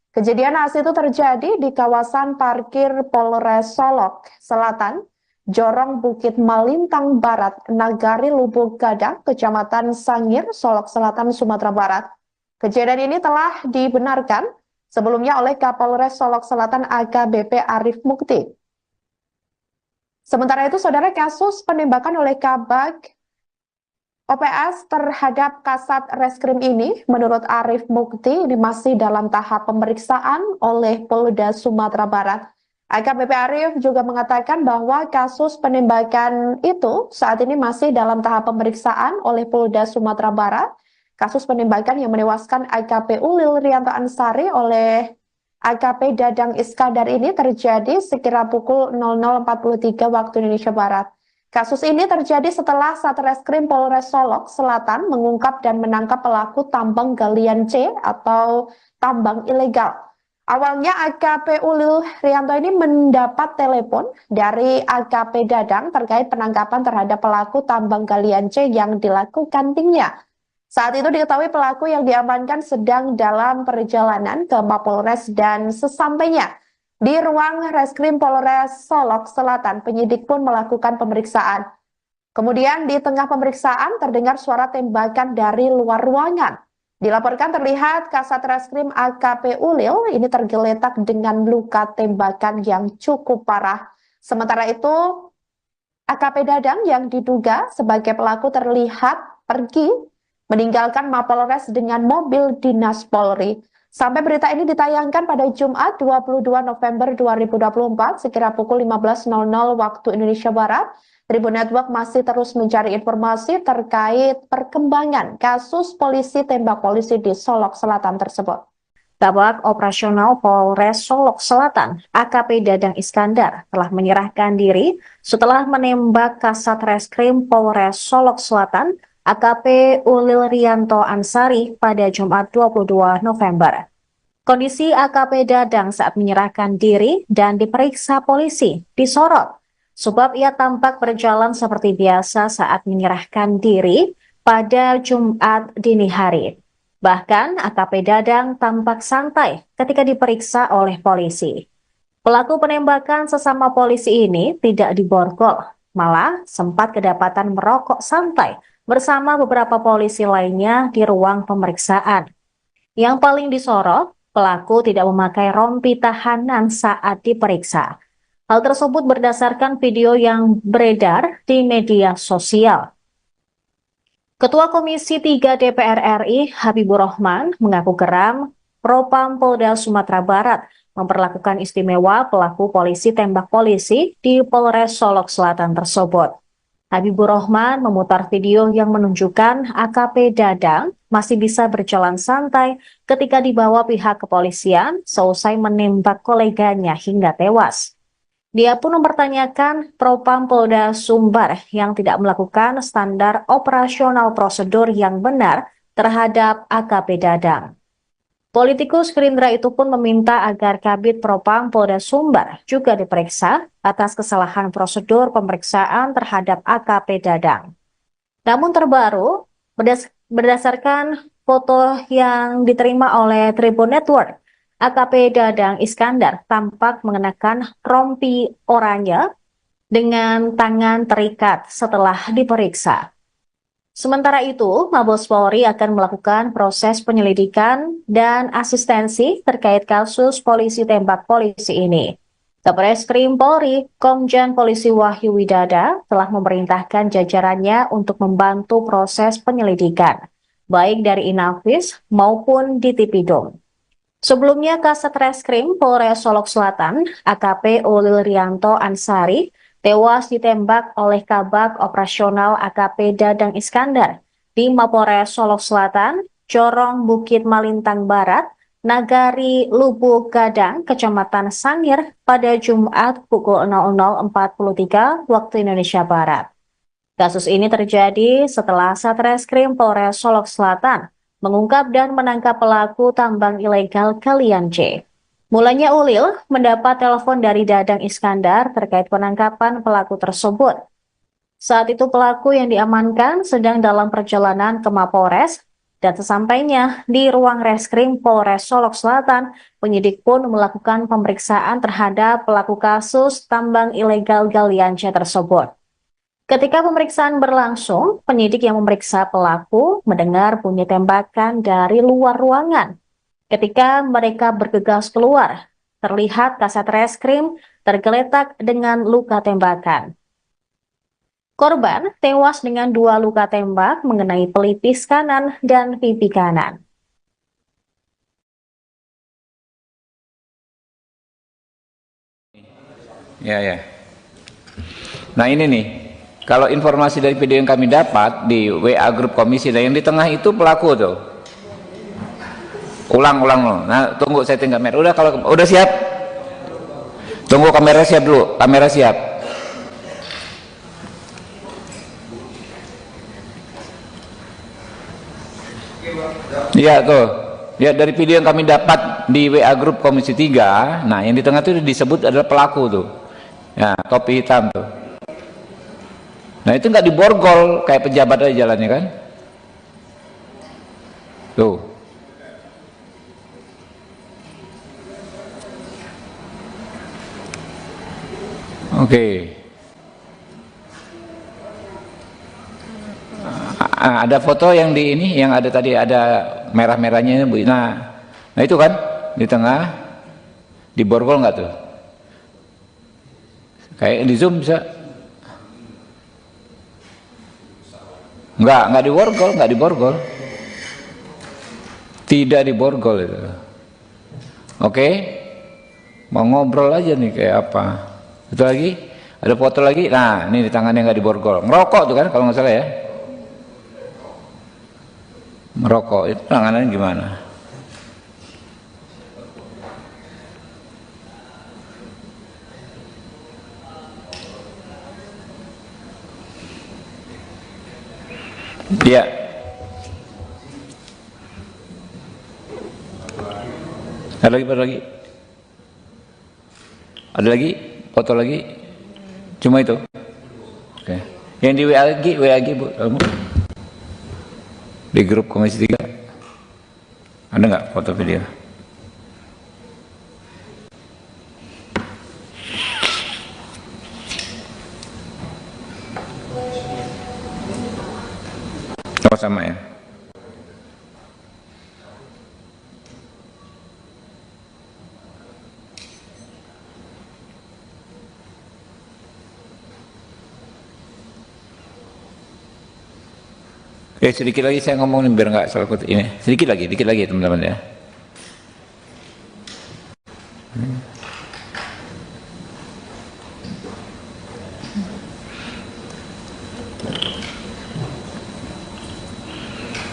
Kejadian naas itu terjadi di kawasan parkir Polres Solok Selatan, Jorong Bukit Malintang Barat, Nagari Lubuk Gadang, Kecamatan Sangir, Solok Selatan, Sumatera Barat. Kejadian ini telah dibenarkan sebelumnya oleh Kapolres Solok Selatan AKBP Arif Mukti. Sementara itu, saudara, kasus penembakan oleh Kabag OPS terhadap Kasat Reskrim ini, menurut Arif Mukti, ini masih dalam tahap pemeriksaan oleh Polda Sumatera Barat. AKBP Arif juga mengatakan bahwa kasus penembakan itu saat ini masih dalam tahap pemeriksaan oleh Polda Sumatera Barat. Kasus penembakan yang menewaskan AKP Ulil Rianto Ansari oleh AKP Dadang Iskandar ini terjadi sekira pukul 00.43 waktu Indonesia Barat. Kasus ini terjadi setelah Satreskrim Polres Solok Selatan mengungkap dan menangkap pelaku tambang galian C atau tambang ilegal. Awalnya AKP Ulil Rianto ini mendapat telepon dari AKP Dadang terkait penangkapan terhadap pelaku tambang galian C yang dilakukan timnya. Saat itu diketahui pelaku yang diamankan sedang dalam perjalanan ke Mapolres dan sesampainya di ruang Reskrim Polres Solok Selatan, penyidik pun melakukan pemeriksaan. Kemudian di tengah pemeriksaan terdengar suara tembakan dari luar ruangan. Dilaporkan terlihat Kasat Reskrim AKP Ulil ini tergeletak dengan luka tembakan yang cukup parah. Sementara itu AKP Dadang yang diduga sebagai pelaku terlihat pergi meninggalkan Mapolres dengan mobil dinas Polri. Sampai berita ini ditayangkan pada Jumat 22 November 2024 sekira pukul 15.00 waktu Indonesia Barat, Tribun Network masih terus mencari informasi terkait perkembangan kasus polisi tembak polisi di Solok Selatan tersebut. Kabag Operasional Polres Solok Selatan, AKP Dadang Iskandar, telah menyerahkan diri setelah menembak Kasat Reskrim Polres Solok Selatan, AKP Ulil Rianto Ansari pada Jumat 22 November. Kondisi AKP Dadang saat menyerahkan diri dan diperiksa polisi disorot, sebab ia tampak berjalan seperti biasa saat menyerahkan diri pada Jumat dini hari. Bahkan AKP Dadang tampak santai ketika diperiksa oleh polisi. Pelaku penembakan sesama polisi ini tidak diborgol, malah sempat kedapatan merokok santai bersama beberapa polisi lainnya di ruang pemeriksaan. Yang paling disorot, pelaku tidak memakai rompi tahanan saat diperiksa. Hal tersebut berdasarkan video yang beredar di media sosial. Ketua Komisi 3 DPR RI, Habibur Rahman, mengaku geram Propam Polda Sumatera Barat memperlakukan istimewa pelaku polisi tembak polisi di Polres Solok Selatan tersebut. Habibur Rahman memutar video yang menunjukkan AKP Dadang masih bisa berjalan santai ketika dibawa pihak kepolisian seusai menembak koleganya hingga tewas. Dia pun mempertanyakan Propam Polda Sumbar yang tidak melakukan standar operasional prosedur yang benar terhadap AKP Dadang. Politikus Gerindra itu pun meminta agar Kabid Propam Polda Sumbar juga diperiksa atas kesalahan prosedur pemeriksaan terhadap AKP Dadang. Namun terbaru, berdasarkan foto yang diterima oleh Tribun Network, AKP Dadang Iskandar tampak mengenakan rompi oranye dengan tangan terikat setelah diperiksa. Sementara itu, Mabes Polri akan melakukan proses penyelidikan dan asistensi terkait kasus polisi tembak polisi ini. Satreskrim Polri, Komjen Polisi Wahyu Widada telah memerintahkan jajarannya untuk membantu proses penyelidikan, baik dari Inafis maupun di Tipidum. Sebelumnya, Kasat Reskrim Polres Solok Selatan, AKP Ulil Rianto Ansari, tewas ditembak oleh Kabag Operasional AKP Dadang Iskandar di Mapolres Solok Selatan, Jorong Bukit Malintang Barat, Nagari Lubuk Gadang, Kecamatan Sangir pada Jumat pukul 00.43 waktu Indonesia Barat. Kasus ini terjadi setelah Satreskrim Polres Solok Selatan mengungkap dan menangkap pelaku tambang ilegal galian C. Mulanya Ulil mendapat telepon dari Dadang Iskandar terkait penangkapan pelaku tersebut. Saat itu pelaku yang diamankan sedang dalam perjalanan ke Mapolres Dan sesampainya di ruang reskrim Polres Solok Selatan, penyidik pun melakukan pemeriksaan terhadap pelaku kasus tambang ilegal galian C tersebut. Ketika pemeriksaan berlangsung, penyidik yang memeriksa pelaku mendengar bunyi tembakan dari luar ruangan. Ketika mereka bergegas keluar, terlihat kasat reskrim tergeletak dengan luka tembakan. Korban tewas dengan 2 luka tembak mengenai pelipis kanan dan pipi kanan. Ya. Nah ini nih, kalau informasi dari video yang kami dapat di WA grup komisi, dan yang di tengah itu pelaku tuh. Ulang loh. Nah tunggu setting kamera. Udah, kalau udah siap, tunggu kamera siap dulu. Kamera siap. Iya tuh. Ya, dari video yang kami dapat di WA grup komisi 3, nah yang di tengah itu disebut adalah pelaku tuh. Ya, topi hitam tuh. Nah itu nggak diborgol kayak pejabat aja jalannya kan. Tuh. Oke. Ada foto yang di ini, yang ada tadi ada merah-merahnya Bu. Nah itu kan di tengah, diborgol nggak tuh? Kayak di zoom bisa? Nggak diborgol. Tidak diborgol itu. Oke, mau ngobrol aja nih kayak apa? Itu lagi, ada foto lagi. Nah ini di tangannya nggak diborgol. Ngerokok tuh kan kalau nggak salah ya. Merokok itu tangannya gimana? Iya. Ada lagi foto lagi, cuma itu. Oke. Yang di WA Bu, di grup komisi 3 ada nggak foto video? Oh sama ya. Sedikit lagi saya ngomong nih biar nggak salah ini. Dikit lagi teman-teman ya.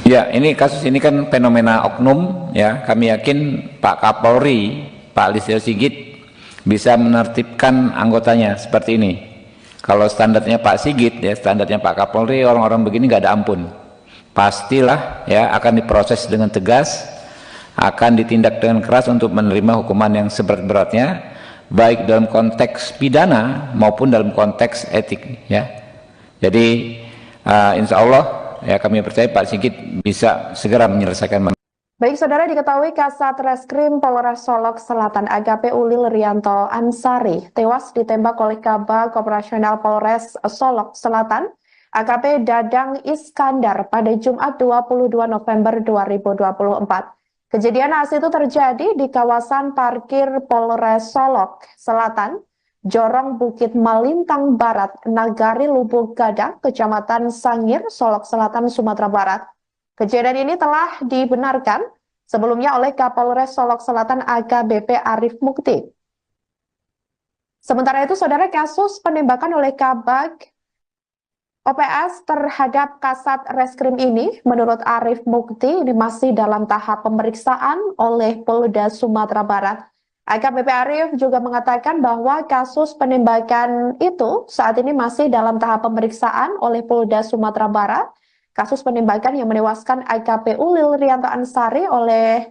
Ya, ini kasus ini kan fenomena oknum ya. Kami yakin Pak Kapolri, Pak Listio Sigit bisa menertibkan anggotanya seperti ini. Kalau standarnya Pak Sigit ya, standarnya Pak Kapolri, orang-orang begini nggak ada ampun. Pastilah ya akan diproses dengan tegas, akan ditindak dengan keras untuk menerima hukuman yang seberat-beratnya, baik dalam konteks pidana maupun dalam konteks etik ya. Jadi insya Allah ya kami percaya Pak Sigit bisa segera menyelesaikan. Baik, saudara, diketahui Kasat Reskrim Polres Solok Selatan AKP Ulil Rianto Ansari tewas ditembak oleh Kabag Operasional Polres Solok Selatan AKP Dadang Iskandar pada Jumat 22 November 2024. Kejadian naas itu terjadi di kawasan parkir Polres Solok Selatan, Jorong Bukit Malintang Barat, Nagari Lubuk Gadang, Kecamatan Sangir, Solok Selatan, Sumatera Barat. Kejadian ini telah dibenarkan sebelumnya oleh Kapolres Solok Selatan AKBP Arif Mukti. Sementara itu, saudara, kasus penembakan oleh Kabag OPS terhadap Kasat Reskrim ini, menurut Arif Mukti, ini masih dalam tahap pemeriksaan oleh Polda Sumatera Barat. AKBP Arif juga mengatakan bahwa kasus penembakan itu saat ini masih dalam tahap pemeriksaan oleh Polda Sumatera Barat. Kasus penembakan yang menewaskan AKP Ulil Rianto Ansari oleh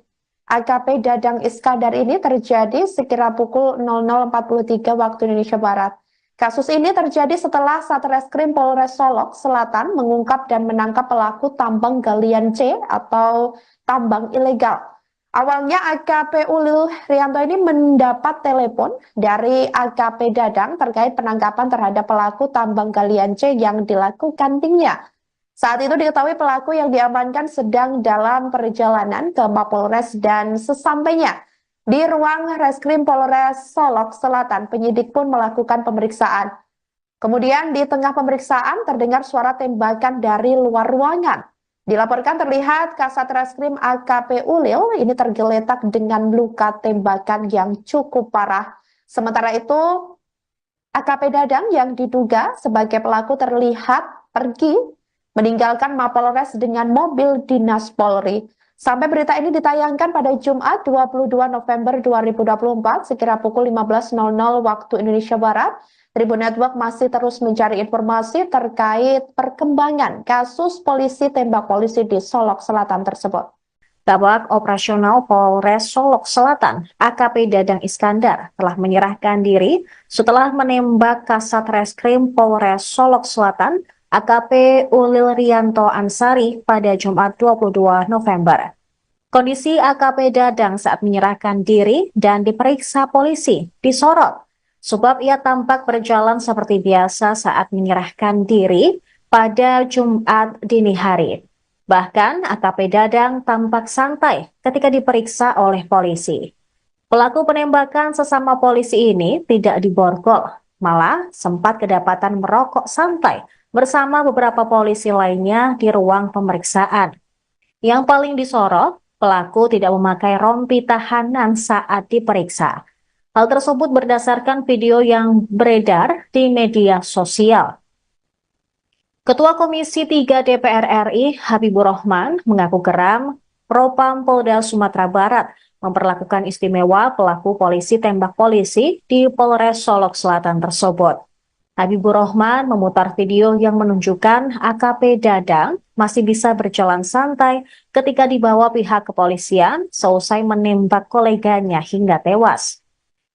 AKP Dadang Iskandar ini terjadi sekira pukul 00.43 waktu Indonesia Barat. Kasus ini terjadi setelah Satreskrim Polres Solok Selatan mengungkap dan menangkap pelaku tambang galian C atau tambang ilegal. Awalnya AKP Ulil Rianto ini mendapat telepon dari AKP Dadang terkait penangkapan terhadap pelaku tambang galian C yang dilakukan timnya. Saat itu diketahui pelaku yang diamankan sedang dalam perjalanan ke Mapolres dan sesampainya di ruang Reskrim Polres Solok Selatan, penyidik pun melakukan pemeriksaan. Kemudian di tengah pemeriksaan terdengar suara tembakan dari luar ruangan. Dilaporkan terlihat Kasat Reskrim AKP Ulil ini tergeletak dengan luka tembakan yang cukup parah. Sementara itu AKP Dadang yang diduga sebagai pelaku terlihat pergi meninggalkan Mapolres dengan mobil dinas Polri. Sampai berita ini ditayangkan pada Jumat 22 November 2024 sekira pukul 15.00 waktu Indonesia Barat, Tribun Network masih terus mencari informasi terkait perkembangan kasus polisi tembak polisi di Solok Selatan tersebut. Kabak Operasional Polres Solok Selatan, AKP Dadang Iskandar, telah menyerahkan diri setelah menembak Kasat Reskrim Polres Solok Selatan, AKP Ulil Rianto Ansari pada Jumat 22 November. Kondisi AKP Dadang saat menyerahkan diri dan diperiksa polisi disorot, sebab ia tampak berjalan seperti biasa saat menyerahkan diri pada Jumat dini hari. Bahkan AKP Dadang tampak santai ketika diperiksa oleh polisi. Pelaku penembakan sesama polisi ini tidak diborgol, malah sempat kedapatan merokok santai bersama beberapa polisi lainnya di ruang pemeriksaan. Yang paling disorot, pelaku tidak memakai rompi tahanan saat diperiksa. Hal tersebut berdasarkan video yang beredar di media sosial. Ketua Komisi 3 DPR RI, Habibur Rahman, mengaku geram Propam Polda Sumatera Barat memperlakukan istimewa pelaku polisi tembak polisi di Polres Solok Selatan tersebut. Habibur Rahman memutar video yang menunjukkan AKP Dadang masih bisa berjalan santai ketika dibawa pihak kepolisian seusai menembak koleganya hingga tewas.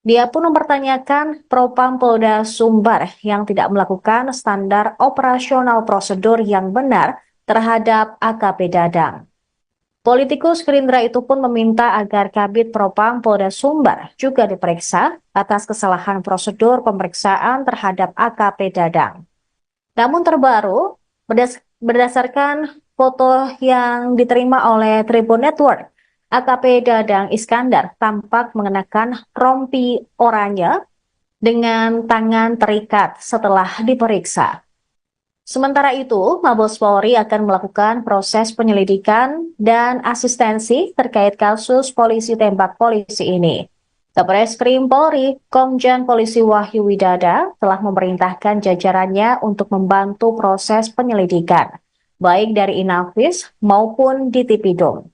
Dia pun mempertanyakan Propam Polda Sumbar yang tidak melakukan standar operasional prosedur yang benar terhadap AKP Dadang. Politikus Gerindra itu pun meminta agar Kabid Propam Polda Sumbar juga diperiksa atas kesalahan prosedur pemeriksaan terhadap AKP Dadang. Namun terbaru, berdasarkan foto yang diterima oleh Tribun Network, AKP Dadang Iskandar tampak mengenakan rompi oranye dengan tangan terikat setelah diperiksa. Sementara itu, Mabes Polri akan melakukan proses penyelidikan dan asistensi terkait kasus polisi tembak polisi ini. Satreskrim Polri, Komjen Polisi Wahyu Widada telah memerintahkan jajarannya untuk membantu proses penyelidikan, baik dari Inafis maupun di Tipidum.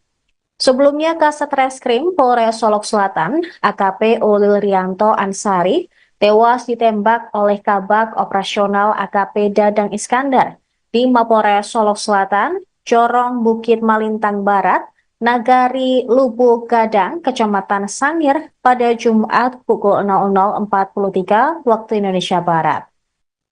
Sebelumnya, Kasat Reskrim Polres Solok Selatan, AKP Ulil Rianto Ansari, tewas ditembak oleh Kabak Operasional AKP Dadang Iskandar di Mapolres Solok Selatan, Corong Bukit Malintang Barat, Nagari Lubuk Gadang, Kecamatan Sangir pada Jumat pukul 00.43 waktu Indonesia Barat.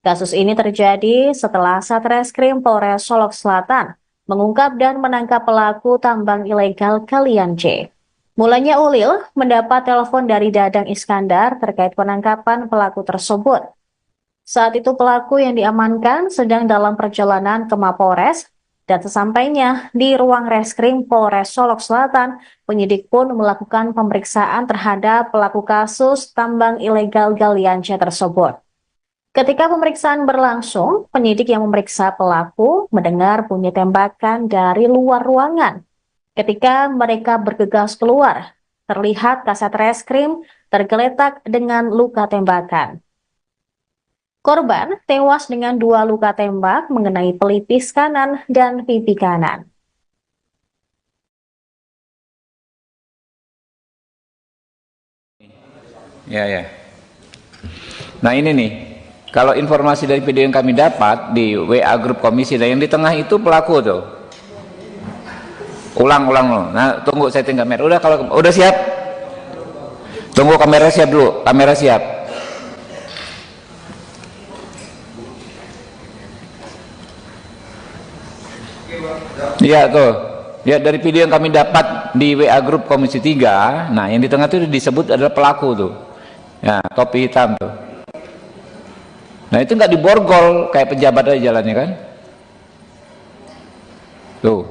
Kasus ini terjadi setelah Satreskrim Polres Solok Selatan mengungkap dan menangkap pelaku tambang ilegal galian C. Mulanya Ulil mendapat telepon dari Dadang Iskandar terkait penangkapan pelaku tersebut. Saat itu pelaku yang diamankan sedang dalam perjalanan ke Mapolres dan sesampainya di ruang Reskrim Polres Solok Selatan, penyidik pun melakukan pemeriksaan terhadap pelaku kasus tambang ilegal galian C tersebut. Ketika pemeriksaan berlangsung, penyidik yang memeriksa pelaku mendengar bunyi tembakan dari luar ruangan. Ketika mereka bergegas keluar, terlihat Kasat Reskrim tergeletak dengan luka tembakan. Korban tewas dengan 2 luka tembak mengenai pelipis kanan dan pipi kanan. Ya. Nah ini nih, kalau informasi dari video yang kami dapat di WA grup komisi, dan yang di tengah itu pelaku tuh. Ulang loh. Nah, tunggu setting kamera. Udah siap? Tunggu kamera siap dulu. Kamera siap. Iya tuh. Ya dari video yang kami dapat di WA grup Komisi 3, nah yang di tengah itu disebut adalah pelaku tuh. Ya, topi hitam tuh. Nah itu nggak diborgol kayak pejabat aja jalannya kan. Tuh.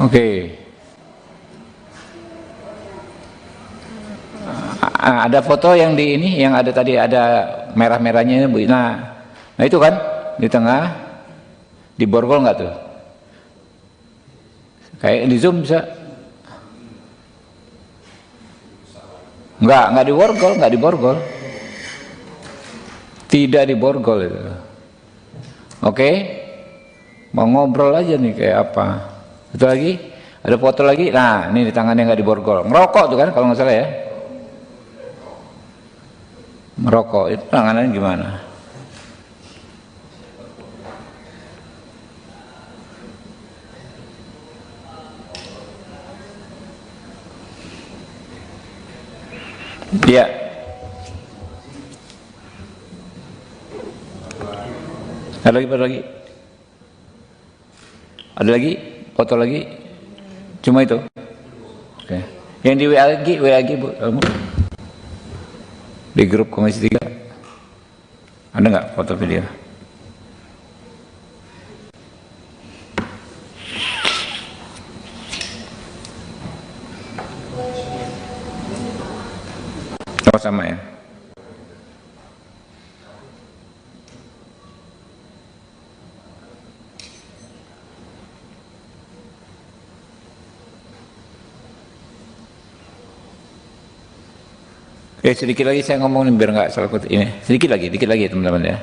Oke. Ada foto yang di ini yang ada tadi ada merah-merahnya Bu. Nah itu kan di tengah diborgol nggak tuh? Kayak di zoom bisa? Nggak diborgol, nggak diborgol. Tidak diborgol itu. Oke, mau ngobrol aja nih kayak apa? Itu lagi, ada foto lagi. Nah ini di tangannya nggak diborgol. Ngerokok tuh kan kalau nggak salah ya. Merokok itu tangannya gimana? Iya. Ada lagi, ada lagi, foto lagi. Cuma itu. Oke. Yang di WA lagi Bu. Di grup Komisi 3 ada nggak foto video? Oh sama ya. Sedikit lagi saya ngomong nih biar nggak salah kutip ini. Sedikit lagi teman-teman ya.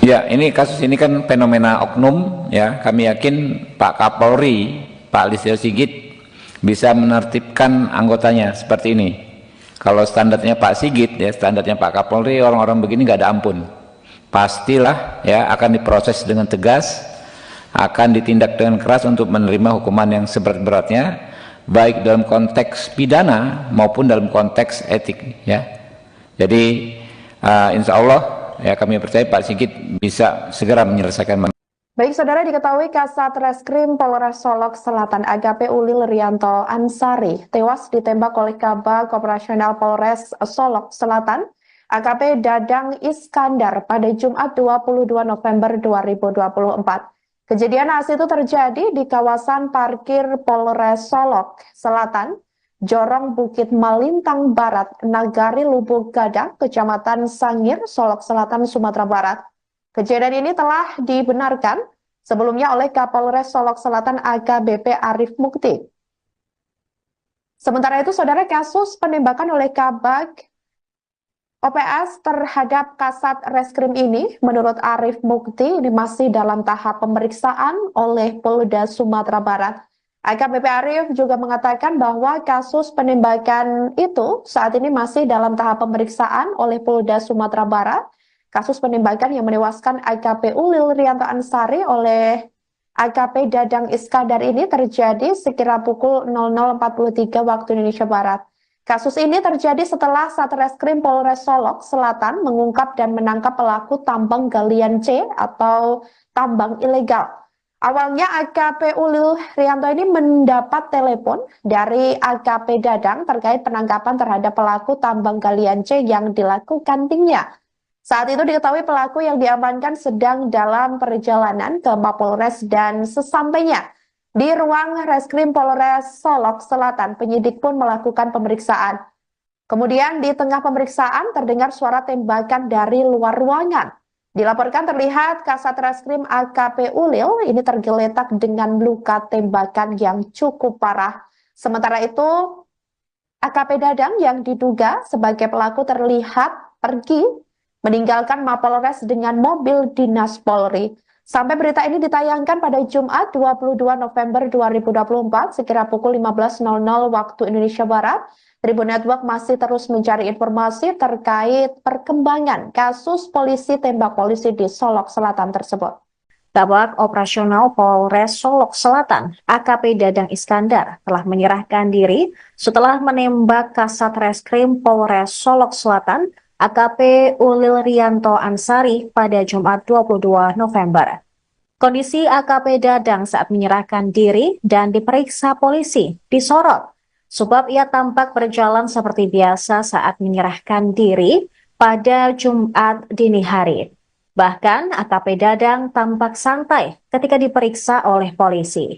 Ya, ini kasus ini kan fenomena oknum ya. Kami yakin Pak Kapolri, Pak Listio Sigit bisa menertibkan anggotanya seperti ini. Kalau standarnya Pak Sigit ya, standarnya Pak Kapolri, orang-orang begini nggak ada ampun. Pastilah ya akan diproses dengan tegas, akan ditindak dengan keras untuk menerima hukuman yang seberat-beratnya, baik dalam konteks pidana maupun dalam konteks etik ya. Jadi insya Allah ya kami percaya Pak Sigit bisa segera menyelesaikan. Baik saudara, diketahui Kasat Reskrim Polres Solok Selatan AKP Ulil Rianto Ansari tewas ditembak oleh Kabag Operasional Polres Solok Selatan AKP Dadang Iskandar pada Jumat 22 November 2024. Kejadian naas itu terjadi di kawasan parkir Polres Solok Selatan, Jorong Bukit Malintang Barat, Nagari Lubuk Gadang, Kecamatan Sangir, Solok Selatan, Sumatera Barat. Kejadian ini telah dibenarkan sebelumnya oleh Kapolres Solok Selatan AKBP Arif Mukti. Sementara itu, saudara, kasus penembakan oleh Kabag OPS terhadap Kasat Reskrim ini, menurut Arif Mukti, ini masih dalam tahap pemeriksaan oleh Polda Sumatera Barat. AKBP Arif juga mengatakan bahwa kasus penembakan itu saat ini masih dalam tahap pemeriksaan oleh Polda Sumatera Barat. Kasus penembakan yang menewaskan AKP Ulil Rianto Ansari oleh AKP Dadang Iskandar ini terjadi sekira pukul 00.43 waktu Indonesia Barat. Kasus ini terjadi setelah Satreskrim Polres Solok Selatan mengungkap dan menangkap pelaku tambang galian C atau tambang ilegal. Awalnya AKP Ulil Rianto ini mendapat telepon dari AKP Dadang terkait penangkapan terhadap pelaku tambang galian C yang dilakukan timnya. Saat itu diketahui pelaku yang diamankan sedang dalam perjalanan ke Mapolres dan sesampainya di ruang Reskrim Polres Solok Selatan, penyidik pun melakukan pemeriksaan. Kemudian di tengah pemeriksaan terdengar suara tembakan dari luar ruangan. Dilaporkan terlihat Kasat Reskrim AKP Ulil ini tergeletak dengan luka tembakan yang cukup parah. Sementara itu AKP Dadang yang diduga sebagai pelaku terlihat pergi meninggalkan Mapolres dengan mobil dinas Polri. Sampai berita ini ditayangkan pada Jumat 22 November 2024 sekira pukul 15.00 waktu Indonesia Barat, Tribun Network masih terus mencari informasi terkait perkembangan kasus polisi tembak polisi di Solok Selatan tersebut. Kabak Operasional Polres Solok Selatan, AKP Dadang Iskandar, telah menyerahkan diri setelah menembak Kasat Reskrim Polres Solok Selatan, AKP Ulil Rianto Ansari pada Jumat 22 November. Kondisi AKP Dadang saat menyerahkan diri dan diperiksa polisi disorot, sebab ia tampak berjalan seperti biasa saat menyerahkan diri pada Jumat dini hari. Bahkan AKP Dadang tampak santai ketika diperiksa oleh polisi.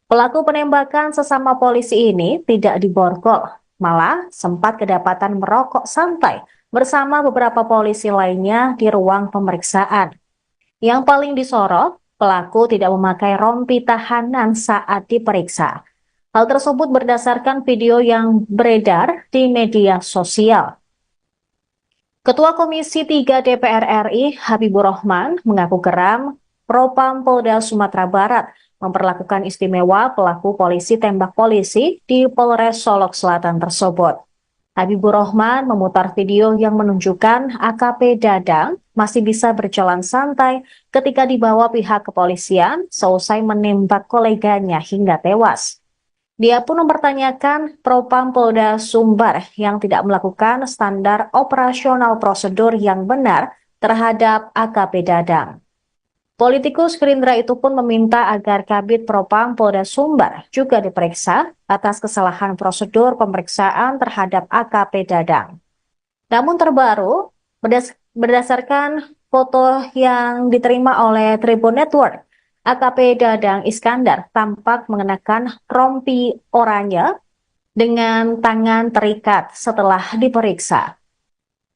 Pelaku penembakan sesama polisi ini tidak diborgol, malah sempat kedapatan merokok santai bersama beberapa polisi lainnya di ruang pemeriksaan. Yang paling disorot, pelaku tidak memakai rompi tahanan saat diperiksa. Hal tersebut berdasarkan video yang beredar di media sosial. Ketua Komisi 3 DPR RI, Habibur Rahman, mengaku geram Propam Polda Sumatera Barat memperlakukan istimewa pelaku polisi tembak polisi di Polres Solok Selatan tersebut. Habibur Rahman memutar video yang menunjukkan AKP Dadang masih bisa berjalan santai ketika dibawa pihak kepolisian seusai menembak koleganya hingga tewas. Dia pun mempertanyakan Propam Polda Sumbar yang tidak melakukan standar operasional prosedur yang benar terhadap AKP Dadang. Politikus Gerindra itu pun meminta agar Kabid Propam Polda Sumbar juga diperiksa atas kesalahan prosedur pemeriksaan terhadap AKP Dadang. Namun terbaru, berdasarkan foto yang diterima oleh Tribun Network, AKP Dadang Iskandar tampak mengenakan rompi oranye dengan tangan terikat setelah diperiksa.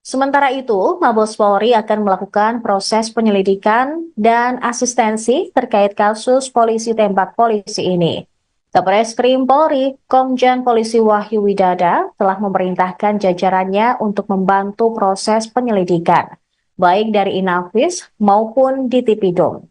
Sementara itu, Mabes Polri akan melakukan proses penyelidikan dan asistensi terkait kasus polisi tembak polisi ini. Kabareskrim Polri, Komjen Polisi Wahyu Widada telah memerintahkan jajarannya untuk membantu proses penyelidikan, baik dari Inafis maupun di Tipidum.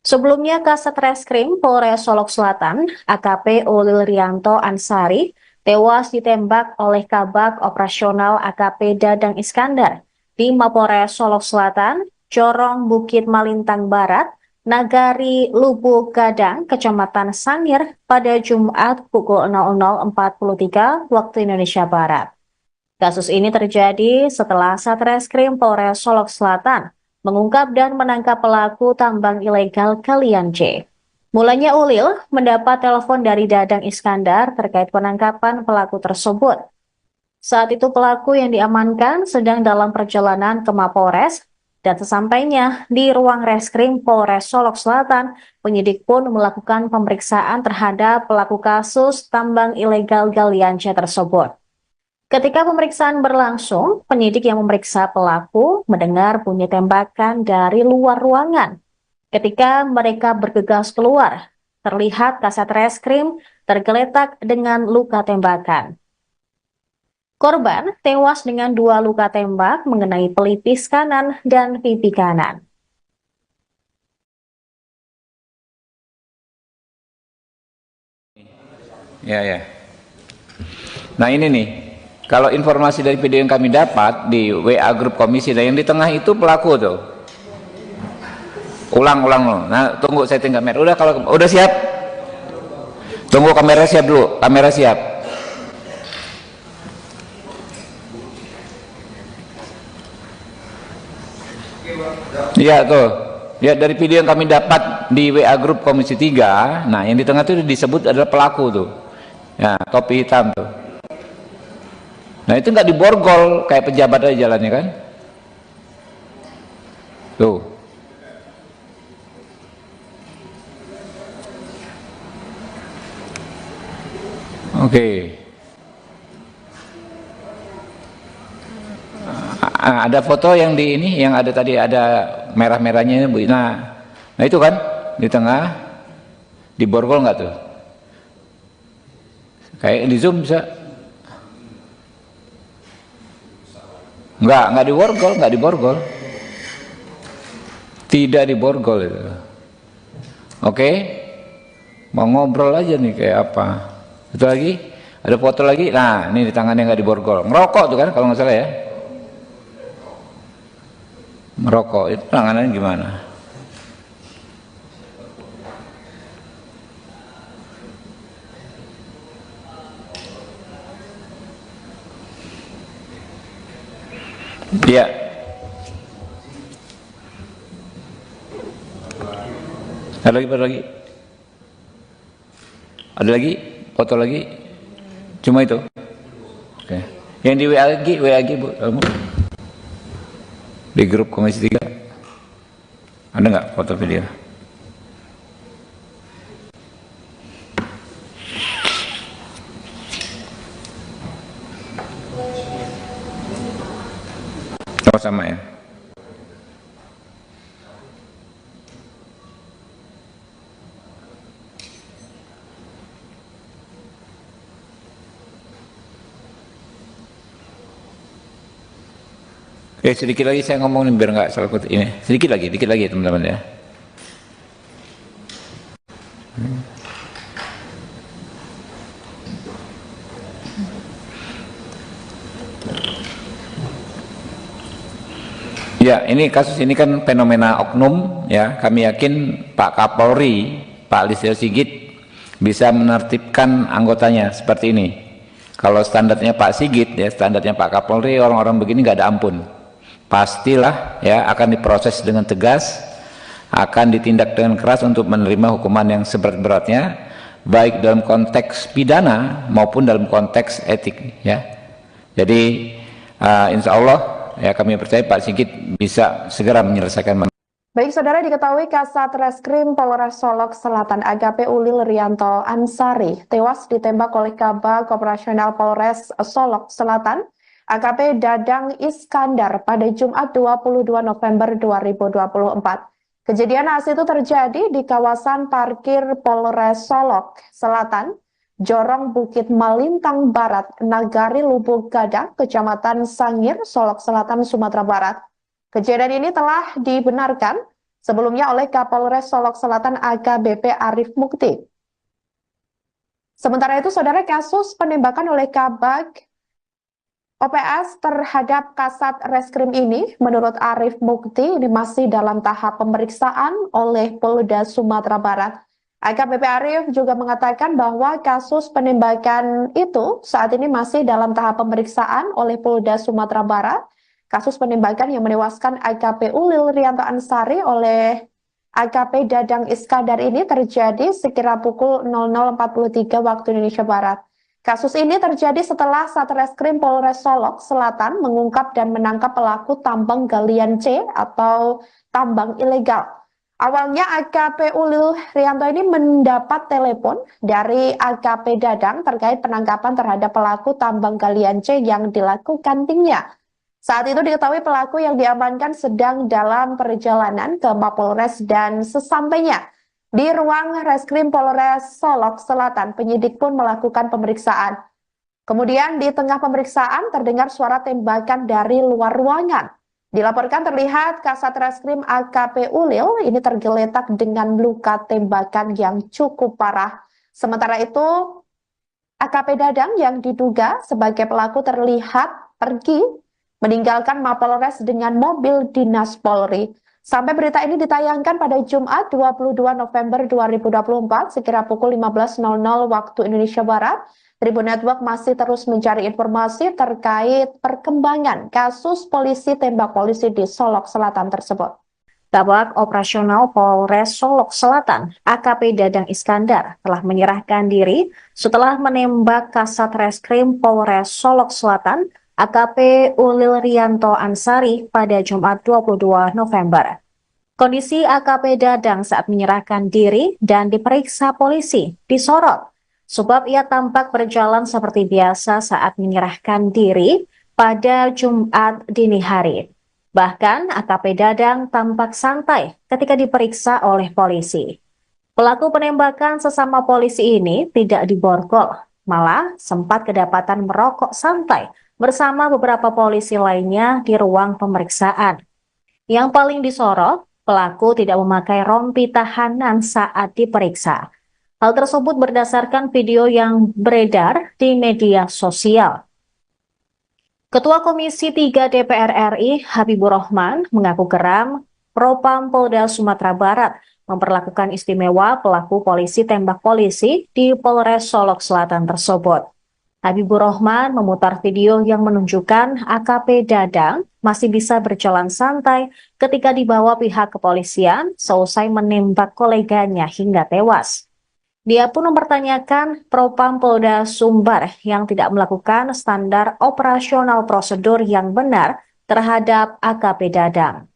Sebelumnya, Kasat Reskrim Polres Solok Selatan, AKP Ulil Rianto Ansari, tewas ditembak oleh Kabak Operasional AKP Dadang Iskandar di Mapolres Solok Selatan, Corong Bukit Malintang Barat, Nagari Lubuk Gadang, Kecamatan Sangir pada Jumat pukul 00.43 waktu Indonesia Barat. Kasus ini terjadi setelah Satreskrim Polres Solok Selatan mengungkap dan menangkap pelaku tambang ilegal Galian C. Mulanya Ulil mendapat telepon dari Dadang Iskandar terkait penangkapan pelaku tersebut. Saat itu pelaku yang diamankan sedang dalam perjalanan ke Mapolres dan sesampainya di ruang reskrim Polres Solok Selatan, penyidik pun melakukan pemeriksaan terhadap pelaku kasus tambang ilegal Galian C tersebut. Ketika pemeriksaan berlangsung, penyidik yang memeriksa pelaku mendengar bunyi tembakan dari luar ruangan. Ketika mereka bergegas keluar, terlihat Kasat Reskrim tergeletak dengan luka tembakan. Korban tewas dengan 2 luka tembak mengenai pelipis kanan dan pipi kanan. Ya. Nah ini nih, kalau informasi dari video yang kami dapat di WA grup komisi, dan yang di tengah itu pelaku tuh. Ulang. Nah, tunggu setting kamera. Udah, kalau udah siap. Tunggu kamera siap dulu. Kamera siap. Iya tuh. Ya, dari video yang kami dapat di WA grup komisi 3, nah yang di tengah itu disebut adalah pelaku tuh. Ya, topi hitam tuh. Nah itu nggak diborgol kayak pejabat aja jalannya kan. Tuh. Oke. Ada foto yang di ini, yang ada tadi ada merah-merahnya Bu. Nah itu kan di tengah, diborgol nggak tuh? Kayak di zoom bisa? Nggak diborgol. Tidak diborgol itu. Oke. Mau ngobrol aja nih kayak apa? Itu lagi, ada foto lagi. Nah, ini di tangannya nggak diborgol. Ngerokok tuh kan kalau nggak salah ya. Merokok itu tangannya gimana? Iya. Ada lagi, ada lagi? Ada lagi? Foto lagi? Cuma itu? Oke. Yang di WA lagi Bu, kamu? Di grup Komisi 3. Ada nggak foto video? Oh, sama ya. Sedikit lagi saya ngomong nih biar nggak salah kutip ini. Sedikit lagi teman-teman ya. Ya, ini kasus ini kan fenomena oknum ya. Kami yakin Pak Kapolri, Pak Listio Sigit bisa menertibkan anggotanya seperti ini. Kalau standarnya Pak Sigit ya, standarnya Pak Kapolri, orang-orang begini nggak ada ampun. Pastilah ya akan diproses dengan tegas, akan ditindak dengan keras untuk menerima hukuman yang seberat-beratnya, baik dalam konteks pidana maupun dalam konteks etik ya. Jadi insya Allah ya kami percaya Pak Sigit bisa segera menyelesaikan. Baik, saudara, diketahui Kasat Reskrim Polres Solok Selatan AKP Ulil Rianto Ansari tewas ditembak oleh Kabag Operasional Polres Solok Selatan AKP Dadang Iskandar pada Jumat 22 November 2024. Kejadian naas itu terjadi di kawasan parkir Polres Solok Selatan, Jorong Bukit Malintang Barat, Nagari Lubuk Gadang, Kecamatan Sangir, Solok Selatan, Sumatera Barat. Kejadian ini telah dibenarkan sebelumnya oleh Kapolres Solok Selatan AKBP Arif Mukti. Sementara itu, saudara, kasus penembakan oleh Kabag OPS terhadap Kasat Reskrim ini, menurut Arif Mukti, ini masih dalam tahap pemeriksaan oleh Polda Sumatera Barat. AKBP Arif juga mengatakan bahwa kasus penembakan itu saat ini masih dalam tahap pemeriksaan oleh Polda Sumatera Barat. Kasus penembakan yang menewaskan AKP Ulil Rianto Ansari oleh AKP Dadang Iskandar ini terjadi sekira pukul 00.43 waktu Indonesia Barat. Kasus ini terjadi setelah Satreskrim Polres Solok Selatan mengungkap dan menangkap pelaku tambang galian C atau tambang ilegal. Awalnya AKP Ulil Rianto ini mendapat telepon dari AKP Dadang terkait penangkapan terhadap pelaku tambang galian C yang dilakukan timnya. Saat itu diketahui pelaku yang diamankan sedang dalam perjalanan ke Mapolres dan sesampainya di ruang Reskrim Polres Solok Selatan, penyidik pun melakukan pemeriksaan. Kemudian di tengah pemeriksaan terdengar suara tembakan dari luar ruangan. Dilaporkan terlihat Kasat Reskrim AKP Ulil ini tergeletak dengan luka tembakan yang cukup parah. Sementara itu AKP Dadang yang diduga sebagai pelaku terlihat pergi meninggalkan Mapolres dengan mobil dinas Polri. Sampai berita ini ditayangkan pada Jumat 22 November 2024 sekira pukul 15.00 waktu Indonesia Barat, Tribun Network masih terus mencari informasi terkait perkembangan kasus polisi tembak polisi di Solok Selatan tersebut. Kabag Operasional Polres Solok Selatan, AKP Dadang Iskandar, telah menyerahkan diri setelah menembak Kasat Reskrim Polres Solok Selatan AKP Ulil Rianto Ansari pada Jumat 22 November. Kondisi AKP Dadang saat menyerahkan diri dan diperiksa polisi disorot, sebab ia tampak berjalan seperti biasa saat menyerahkan diri pada Jumat dini hari. Bahkan AKP Dadang tampak santai ketika diperiksa oleh polisi. Pelaku penembakan sesama polisi ini tidak diborgol, malah sempat kedapatan merokok santai bersama beberapa polisi lainnya di ruang pemeriksaan. Yang paling disorot, pelaku tidak memakai rompi tahanan saat diperiksa. Hal tersebut berdasarkan video yang beredar di media sosial. Ketua Komisi 3 DPR RI Habibur Rahman mengaku geram Propam Polda Sumatera Barat memperlakukan istimewa pelaku polisi tembak polisi di Polres Solok Selatan tersebut. Habibur Rahman memutar video yang menunjukkan AKP Dadang masih bisa berjalan santai ketika dibawa pihak kepolisian seusai menembak koleganya hingga tewas. Dia pun mempertanyakan Propam Polda Sumbar yang tidak melakukan standar operasional prosedur yang benar terhadap AKP Dadang.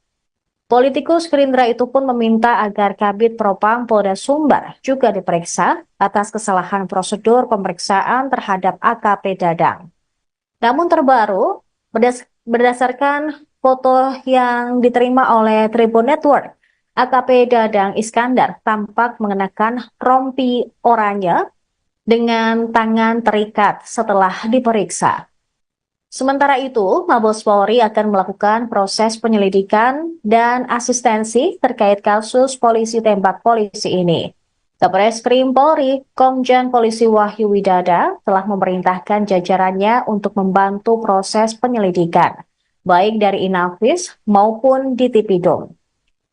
Politikus Gerindra itu pun meminta agar Kabid Propam Polda Sumbar juga diperiksa atas kesalahan prosedur pemeriksaan terhadap AKP Dadang. Namun terbaru, berdasarkan foto yang diterima oleh Tribun Network, AKP Dadang Iskandar tampak mengenakan rompi oranye dengan tangan terikat setelah diperiksa. Sementara itu, Mabes Polri akan melakukan proses penyelidikan dan asistensi terkait kasus polisi tembak polisi ini. Kabareskrim Polri, Komjen Polisi Wahyu Widada telah memerintahkan jajarannya untuk membantu proses penyelidikan, baik dari Inavis maupun di Tipidum.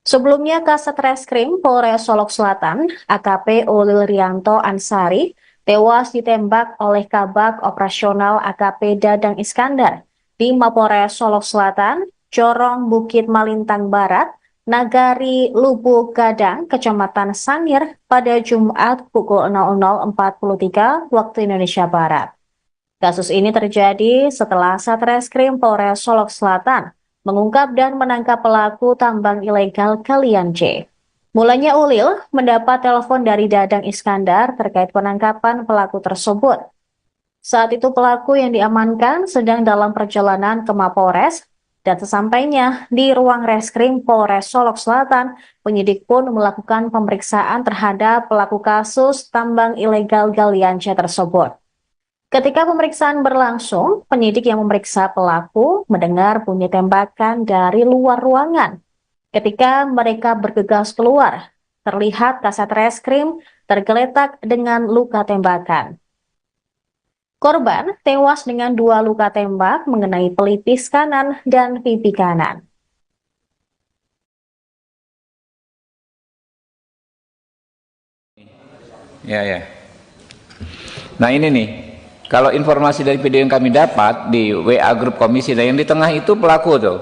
Sebelumnya, Kasat Reskrim Polres Solok Selatan, AKP Ulil Rianto Ansari, tewas ditembak oleh Kabag Operasional AKP Dadang Iskandar di Mapolres Solok Selatan, Corong Bukit Malintang Barat, Nagari Lubuk Gadang, Kecamatan Sangir pada Jumat pukul 00.43 waktu Indonesia Barat. Kasus ini terjadi setelah Satreskrim Polres Solok Selatan mengungkap dan menangkap pelaku tambang ilegal Galian C. Mulanya Ulil mendapat telepon dari Dadang Iskandar terkait penangkapan pelaku tersebut. Saat itu pelaku yang diamankan sedang dalam perjalanan ke Mapolres dan sesampainya di ruang reskrim Polres Solok Selatan, penyidik pun melakukan pemeriksaan terhadap pelaku kasus tambang ilegal Galian C tersebut. Ketika pemeriksaan berlangsung, penyidik yang memeriksa pelaku mendengar bunyi tembakan dari luar ruangan. Ketika mereka bergegas keluar, terlihat Kasat Reskrim tergeletak dengan luka tembakan. Korban tewas dengan 2 luka tembak mengenai pelipis kanan dan pipi kanan. Ya. Nah ini nih, kalau informasi dari video yang kami dapat di WA grup komisi, dan yang di tengah itu pelaku tuh.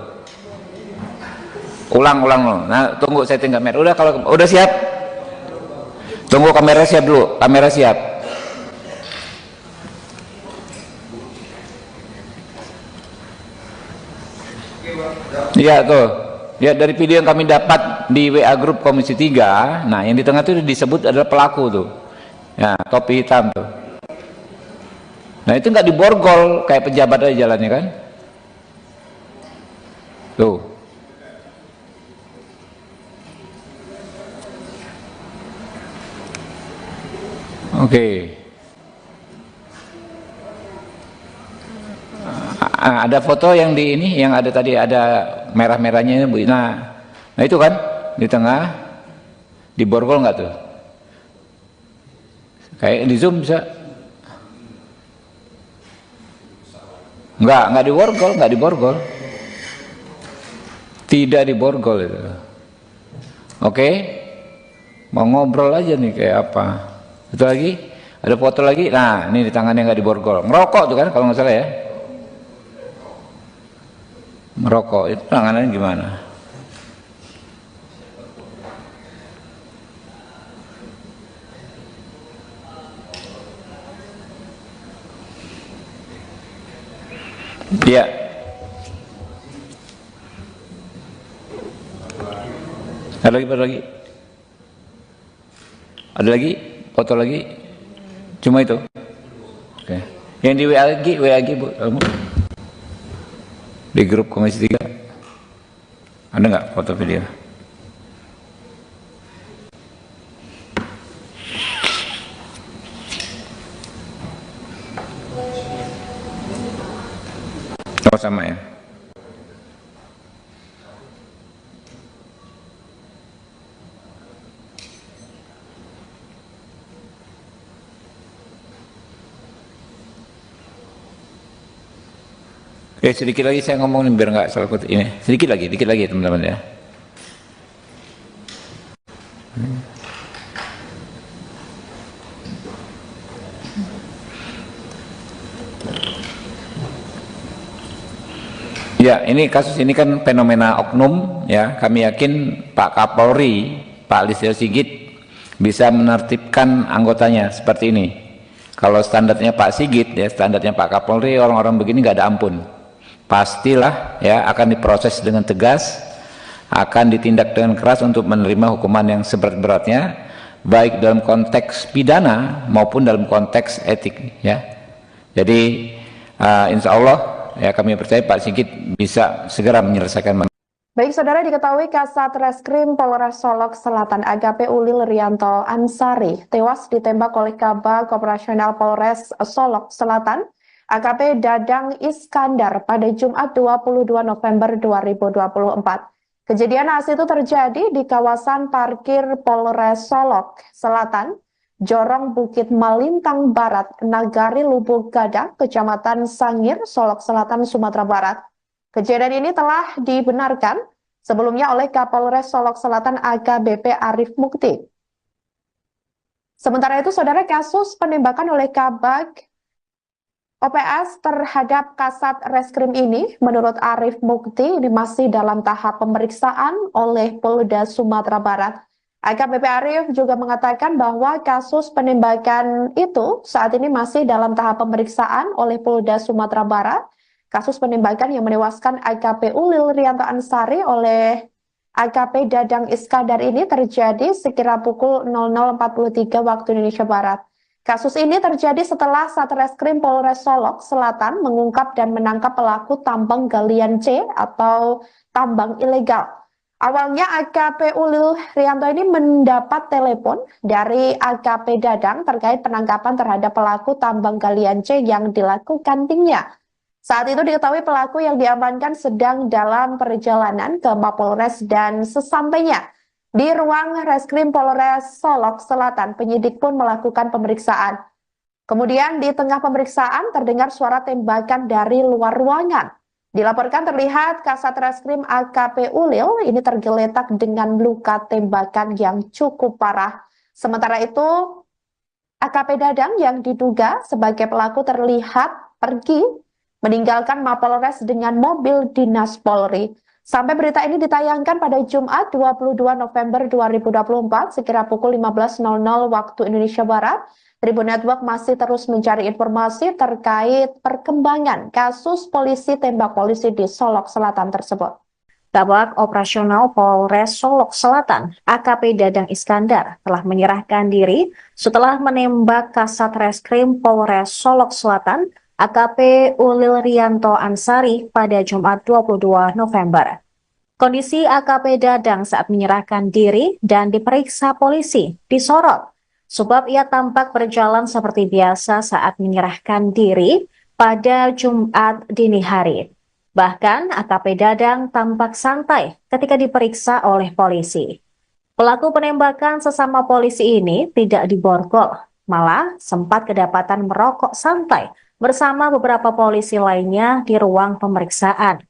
Ulang. Nah, tunggu setting kamera. Udah, kalau udah siap. Tunggu kamera siap dulu. Kamera siap. Iya tuh. Ya, dari video yang kami dapat di WA grup komisi 3, nah yang di tengah itu disebut adalah pelaku tuh. Ya, topi hitam tuh. Nah, itu nggak diborgol kayak pejabat aja jalannya kan? Tuh. Oke. Ada foto yang di ini, yang ada tadi ada merah-merahnya Bu. Nah itu kan di tengah, diborgol nggak tuh? Kayak di zoom bisa? Nggak diborgol. Tidak diborgol itu. Oke. Mau ngobrol aja nih kayak apa? Itu lagi, ada foto lagi. Nah, ini di tangannya nggak diborgol. Ngerokok tuh kan kalau nggak salah ya. Merokok itu tangannya gimana? Iya. Ada lagi foto lagi, cuma itu. Oke. Yang di WA lagi Bu, kamu di grup komisi 3 ada nggak foto video? Oh sama ya. Sedikit lagi saya ngomong nih biar nggak salah ini. Sedikit lagi teman-teman ya. Ya, kasus ini kan fenomena oknum ya. Kami yakin Pak Kapolri, Pak Listio Sigit bisa menertibkan anggotanya seperti ini. Kalau standarnya Pak Sigit ya, standarnya Pak Kapolri, orang-orang begini nggak ada ampun. Pastilah ya akan diproses dengan tegas, akan ditindak dengan keras untuk menerima hukuman yang seberat-beratnya, baik dalam konteks pidana maupun dalam konteks etik ya. Jadi insya Allah ya kami percaya Pak Sigit bisa segera menyelesaikan. Baik, saudara, diketahui Kasat Reskrim Polres Solok Selatan AKP Ulil Rianto Ansari tewas ditembak oleh Kabag Operasional Polres Solok Selatan AKP Dadang Iskandar pada Jumat 22 November 2024. Kejadian naas itu terjadi di kawasan parkir Polres Solok Selatan, Jorong Bukit Malintang Barat, Nagari Lubuk Gadang, Kecamatan Sangir, Solok Selatan, Sumatera Barat. Kejadian ini telah dibenarkan sebelumnya oleh Kapolres Solok Selatan AKBP Arif Mukti. Sementara itu, saudara, kasus penembakan oleh Kabag OPS terhadap Kasat Reskrim ini, menurut Arif Mukti, ini masih dalam tahap pemeriksaan oleh Polda Sumatera Barat. AKBP Arif juga mengatakan bahwa kasus penembakan itu saat ini masih dalam tahap pemeriksaan oleh Polda Sumatera Barat. Kasus penembakan yang menewaskan AKP Ulil Rianto Ansari oleh AKP Dadang Iskandar ini terjadi sekira pukul 00.43 waktu Indonesia Barat. Kasus ini terjadi setelah Satreskrim Polres Solok Selatan mengungkap dan menangkap pelaku tambang galian C atau tambang ilegal. Awalnya AKP Ulil Rianto ini mendapat telepon dari AKP Dadang terkait penangkapan terhadap pelaku tambang galian C yang dilakukan timnya. Saat itu diketahui pelaku yang diamankan sedang dalam perjalanan ke Mapolres dan sesampainya di ruang Reskrim Polres Solok Selatan, penyidik pun melakukan pemeriksaan. Kemudian di tengah pemeriksaan terdengar suara tembakan dari luar ruangan. Dilaporkan terlihat Kasat Reskrim AKP Ulil ini tergeletak dengan luka tembakan yang cukup parah. Sementara itu AKP Dadang yang diduga sebagai pelaku terlihat pergi meninggalkan Mapolres dengan mobil dinas Polri. Sampai berita ini ditayangkan pada Jumat 22 November 2024 sekira pukul 15.00 waktu Indonesia Barat, Tribun Network masih terus mencari informasi terkait perkembangan kasus polisi tembak polisi di Solok Selatan tersebut. Kabag Operasional Polres Solok Selatan, AKP Dadang Iskandar, telah menyerahkan diri setelah menembak Kasat Reskrim Polres Solok Selatan AKP Ulil Rianto Ansari pada Jumat 22 November. Kondisi AKP Dadang saat menyerahkan diri dan diperiksa polisi disorot, sebab ia tampak berjalan seperti biasa saat menyerahkan diri pada Jumat dini hari. Bahkan AKP Dadang tampak santai ketika diperiksa oleh polisi. Pelaku penembakan sesama polisi ini tidak diborgol, malah sempat kedapatan merokok santai bersama beberapa polisi lainnya di ruang pemeriksaan.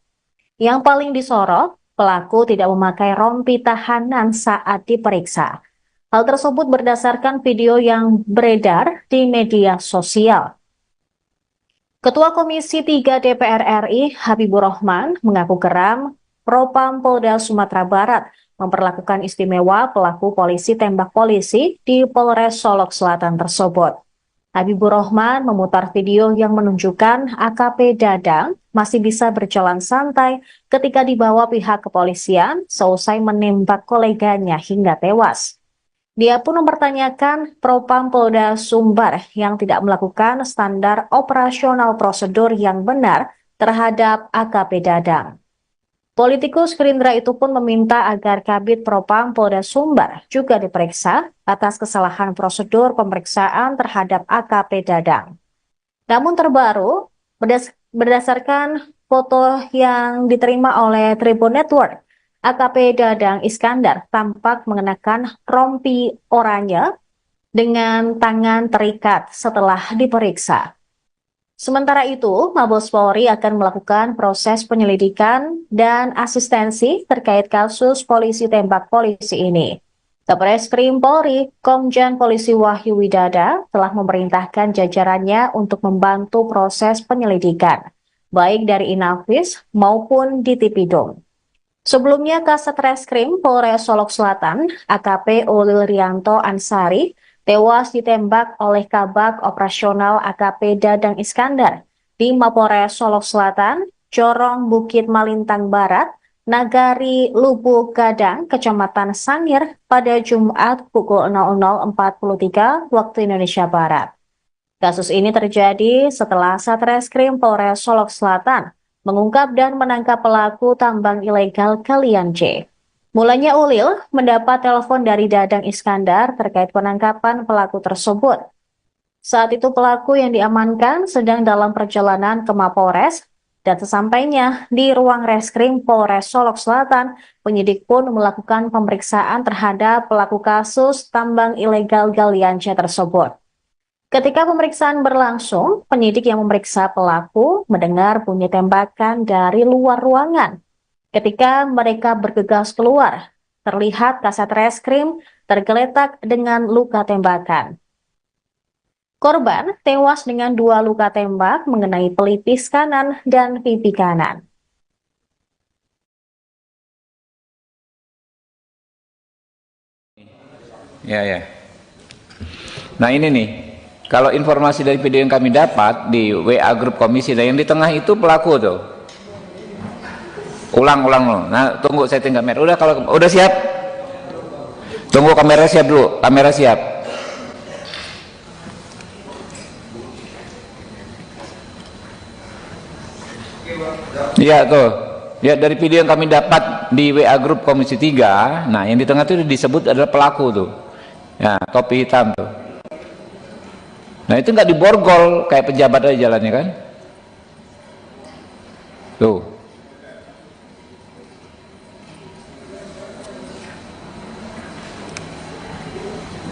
Yang paling disorot, pelaku tidak memakai rompi tahanan saat diperiksa. Hal tersebut berdasarkan video yang beredar di media sosial. Ketua Komisi 3 DPR RI, Habibur Rahman, mengaku geram Propam Polda Sumatera Barat memperlakukan istimewa pelaku polisi tembak polisi di Polres Solok Selatan tersebut. Habibur Rahman memutar video yang menunjukkan AKP Dadang masih bisa berjalan santai ketika dibawa pihak kepolisian seusai menembak koleganya hingga tewas. Dia pun mempertanyakan Propam Polda Sumbar yang tidak melakukan standar operasional prosedur yang benar terhadap AKP Dadang. Politikus Gerindra itu pun meminta agar Kabid Propam Polda Sumbar juga diperiksa atas kesalahan prosedur pemeriksaan terhadap AKP Dadang. Namun terbaru, berdasarkan foto yang diterima oleh Tribun Network, AKP Dadang Iskandar tampak mengenakan rompi oranye dengan tangan terikat setelah diperiksa. Sementara itu, Mabes Polri akan melakukan proses penyelidikan dan asistensi terkait kasus polisi tembak polisi ini. Satreskrim Polri, Komjen Polisi Wahyu Widada telah memerintahkan jajarannya untuk membantu proses penyelidikan. baik dari Inavis maupun di Tipidum. Sebelumnya, Kasat Reskrim Polres Solok Selatan, AKP Ulil Rianto Ansari, tewas ditembak oleh Kabag Operasional AKP Dadang Iskandar di Mapores Solok Selatan, Corong Bukit Malintang Barat, Nagari Lubuk Gadang, Kecamatan Sangir pada Jumat pukul 00.43 waktu Indonesia Barat. Kasus ini terjadi setelah Satreskrim Polres Solok Selatan mengungkap dan menangkap pelaku tambang ilegal Kalian C. Mulanya Ulil mendapat telepon dari Dadang Iskandar terkait penangkapan pelaku tersebut. Saat itu pelaku yang diamankan sedang dalam perjalanan ke Mapores dan sesampainya di ruang reskrim Polres Solok Selatan, penyidik pun melakukan pemeriksaan terhadap pelaku kasus tambang ilegal Galian C tersebut. Ketika pemeriksaan berlangsung, penyidik yang memeriksa pelaku mendengar bunyi tembakan dari luar ruangan. Ketika mereka bergegas keluar, terlihat Kasat Reskrim tergeletak dengan luka tembakan. Korban tewas dengan 2 luka tembak mengenai pelipis kanan dan pipi kanan. Ya. Nah ini nih, kalau informasi dari video yang kami dapat di WA grup komisi, dan yang di tengah itu pelaku tuh. Ulang loh. Nah, tunggu setting kamera. Udah, kalau udah siap. Tunggu kamera siap dulu. Kamera siap. Iya tuh. Ya, dari video yang kami dapat di WA grup komisi 3, nah yang di tengah itu disebut adalah pelaku tuh. Ya, topi hitam tuh. Nah itu nggak diborgol kayak pejabat aja jalannya kan? Tuh.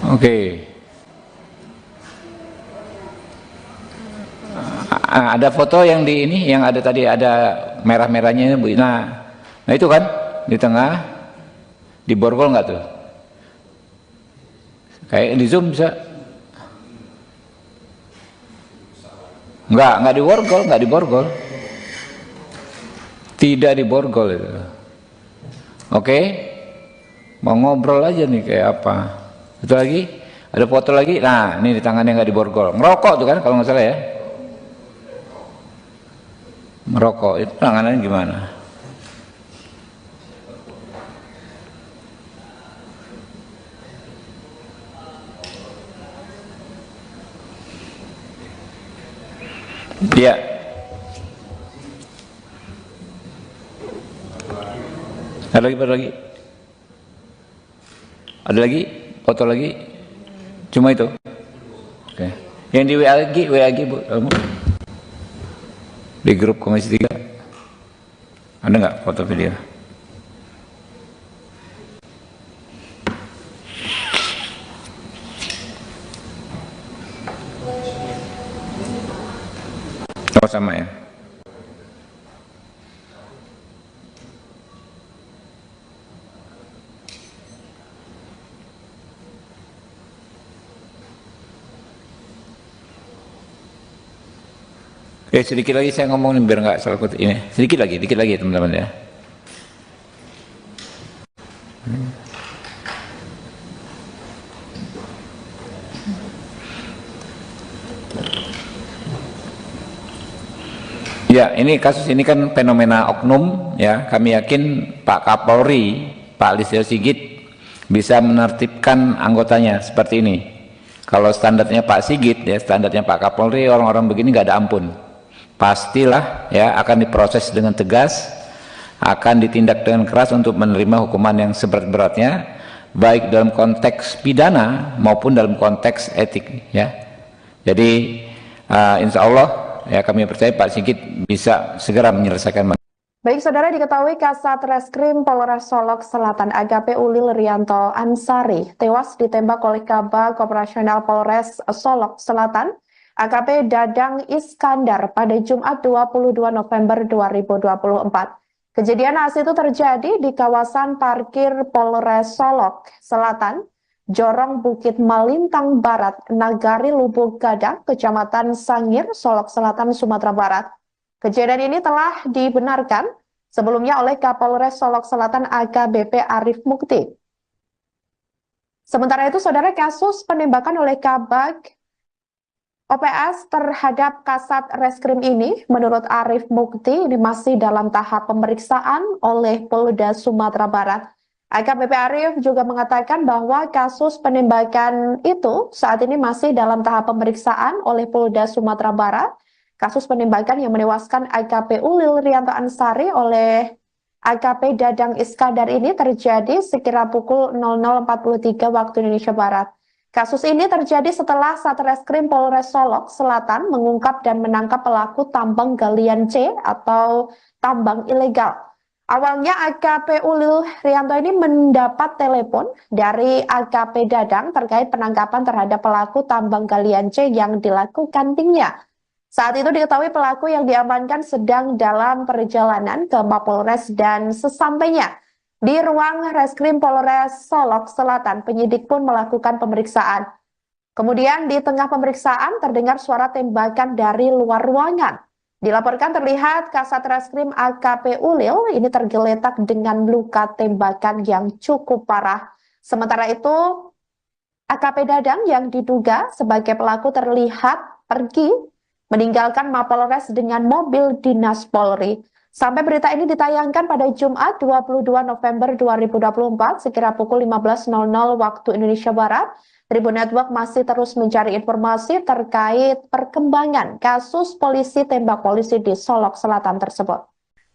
Oke. Ada foto yang di ini, yang ada tadi ada merah-merahnya Bu. Nah itu kan di tengah diborgol nggak tuh? Kayak di zoom bisa? Nggak diborgol. Tidak diborgol itu. Oke. Mau ngobrol aja nih kayak apa. Itu lagi, ada foto lagi. Nah, ini di tangannya nggak diborgol. Ngerokok tuh kan kalau nggak salah ya. Merokok itu tangannya gimana? Iya. Ada lagi? Ada lagi? Foto lagi? Cuma itu? Oke. Yang di WA lagi Bu, kamu? Di grup komisi 3. Ada nggak foto video? Oh sama ya. Sedikit lagi saya ngomong biar nggak salah kutip ini. Sedikit lagi teman-teman ya. Ya, ini kasus ini kan fenomena oknum ya. Kami yakin Pak Kapolri, Pak Listio Sigit bisa menertibkan anggotanya seperti ini. Kalau standarnya Pak Sigit ya, standarnya Pak Kapolri, orang-orang begini nggak ada ampun. Pastilah ya akan diproses dengan tegas, akan ditindak dengan keras untuk menerima hukuman yang seberat-beratnya, baik dalam konteks pidana maupun dalam konteks etik ya. Jadi insya Allah ya kami percaya Pak Sigit bisa segera menyelesaikan. Baik saudara, diketahui Kasat Reskrim Polres Solok Selatan AKP Ulil Rianto Ansari tewas ditembak oleh Kabag Operasional Polres Solok Selatan AKP Dadang Iskandar pada Jumat 22 November 2024. Kejadian naas itu terjadi di kawasan parkir Polres Solok Selatan, Jorong Bukit Malintang Barat, Nagari Lubuk Gadang, Kecamatan Sangir, Solok Selatan, Sumatera Barat. Kejadian ini telah dibenarkan sebelumnya oleh Kapolres Solok Selatan AKBP Arif Mukti. Sementara itu, saudara, kasus penembakan oleh Kabag OPS terhadap Kasat Reskrim ini, menurut Arif Mukti, ini masih dalam tahap pemeriksaan oleh Polda Sumatera Barat. AKBP Arif juga mengatakan bahwa kasus penembakan itu saat ini masih dalam tahap pemeriksaan oleh Polda Sumatera Barat. Kasus penembakan yang menewaskan AKP Ulil Rianto Ansari oleh AKP Dadang Iskandar ini terjadi sekira pukul 00.43 waktu Indonesia Barat. Kasus ini terjadi setelah Satreskrim Polres Solok Selatan mengungkap dan menangkap pelaku tambang galian C atau tambang ilegal. Awalnya AKP Ulil Rianto ini mendapat telepon dari AKP Dadang terkait penangkapan terhadap pelaku tambang galian C yang dilakukan timnya. Saat itu diketahui pelaku yang diamankan sedang dalam perjalanan ke Mapolres dan sesampainya di ruang Reskrim Polres Solok Selatan, penyidik pun melakukan pemeriksaan. Kemudian di tengah pemeriksaan terdengar suara tembakan dari luar ruangan. Dilaporkan terlihat Kasat Reskrim AKP Ulil ini tergeletak dengan luka tembakan yang cukup parah. Sementara itu, AKP Dadang yang diduga sebagai pelaku terlihat pergi meninggalkan Mapolres dengan mobil dinas Polri. Sampai berita ini ditayangkan pada Jumat 22 November 2024 sekira pukul 15.00 waktu Indonesia Barat, Tribun Network masih terus mencari informasi terkait perkembangan kasus polisi tembak polisi di Solok Selatan tersebut.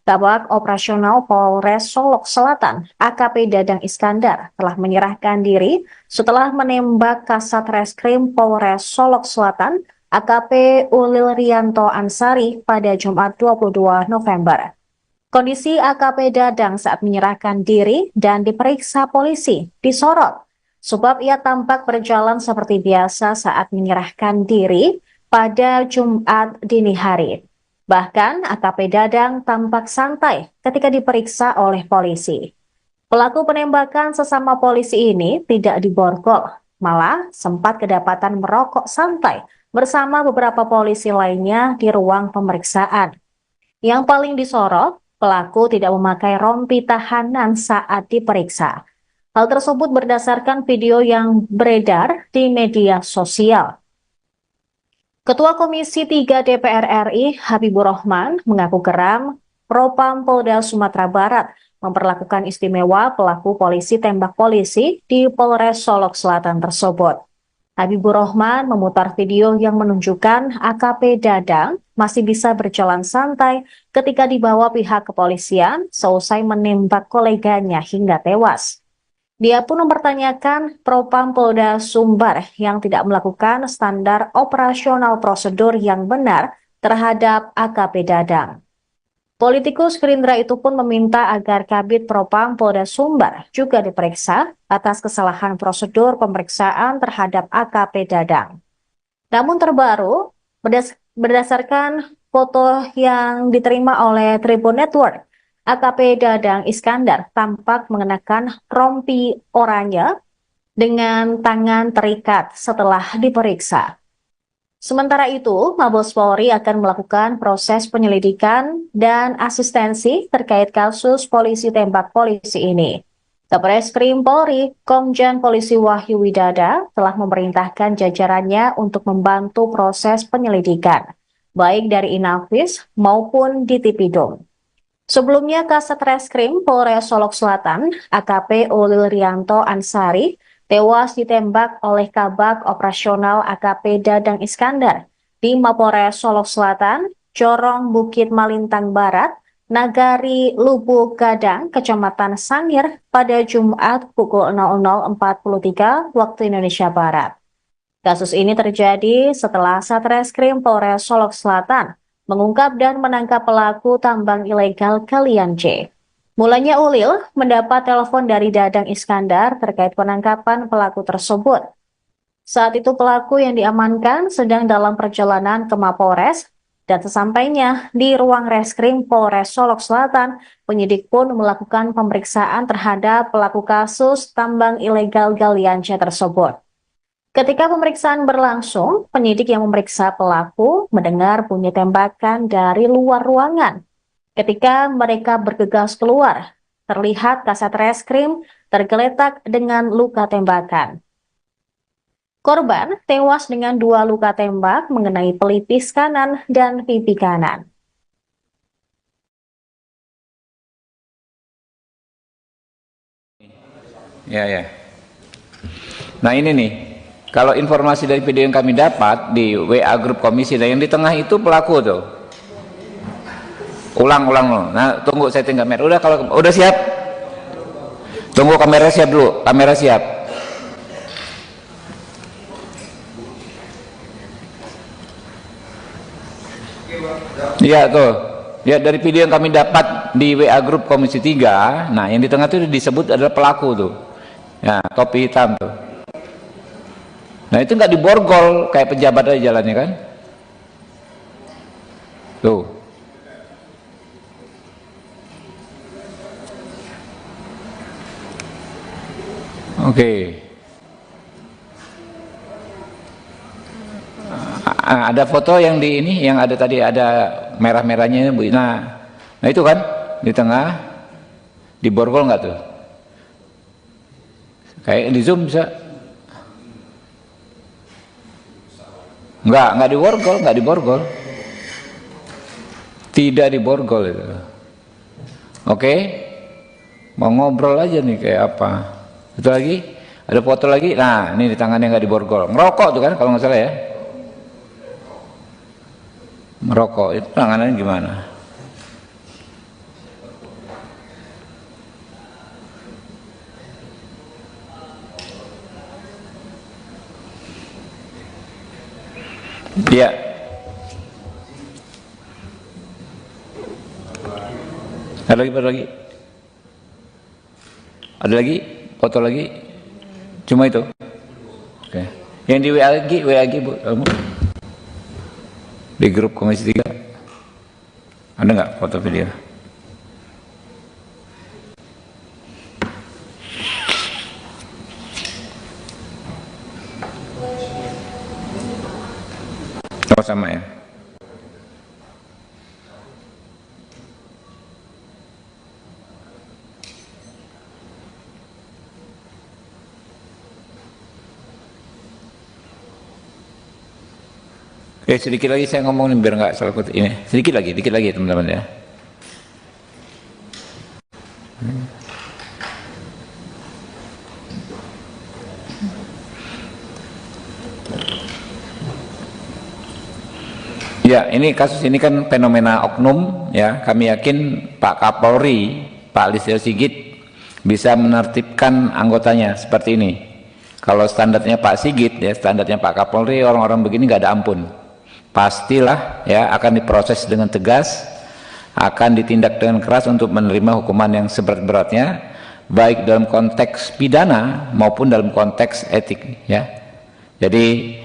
Kabag Operasional Polres Solok Selatan, AKP Dadang Iskandar, telah menyerahkan diri setelah menembak Kasat Reskrim Polres Solok Selatan, AKP Ulil Rianto Ansari pada Jumat 22 November. Kondisi AKP Dadang saat menyerahkan diri dan diperiksa polisi disorot, sebab ia tampak berjalan seperti biasa saat menyerahkan diri pada Jumat dini hari. Bahkan AKP Dadang tampak santai ketika diperiksa oleh polisi. Pelaku penembakan sesama polisi ini tidak diborgol, malah sempat kedapatan merokok santai bersama beberapa polisi lainnya di ruang pemeriksaan. Yang paling disorot, pelaku tidak memakai rompi tahanan saat diperiksa. Hal tersebut berdasarkan video yang beredar di media sosial. Ketua Komisi 3 DPR RI, Habibur Rahman, mengaku geram Propam Polda Sumatera Barat memperlakukan istimewa pelaku polisi tembak polisi di Polres Solok Selatan tersebut. Habibur Rahman memutar video yang menunjukkan AKP Dadang masih bisa berjalan santai ketika dibawa pihak kepolisian seusai menembak koleganya hingga tewas. Dia pun mempertanyakan Propam Polda Sumbar yang tidak melakukan standar operasional prosedur yang benar terhadap AKP Dadang. Politikus Gerindra itu pun meminta agar Kabid Propam Polda Sumbar juga diperiksa atas kesalahan prosedur pemeriksaan terhadap AKP Dadang. Namun terbaru, berdasarkan foto yang diterima oleh Tribun Network, AKP Dadang Iskandar tampak mengenakan rompi oranye dengan tangan terikat setelah diperiksa. Sementara itu, Mabes Polri akan melakukan proses penyelidikan dan asistensi terkait kasus polisi tembak polisi ini. Satreskrim Polri, Komjen Polisi Wahyu Widada telah memerintahkan jajarannya untuk membantu proses penyelidikan, baik dari Inafis maupun di Tipidum. Sebelumnya, Kasat Reskrim Polres Solok Selatan, AKP Ulil Rianto Ansari, tewas ditembak oleh Kabag Operasional AKP Dadang Iskandar di Mapolres Solok Selatan, Corong Bukit Malintang Barat, Nagari Lubuk Gadang, Kecamatan Sangir pada Jumat pukul 00.43 waktu Indonesia Barat. Kasus ini terjadi setelah Satreskrim Polres Solok Selatan mengungkap dan menangkap pelaku tambang ilegal galian C. Mulanya Ulil mendapat telepon dari Dadang Iskandar terkait penangkapan pelaku tersebut. Saat itu pelaku yang diamankan sedang dalam perjalanan ke Mapolres dan sesampainya di ruang Reskrim Polres Solok Selatan, penyidik pun melakukan pemeriksaan terhadap pelaku kasus tambang ilegal galian C tersebut. Ketika pemeriksaan berlangsung, penyidik yang memeriksa pelaku mendengar bunyi tembakan dari luar ruangan. Ketika mereka bergegas keluar, terlihat kasat reskrim tergeletak dengan luka tembakan. Korban tewas dengan 2 luka tembak mengenai pelipis kanan dan pipi kanan. Ya. Nah ini nih, kalau informasi dari video yang kami dapat di WA grup komisi, dan yang di tengah itu pelaku tuh. Ulang loh. Nah tunggu setting kamera. Udah, kalau udah siap, tunggu kamera siap dulu. Kamera siap. Iya tuh. Ya, dari video yang kami dapat di WA grup komisi 3, nah yang di tengah itu disebut adalah pelaku tuh. Ya, topi hitam tuh. Nah itu nggak diborgol kayak pejabat aja jalannya kan. Tuh. Oke. Ada foto yang di ini, yang ada tadi ada merah-merahnya Bu. Nah itu kan di tengah, diborgol nggak tuh? Kayak di zoom bisa? Nggak diborgol. Tidak diborgol itu. Oke, mau ngobrol aja nih kayak apa? Itu lagi, ada foto lagi. Nah ini di tangannya nggak diborgol. Ngerokok tuh kan kalau nggak salah ya. Merokok itu tangannya gimana? Iya. Ada lagi? Ada lagi? Foto lagi? Cuma itu? Oke. Yang di WA lagi Bu, kamu? Di grup komisi 3 ada nggak foto video? Oh sama ya. Oke, sedikit lagi saya ngomong biar nggak salah kutip ini. Sedikit lagi teman-teman ya. Ya, ini kasus ini kan fenomena oknum ya. Kami yakin Pak Kapolri, Pak Listio Sigit bisa menertibkan anggotanya seperti ini. Kalau standarnya Pak Sigit ya, standarnya Pak Kapolri, orang-orang begini nggak ada ampun. Pastilah ya akan diproses dengan tegas, akan ditindak dengan keras untuk menerima hukuman yang seberat-beratnya, baik dalam konteks pidana maupun dalam konteks etik ya. Jadi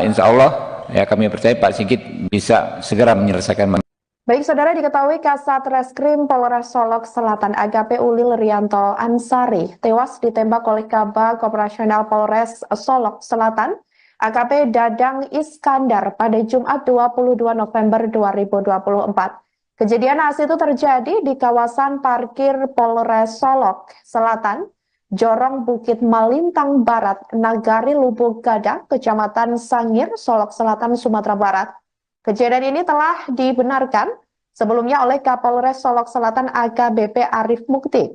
insya Allah ya kami percaya Pak Sigit bisa segera menyelesaikan. Baik saudara, diketahui Kasat Reskrim Polres Solok Selatan AKP Ulil Rianto Ansari tewas ditembak oleh Kabag Operasional Polres Solok Selatan AKP Dadang Iskandar pada Jumat 22 November 2024. Kejadian naas itu terjadi di kawasan parkir Polres Solok Selatan, Jorong Bukit Malintang Barat, Nagari Lubuk Gadang, Kecamatan Sangir, Solok Selatan, Sumatera Barat. Kejadian ini telah dibenarkan sebelumnya oleh Kapolres Solok Selatan AKBP Arif Mukti.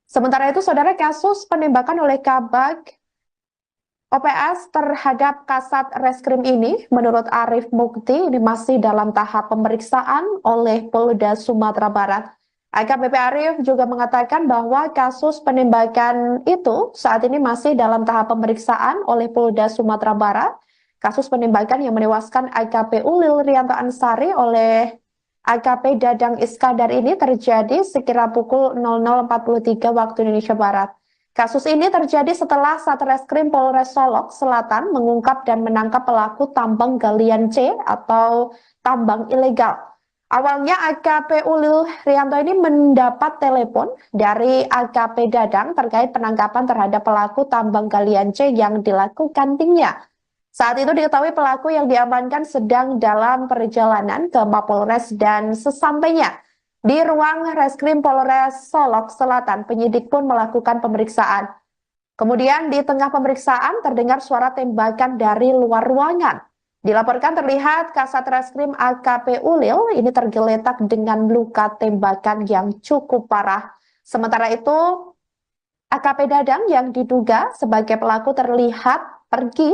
Sementara itu, saudara, kasus penembakan oleh Kabag OPS terhadap Kasat Reskrim ini, menurut Arif Mukti, ini masih dalam tahap pemeriksaan oleh Polda Sumatera Barat. AKBP Arif juga mengatakan bahwa kasus penembakan itu saat ini masih dalam tahap pemeriksaan oleh Polda Sumatera Barat. Kasus penembakan yang menewaskan AKP Ulil Rianto Ansari oleh AKP Dadang Iskandar ini terjadi sekira pukul 00.43 waktu Indonesia Barat. Kasus ini terjadi setelah Satreskrim Polres Solok Selatan mengungkap dan menangkap pelaku tambang galian C atau tambang ilegal. Awalnya AKP Ulil Rianto ini mendapat telepon dari AKP Dadang terkait penangkapan terhadap pelaku tambang galian C yang dilakukan timnya. Saat itu diketahui pelaku yang diamankan sedang dalam perjalanan ke Mapolres dan sesampainya di ruang reskrim Polres Solok Selatan, penyidik pun melakukan pemeriksaan. Kemudian di tengah pemeriksaan terdengar suara tembakan dari luar ruangan. Dilaporkan terlihat Kasat Reskrim AKP Ulil ini tergeletak dengan luka tembakan yang cukup parah. Sementara itu, AKP Dadang yang diduga sebagai pelaku terlihat pergi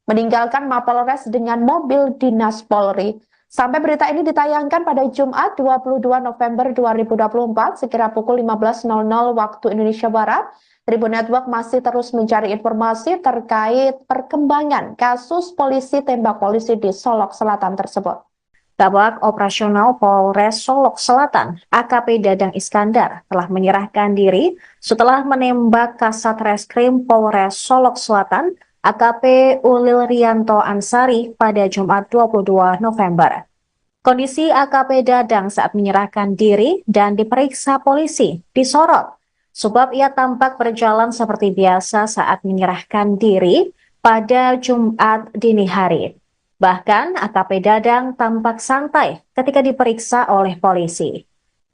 meninggalkan Mapolres dengan mobil dinas Polri. Sampai berita ini ditayangkan pada Jumat 22 November 2024 sekira pukul 15.00 waktu Indonesia Barat, Tribun Network masih terus mencari informasi terkait perkembangan kasus polisi tembak polisi di Solok Selatan tersebut. Kabak Operasional Polres Solok Selatan, AKP Dadang Iskandar, telah menyerahkan diri setelah menembak Kasat Reskrim Polres Solok Selatan, AKP Ulil Rianto Ansari pada Jumat 22 November. Kondisi AKP Dadang saat menyerahkan diri dan diperiksa polisi disorot, sebab ia tampak berjalan seperti biasa saat menyerahkan diri pada Jumat dini hari. Bahkan AKP Dadang tampak santai ketika diperiksa oleh polisi.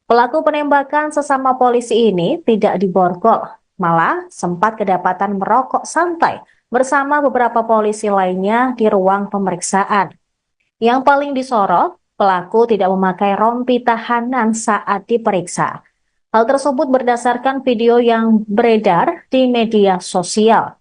Pelaku penembakan sesama polisi ini tidak diborgol, malah sempat kedapatan merokok santai bersama beberapa polisi lainnya di ruang pemeriksaan. Yang paling disorot, pelaku tidak memakai rompi tahanan saat diperiksa. Hal tersebut berdasarkan video yang beredar di media sosial.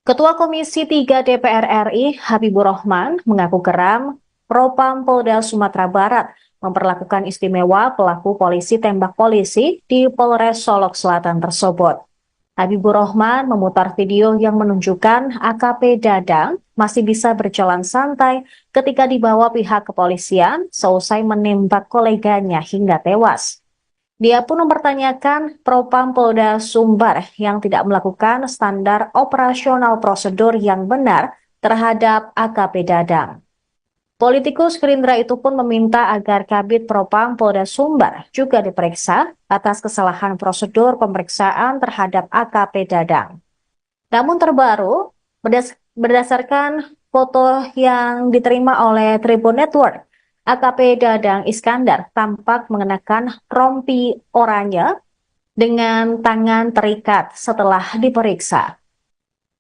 Ketua Komisi 3 DPR RI Habibur Rahman mengaku geram Propam Polda Sumatera Barat memperlakukan istimewa pelaku polisi tembak polisi di Polres Solok Selatan tersebut. Habibur Rahman memutar video yang menunjukkan AKP Dadang masih bisa berjalan santai ketika dibawa pihak kepolisian seusai menembak koleganya hingga tewas. Dia pun mempertanyakan Propam Polda Sumbar yang tidak melakukan standar operasional prosedur yang benar terhadap AKP Dadang. Politikus Gerindra itu pun meminta agar Kabid Propam Polda Sumbar juga diperiksa atas kesalahan prosedur pemeriksaan terhadap AKP Dadang. Namun terbaru, berdasarkan foto yang diterima oleh Tribun Network, AKP Dadang Iskandar tampak mengenakan rompi oranye dengan tangan terikat setelah diperiksa.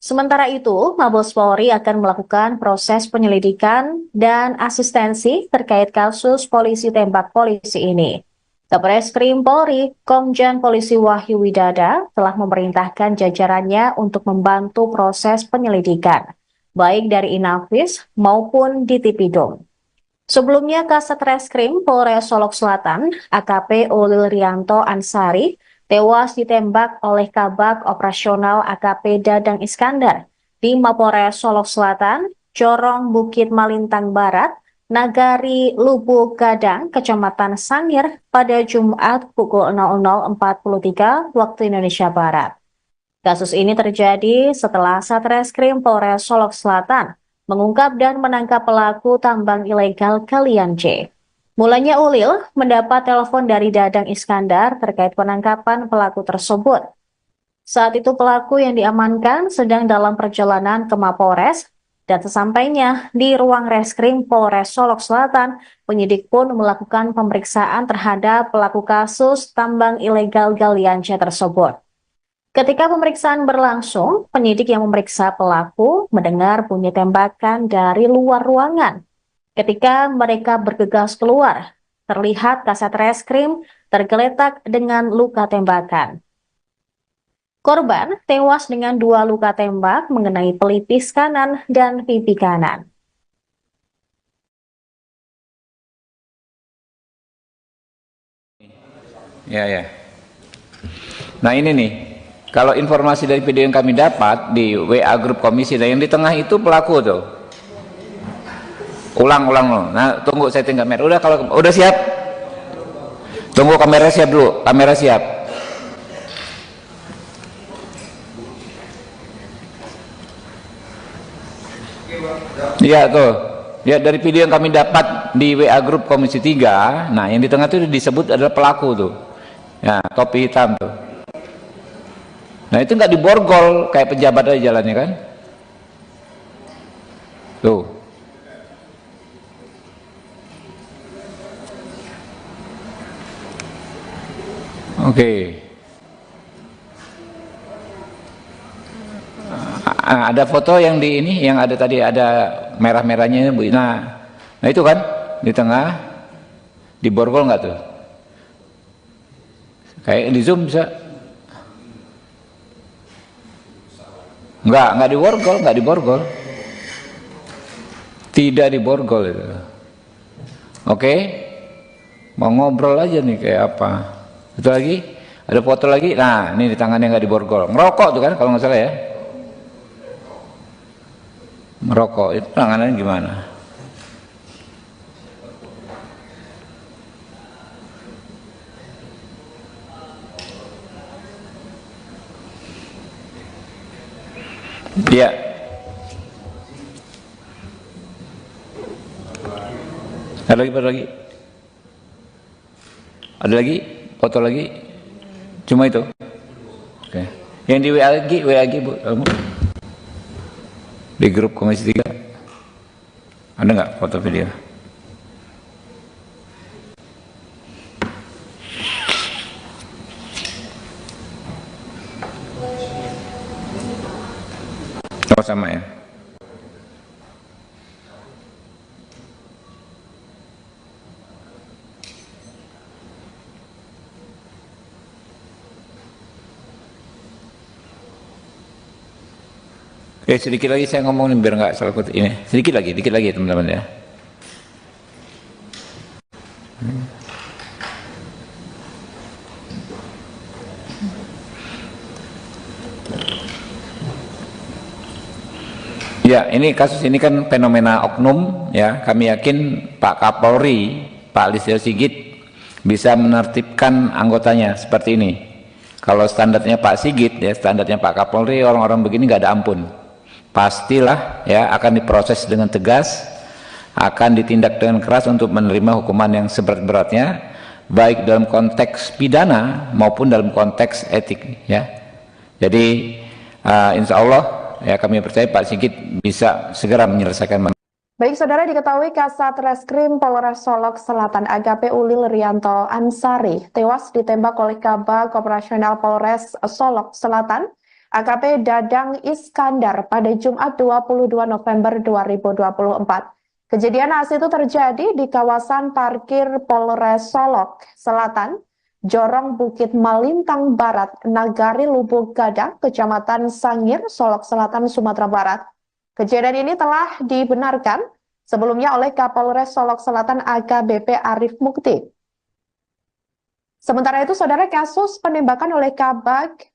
Sementara itu, Mabes Polri akan melakukan proses penyelidikan dan asistensi terkait kasus polisi tembak polisi ini. Kabareskrim Polri, Komjen Polisi Wahyu Widada telah memerintahkan jajarannya untuk membantu proses penyelidikan, baik dari Inafis maupun di Tipidum. Sebelumnya, Kasat Reskrim Polres Solok Selatan, AKP Ulil Rianto Ansari, tewas ditembak oleh Kabak Operasional AKP Dadang Iskandar di Mapolres Solok Selatan, Corong Bukit Malintang Barat, Nagari Lubuk Gadang, Kecamatan Sangir pada Jumat pukul 00.43 waktu Indonesia Barat. Kasus ini terjadi setelah Satreskrim Polres Solok Selatan mengungkap dan menangkap pelaku tambang ilegal galian C. Mulanya Ulil mendapat telepon dari Dadang Iskandar terkait penangkapan pelaku tersebut. Saat itu pelaku yang diamankan sedang dalam perjalanan ke Mapolres dan sesampainya di ruang reskrim Polres Solok Selatan, penyidik pun melakukan pemeriksaan terhadap pelaku kasus tambang ilegal galian C tersebut. Ketika pemeriksaan berlangsung, penyidik yang memeriksa pelaku mendengar bunyi tembakan dari luar ruangan. Ketika mereka bergegas keluar, terlihat Kasat Reskrim tergeletak dengan luka tembakan. Korban tewas dengan 2 luka tembak mengenai pelipis kanan dan pipi kanan. Ya. Nah ini nih. Kalau informasi dari video yang kami dapat di WA grup komisi, dan yang di tengah itu pelaku tuh. Ulang loh. Nah, tunggu setting kamera. Udah, kalau udah siap. Tunggu kamera siap dulu. Kamera siap. Iya tuh. Ya, dari video yang kami dapat di WA grup Komisi 3, nah yang di tengah itu disebut adalah pelaku tuh. Ya, topi hitam tuh. Nah, itu nggak diborgol kayak pejabat aja jalannya kan? Tuh. Oke. Ada foto yang di ini, yang ada tadi ada merah-merahnya, Bu. Nah itu kan di tengah, diborgol nggak tuh? Kayak di zoom bisa? Nggak diborgol, nggak diborgol. Tidak diborgol itu. Oke, mau ngobrol aja nih kayak apa? Itu lagi, ada foto lagi. Nah, ini di tangannya nggak diborgol. Ngerokok tuh kan, kalau nggak salah ya. Merokok itu tangannya gimana? Iya. Ada lagi, ada lagi, foto lagi, cuma itu. Oke. Yang di WA lagi Bu, kamu di grup Komisi 3 ada nggak foto video? Oh, sama ya. Oke, sedikit lagi saya ngomong biar nggak salah kutip ini. Sedikit lagi teman-teman ya. Ya, ini kasus ini kan fenomena oknum ya. Kami yakin Pak Kapolri, Pak Listio Sigit bisa menertibkan anggotanya seperti ini. Kalau standarnya Pak Sigit ya, standarnya Pak Kapolri, orang-orang begini nggak ada ampun. Pastilah ya akan diproses dengan tegas, akan ditindak dengan keras untuk menerima hukuman yang seberat-beratnya, baik dalam konteks pidana maupun dalam konteks etik ya. Jadi insya Allah ya kami percaya Pak Sigit bisa segera menyelesaikan. Baik, saudara, diketahui Kasat Reskrim Polres Solok Selatan AKP Ulil Rianto Ansari tewas ditembak oleh Kabag Operasional Polres Solok Selatan AKP Dadang Iskandar pada Jumat 22 November 2024. Kejadian naas itu terjadi di kawasan parkir Polres Solok Selatan, Jorong Bukit Malintang Barat, Nagari Lubuk Gadang, Kecamatan Sangir, Solok Selatan, Sumatera Barat. Kejadian ini telah dibenarkan sebelumnya oleh Kapolres Solok Selatan AKBP Arif Mukti. Sementara itu, saudara, kasus penembakan oleh Kabag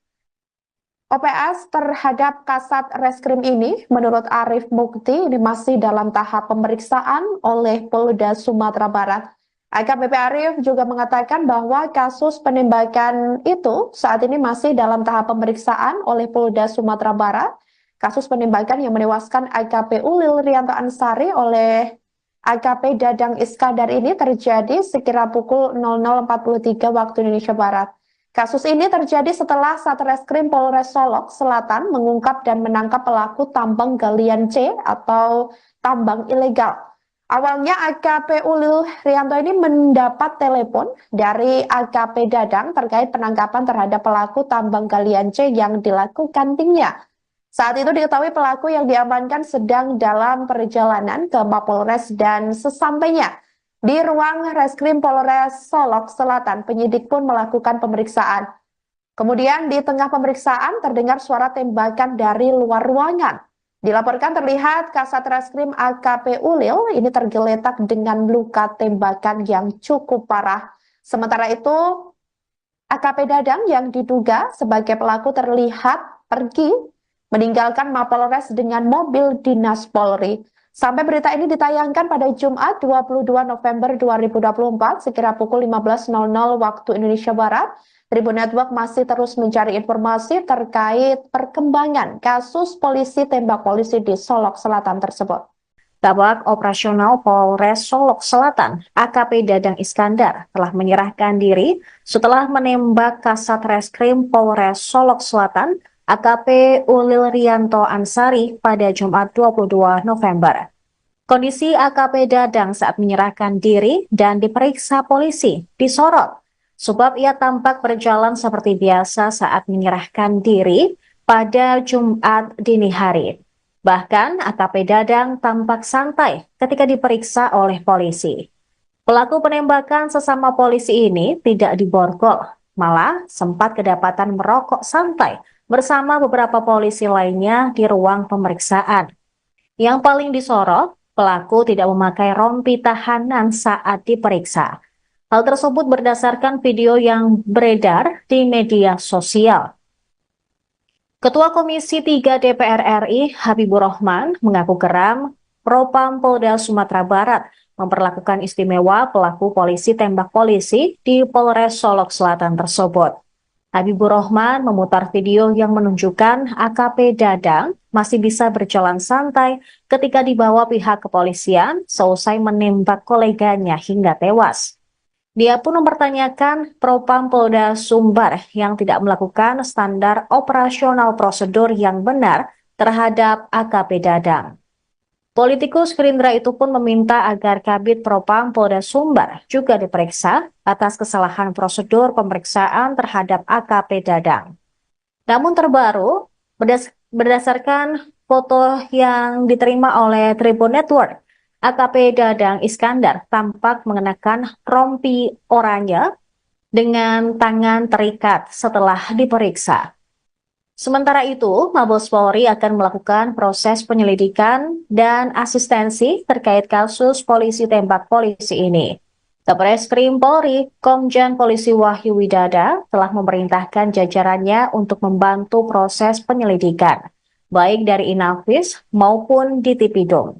OPS terhadap Kasat Reskrim ini, menurut Arif Mukti, ini masih dalam tahap pemeriksaan oleh Polda Sumatera Barat. AKBP Arif juga mengatakan bahwa kasus penembakan itu saat ini masih dalam tahap pemeriksaan oleh Polda Sumatera Barat. Kasus penembakan yang menewaskan AKP Ulil Rianto Ansari oleh AKP Dadang Iskandar ini terjadi sekira pukul 00.43 waktu Indonesia Barat. Kasus ini terjadi setelah Satreskrim Polres Solok Selatan mengungkap dan menangkap pelaku tambang galian C atau tambang ilegal. Awalnya AKP Ulil Rianto ini mendapat telepon dari AKP Dadang terkait penangkapan terhadap pelaku tambang galian C yang dilakukan timnya. Saat itu diketahui pelaku yang diamankan sedang dalam perjalanan ke Mapolres dan sesampainya di ruang Reskrim Polres Solok Selatan, penyidik pun melakukan pemeriksaan. Kemudian di tengah pemeriksaan terdengar suara tembakan dari luar ruangan. Dilaporkan terlihat Kasat Reskrim AKP Ulil ini tergeletak dengan luka tembakan yang cukup parah. Sementara itu AKP Dadang yang diduga sebagai pelaku terlihat pergi meninggalkan Mapolres dengan mobil dinas Polri. Sampai berita ini ditayangkan pada Jumat 22 November 2024 sekira pukul 15.00 waktu Indonesia Barat, Tribun Network masih terus mencari informasi terkait perkembangan kasus polisi tembak polisi di Solok Selatan tersebut. Kabak Operasional Polres Solok Selatan, AKP Dadang Iskandar, telah menyerahkan diri setelah menembak Kasat Reskrim Polres Solok Selatan, AKP Ulil Rianto Ansari pada Jumat 22 November. Kondisi AKP Dadang saat menyerahkan diri dan diperiksa polisi disorot, sebab ia tampak berjalan seperti biasa saat menyerahkan diri pada Jumat dini hari. Bahkan AKP Dadang tampak santai ketika diperiksa oleh polisi. Pelaku penembakan sesama polisi ini tidak diborgol, malah sempat kedapatan merokok santai bersama beberapa polisi lainnya di ruang pemeriksaan. Yang paling disorot, pelaku tidak memakai rompi tahanan saat diperiksa. Hal tersebut berdasarkan video yang beredar di media sosial. Ketua Komisi 3 DPR RI Habibur Rahman mengaku geram Propam Polda Sumatera Barat memperlakukan istimewa pelaku polisi tembak polisi di Polres Solok Selatan tersebut. Habibur Rahman memutar video yang menunjukkan AKP Dadang masih bisa berjalan santai ketika dibawa pihak kepolisian seusai menembak koleganya hingga tewas. Dia pun mempertanyakan Propam Polda Sumbar yang tidak melakukan standar operasional prosedur yang benar terhadap AKP Dadang. Politikus Gerindra itu pun meminta agar Kabid Propam Polda Sumbar juga diperiksa atas kesalahan prosedur pemeriksaan terhadap AKP Dadang. Namun terbaru, berdasarkan foto yang diterima oleh Tribun Network, AKP Dadang Iskandar tampak mengenakan rompi oranye dengan tangan terikat setelah diperiksa. Sementara itu, Mabes Polri akan melakukan proses penyelidikan dan asistensi terkait kasus polisi tembak polisi ini. Kabareskrim Polri, Komjen Polisi Wahyu Widada telah memerintahkan jajarannya untuk membantu proses penyelidikan, baik dari Inafis maupun di Tipidum.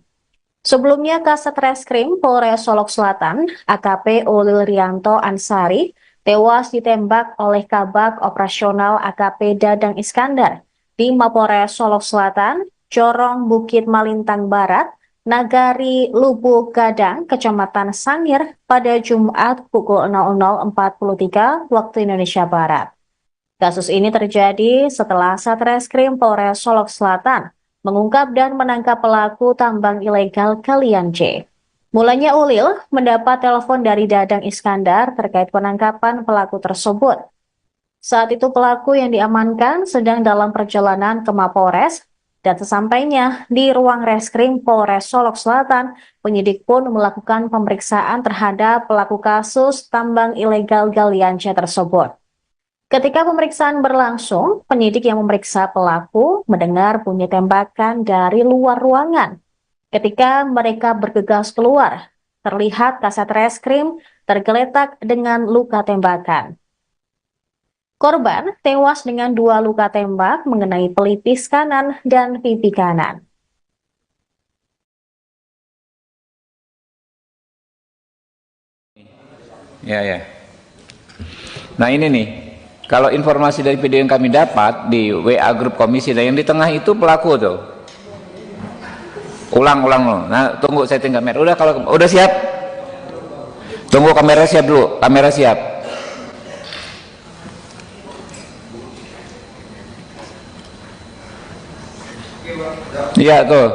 Sebelumnya, Kasat Reskrim Polres Solok Selatan, AKP Ulil Rianto Ansari, tewas ditembak oleh Kabak Operasional AKP Dadang Iskandar di Mapolres Solok Selatan, Corong Bukit Malintang Barat, Nagari Lubuk Gadang, Kecamatan Sangir pada Jumat pukul 00.43 waktu Indonesia Barat. Kasus ini terjadi setelah Satreskrim Polres Solok Selatan mengungkap dan menangkap pelaku tambang ilegal Kalian C. Mulanya Ulil mendapat telepon dari Dadang Iskandar terkait penangkapan pelaku tersebut. Saat itu pelaku yang diamankan sedang dalam perjalanan ke Mapolres dan sesampainya di ruang reskrim Polres Solok Selatan, penyidik pun melakukan pemeriksaan terhadap pelaku kasus tambang ilegal Galian C tersebut. Ketika pemeriksaan berlangsung, penyidik yang memeriksa pelaku mendengar bunyi tembakan dari luar ruangan. Ketika mereka bergegas keluar, terlihat Kasat Reskrim tergeletak dengan luka tembakan. Korban tewas dengan 2 luka tembak mengenai pelipis kanan dan pipi kanan. Ya. Nah ini nih, kalau informasi dari video yang kami dapat di WA grup komisi, dan yang di tengah itu pelaku tuh. Ulang loh. Nah, tunggu setting kamera. Udah, kalau udah siap. Tunggu kamera siap dulu. Kamera siap. Iya tuh.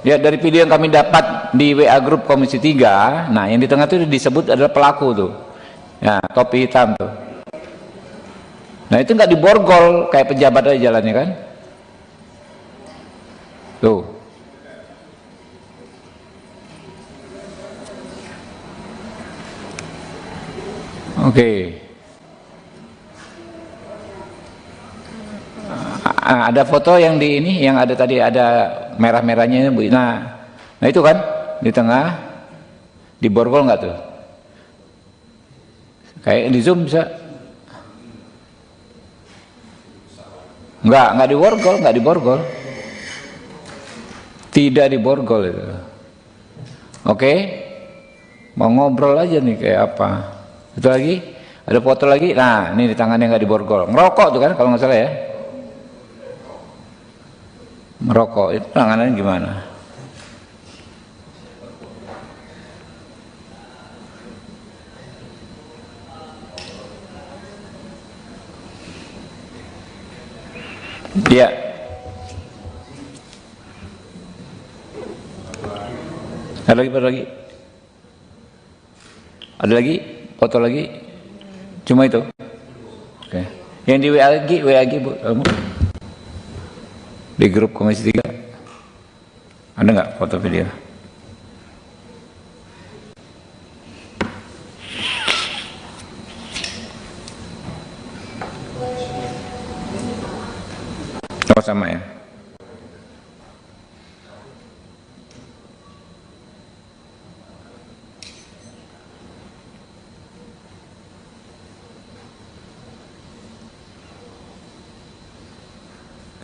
Ya, dari video yang kami dapat di WA grup komisi 3, nah yang di tengah itu disebut adalah pelaku tuh. Ya, topi hitam tuh. Nah, itu nggak diborgol kayak pejabat aja jalannya kan? Tuh. Oke. Ada foto yang di ini, yang ada tadi ada merah-merahnya, Bu. Nah itu kan di tengah, diborgol nggak tuh? Kayak di zoom bisa? Nggak diborgol. Tidak diborgol itu. Oke, mau ngobrol aja nih kayak apa? Itu lagi, ada foto lagi. Nah, ini di tangannya nggak diborgol. Ngerokok tuh kan, kalau nggak salah ya. Merokok itu tangannya gimana? Ya. Ada lagi? Ada lagi? Foto lagi? Cuma itu? Oke. Yang di WA lagi Bu, kamu? Di grup Komisi 3. Ada nggak foto video? Oh, sama ya.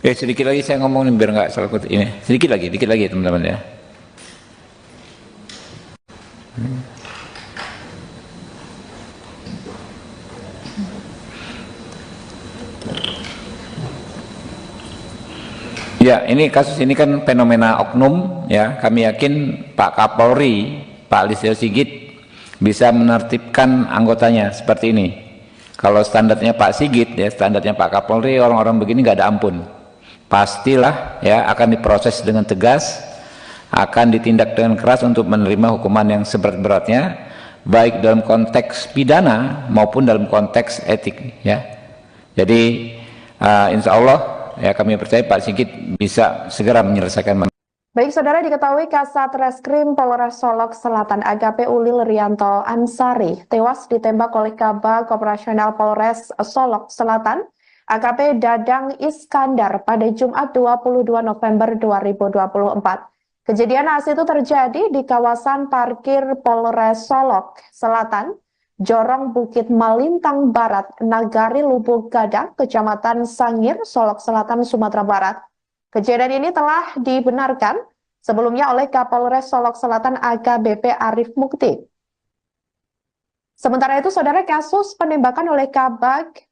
Sedikit lagi saya ngomong nih, biar nggak salah kutip ini. Dikit lagi teman-teman ya. Ya, ini kasus ini kan fenomena oknum ya. Kami yakin Pak Kapolri, Pak Listio Sigit bisa menertibkan anggotanya seperti ini. Kalau standarnya Pak Sigit ya, standarnya Pak Kapolri, orang-orang begini nggak ada ampun. Pastilah ya akan diproses dengan tegas, akan ditindak dengan keras untuk menerima hukuman yang seberat-beratnya, baik dalam konteks pidana maupun dalam konteks etik ya. Jadi insya Allah ya kami percaya Pak Sigit bisa segera menyelesaikan. Baik saudara, diketahui Kasat Reskrim Polres Solok Selatan AKP Ulil Rianto Ansari tewas ditembak oleh Kabag Operasional Polres Solok Selatan AKP Dadang Iskandar pada Jumat 22 November 2024. Kejadian naas itu terjadi di kawasan parkir Polres Solok Selatan, Jorong Bukit Malintang Barat, Nagari Lubuk Gadang, Kecamatan Sangir, Solok Selatan, Sumatera Barat. Kejadian ini telah dibenarkan sebelumnya oleh Kapolres Solok Selatan AKBP Arif Mukti. Sementara itu, saudara, kasus penembakan oleh Kabag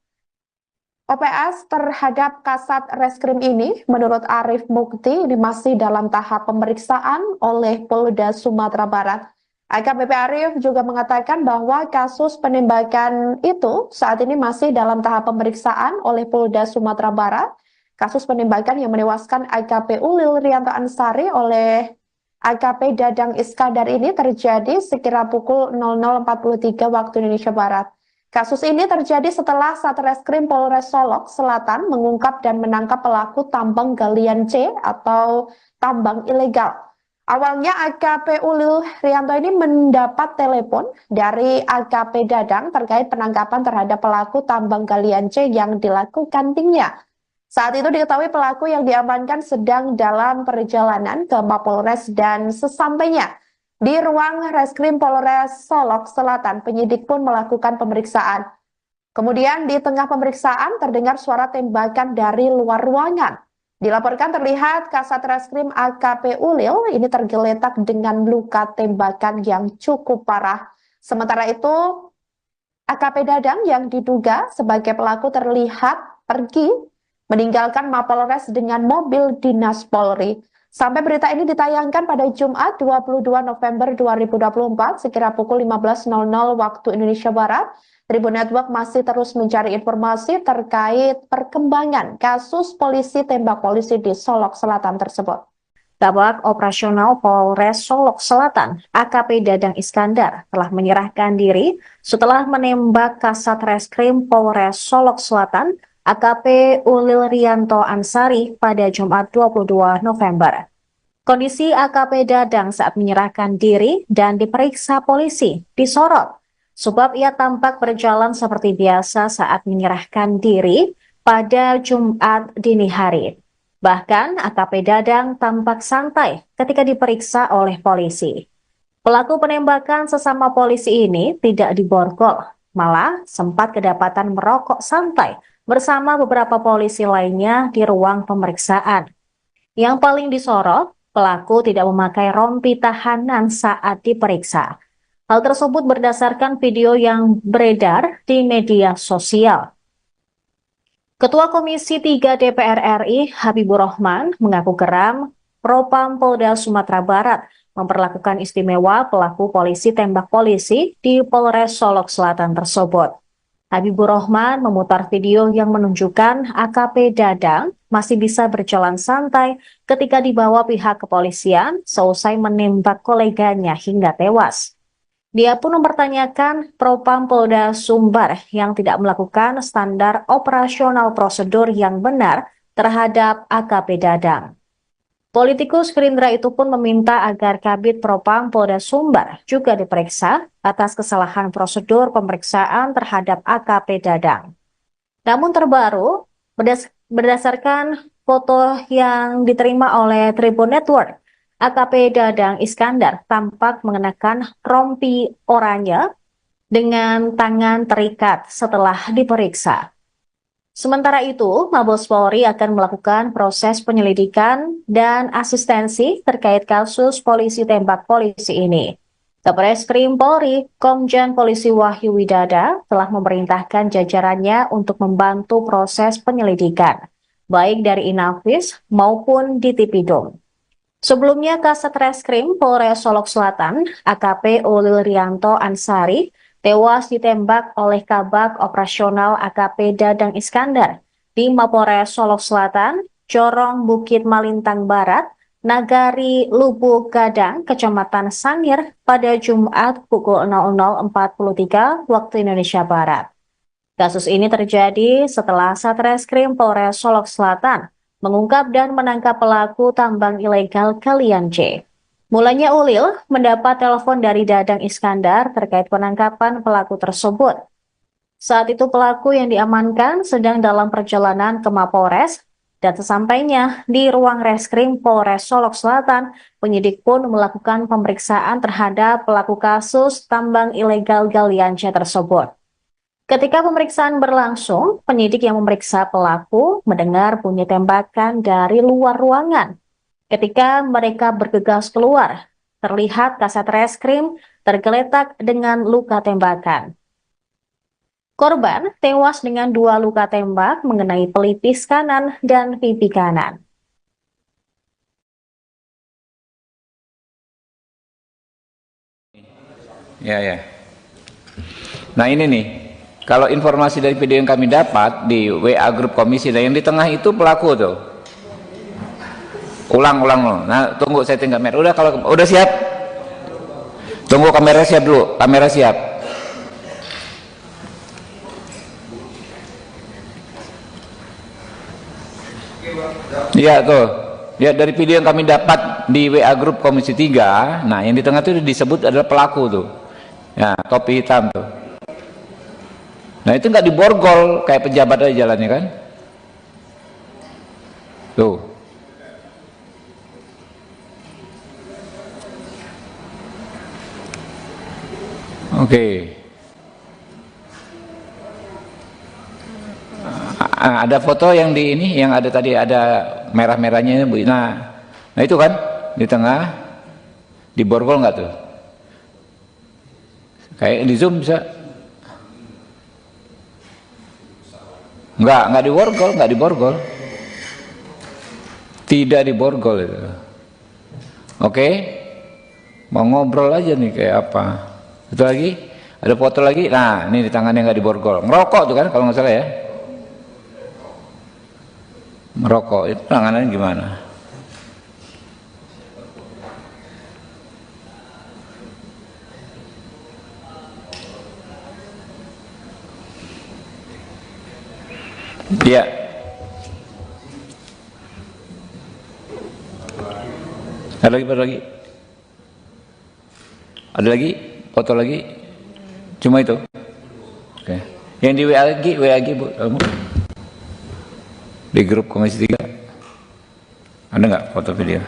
OPS terhadap Kasat Reskrim ini, menurut Arif Mukti, ini masih dalam tahap pemeriksaan oleh Polda Sumatera Barat. AKBP Arif juga mengatakan bahwa kasus penembakan itu saat ini masih dalam tahap pemeriksaan oleh Polda Sumatera Barat. Kasus penembakan yang menewaskan AKP Ulil Rianto Ansari oleh AKP Dadang Iskandar ini terjadi sekira pukul 00.43 waktu Indonesia Barat. Kasus ini terjadi setelah Satreskrim Polres Solok Selatan mengungkap dan menangkap pelaku tambang galian C atau tambang ilegal. Awalnya AKP Ulil Rianto ini mendapat telepon dari AKP Dadang terkait penangkapan terhadap pelaku tambang galian C yang dilakukan timnya. Saat itu diketahui pelaku yang diamankan sedang dalam perjalanan ke Mapolres dan sesampainya di ruang Reskrim Polres Solok Selatan, penyidik pun melakukan pemeriksaan. Kemudian di tengah pemeriksaan terdengar suara tembakan dari luar ruangan. Dilaporkan terlihat Kasat Reskrim AKP Ulil ini tergeletak dengan luka tembakan yang cukup parah. Sementara itu AKP Dadang yang diduga sebagai pelaku terlihat pergi meninggalkan Mapolres dengan mobil dinas Polri. Sampai berita ini ditayangkan pada Jumat 22 November 2024 sekira pukul 15.00 waktu Indonesia Barat, Tribun Network masih terus mencari informasi terkait perkembangan kasus polisi tembak polisi di Solok Selatan tersebut. Kabag Operasional Polres Solok Selatan, AKP Dadang Iskandar, telah menyerahkan diri setelah menembak Kasat Reskrim Polres Solok Selatan, AKP Ulil Rianto Ansari pada Jumat 22 November. Kondisi AKP Dadang saat menyerahkan diri dan diperiksa polisi disorot, sebab ia tampak berjalan seperti biasa saat menyerahkan diri pada Jumat dini hari. Bahkan AKP Dadang tampak santai ketika diperiksa oleh polisi. Pelaku penembakan sesama polisi ini tidak diborgol, malah sempat kedapatan merokok santai bersama beberapa polisi lainnya di ruang pemeriksaan. Yang paling disorot, pelaku tidak memakai rompi tahanan saat diperiksa. Hal tersebut berdasarkan video yang beredar di media sosial. Ketua Komisi 3 DPR RI Habibur Rahman mengaku geram Propam Polda Sumatera Barat memperlakukan istimewa pelaku polisi tembak polisi di Polres Solok Selatan tersebut. Habibur Rahman memutar video yang menunjukkan AKP Dadang masih bisa berjalan santai ketika dibawa pihak kepolisian seusai menembak koleganya hingga tewas. Dia pun mempertanyakan Propam Polda Sumbar yang tidak melakukan standar operasional prosedur yang benar terhadap AKP Dadang. Politikus Gerindra itu pun meminta agar Kabid Propam Polda Sumbar juga diperiksa atas kesalahan prosedur pemeriksaan terhadap AKP Dadang. Namun terbaru, berdasarkan foto yang diterima oleh Tribun Network, AKP Dadang Iskandar tampak mengenakan rompi oranye dengan tangan terikat setelah diperiksa. Sementara itu, Mabes Polri akan melakukan proses penyelidikan dan asistensi terkait kasus polisi tembak polisi ini. Kabareskrim Polri, Komjen Polisi Wahyu Widada telah memerintahkan jajarannya untuk membantu proses penyelidikan, baik dari Inafis maupun di Tipidum. Sebelumnya, Kasat Reskrim Polres Solok Selatan, AKP Ulil Rianto Ansari, tewas ditembak oleh Kabag Operasional AKP Dadang Iskandar di Mapores Solok Selatan, Corong Bukit Malintang Barat, Nagari Lubuk Gadang, Kecamatan Sangir pada Jumat pukul 00.43 waktu Indonesia Barat. Kasus ini terjadi setelah Satreskrim Polres Solok Selatan mengungkap dan menangkap pelaku tambang ilegal Kalian C. Mulanya Ulil mendapat telepon dari Dadang Iskandar terkait penangkapan pelaku tersebut. Saat itu pelaku yang diamankan sedang dalam perjalanan ke Mapores dan sesampainya di ruang reskrim Polres Solok Selatan, penyidik pun melakukan pemeriksaan terhadap pelaku kasus tambang ilegal Galian C tersebut. Ketika pemeriksaan berlangsung, penyidik yang memeriksa pelaku mendengar bunyi tembakan dari luar ruangan. Ketika mereka bergegas keluar, terlihat Kasat Reskrim tergeletak dengan luka tembakan. Korban tewas dengan 2 luka tembak mengenai pelipis kanan dan pipi kanan. Ya. Nah ini nih, kalau informasi dari video yang kami dapat di WA grup komisi, dan yang di tengah itu pelaku tuh. Ulang. Nah, tunggu setting kamera. Udah, kalau udah siap. Tunggu kamera siap dulu. Kamera siap. Iya tuh. Ya, dari video yang kami dapat di WA grup komisi 3, nah yang di tengah itu disebut adalah pelaku tuh. Ya, topi hitam tuh. Nah, itu nggak diborgol kayak pejabat aja jalannya kan? Tuh. Oke. Ada foto yang di ini, yang ada tadi ada merah-merahnya Bu. Nah itu kan di tengah, diborgol nggak tuh? Kayak di zoom bisa? Nggak diborgol. Tidak diborgol itu. Oke. Mau ngobrol aja nih kayak apa? Itu lagi, ada foto lagi. Nah, ini di tangannya nggak diborgol. Ngerokok tuh kan kalau nggak salah ya. Merokok itu tangannya gimana? Iya. Ada lagi? Ada lagi? Foto lagi? Cuma itu? Oke. Yang di WA lagi Bu, kamu? Di grup komisi 3 ada nggak foto video?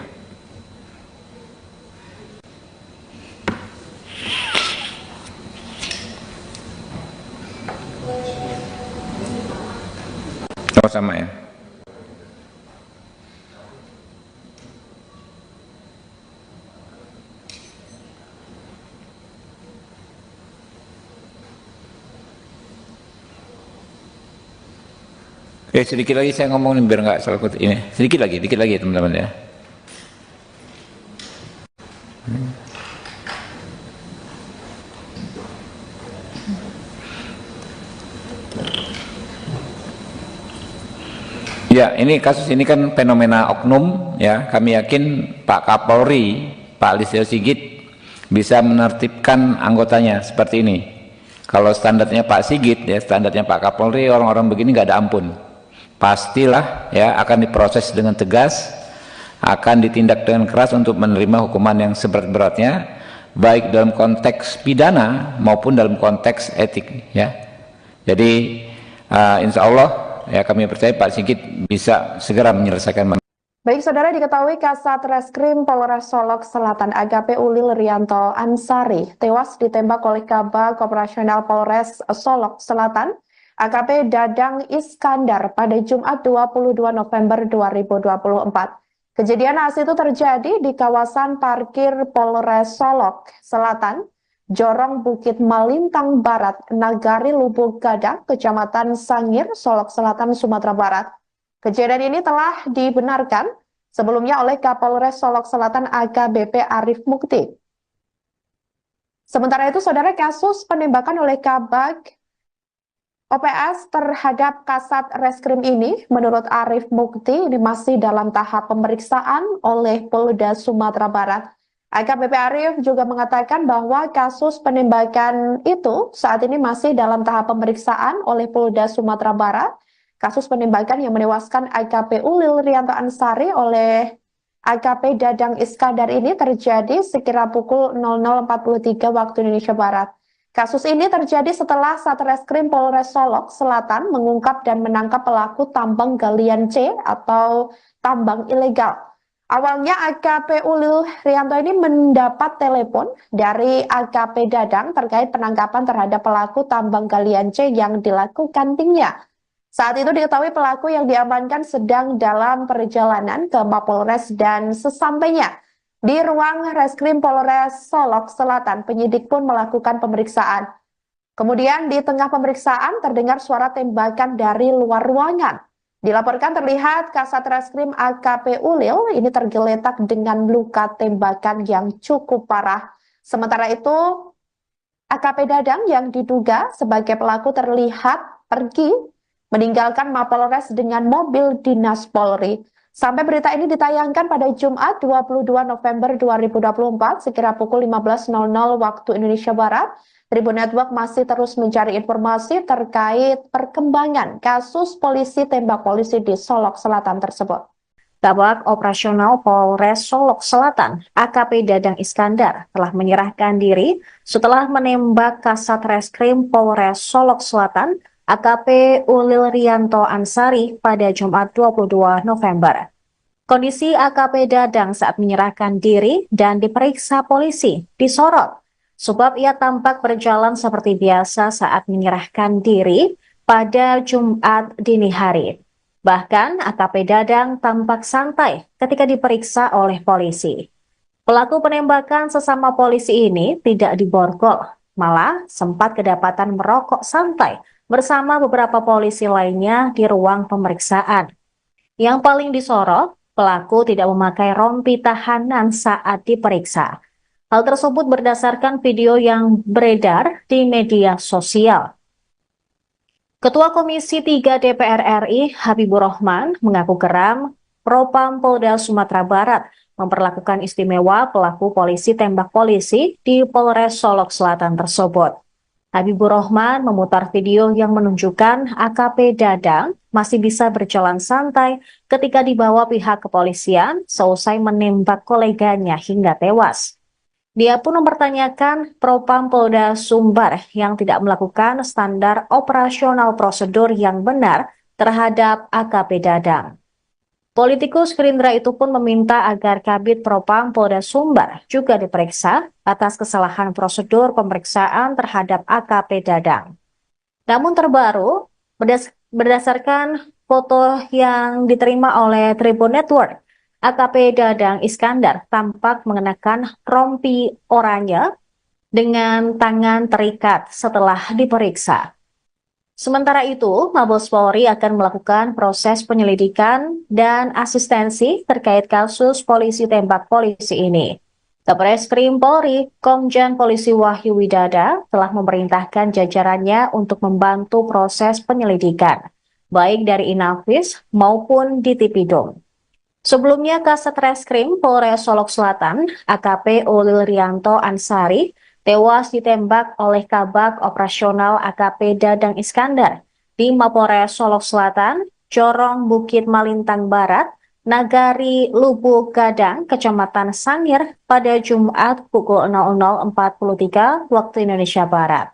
Oh sama ya. Sedikit lagi saya ngomong biar nggak salah kutip ini. Sedikit lagi teman-teman ya. Ya, kasus ini kan fenomena oknum, ya. Kami yakin Pak Kapolri, Pak Listio Sigit bisa menertibkan anggotanya seperti ini. Kalau standarnya Pak Sigit, ya standarnya Pak Kapolri, orang-orang begini nggak ada ampun. Pastilah ya akan diproses dengan tegas, akan ditindak dengan keras untuk menerima hukuman yang seberat-beratnya, baik dalam konteks pidana maupun dalam konteks etik, ya. Jadi insya Allah ya kami percaya Pak Sigit bisa segera menyelesaikan. Baik, saudara, diketahui Kasat Reskrim Polres Solok Selatan AKP Ulil Rianto Ansari tewas ditembak oleh Kabag Operasional Polres Solok Selatan AKP Dadang Iskandar pada Jumat 22 November 2024. Kejadian naas itu terjadi di kawasan parkir Polres Solok Selatan, Jorong Bukit Malintang Barat, Nagari Lubuk Gadang, Kecamatan Sangir, Solok Selatan, Sumatera Barat. Kejadian ini telah dibenarkan sebelumnya oleh Kapolres Solok Selatan AKBP Arif Mukti. Sementara itu, saudara, kasus penembakan oleh Kabag OPS terhadap Kasat Reskrim ini, menurut Arif Mukti, ini masih dalam tahap pemeriksaan oleh Polda Sumatera Barat. AKBP Arif juga mengatakan bahwa kasus penembakan itu saat ini masih dalam tahap pemeriksaan oleh Polda Sumatera Barat. Kasus penembakan yang menewaskan AKP Ulil Rianto Ansari oleh AKP Dadang Iskandar ini terjadi sekira pukul 00.43 waktu Indonesia Barat. Kasus ini terjadi setelah Satreskrim Polres Solok Selatan mengungkap dan menangkap pelaku tambang galian C atau tambang ilegal. Awalnya AKP Ulil Rianto ini mendapat telepon dari AKP Dadang terkait penangkapan terhadap pelaku tambang galian C yang dilakukan timnya. Saat itu diketahui pelaku yang diamankan sedang dalam perjalanan ke Mapolres dan sesampainya di ruang Reskrim Polres Solok Selatan, penyidik pun melakukan pemeriksaan. Kemudian di tengah pemeriksaan terdengar suara tembakan dari luar ruangan. Dilaporkan terlihat Kasat Reskrim AKP Ulil ini tergeletak dengan luka tembakan yang cukup parah. Sementara itu, AKP Dadang yang diduga sebagai pelaku terlihat pergi meninggalkan Mapolres dengan mobil dinas Polri. Sampai berita ini ditayangkan pada Jumat 22 November 2024 sekira pukul 15.00 waktu Indonesia Barat, Tribun Network masih terus mencari informasi terkait perkembangan kasus polisi tembak polisi di Solok Selatan tersebut. Kabag Operasional Polres Solok Selatan, AKP Dadang Iskandar, telah menyerahkan diri setelah menembak Kasat Reskrim Polres Solok Selatan, AKP Ulil Rianto Ansari pada Jumat 22 November. Kondisi AKP Dadang saat menyerahkan diri dan diperiksa polisi disorot, sebab ia tampak berjalan seperti biasa saat menyerahkan diri pada Jumat dini hari. Bahkan AKP Dadang tampak santai ketika diperiksa oleh polisi. Pelaku penembakan sesama polisi ini tidak diborgol, malah sempat kedapatan merokok santai bersama beberapa polisi lainnya di ruang pemeriksaan. Yang paling disorot, pelaku tidak memakai rompi tahanan saat diperiksa. Hal tersebut berdasarkan video yang beredar di media sosial. Ketua Komisi 3 DPR RI Habibur Rahman mengaku geram Propam Polda Sumatera Barat memperlakukan istimewa pelaku polisi tembak polisi di Polres Solok Selatan tersebut. Habibur Rahman memutar video yang menunjukkan AKP Dadang masih bisa berjalan santai ketika dibawa pihak kepolisian seusai menembak koleganya hingga tewas. Dia pun mempertanyakan Propam Polda Sumbar yang tidak melakukan standar operasional prosedur yang benar terhadap AKP Dadang. Politikus Gerindra itu pun meminta agar Kabid Propam Polda Sumbar juga diperiksa atas kesalahan prosedur pemeriksaan terhadap AKP Dadang. Namun terbaru, berdasarkan foto yang diterima oleh Tribun Network, AKP Dadang Iskandar tampak mengenakan rompi oranye dengan tangan terikat setelah diperiksa. Sementara itu, Mabes Polri akan melakukan proses penyelidikan dan asistensi terkait kasus polisi tembak polisi ini. Kabareskrim Polri, Komjen Polisi Wahyu Widada telah memerintahkan jajarannya untuk membantu proses penyelidikan. baik dari Inavis maupun di Tipidum. Sebelumnya, Kasat Reskrim Polres Solok Selatan, AKP Ulil Rianto Ansari, tewas ditembak oleh Kabag Operasional AKP Dadang Iskandar di Mapores Solok Selatan, Corong Bukit Malintang Barat, Nagari Lubuk Gadang, Kecamatan Sangir pada Jumat pukul 00.43 waktu Indonesia Barat.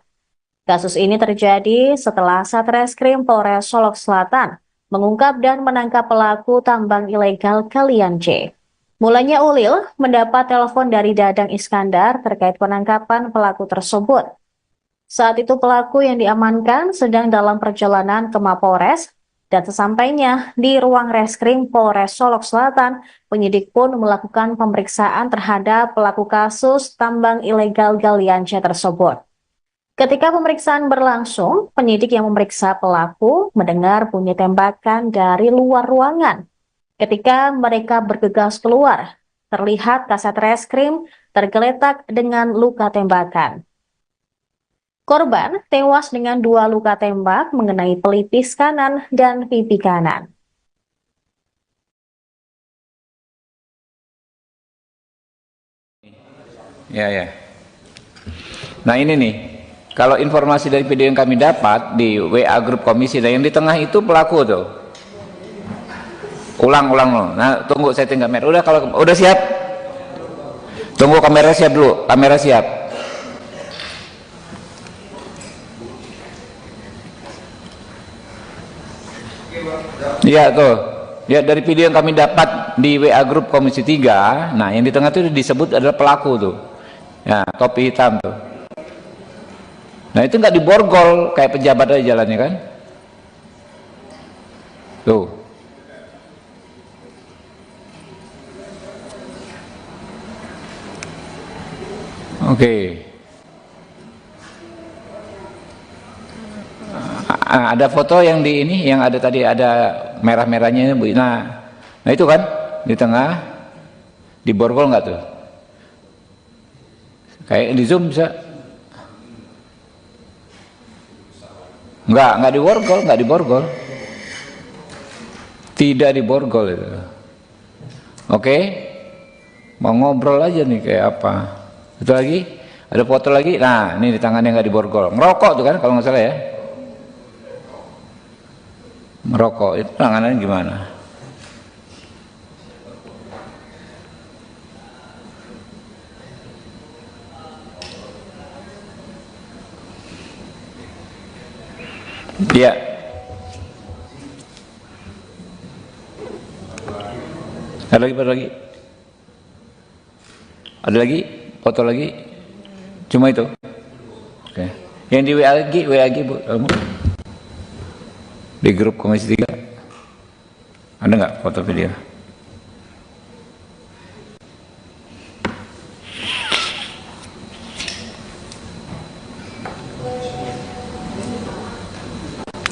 Kasus ini terjadi setelah Satreskrim Polres Solok Selatan mengungkap dan menangkap pelaku tambang ilegal Kalian C. Mulanya Ulil mendapat telepon dari Dadang Iskandar terkait penangkapan pelaku tersebut. Saat itu pelaku yang diamankan sedang dalam perjalanan ke Mapores dan sesampainya di ruang reskrim Polres Solok Selatan, penyidik pun melakukan pemeriksaan terhadap pelaku kasus tambang ilegal Galian C tersebut. Ketika pemeriksaan berlangsung, penyidik yang memeriksa pelaku mendengar bunyi tembakan dari luar ruangan. Ketika mereka bergegas keluar, terlihat Kasat Reskrim tergeletak dengan luka tembakan. Korban tewas dengan 2 luka tembak mengenai pelipis kanan dan pipi kanan. Ya. Nah ini nih, kalau informasi dari video yang kami dapat di WA grup komisi, dan yang di tengah itu pelaku tuh. Ulang loh. Nah, tunggu setting kamera. Udah, kalau udah siap. Tunggu kamera siap dulu. Kamera siap. Iya tuh. Ya, dari video yang kami dapat di WA grup komisi 3, nah yang di tengah itu disebut adalah pelaku tuh. Ya, topi hitam tuh. Nah itu nggak diborgol kayak pejabat aja jalannya kan? Tuh. Oke. Ada foto yang di ini, yang ada tadi ada merah-merahnya Bu. Nah itu kan di tengah diborgol nggak tuh? Kayak di zoom bisa? Nggak diborgol. Tidak diborgol itu. Oke. Mau ngobrol aja nih kayak apa. Itu lagi, ada foto lagi. Nah, ini di tangannya nggak diborgol. Ngerokok tuh kan kalau nggak salah ya. Ngerokok, itu tangannya gimana? Iya. Ada lagi? Ada lagi? Foto lagi? Cuma itu? Oke. Yang di WA lagi Bu, kamu? Di grup komisi 3. Ada nggak foto video?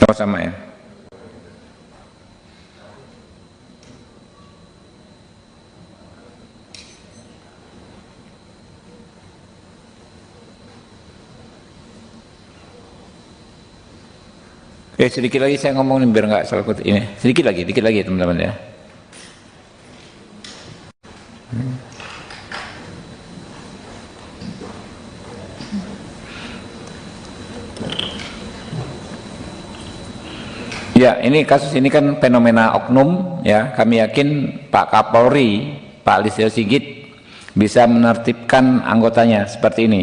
Oh, sama ya. Oke, sedikit lagi saya ngomong biar nggak salah kutip ini. Sedikit lagi teman-teman ya. Ya, ini kasus ini kan fenomena oknum ya. Kami yakin Pak Kapolri, Pak Listio Sigit bisa menertibkan anggotanya seperti ini.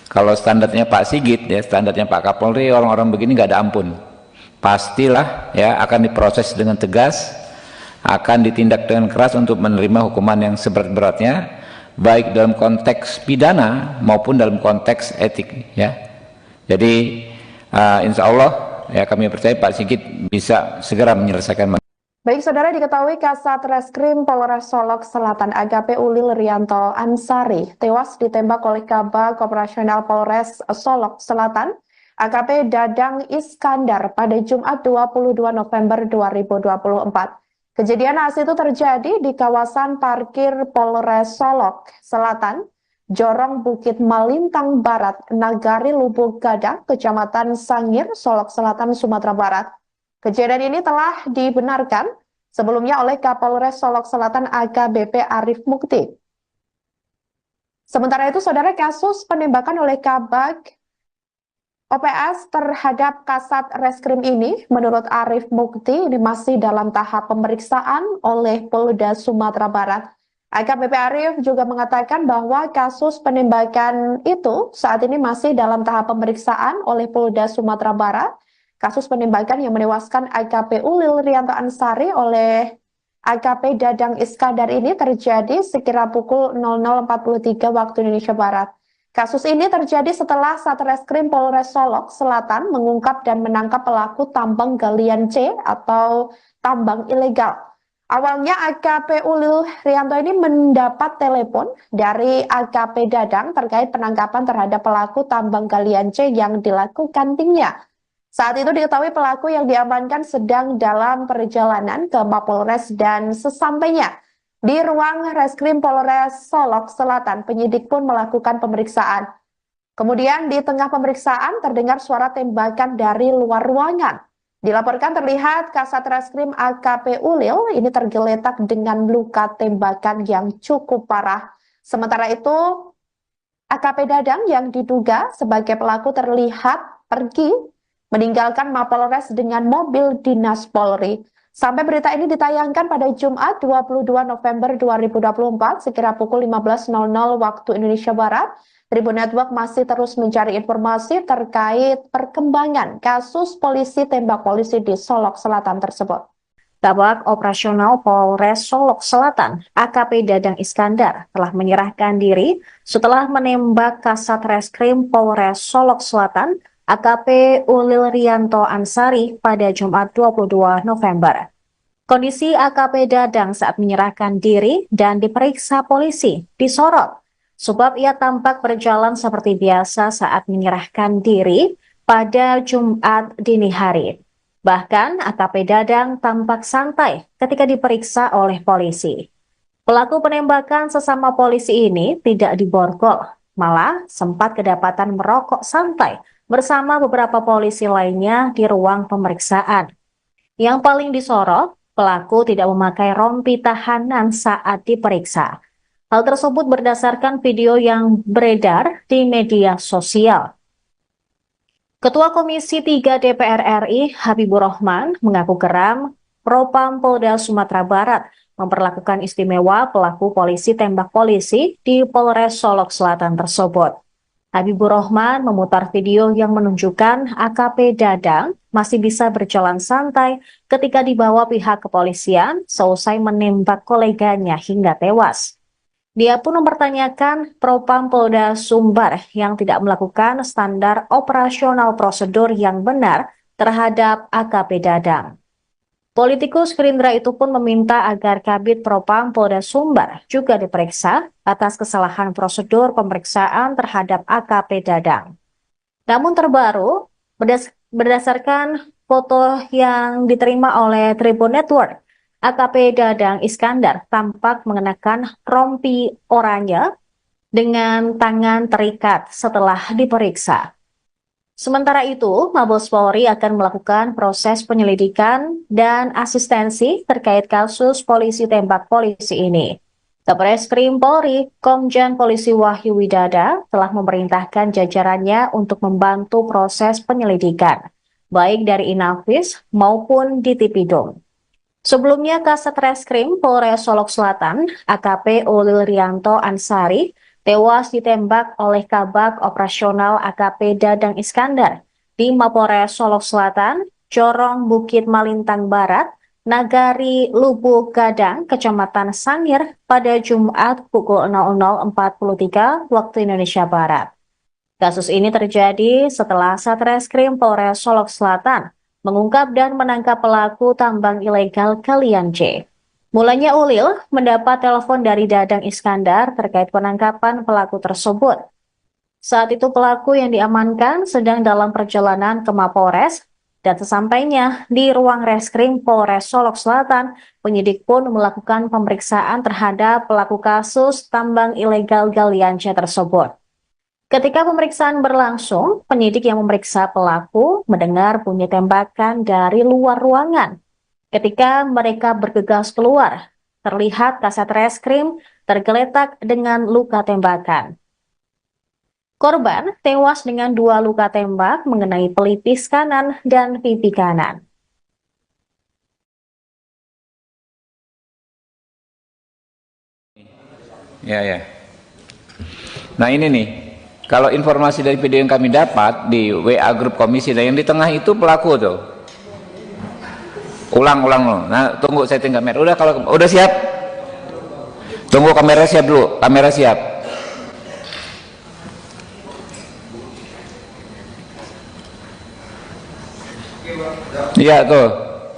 Kalau standarnya Pak Sigit ya, standarnya Pak Kapolri, orang-orang begini nggak ada ampun. Pastilah ya akan diproses dengan tegas, akan ditindak dengan keras untuk menerima hukuman yang seberat-beratnya, baik dalam konteks pidana maupun dalam konteks etik ya. Jadi insya Allah ya kami percaya Pak Sigit bisa segera menyelesaikan. Baik, saudara, diketahui Kasat Reskrim Polres Solok Selatan AKP Ulil Rianto Ansari tewas ditembak oleh Kabag Operasional Polres Solok Selatan AKP Dadang Iskandar pada Jumat 22 November 2024. Kejadian naas itu terjadi di kawasan parkir Polres Solok Selatan, Jorong Bukit Malintang Barat, Nagari Lubuk Gadang, Kecamatan Sangir, Solok Selatan, Sumatera Barat. Kejadian ini telah dibenarkan sebelumnya oleh Kapolres Solok Selatan AKBP Arif Mukti. Sementara itu, saudara, kasus penembakan oleh Kabag OPS terhadap Kasat Reskrim ini, menurut Arif Mukti, ini masih dalam tahap pemeriksaan oleh Polda Sumatera Barat. AKBP Arif juga mengatakan bahwa kasus penembakan itu saat ini masih dalam tahap pemeriksaan oleh Polda Sumatera Barat. Kasus penembakan yang menewaskan AKP Ulil Rianto Ansari oleh AKP Dadang Iskandar ini terjadi sekira pukul 00.43 waktu Indonesia Barat. Kasus ini terjadi setelah Satreskrim Polres Solok Selatan mengungkap dan menangkap pelaku tambang galian C atau tambang ilegal. Awalnya AKP Ulil Rianto ini mendapat telepon dari AKP Dadang terkait penangkapan terhadap pelaku tambang galian C yang dilakukan timnya. Saat itu diketahui pelaku yang diamankan sedang dalam perjalanan ke Mapolres dan sesampainya di ruang Reskrim Polres Solok Selatan, penyidik pun melakukan pemeriksaan. Kemudian di tengah pemeriksaan terdengar suara tembakan dari luar ruangan. Dilaporkan terlihat Kasat Reskrim AKP Ulil ini tergeletak dengan luka tembakan yang cukup parah. Sementara itu AKP Dadang yang diduga sebagai pelaku terlihat pergi meninggalkan Mapolres dengan mobil dinas Polri. Sampai berita ini ditayangkan pada Jumat 22 November 2024 sekira pukul 15.00 waktu Indonesia Barat, Tribun Network masih terus mencari informasi terkait perkembangan kasus polisi tembak polisi di Solok Selatan tersebut. Kabag Operasional Polres Solok Selatan, AKP Dadang Iskandar, telah menyerahkan diri setelah menembak Kasat Reskrim Polres Solok Selatan AKP Ulil Rianto Ansari pada Jumat 22 November. Kondisi AKP Dadang saat menyerahkan diri dan diperiksa polisi disorot, sebab ia tampak berjalan seperti biasa saat menyerahkan diri pada Jumat dini hari. Bahkan AKP Dadang tampak santai ketika diperiksa oleh polisi. Pelaku penembakan sesama polisi ini tidak diborgol, malah sempat kedapatan merokok santai bersama beberapa polisi lainnya di ruang pemeriksaan. Yang paling disorot, pelaku tidak memakai rompi tahanan saat diperiksa. Hal tersebut berdasarkan video yang beredar di media sosial. Ketua Komisi 3 DPR RI, Habibur Rahman, mengaku geram Propam Polda Sumatera Barat memperlakukan istimewa pelaku polisi tembak polisi di Polres Solok Selatan tersebut. Habibur Rahman memutar video yang menunjukkan AKP Dadang masih bisa berjalan santai ketika dibawa pihak kepolisian seusai menembak koleganya hingga tewas. Dia pun mempertanyakan Propam Polda Sumbar yang tidak melakukan standar operasional prosedur yang benar terhadap AKP Dadang. Politikus Gerindra itu pun meminta agar Kabid Propam Polda Sumbar juga diperiksa atas kesalahan prosedur pemeriksaan terhadap AKP Dadang. Namun terbaru, berdasarkan foto yang diterima oleh Tribun Network, AKP Dadang Iskandar tampak mengenakan rompi oranye dengan tangan terikat setelah diperiksa. Sementara itu, Mabes Polri akan melakukan proses penyelidikan dan asistensi terkait kasus polisi tembak polisi ini. Satreskrim Polri, Komjen Polisi Wahyu Widada telah memerintahkan jajarannya untuk membantu proses penyelidikan, baik dari Inafis maupun di Tipidum. Sebelumnya, Kasat Reskrim Polres Solok Selatan, AKP Ulil Rianto Ansari, tewas ditembak oleh Kabag Operasional AKP Dadang Iskandar di Mapolres Solok Selatan, Corong Bukit Malintang Barat, Nagari Lubuk Gadang, Kecamatan Sangir pada Jumat pukul 00.43 waktu Indonesia Barat. Kasus ini terjadi setelah Satreskrim Polres Solok Selatan mengungkap dan menangkap pelaku tambang ilegal galian C. Mulanya Ulil mendapat telepon dari Dadang Iskandar terkait penangkapan pelaku tersebut. Saat itu pelaku yang diamankan sedang dalam perjalanan ke Mapolres dan sesampainya di ruang Reskrim Polres Solok Selatan, penyidik pun melakukan pemeriksaan terhadap pelaku kasus tambang ilegal galian C tersebut. Ketika pemeriksaan berlangsung, penyidik yang memeriksa pelaku mendengar bunyi tembakan dari luar ruangan. Ketika mereka bergegas keluar, terlihat kasat reskrim tergeletak dengan luka tembakan. Korban tewas dengan 2 luka tembak mengenai pelipis kanan dan pipi kanan. Ya. Nah ini nih, kalau informasi dari video yang kami dapat di WA grup komisi, dan yang di tengah itu pelaku tuh. Ulang loh. Nah tunggu setting kamera. Udah, kalau udah siap, tunggu kamera siap dulu. Kamera siap. Iya tuh.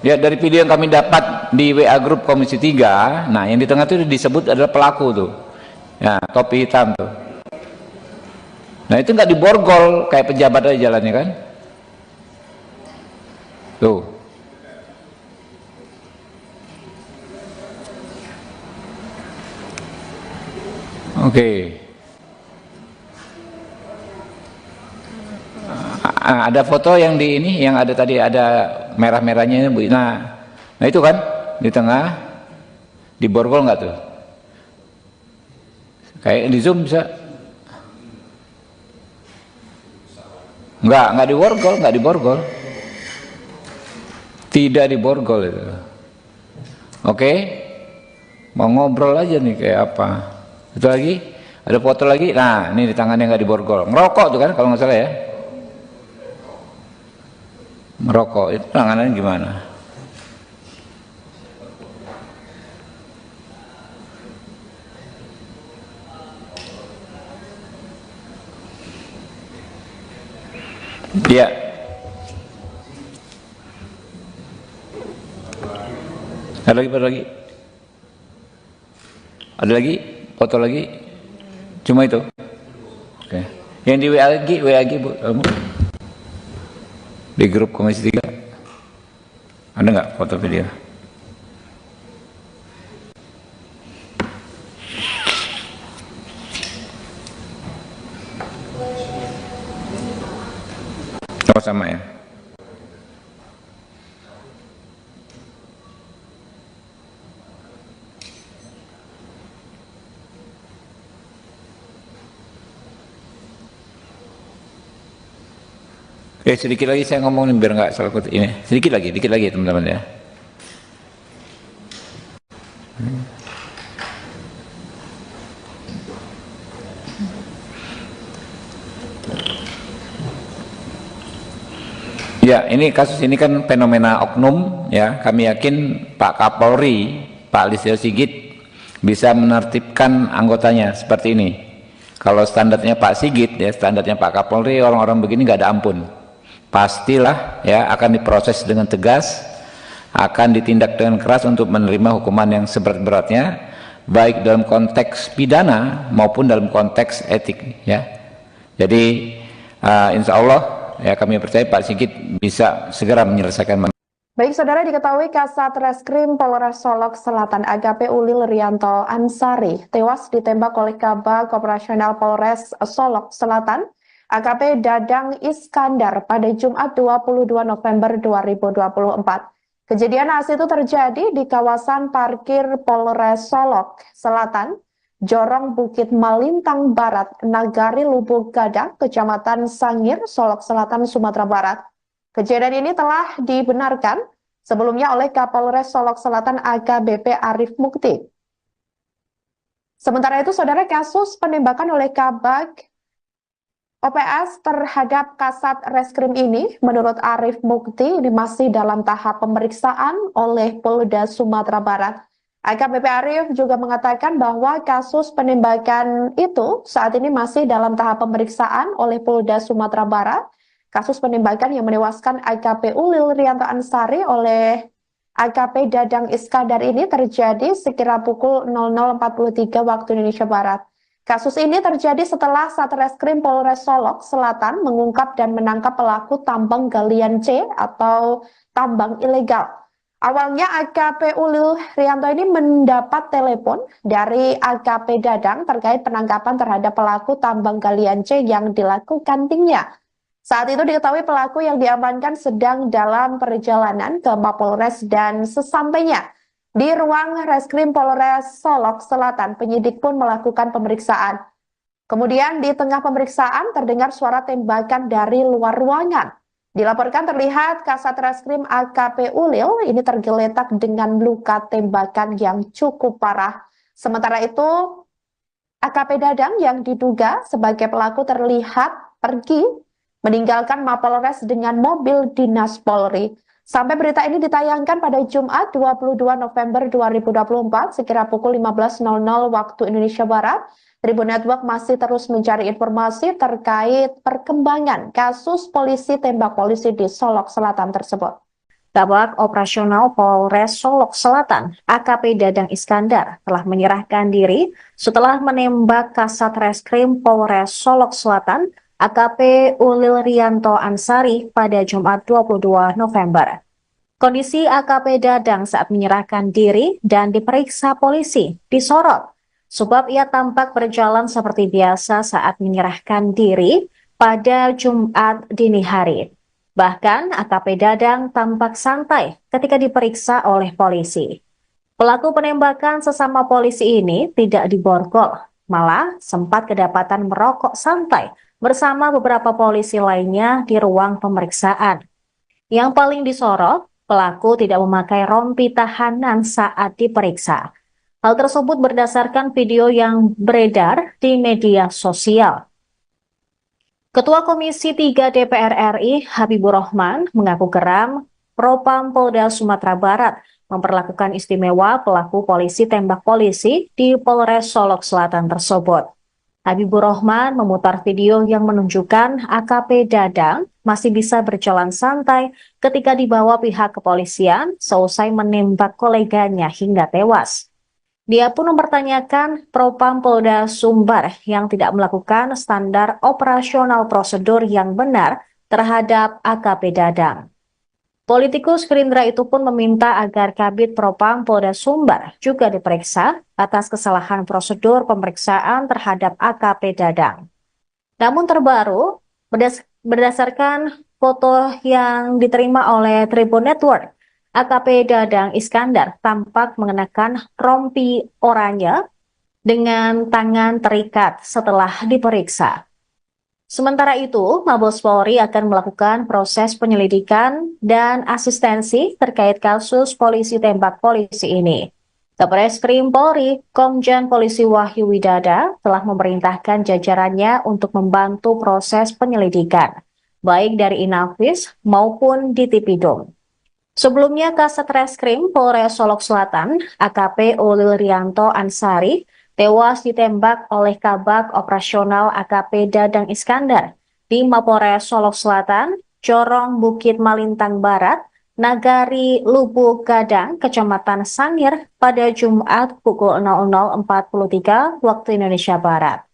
Ya, dari video yang kami dapat di WA grup komisi 3, nah yang di tengah itu disebut adalah pelaku tuh. Ya, topi hitam tuh. Nah itu nggak diborgol kayak pejabat aja jalannya kan. Tuh. Oke. Ada foto yang di ini, yang ada tadi ada merah-merahnya Bu. Nah itu kan di tengah, diborgol nggak tuh? Kayak di zoom bisa? Nggak diborgol. Tidak diborgol itu. Oke, mau ngobrol aja nih kayak apa? Itu lagi, ada foto lagi. Nah ini di tangannya nggak diborgol. Ngerokok tuh kan kalau nggak salah ya. Merokok itu tangannya gimana? Iya. Ada lagi foto lagi, cuma itu. Oke. Yang di WA lagi Bu, kamu di grup komisi 3 ada nggak foto video? Oh sama ya. Sedikit lagi saya ngomong nih biar nggak salah kutip ini. Dikit lagi teman-teman ya. Ya, ini kasus ini kan fenomena oknum ya. Kami yakin Pak Kapolri, Pak Listio Sigit bisa menertibkan anggotanya seperti ini. Kalau standarnya Pak Sigit ya, standarnya Pak Kapolri, orang-orang begini nggak ada ampun. Pastilah ya akan diproses dengan tegas, akan ditindak dengan keras untuk menerima hukuman yang seberat-beratnya, baik dalam konteks pidana maupun dalam konteks etik ya. Jadi insya Allah ya kami percaya Pak Sigit bisa segera menyelesaikan. Baik, saudara, diketahui Kasat Reskrim Polres Solok Selatan AKP Ulil Rianto Ansari tewas ditembak oleh Kabag Operasional Polres Solok Selatan AKP Dadang Iskandar pada Jumat 22 November 2024. Kejadian naas itu terjadi di kawasan parkir Polres Solok Selatan, Jorong Bukit Malintang Barat, Nagari Lubuk Gadang, Kecamatan Sangir, Solok Selatan, Sumatera Barat. Kejadian ini telah dibenarkan sebelumnya oleh Kapolres Solok Selatan AKBP Arif Mukti. Sementara itu, saudara, kasus penembakan oleh Kabag OPS terhadap Kasat Reskrim ini, menurut Arif Mukti, ini masih dalam tahap pemeriksaan oleh Polda Sumatera Barat. AKBP Arif juga mengatakan bahwa kasus penembakan itu saat ini masih dalam tahap pemeriksaan oleh Polda Sumatera Barat. Kasus penembakan yang menewaskan AKP Ulil Rianto Ansari oleh AKP Dadang Iskandar ini terjadi sekira pukul 00.43 waktu Indonesia Barat. Kasus ini terjadi setelah Satreskrim Polres Solok Selatan mengungkap dan menangkap pelaku tambang galian C atau tambang ilegal. Awalnya AKP Ulil Rianto ini mendapat telepon dari AKP Dadang terkait penangkapan terhadap pelaku tambang galian C yang dilakukan timnya. Saat itu diketahui pelaku yang diamankan sedang dalam perjalanan ke Mapolres dan sesampainya di ruang Reskrim Polres Solok Selatan, penyidik pun melakukan pemeriksaan. Kemudian di tengah pemeriksaan terdengar suara tembakan dari luar ruangan. Dilaporkan terlihat Kasat Reskrim AKP Ulil ini tergeletak dengan luka tembakan yang cukup parah. Sementara itu, AKP Dadang yang diduga sebagai pelaku terlihat pergi meninggalkan Mapolres dengan mobil dinas Polri. Sampai berita ini ditayangkan pada Jumat 22 November 2024 sekira pukul 15.00 waktu Indonesia Barat, Tribun Network masih terus mencari informasi terkait perkembangan kasus polisi tembak polisi di Solok Selatan tersebut. Kabak Operasional Polres Solok Selatan, AKP Dadang Iskandar, telah menyerahkan diri setelah menembak Kasat Reskrim Polres Solok Selatan, AKP Ulil Rianto Ansari pada Jumat 22 November. Kondisi AKP Dadang saat menyerahkan diri dan diperiksa polisi disorot, sebab ia tampak berjalan seperti biasa saat menyerahkan diri pada Jumat dini hari. Bahkan AKP Dadang tampak santai ketika diperiksa oleh polisi. Pelaku penembakan sesama polisi ini tidak diborgol, malah sempat kedapatan merokok santai bersama beberapa polisi lainnya di ruang pemeriksaan. Yang paling disorot, pelaku tidak memakai rompi tahanan saat diperiksa. Hal tersebut berdasarkan video yang beredar di media sosial. Ketua Komisi 3 DPR RI, Habibur Rahman, mengaku geram Propam Polda Sumatera Barat memperlakukan istimewa pelaku polisi tembak polisi di Polres Solok Selatan tersebut. Habibur Rahman memutar video yang menunjukkan AKP Dadang masih bisa berjalan santai ketika dibawa pihak kepolisian seusai menembak koleganya hingga tewas. Dia pun mempertanyakan Propam Polda Sumbar yang tidak melakukan standar operasional prosedur yang benar terhadap AKP Dadang. Politikus Gerindra itu pun meminta agar Kabid Propam Polda Sumbar juga diperiksa atas kesalahan prosedur pemeriksaan terhadap AKP Dadang. Namun terbaru, berdasarkan foto yang diterima oleh Tribun Network, AKP Dadang Iskandar tampak mengenakan rompi oranye dengan tangan terikat setelah diperiksa. Sementara itu, Mabes Polri akan melakukan proses penyelidikan dan asistensi terkait kasus polisi tembak polisi ini. Kabareskrim Polri, Komjen Polisi Wahyu Widada telah memerintahkan jajarannya untuk membantu proses penyelidikan, baik dari Inafis maupun di Tipidum. Sebelumnya, Kasat Reskrim Polres Solok Selatan, AKP Ulil Rianto Ansari, tewas ditembak oleh Kabak Operasional AKP Dadang Iskandar di Mapolres Solok Selatan, Corong Bukit Malintang Barat, Nagari Lubuk Gadang, Kecamatan Sangir pada Jumat pukul 00.43 waktu Indonesia Barat.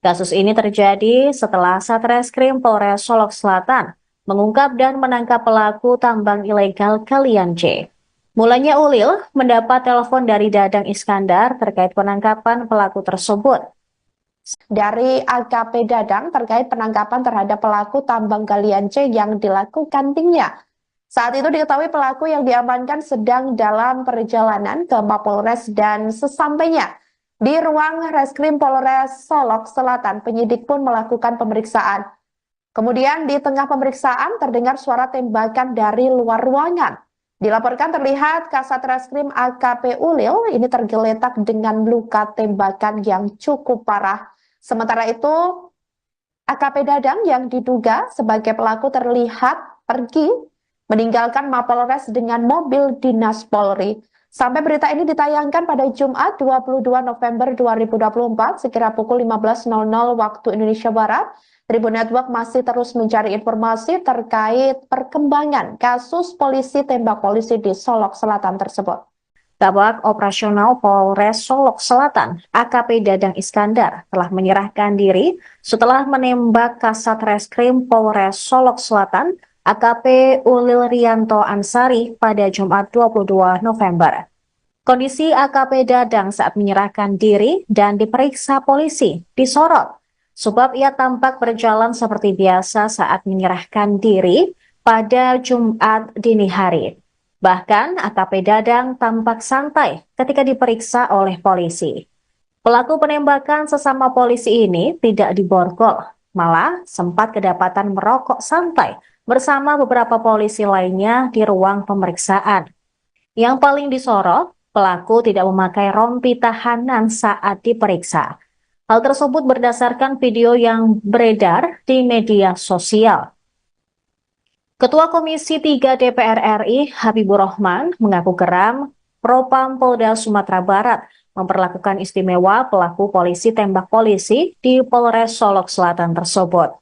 Kasus ini terjadi setelah Satreskrim Polres Solok Selatan mengungkap dan menangkap pelaku tambang ilegal galian C. Mulanya Ulil mendapat telepon dari Dadang Iskandar terkait penangkapan pelaku tersebut. Dari AKP Dadang terkait penangkapan terhadap pelaku tambang galian C yang dilakukan timnya. Saat itu diketahui pelaku yang diamankan sedang dalam perjalanan ke Mapolres dan sesampainya di ruang Reskrim Polres Solok Selatan, penyidik pun melakukan pemeriksaan. Kemudian di tengah pemeriksaan terdengar suara tembakan dari luar ruangan. Dilaporkan terlihat Kasat Reskrim AKP Ulil ini tergeletak dengan luka tembakan yang cukup parah. Sementara itu, AKP Dadang yang diduga sebagai pelaku terlihat pergi meninggalkan Mapolres dengan mobil dinas Polri. Sampai berita ini ditayangkan pada Jumat 22 November 2024 sekira pukul 15.00 waktu Indonesia Barat, Tribun Network masih terus mencari informasi terkait perkembangan kasus polisi tembak polisi di Solok Selatan tersebut. Kabak Operasional Polres Solok Selatan, AKP Dadang Iskandar, telah menyerahkan diri setelah menembak Kasat Reskrim Polres Solok Selatan, AKP Ulil Rianto Ansari pada Jumat 22 November. Kondisi AKP Dadang saat menyerahkan diri dan diperiksa polisi disorot, sebab ia tampak berjalan seperti biasa saat menyerahkan diri pada Jumat dini hari. Bahkan AKP Dadang tampak santai ketika diperiksa oleh polisi. Pelaku penembakan sesama polisi ini tidak diborgol, malah sempat kedapatan merokok santai bersama beberapa polisi lainnya di ruang pemeriksaan. Yang paling disorot, pelaku tidak memakai rompi tahanan saat diperiksa. Hal tersebut berdasarkan video yang beredar di media sosial. Ketua Komisi 3 DPR RI, Habibur Rahman, mengaku geram Propam Polda Sumatera Barat memperlakukan istimewa pelaku polisi tembak polisi di Polres Solok Selatan tersebut.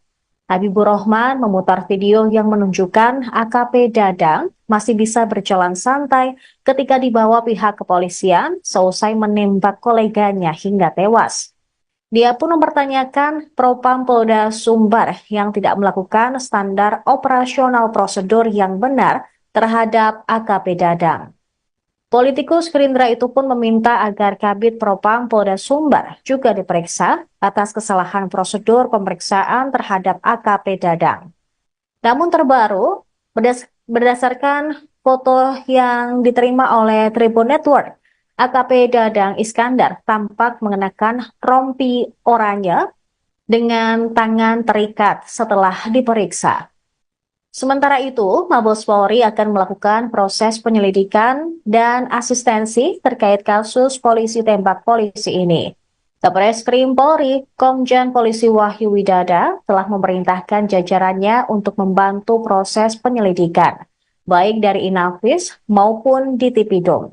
Habibur Rahman memutar video yang menunjukkan AKP Dadang masih bisa berjalan santai ketika dibawa pihak kepolisian seusai menembak koleganya hingga tewas. Dia pun mempertanyakan Propam Polda Sumbar yang tidak melakukan standar operasional prosedur yang benar terhadap AKP Dadang. Politikus Gerindra itu pun meminta agar Kabid Propam Polda Sumbar juga diperiksa atas kesalahan prosedur pemeriksaan terhadap AKP Dadang. Namun terbaru, berdasarkan foto yang diterima oleh Tribun Network, AKP Dadang Iskandar tampak mengenakan rompi oranye dengan tangan terikat setelah diperiksa. Sementara itu, Mabes Polri akan melakukan proses penyelidikan dan asistensi terkait kasus polisi tembak polisi ini. Kabareskrim Polri, Komjen Polisi Wahyu Widada telah memerintahkan jajarannya untuk membantu proses penyelidikan, baik dari Inafis maupun di Tipidum.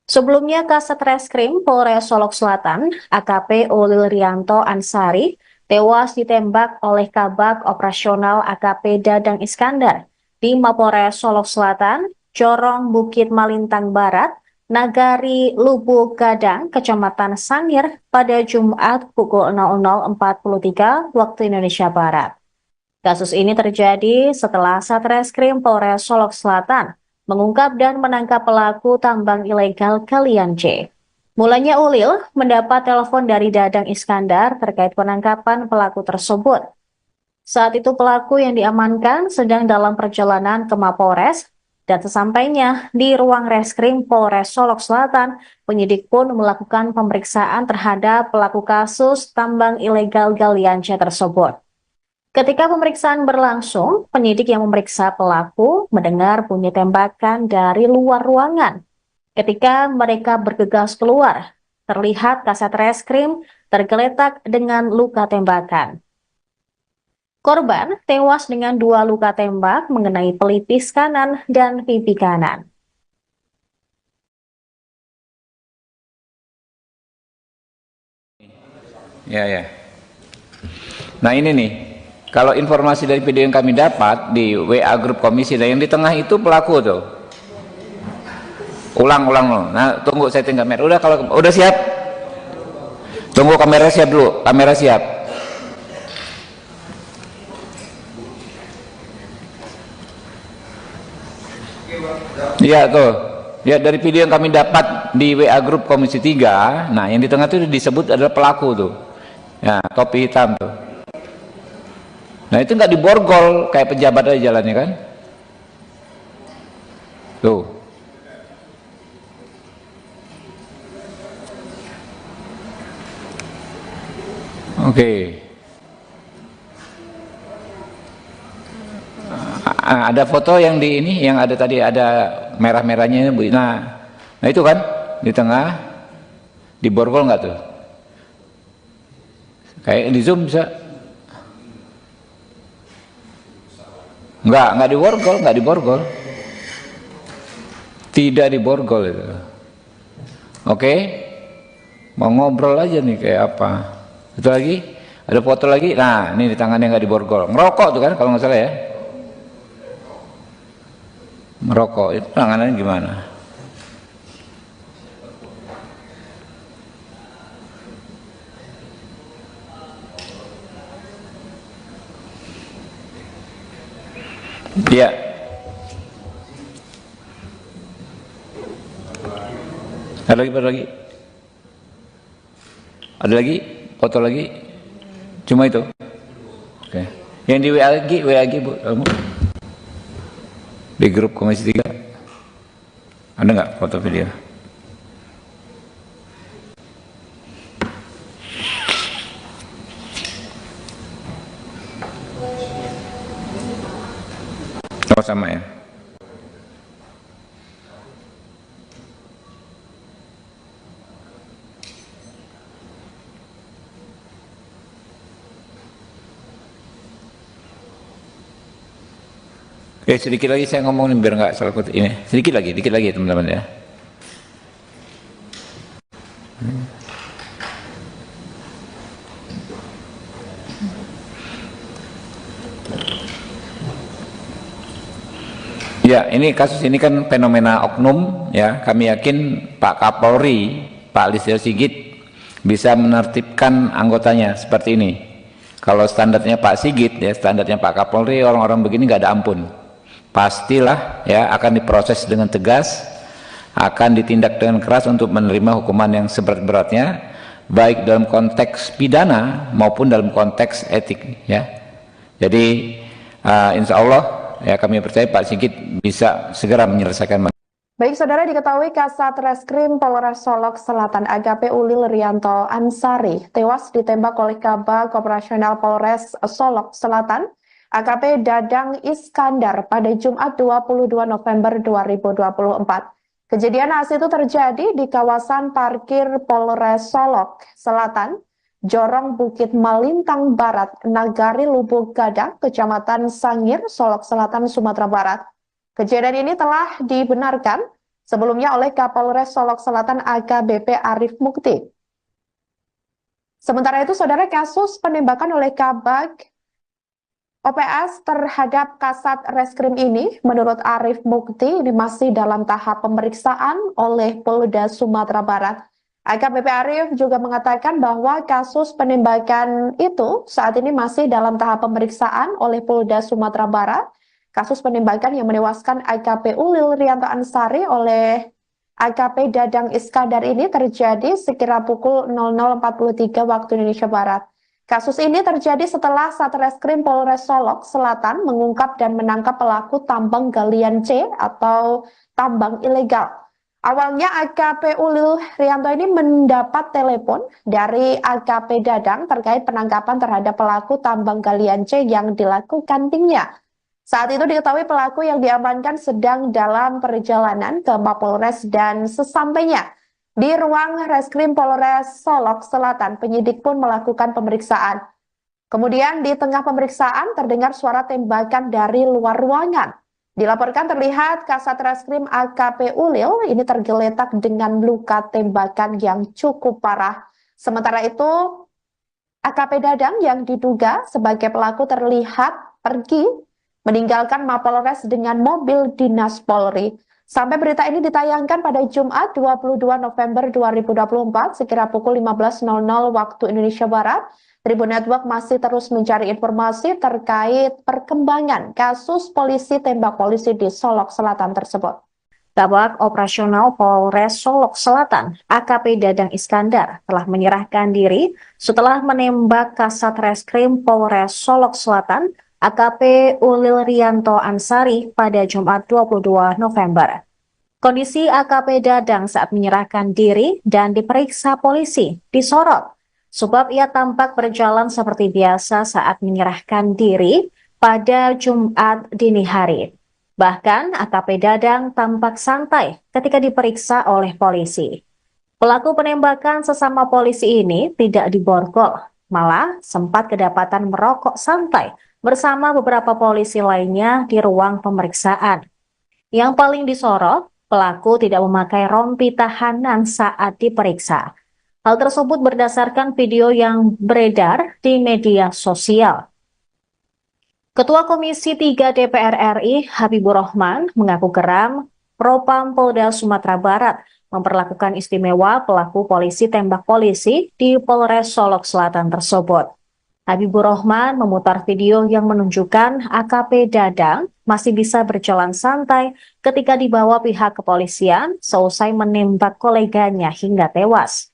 Sebelumnya, Kasat Reskrim Polres Solok Selatan, AKP Ulil Rianto Ansari, tewas ditembak oleh Kabag Operasional AKP Dadang Iskandar di Mapolres Solok Selatan, Corong Bukit Malintang Barat, Nagari Lubuk Gadang, Kecamatan Sangir pada Jumat pukul 00.43 waktu Indonesia Barat. Kasus ini terjadi setelah Satreskrim Polres Solok Selatan mengungkap dan menangkap pelaku tambang ilegal Kalian C. Mulanya Ulil mendapat telepon dari Dadang Iskandar terkait penangkapan pelaku tersebut. Saat itu pelaku yang diamankan sedang dalam perjalanan ke Mapolres dan sesampainya di ruang reskrim Polres Solok Selatan, penyidik pun melakukan pemeriksaan terhadap pelaku kasus tambang ilegal Galian C tersebut. Ketika pemeriksaan berlangsung, penyidik yang memeriksa pelaku mendengar bunyi tembakan dari luar ruangan. Ketika mereka bergegas keluar, terlihat Kasat Reskrim tergeletak dengan luka tembakan. Korban tewas dengan 2 luka tembak mengenai pelipis kanan dan pipi kanan. Ya. Nah ini nih, kalau informasi dari video yang kami dapat di WA grup komisi, dan yang di tengah itu pelaku tuh. Ulang. Nah, tunggu saya tinggal kamera. Udah, kalau udah siap. Tunggu kamera siap dulu. Kamera siap. Iya tuh. Ya, dari video yang kami dapat di WA grup komisi 3, nah yang di tengah itu disebut adalah pelaku tuh. Ya, topi hitam tuh. Nah, itu nggak diborgol kayak pejabat aja jalannya kan? Tuh. Oke. Ada foto yang di ini, yang ada tadi ada merah-merahnya Bu. Nah itu kan di tengah, diborgol nggak tuh? Kayak di zoom bisa? Nggak diborgol. Tidak diborgol itu. Oke. Mau ngobrol aja nih kayak apa? Itu lagi, ada foto lagi. Nah, ini di tangannya nggak diborgol. Ngerokok tuh kan kalau nggak salah ya. Merokok itu tangannya gimana? Iya. Ada lagi? Ada lagi? Foto lagi? Cuma itu? Oke. Yang di WA lagi Bu, kamu? Di grup Komisi 3? Ada nggak foto video? Oh, sama ya? Oke, sedikit lagi saya ngomong biar nggak salah kutip ini. Sedikit lagi teman-teman ya. Ya, ini kasus ini kan fenomena oknum ya. Kami yakin Pak Kapolri, Pak Listio Sigit bisa menertibkan anggotanya seperti ini. Kalau standarnya Pak Sigit ya, standarnya Pak Kapolri, orang-orang begini nggak ada ampun. Pastilah ya akan diproses dengan tegas, akan ditindak dengan keras untuk menerima hukuman yang seberat-beratnya, baik dalam konteks pidana maupun dalam konteks etik ya. Jadi insya Allah ya kami percaya Pak Sigit bisa segera menyelesaikan. Baik, saudara, diketahui Kasat Reskrim Polres Solok Selatan AKP Ulil Rianto Ansari tewas ditembak oleh Kabag Operasional Polres Solok Selatan AKP Dadang Iskandar pada Jumat 22 November 2024. Kejadian naas itu terjadi di kawasan parkir Polres Solok Selatan, Jorong Bukit Malintang Barat, Nagari Lubuk Gadang, Kecamatan Sangir, Solok Selatan, Sumatera Barat. Kejadian ini telah dibenarkan sebelumnya oleh Kapolres Solok Selatan AKBP Arif Mukti. Sementara itu, saudara, kasus penembakan oleh Kabag OPS terhadap Kasat Reskrim ini, menurut Arif Mukti, ini masih dalam tahap pemeriksaan oleh Polda Sumatera Barat. AKBP Arif juga mengatakan bahwa kasus penembakan itu saat ini masih dalam tahap pemeriksaan oleh Polda Sumatera Barat. Kasus penembakan yang menewaskan AKP Ulil Rianto Ansari oleh AKP Dadang Iskandar ini terjadi sekira pukul 00.43 waktu Indonesia Barat. Kasus ini terjadi setelah Satreskrim Polres Solok Selatan mengungkap dan menangkap pelaku tambang galian C atau tambang ilegal. Awalnya AKP Ulil Rianto ini mendapat telepon dari AKP Dadang terkait penangkapan terhadap pelaku tambang galian C yang dilakukan timnya. Saat itu diketahui pelaku yang diamankan sedang dalam perjalanan ke Mapolres dan sesampainya di ruang Reskrim Polres Solok Selatan, penyidik pun melakukan pemeriksaan. Kemudian di tengah pemeriksaan terdengar suara tembakan dari luar ruangan. Dilaporkan terlihat Kasat Reskrim AKP Ulil ini tergeletak dengan luka tembakan yang cukup parah. Sementara itu, AKP Dadang yang diduga sebagai pelaku terlihat pergi meninggalkan Mapolres dengan mobil dinas Polri. Sampai berita ini ditayangkan pada Jumat 22 November 2024 sekira pukul 15.00 waktu Indonesia Barat, Tribun Network masih terus mencari informasi terkait perkembangan kasus polisi tembak polisi di Solok Selatan tersebut. Kabag Operasional Polres Solok Selatan, AKP Dadang Iskandar, telah menyerahkan diri setelah menembak Kasat Reskrim Polres Solok Selatan, AKP Ulil Rianto Ansari pada Jumat 22 November. Kondisi AKP Dadang saat menyerahkan diri dan diperiksa polisi disorot, sebab ia tampak berjalan seperti biasa saat menyerahkan diri pada Jumat dini hari. Bahkan AKP Dadang tampak santai ketika diperiksa oleh polisi. Pelaku penembakan sesama polisi ini tidak diborgol, malah sempat kedapatan merokok santai bersama beberapa polisi lainnya di ruang pemeriksaan. Yang paling disorot, pelaku tidak memakai rompi tahanan saat diperiksa. Hal tersebut berdasarkan video yang beredar di media sosial. Ketua Komisi 3 DPR RI Habibur Rahman mengaku geram Propam Polda Sumatera Barat memperlakukan istimewa pelaku polisi tembak polisi di Polres Solok Selatan tersebut. Habibur Rahman memutar video yang menunjukkan AKP Dadang masih bisa berjalan santai ketika dibawa pihak kepolisian seusai menembak koleganya hingga tewas.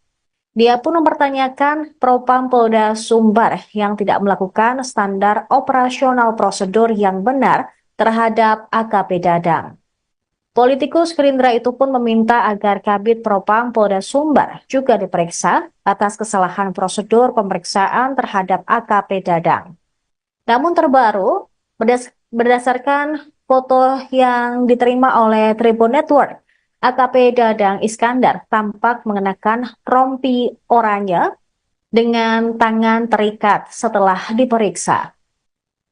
Dia pun mempertanyakan Propam Polda Sumbar yang tidak melakukan standar operasional prosedur yang benar terhadap AKP Dadang. Politikus Gerindra itu pun meminta agar Kabid Propam Polda Sumbar juga diperiksa atas kesalahan prosedur pemeriksaan terhadap AKP Dadang. Namun terbaru, berdasarkan foto yang diterima oleh Tribun Network, AKP Dadang Iskandar tampak mengenakan rompi oranye dengan tangan terikat setelah diperiksa.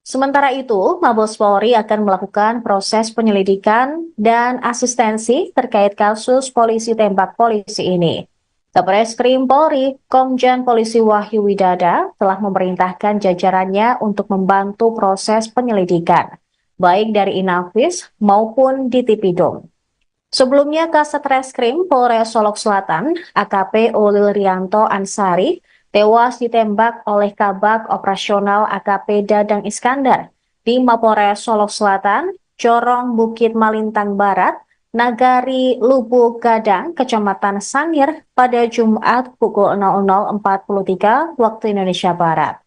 Sementara itu, Mabes Polri akan melakukan proses penyelidikan dan asistensi terkait kasus polisi tembak polisi ini. Kabareskrim Polri, Komjen Polisi Wahyu Widada telah memerintahkan jajarannya untuk membantu proses penyelidikan, baik dari Inafis maupun di Tipidum. Sebelumnya, Kasat Reskrim Polres Solok Selatan, AKP Ulil Rianto Ansari, tewas ditembak oleh Kabag Operasional AKP Dadang Iskandar di Mapolres Solok Selatan, Corong Bukit Malintang Barat, Nagari Lubuk Gadang, Kecamatan Sangir pada Jumat pukul 00.43 waktu Indonesia Barat.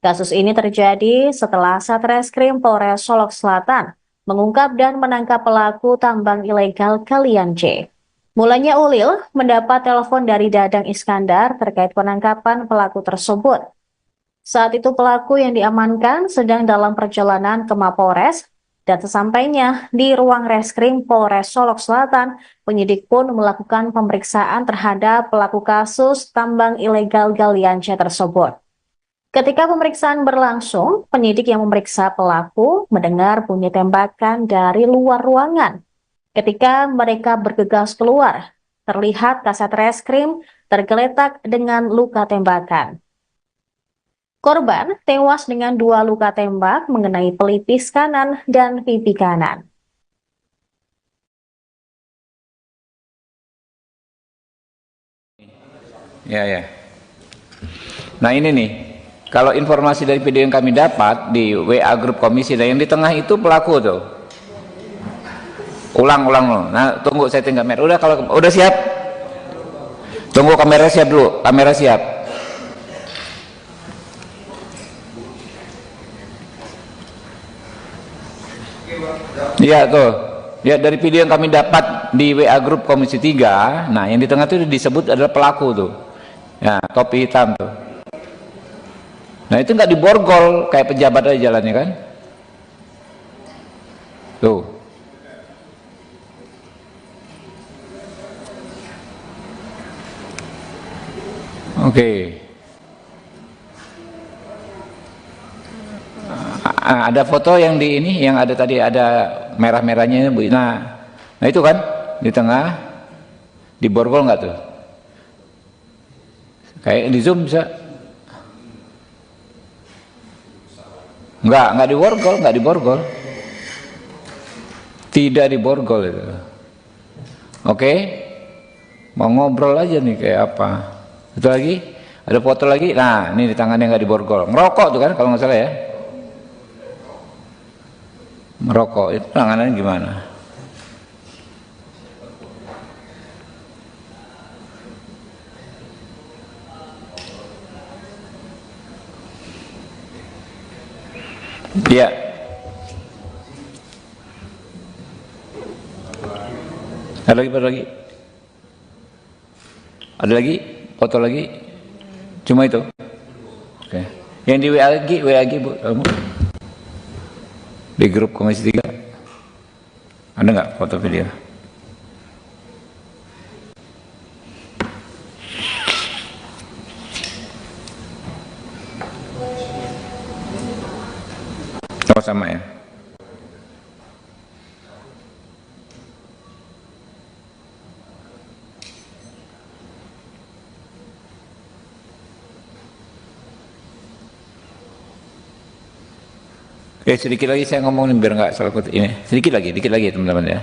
Kasus ini terjadi setelah Satreskrim Polres Solok Selatan mengungkap dan menangkap pelaku tambang ilegal Kalian C. Mulanya Ulil mendapat telepon dari Dadang Iskandar terkait penangkapan pelaku tersebut. Saat itu pelaku yang diamankan sedang dalam perjalanan ke Mapolres dan sesampainya di ruang reskrim Polres Solok Selatan, penyidik pun melakukan pemeriksaan terhadap pelaku kasus tambang ilegal Galian C tersebut. Ketika pemeriksaan berlangsung, penyidik yang memeriksa pelaku mendengar bunyi tembakan dari luar ruangan. Ketika mereka bergegas keluar, terlihat Kasat Reskrim tergeletak dengan luka tembakan. Korban tewas dengan 2 luka tembak mengenai pelipis kanan dan pipi kanan. Ya. Nah ini nih, kalau informasi dari video yang kami dapat di WA grup komisi, dan yang di tengah itu pelaku tuh. Ulang loh. Nah, tunggu saya tinggal kamera. Udah, kalau udah siap. Tunggu kamera siap dulu. Kamera siap. Iya tuh. Ya, dari video yang kami dapat di WA grup komisi 3, nah yang di tengah itu disebut adalah pelaku tuh. Ya, topi hitam tuh. Nah, itu nggak diborgol kayak pejabat aja jalannya kan? Tuh. Oke. Ada foto yang di ini, yang ada tadi ada merah-merahnya Bu. Nah itu kan di tengah, diborgol nggak tuh? Kayak di zoom bisa? Nggak diborgol. Tidak diborgol itu. Oke. Mau ngobrol aja nih kayak apa? Itu lagi, ada foto lagi. Nah, ini di tangannya nggak diborgol. Ngerokok tuh kan kalau nggak salah ya. Merokok itu tangannya gimana? Iya. Ada lagi? Ada lagi? Foto lagi? Cuma itu? Oke. Yang di WA lagi Bu, kamu? Di grup komisi 3 ada nggak foto video? Oh sama ya. Oke, sedikit lagi saya ngomong biar nggak salah kutip ini. Dikit lagi teman-teman ya.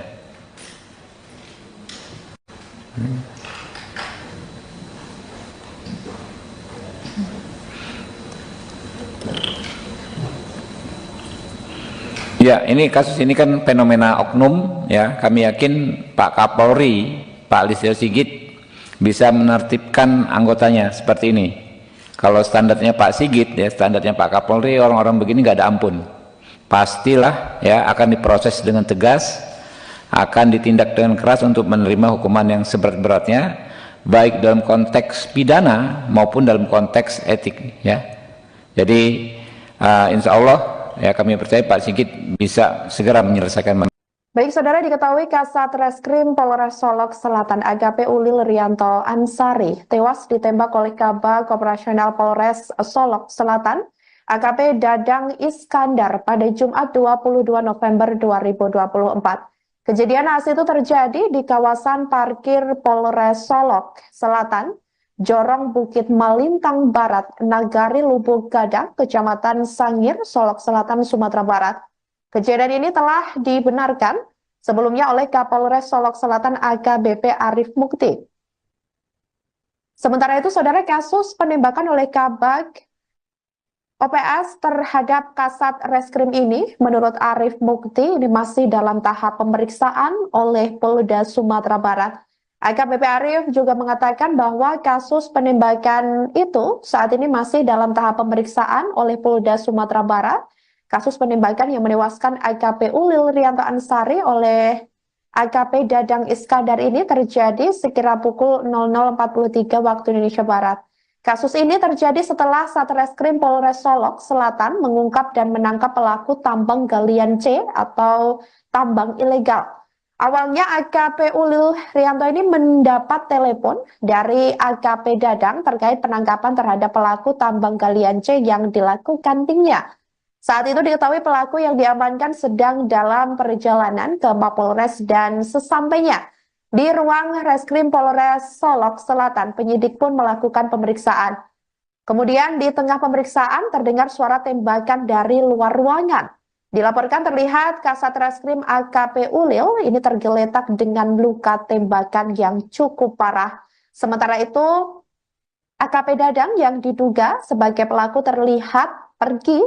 Ya, ini kasus ini kan fenomena oknum, ya. Kami yakin Pak Kapolri, Pak Listio Sigit bisa menertibkan anggotanya seperti ini. Kalau standarnya Pak Sigit, ya standarnya Pak Kapolri, orang-orang begini nggak ada ampun. Pastilah ya akan diproses dengan tegas, akan ditindak dengan keras untuk menerima hukuman yang seberat-beratnya, baik dalam konteks pidana maupun dalam konteks etik, ya. Jadi insya Allah ya kami percaya Pak Sigit bisa segera menyelesaikan. Baik, saudara, diketahui Kasat Reskrim Polres Solok Selatan AKP Ulil Rianto Ansari tewas ditembak oleh Kabag Operasional Polres Solok Selatan AKP Dadang Iskandar pada Jumat 22 November 2024. Kejadian naas itu terjadi di kawasan parkir Polres Solok Selatan, Jorong Bukit Malintang Barat, Nagari Lubuk Gadang, Kecamatan Sangir, Solok Selatan, Sumatera Barat. Kejadian ini telah dibenarkan sebelumnya oleh Kapolres Solok Selatan AKBP Arif Mukti. Sementara itu, saudara, kasus penembakan oleh Kabag OPS terhadap Kasat Reskrim ini, menurut Arif Mukti, ini masih dalam tahap pemeriksaan oleh Polda Sumatera Barat. AKBP Arif juga mengatakan bahwa kasus penembakan itu saat ini masih dalam tahap pemeriksaan oleh Polda Sumatera Barat. Kasus penembakan yang menewaskan AKP Ulil Rianto Ansari oleh AKP Dadang Iskandar ini terjadi sekira pukul 00.43 waktu Indonesia Barat. Kasus ini terjadi setelah Satreskrim Polres Solok Selatan mengungkap dan menangkap pelaku tambang galian C atau tambang ilegal. Awalnya AKP Ulil Rianto ini mendapat telepon dari AKP Dadang terkait penangkapan terhadap pelaku tambang galian C yang dilakukan timnya. Saat itu diketahui pelaku yang diamankan sedang dalam perjalanan ke Mapolres dan sesampainya di ruang Reskrim Polres Solok Selatan, penyidik pun melakukan pemeriksaan. Kemudian di tengah pemeriksaan terdengar suara tembakan dari luar ruangan. Dilaporkan terlihat Kasat Reskrim AKP Ulil ini tergeletak dengan luka tembakan yang cukup parah. Sementara itu, AKP Dadang yang diduga sebagai pelaku terlihat pergi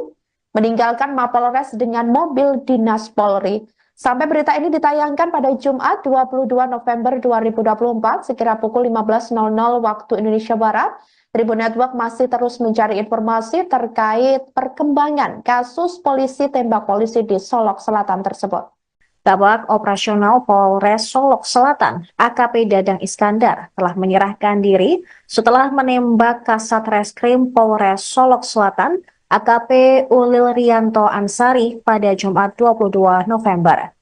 meninggalkan Mapolres dengan mobil dinas Polri. Sampai berita ini ditayangkan pada Jumat 22 November 2024 sekira pukul 15.00 waktu Indonesia Barat, Tribun Network masih terus mencari informasi terkait perkembangan kasus polisi tembak polisi di Solok Selatan tersebut. Kabag Operasional Polres Solok Selatan, AKP Dadang Iskandar, telah menyerahkan diri setelah menembak Kasat Reskrim Polres Solok Selatan, AKP Ulil Rianto Ansari pada Jumat 22 November.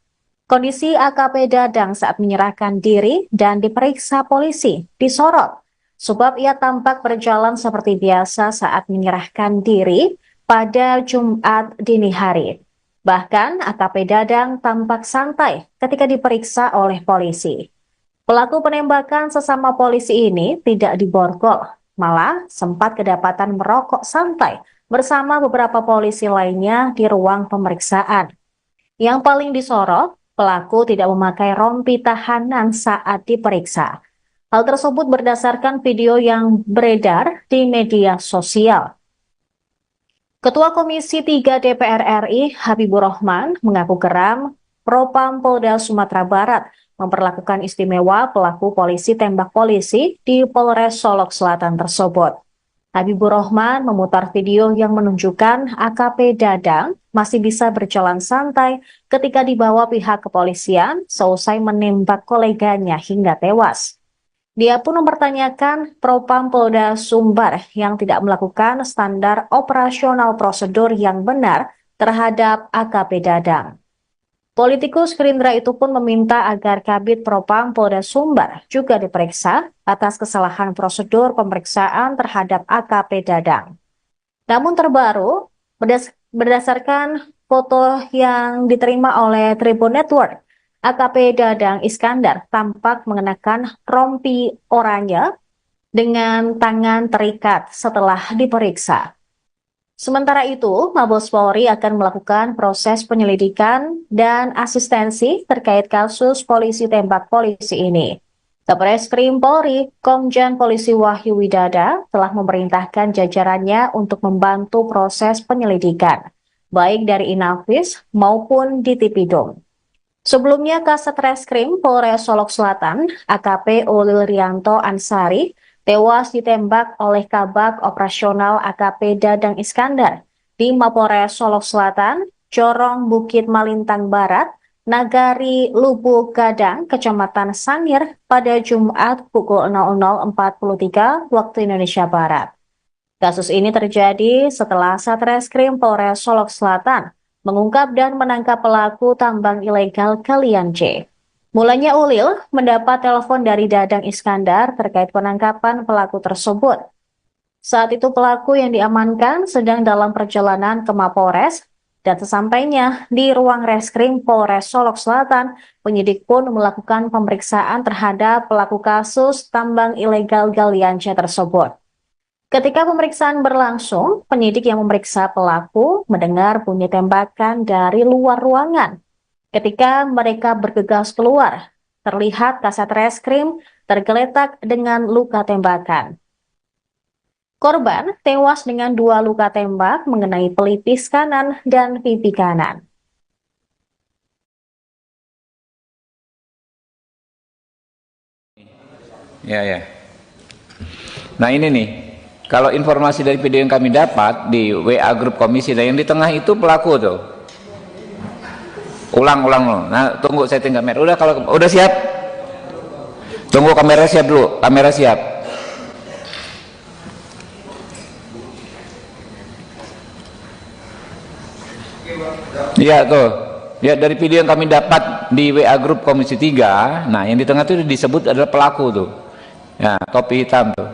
Kondisi AKP Dadang saat menyerahkan diri dan diperiksa polisi disorot, sebab ia tampak berjalan seperti biasa saat menyerahkan diri pada Jumat dini hari. Bahkan AKP Dadang tampak santai ketika diperiksa oleh polisi. Pelaku penembakan sesama polisi ini tidak diborgol, malah sempat kedapatan merokok santai bersama beberapa polisi lainnya di ruang pemeriksaan. Yang paling disorot, pelaku tidak memakai rompi tahanan saat diperiksa. Hal tersebut berdasarkan video yang beredar di media sosial. Ketua Komisi 3 DPR RI Habibur Rahman mengaku geram Propam Polda Sumatera Barat memperlakukan istimewa pelaku polisi tembak polisi di Polres Solok Selatan tersebut. Habibur Rahman memutar video yang menunjukkan AKP Dadang masih bisa berjalan santai ketika dibawa pihak kepolisian seusai menembak koleganya hingga tewas. Dia pun mempertanyakan Propam Polda Sumbar yang tidak melakukan standar operasional prosedur yang benar terhadap AKP Dadang. Politikus Gerindra itu pun meminta agar Kabid Propam Polda Sumbar juga diperiksa atas kesalahan prosedur pemeriksaan terhadap AKP Dadang. Namun terbaru, berdasarkan foto yang diterima oleh Tribun Network, AKP Dadang Iskandar tampak mengenakan rompi oranye dengan tangan terikat setelah diperiksa. Sementara itu, Mabes Polri akan melakukan proses penyelidikan dan asistensi terkait kasus polisi tembak polisi ini. Satreskrim Polri, Komjen Polisi Wahyu Widada telah memerintahkan jajarannya untuk membantu proses penyelidikan. baik dari Inavis maupun di Tipidum. Sebelumnya, Kasat Reskrim Polres Solok Selatan, AKP Ulil Rianto Ansari, tewas ditembak oleh Kabag Operasional AKP Dadang Iskandar di Mapores Solok Selatan, Corong Bukit Malintang Barat, Nagari Lubuk Gadang, Kecamatan Sangir pada Jumat pukul 00.43 waktu Indonesia Barat. Kasus ini terjadi setelah Satreskrim Polres Solok Selatan mengungkap dan menangkap pelaku tambang ilegal Kalian C. Mulanya Ulil mendapat telepon dari Dadang Iskandar terkait penangkapan pelaku tersebut. Saat itu pelaku yang diamankan sedang dalam perjalanan ke Mapores, dan sesampainya di ruang reskrim Polres Solok Selatan, penyidik pun melakukan pemeriksaan terhadap pelaku kasus tambang ilegal Galian C tersebut. Ketika pemeriksaan berlangsung, penyidik yang memeriksa pelaku mendengar bunyi tembakan dari luar ruangan. Ketika mereka bergegas keluar, terlihat Kasat Reskrim tergeletak dengan luka tembakan. Korban tewas dengan 2 luka tembak mengenai pelipis kanan dan pipi kanan. Ya. Nah ini nih, kalau informasi dari video yang kami dapat di WA grup komisi, dan yang di tengah itu pelaku tuh. Ulang. Nah tunggu, saya tinggal kamera. Udah, kalau udah siap, tunggu kamera siap dulu. Kamera siap. Iya tuh. Ya, dari video yang kami dapat di WA grup komisi 3, nah yang di tengah itu disebut adalah pelaku tuh. Ya, topi hitam tuh.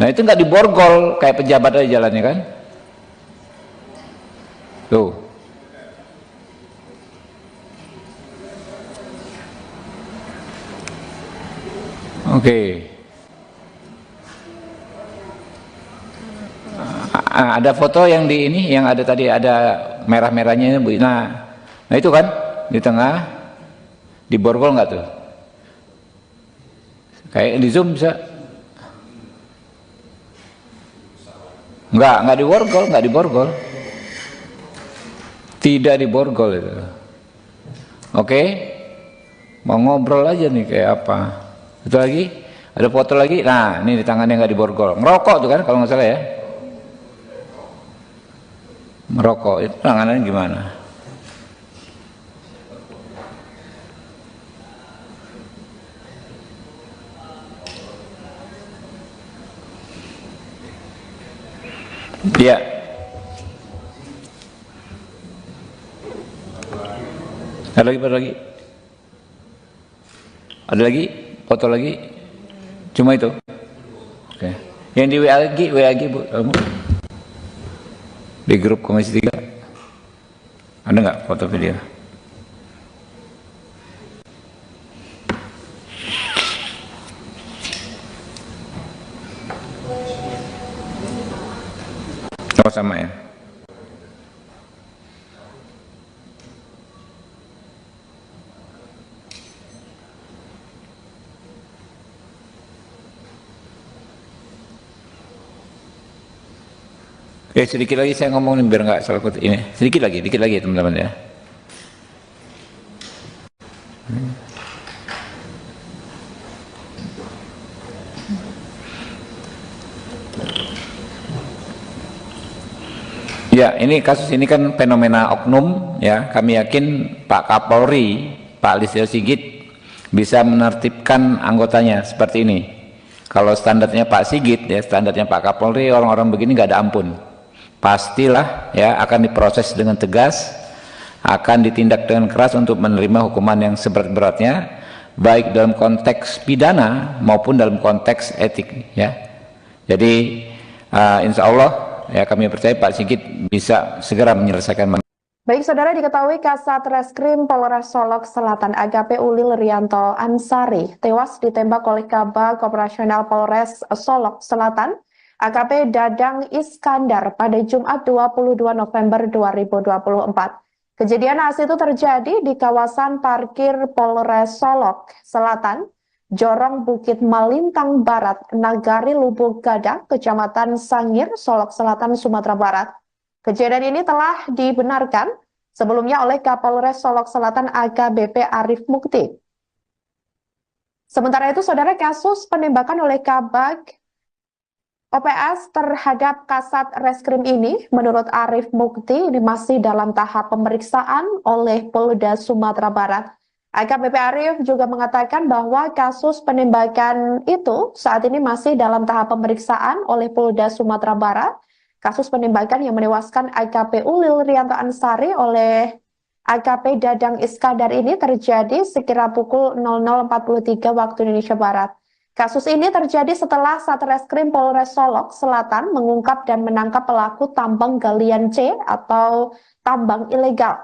Nah itu nggak diborgol kayak pejabat aja jalannya kan. Tuh. Oke. Ada foto yang di ini, yang ada tadi ada merah-merahnya Bu. Nah itu kan di tengah, diborgol nggak tuh? Kayak di zoom bisa? Nggak diborgol. Tidak diborgol itu. Oke, mau ngobrol aja nih kayak apa? Itu lagi, ada foto lagi. Nah ini di tangannya nggak diborgol. Ngerokok tuh kan kalau nggak salah ya. Merokok itu tangannya gimana? Ya. Ada lagi? Ada lagi? Foto lagi? Cuma itu? Oke. Yang di WA lagi Bu, kamu? Di grup komisi 3 ada nggak foto video? Oh sama ya. Oke, sedikit lagi saya ngomong biar nggak salah kutip ini. Dikit lagi teman-teman ya. Ya, ini kasus ini kan fenomena oknum ya. Kami yakin Pak Kapolri, Pak Listio Sigit bisa menertibkan anggotanya seperti ini. Kalau standarnya Pak Sigit ya, standarnya Pak Kapolri, orang-orang begini nggak ada ampun. Pastilah ya akan diproses dengan tegas, akan ditindak dengan keras untuk menerima hukuman yang seberat-beratnya, baik dalam konteks pidana maupun dalam konteks etik ya. Jadi insya Allah ya kami percaya Pak Sigit bisa segera menyelesaikan. Baik saudara, diketahui Kasat Reskrim Polres Solok Selatan AKP Ulil Rianto Ansari tewas ditembak oleh Kabag Operasional Polres Solok Selatan AKP Dadang Iskandar pada Jumat 22 November 2024. Kejadian naas itu terjadi di kawasan parkir Polres Solok Selatan, Jorong Bukit Malintang Barat, Nagari Lubuk Gadang, Kecamatan Sangir, Solok Selatan, Sumatera Barat. Kejadian ini telah dibenarkan sebelumnya oleh Kapolres Solok Selatan AKBP Arif Mukti. Sementara itu, saudara, kasus penembakan oleh Kabag OPS terhadap Kasat Reskrim ini, menurut Arif Mukti, ini masih dalam tahap pemeriksaan oleh Polda Sumatera Barat. AKBP Arif juga mengatakan bahwa kasus penembakan itu saat ini masih dalam tahap pemeriksaan oleh Polda Sumatera Barat. Kasus penembakan yang menewaskan AKP Ulil Rianto Ansari oleh AKP Dadang Iskandar ini terjadi sekira pukul 00.43 waktu Indonesia Barat. Kasus ini terjadi setelah Satreskrim Polres Solok Selatan mengungkap dan menangkap pelaku tambang galian C atau tambang ilegal.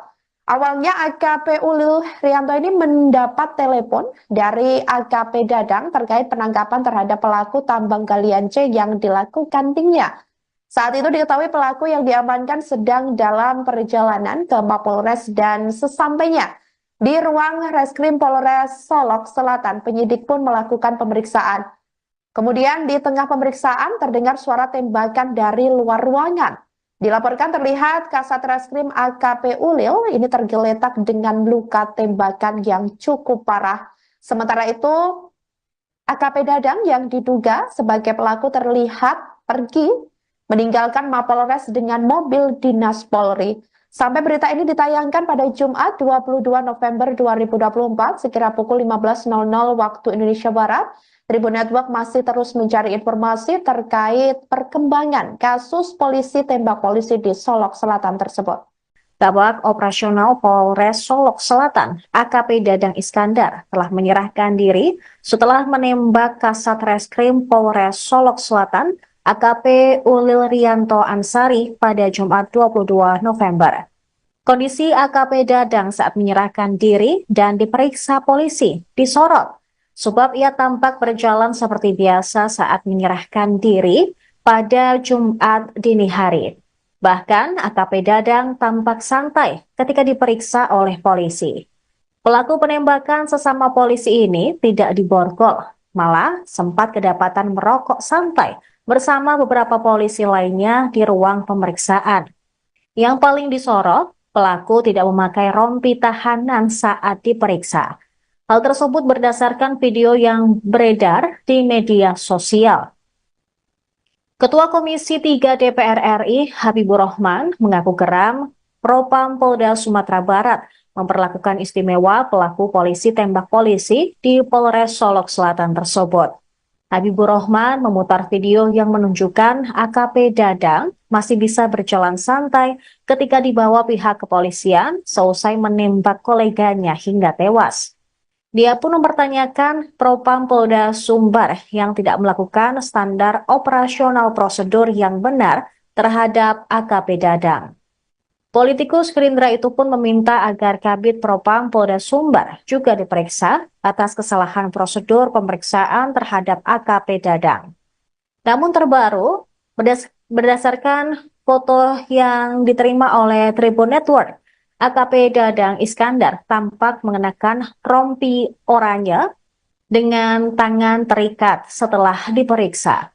Awalnya AKP Ulil Rianto ini mendapat telepon dari AKP Dadang terkait penangkapan terhadap pelaku tambang galian C yang dilakukan timnya. Saat itu diketahui pelaku yang diamankan sedang dalam perjalanan ke Mapolres dan sesampainya di ruang Reskrim Polres Solok Selatan, penyidik pun melakukan pemeriksaan. Kemudian di tengah pemeriksaan terdengar suara tembakan dari luar ruangan. Dilaporkan terlihat Kasat Reskrim AKP Ulil ini tergeletak dengan luka tembakan yang cukup parah. Sementara itu, AKP Dadang yang diduga sebagai pelaku terlihat pergi meninggalkan Mapolres dengan mobil dinas Polri. Sampai berita ini ditayangkan pada Jumat 22 November 2024 sekira pukul 15.00 waktu Indonesia Barat, Tribun Network masih terus mencari informasi terkait perkembangan kasus polisi tembak polisi di Solok Selatan tersebut. Kabag Operasional Polres Solok Selatan, AKP Dadang Iskandar, telah menyerahkan diri setelah menembak Kasat Reskrim Polres Solok Selatan, AKP Ulil Rianto Ansari pada Jumat 22 November. Kondisi AKP Dadang saat menyerahkan diri dan diperiksa polisi disorot, sebab ia tampak berjalan seperti biasa saat menyerahkan diri pada Jumat dini hari. Bahkan AKP Dadang tampak santai ketika diperiksa oleh polisi. Pelaku penembakan sesama polisi ini tidak diborgol, malah sempat kedapatan merokok santai bersama beberapa polisi lainnya di ruang pemeriksaan. Yang paling disorot, pelaku tidak memakai rompi tahanan saat diperiksa. Hal tersebut berdasarkan video yang beredar di media sosial. Ketua Komisi 3 DPR RI Habibur Rahman mengaku geram Propam Polda Sumatera Barat memperlakukan istimewa pelaku polisi tembak polisi di Polres Solok Selatan tersebut. Habibur Rahman memutar video yang menunjukkan AKP Dadang masih bisa berjalan santai ketika dibawa pihak kepolisian seusai menembak koleganya hingga tewas. Dia pun mempertanyakan Propam Polda Sumbar yang tidak melakukan standar operasional prosedur yang benar terhadap AKP Dadang. Politikus Gerindra itu pun meminta agar Kabid Propam Polda Sumbar juga diperiksa atas kesalahan prosedur pemeriksaan terhadap AKP Dadang. Namun terbaru, berdasarkan foto yang diterima oleh Tribun Network, AKP Dadang Iskandar tampak mengenakan rompi oranye dengan tangan terikat setelah diperiksa.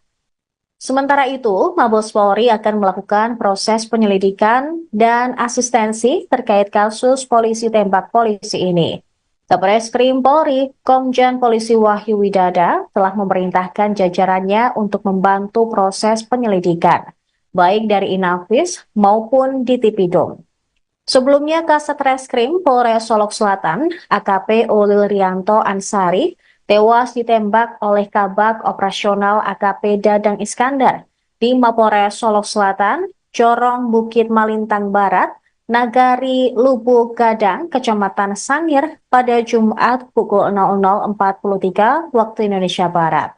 Sementara itu, Mabes Polri akan melakukan proses penyelidikan dan asistensi terkait kasus polisi tembak polisi ini. Satreskrim Polri, Komjen Polisi Wahyu Widada telah memerintahkan jajarannya untuk membantu proses penyelidikan, baik dari Inafis maupun di Tipidum. Sebelumnya, Kasat Reskrim Polres Solok Selatan, AKP Ulil Rianto Ansari, tewas ditembak oleh Kabag Operasional AKP Dadang Iskandar di Mapolres Solok Selatan, Corong Bukit Malintang Barat, Nagari Lubuk Gadang, Kecamatan Sangir pada Jumat pukul 00.43 waktu Indonesia Barat.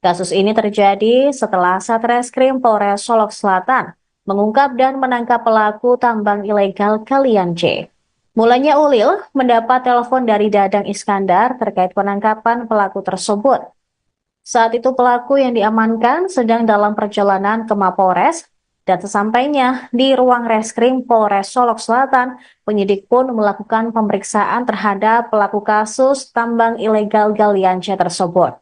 Kasus ini terjadi setelah Satreskrim Polres Solok Selatan mengungkap dan menangkap pelaku tambang ilegal galian C. Mulanya Ulil mendapat telepon dari Dadang Iskandar terkait penangkapan pelaku tersebut. Saat itu pelaku yang diamankan sedang dalam perjalanan ke Mapolres dan sesampainya di ruang Reskrim Polres Solok Selatan, penyidik pun melakukan pemeriksaan terhadap pelaku kasus tambang ilegal galian C tersebut.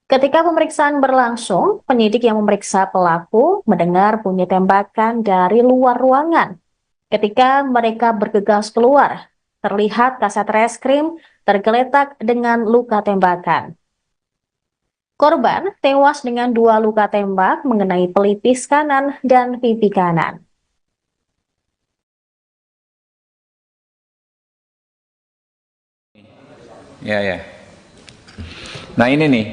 Ketika pemeriksaan berlangsung, penyidik yang memeriksa pelaku mendengar bunyi tembakan dari luar ruangan. Ketika mereka bergegas keluar, terlihat kasat reskrim tergeletak dengan luka tembakan. Korban tewas dengan 2 luka tembak mengenai pelipis kanan dan pipi kanan. Ya, ya. Nah ini nih,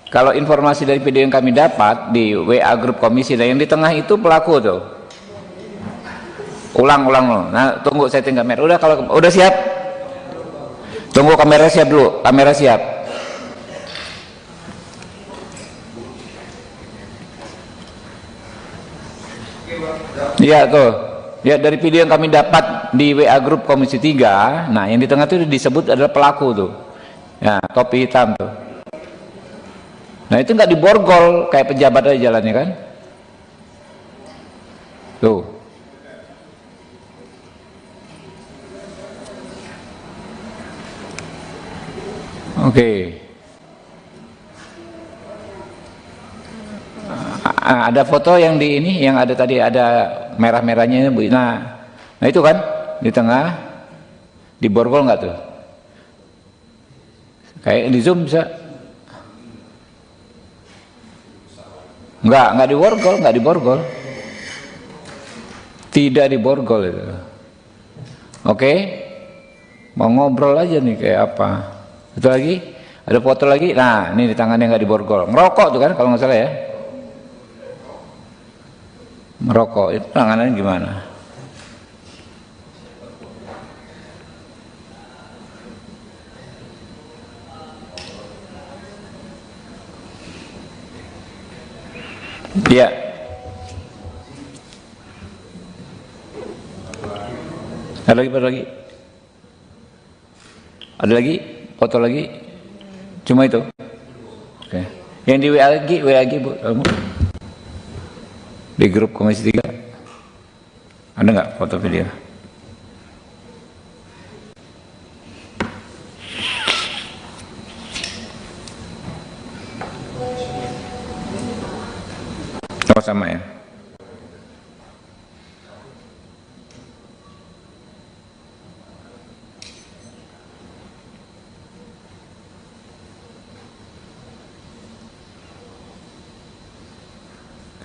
kalau informasi dari video yang kami dapat di WA grup komisi, dan yang di tengah itu pelaku tuh. Ulang-ulang loh. Nah tunggu saya tinggal kamera. Udah, kalau udah siap, tunggu kamera siap dulu. Kamera siap. Iya tuh. Ya, dari video yang kami dapat di WA grup komisi 3, nah yang di tengah itu disebut adalah pelaku tuh. Ya, topi hitam tuh. Nah itu nggak diborgol kayak pejabat aja jalannya kan? Tuh. Oke. Ada foto yang di ini, yang ada tadi ada merah-merahnya ini, Bu. Nah itu kan di tengah, diborgol nggak tuh? Kayak di zoom bisa? Nggak diborgol, nggak diborgol. Tidak diborgol itu. Oke, mau ngobrol aja nih kayak apa? Itu lagi, ada foto lagi. Nah, ini di tangannya nggak diborgol. Ngerokok tuh kan, kalau nggak salah ya. Merokok itu tangannya gimana? Iya. Ada lagi, ada lagi, foto lagi. Cuma itu. Oke. Yang di WA lagi Bu, kamu? Di grup komisi 3 ada nggak foto video? Oh sama ya.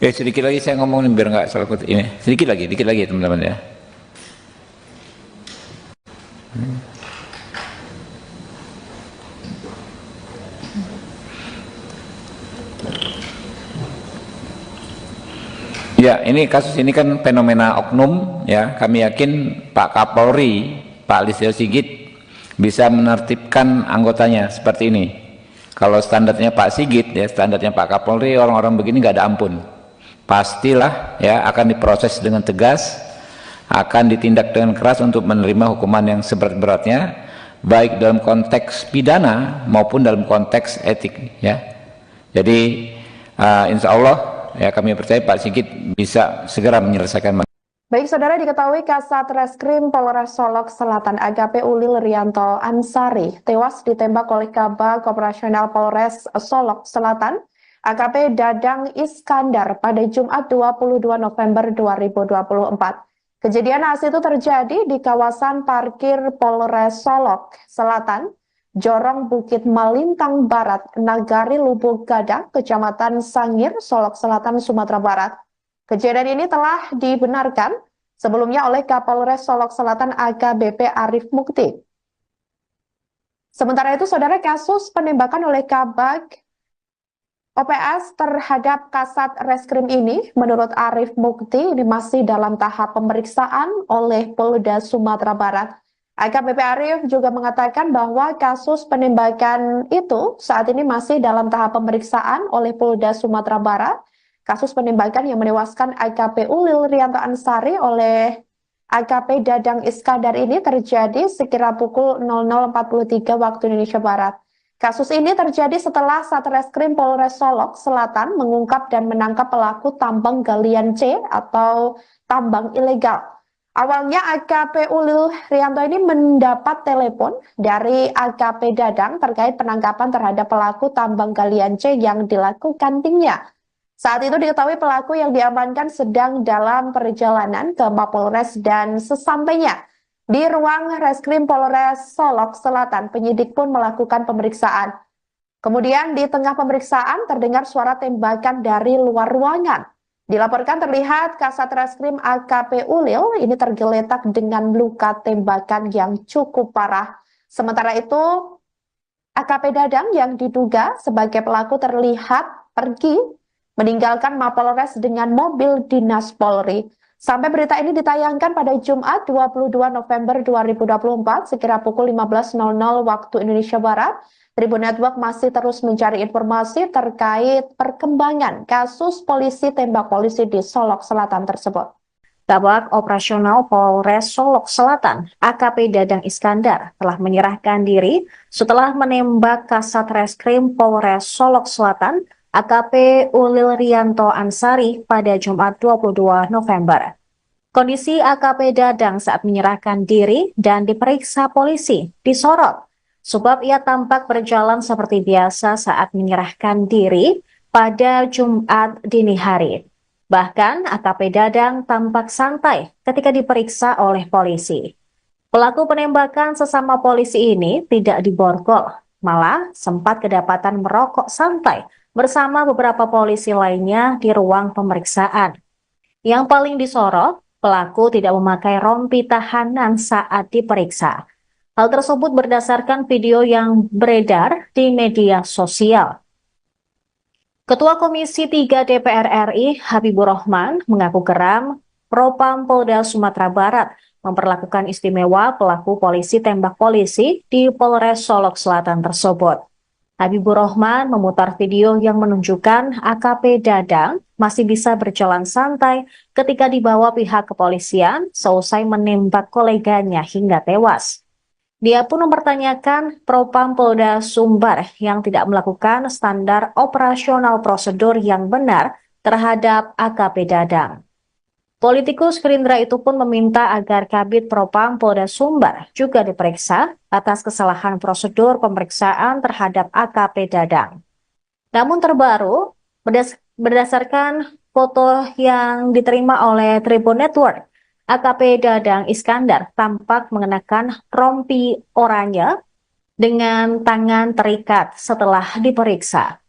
Oke, sedikit lagi saya ngomong biar nggak salah kutip ini. Sedikit lagi teman-teman ya. Ya, ini kasus ini kan fenomena oknum ya. Kami yakin Pak Kapolri, Pak Listio Sigit bisa menertibkan anggotanya seperti ini. Kalau standarnya Pak Sigit ya, standarnya Pak Kapolri, orang-orang begini nggak ada ampun. Pastilah ya akan diproses dengan tegas, akan ditindak dengan keras untuk menerima hukuman yang seberat-beratnya, baik dalam konteks pidana maupun dalam konteks etik ya. Jadi insya Allah ya kami percaya Pak Sigit bisa segera menyelesaikan. Baik, saudara, diketahui Kasat Reskrim Polres Solok Selatan AKP Ulil Rianto Ansari tewas ditembak oleh Kabag Operasional Polres Solok Selatan AKP Dadang Iskandar pada Jumat 22 November 2024. Kejadian naas itu terjadi di kawasan parkir Polres Solok Selatan, Jorong Bukit Malintang Barat, Nagari Lubuk Gadang, Kecamatan Sangir, Solok Selatan, Sumatera Barat. Kejadian ini telah dibenarkan sebelumnya oleh Kapolres Solok Selatan AKBP Arif Mukti. Sementara itu, saudara, kasus penembakan oleh Kabag OPS terhadap Kasat Reskrim ini, menurut Arif Mukti, ini masih dalam tahap pemeriksaan oleh Polda Sumatera Barat. AKBP Arif juga mengatakan bahwa kasus penembakan itu saat ini masih dalam tahap pemeriksaan oleh Polda Sumatera Barat. Kasus penembakan yang menewaskan AKP Ulil Rianto Ansari oleh AKP Dadang Iskandar ini terjadi sekira pukul 00.43 waktu Indonesia Barat. Kasus ini terjadi setelah Satreskrim Polres Solok Selatan mengungkap dan menangkap pelaku tambang galian C atau tambang ilegal. Awalnya AKP Ulil Rianto ini mendapat telepon dari AKP Dadang terkait penangkapan terhadap pelaku tambang galian C yang dilakukan timnya. Saat itu diketahui pelaku yang diamankan sedang dalam perjalanan ke Mapolres dan sesampainya di ruang reskrim Polres Solok Selatan, penyidik pun melakukan pemeriksaan. Kemudian di tengah pemeriksaan terdengar suara tembakan dari luar ruangan. Dilaporkan terlihat Kasat Reskrim AKP Ulil ini tergeletak dengan luka tembakan yang cukup parah. Sementara itu, AKP Dadang yang diduga sebagai pelaku terlihat pergi meninggalkan Mapolres dengan mobil dinas Polri. Sampai berita ini ditayangkan pada Jumat 22 November 2024 sekira pukul 15.00 waktu Indonesia Barat. Tribun Network masih terus mencari informasi terkait perkembangan kasus polisi tembak polisi di Solok Selatan tersebut. Kabak Operasional Polres Solok Selatan, AKP Dadang Iskandar, telah menyerahkan diri setelah menembak Kasat Reskrim Polres Solok Selatan, AKP Ulil Rianto Ansari pada Jumat 22 November. Kondisi AKP Dadang saat menyerahkan diri dan diperiksa polisi disorot, sebab ia tampak berjalan seperti biasa saat menyerahkan diri pada Jumat dini hari. Bahkan AKP Dadang tampak santai ketika diperiksa oleh polisi. Pelaku penembakan sesama polisi ini tidak diborgol, malah sempat kedapatan merokok santai bersama beberapa polisi lainnya di ruang pemeriksaan. Yang paling disorot, pelaku tidak memakai rompi tahanan saat diperiksa. Hal tersebut berdasarkan video yang beredar di media sosial. Ketua Komisi 3 DPR RI Habibur Rahman mengaku geram Propam Polda Sumatera Barat memperlakukan istimewa pelaku polisi tembak polisi di Polres Solok Selatan tersebut. Habibur Rahman memutar video yang menunjukkan AKP Dadang masih bisa berjalan santai ketika dibawa pihak kepolisian seusai menembak koleganya hingga tewas. Dia pun mempertanyakan Propam Polda Sumbar yang tidak melakukan standar operasional prosedur yang benar terhadap AKP Dadang. Politikus Gerindra itu pun meminta agar Kabid Propam Polda Sumbar juga diperiksa atas kesalahan prosedur pemeriksaan terhadap AKP Dadang. Namun terbaru, berdasarkan foto yang diterima oleh Tribun Network, AKP Dadang Iskandar tampak mengenakan rompi oranye dengan tangan terikat setelah diperiksa.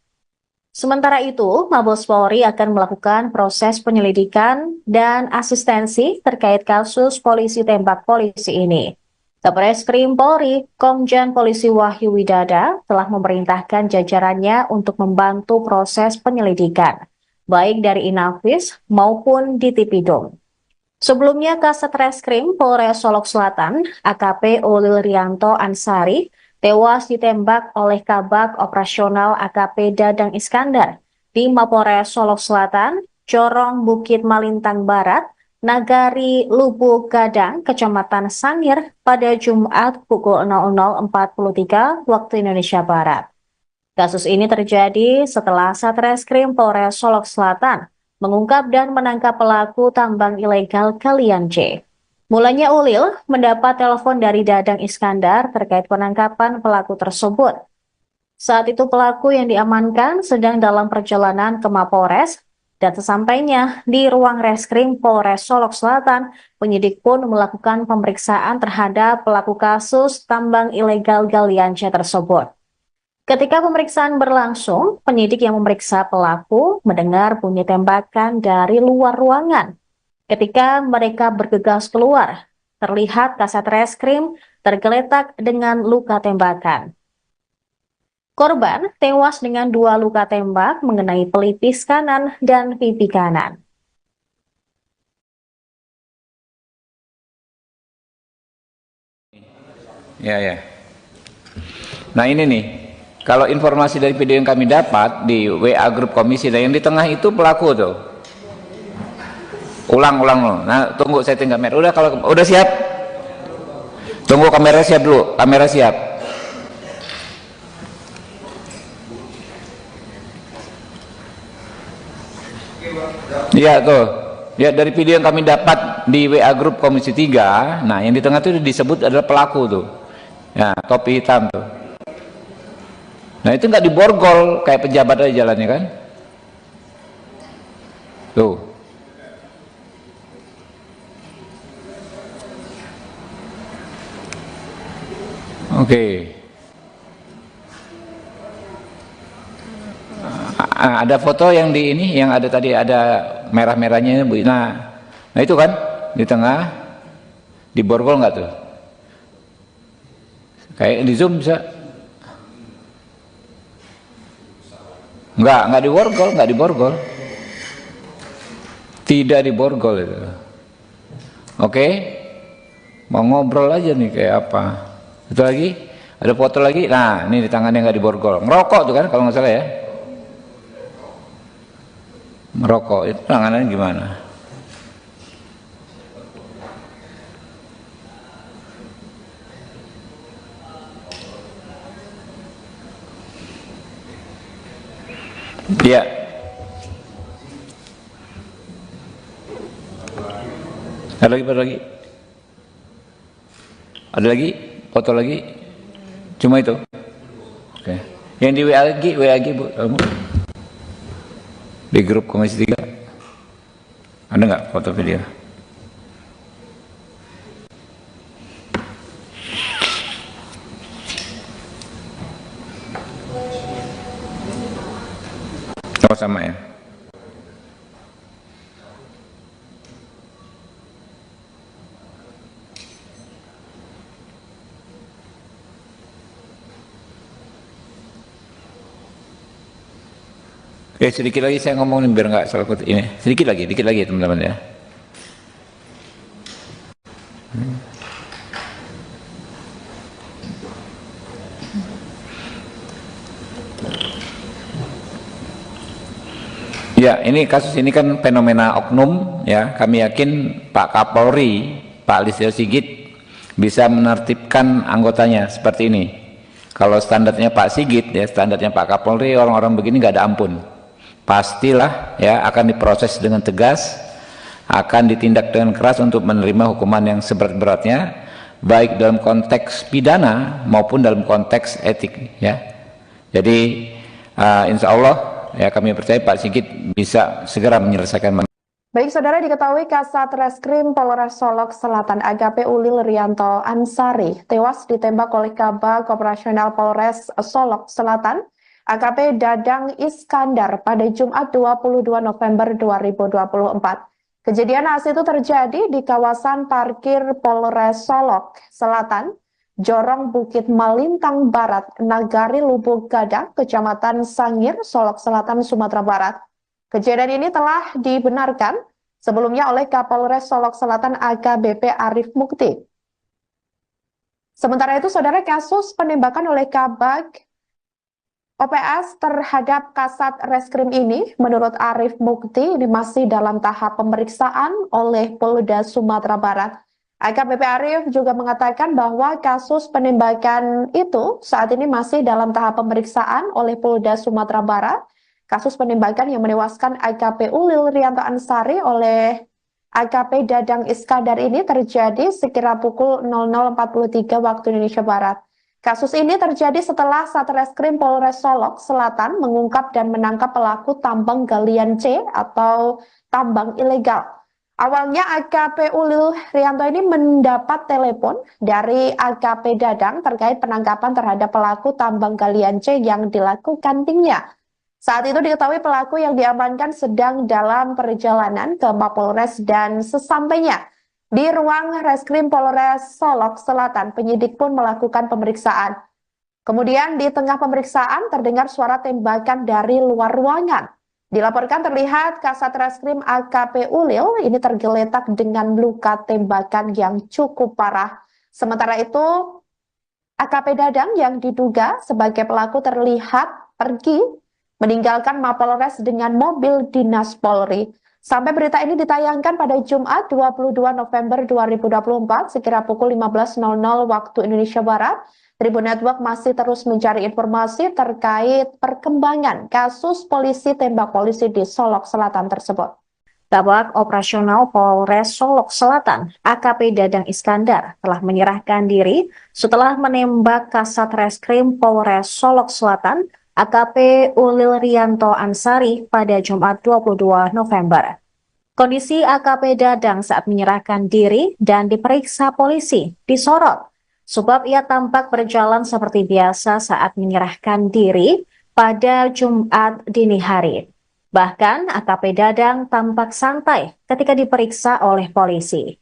Sementara itu, Mabes Polri akan melakukan proses penyelidikan dan asistensi terkait kasus polisi tembak polisi ini. Kabareskrim Polri, Komjen Polisi Wahyu Widada telah memerintahkan jajarannya untuk membantu proses penyelidikan, baik dari Inafis maupun di Tipidum. Sebelumnya, Kasat Reskrim Polres Solok Selatan, AKP Ulil Rianto Ansari, tewas ditembak oleh Kabak Operasional AKP Dadang Iskandar di Mapolres Solok Selatan, Corong Bukit Malintang Barat, Nagari Lubuk Gadang, Kecamatan Sangir pada Jumat pukul 00.43 waktu Indonesia Barat. Kasus ini terjadi setelah Satreskrim Polres Solok Selatan mengungkap dan menangkap pelaku tambang ilegal galian C. Mulanya Ulil mendapat telepon dari Dadang Iskandar terkait penangkapan pelaku tersebut. Saat itu pelaku yang diamankan sedang dalam perjalanan ke Mapolres dan sesampainya di ruang reskrim Polres Solok Selatan, penyidik pun melakukan pemeriksaan terhadap pelaku kasus tambang ilegal galian C tersebut. Ketika pemeriksaan berlangsung, penyidik yang memeriksa pelaku mendengar bunyi tembakan dari luar ruangan. Ketika mereka bergegas keluar, terlihat Kasat Reskrim tergeletak dengan luka tembakan. Korban tewas dengan 2 luka tembak mengenai pelipis kanan dan pipi kanan. Ya. Nah ini nih, kalau informasi dari video yang kami dapat di WA grup komisi, dan yang di tengah itu pelaku tuh. Ulang. Nah, tunggu setting kamera. Udah, kalau udah siap. Tunggu kamera siap dulu. Kamera siap. Iya tuh. Ya, dari video yang kami dapat di WA grup Komisi 3, nah yang di tengah itu disebut adalah pelaku tuh. Ya, topi hitam tuh. Nah, itu nggak diborgol kayak pejabat aja jalannya kan? Tuh. Oke. Ada foto yang di ini, yang ada tadi ada merah-merahnya Bu. Nah itu kan di tengah diborgol nggak tuh? Kayak di zoom bisa? Nggak diborgol, nggak diborgol. Tidak diborgol itu. Oke, mau ngobrol aja nih kayak apa? Itu lagi, ada foto lagi. Nah, ini di tangannya nggak diborgol. Ngerokok tuh kan, kalau nggak salah ya. Merokok itu tangannya gimana? Iya. Ada lagi, ada lagi, foto lagi, cuma itu. Oke. Yang di WA lagi Bu, kamu di grup Komisi 3 ada nggak foto video? Oh, sama ya. Oke, sedikit lagi saya ngomongin biar nggak salah kutip ini. Sedikit lagi teman-teman ya. Ya, ini kasus ini kan fenomena oknum ya. Kami yakin Pak Kapolri, Pak Listio Sigit bisa menertibkan anggotanya seperti ini. Kalau standarnya Pak Sigit ya, standarnya Pak Kapolri, orang-orang begini nggak ada ampun. Pastilah ya akan diproses dengan tegas, akan ditindak dengan keras untuk menerima hukuman yang seberat-beratnya, baik dalam konteks pidana maupun dalam konteks etik ya. Jadi insya Allah ya kami percaya Pak Sigit bisa segera menyelesaikan. Baik, saudara, diketahui Kasat Reskrim Polres Solok Selatan AKP Ulil Rianto Ansari tewas ditembak oleh Kabag Operasional Polres Solok Selatan AKP Dadang Iskandar pada Jumat 22 November 2024. Kejadian naas itu terjadi di kawasan parkir Polres Solok Selatan, Jorong Bukit Malintang Barat, Nagari Lubuk Gadang, Kecamatan Sangir, Solok Selatan, Sumatera Barat. Kejadian ini telah dibenarkan sebelumnya oleh Kapolres Solok Selatan AKBP Arif Mukti. Sementara itu, saudara, kasus penembakan oleh Kabag OPS terhadap Kasat Reskrim ini, menurut Arif Mukti, ini masih dalam tahap pemeriksaan oleh Polda Sumatera Barat. AKBP Arif juga mengatakan bahwa kasus penembakan itu saat ini masih dalam tahap pemeriksaan oleh Polda Sumatera Barat. Kasus penembakan yang menewaskan AKP Ulil Rianto Ansari oleh AKP Dadang Iskandar ini terjadi sekira pukul 00.43 waktu Indonesia Barat. Kasus ini terjadi setelah Satreskrim Polres Solok Selatan mengungkap dan menangkap pelaku tambang galian C atau tambang ilegal. Awalnya AKP Ulil Rianto ini mendapat telepon dari AKP Dadang terkait penangkapan terhadap pelaku tambang galian C yang dilakukan timnya. Saat itu diketahui pelaku yang diamankan sedang dalam perjalanan ke Mapolres dan sesampainya di ruang Reskrim Polres Solok Selatan, penyidik pun melakukan pemeriksaan. Kemudian di tengah pemeriksaan terdengar suara tembakan dari luar ruangan. Dilaporkan terlihat Kasat Reskrim AKP Ulil ini tergeletak dengan luka tembakan yang cukup parah. Sementara itu AKP Dadang yang diduga sebagai pelaku terlihat pergi meninggalkan Mapolres dengan mobil dinas Polri. Sampai berita ini ditayangkan pada Jumat 22 November 2024 sekira pukul 15.00 waktu Indonesia Barat, Tribun Network masih terus mencari informasi terkait perkembangan kasus polisi tembak polisi di Solok Selatan tersebut. Kabag Operasional Polres Solok Selatan, AKP Dadang Iskandar, telah menyerahkan diri setelah menembak Kasat Reskrim Polres Solok Selatan, AKP Ulil Rianto Ansari pada Jumat 22 November. Kondisi AKP Dadang saat menyerahkan diri dan diperiksa polisi disorot, sebab ia tampak berjalan seperti biasa saat menyerahkan diri pada Jumat dini hari. Bahkan AKP Dadang tampak santai ketika diperiksa oleh polisi.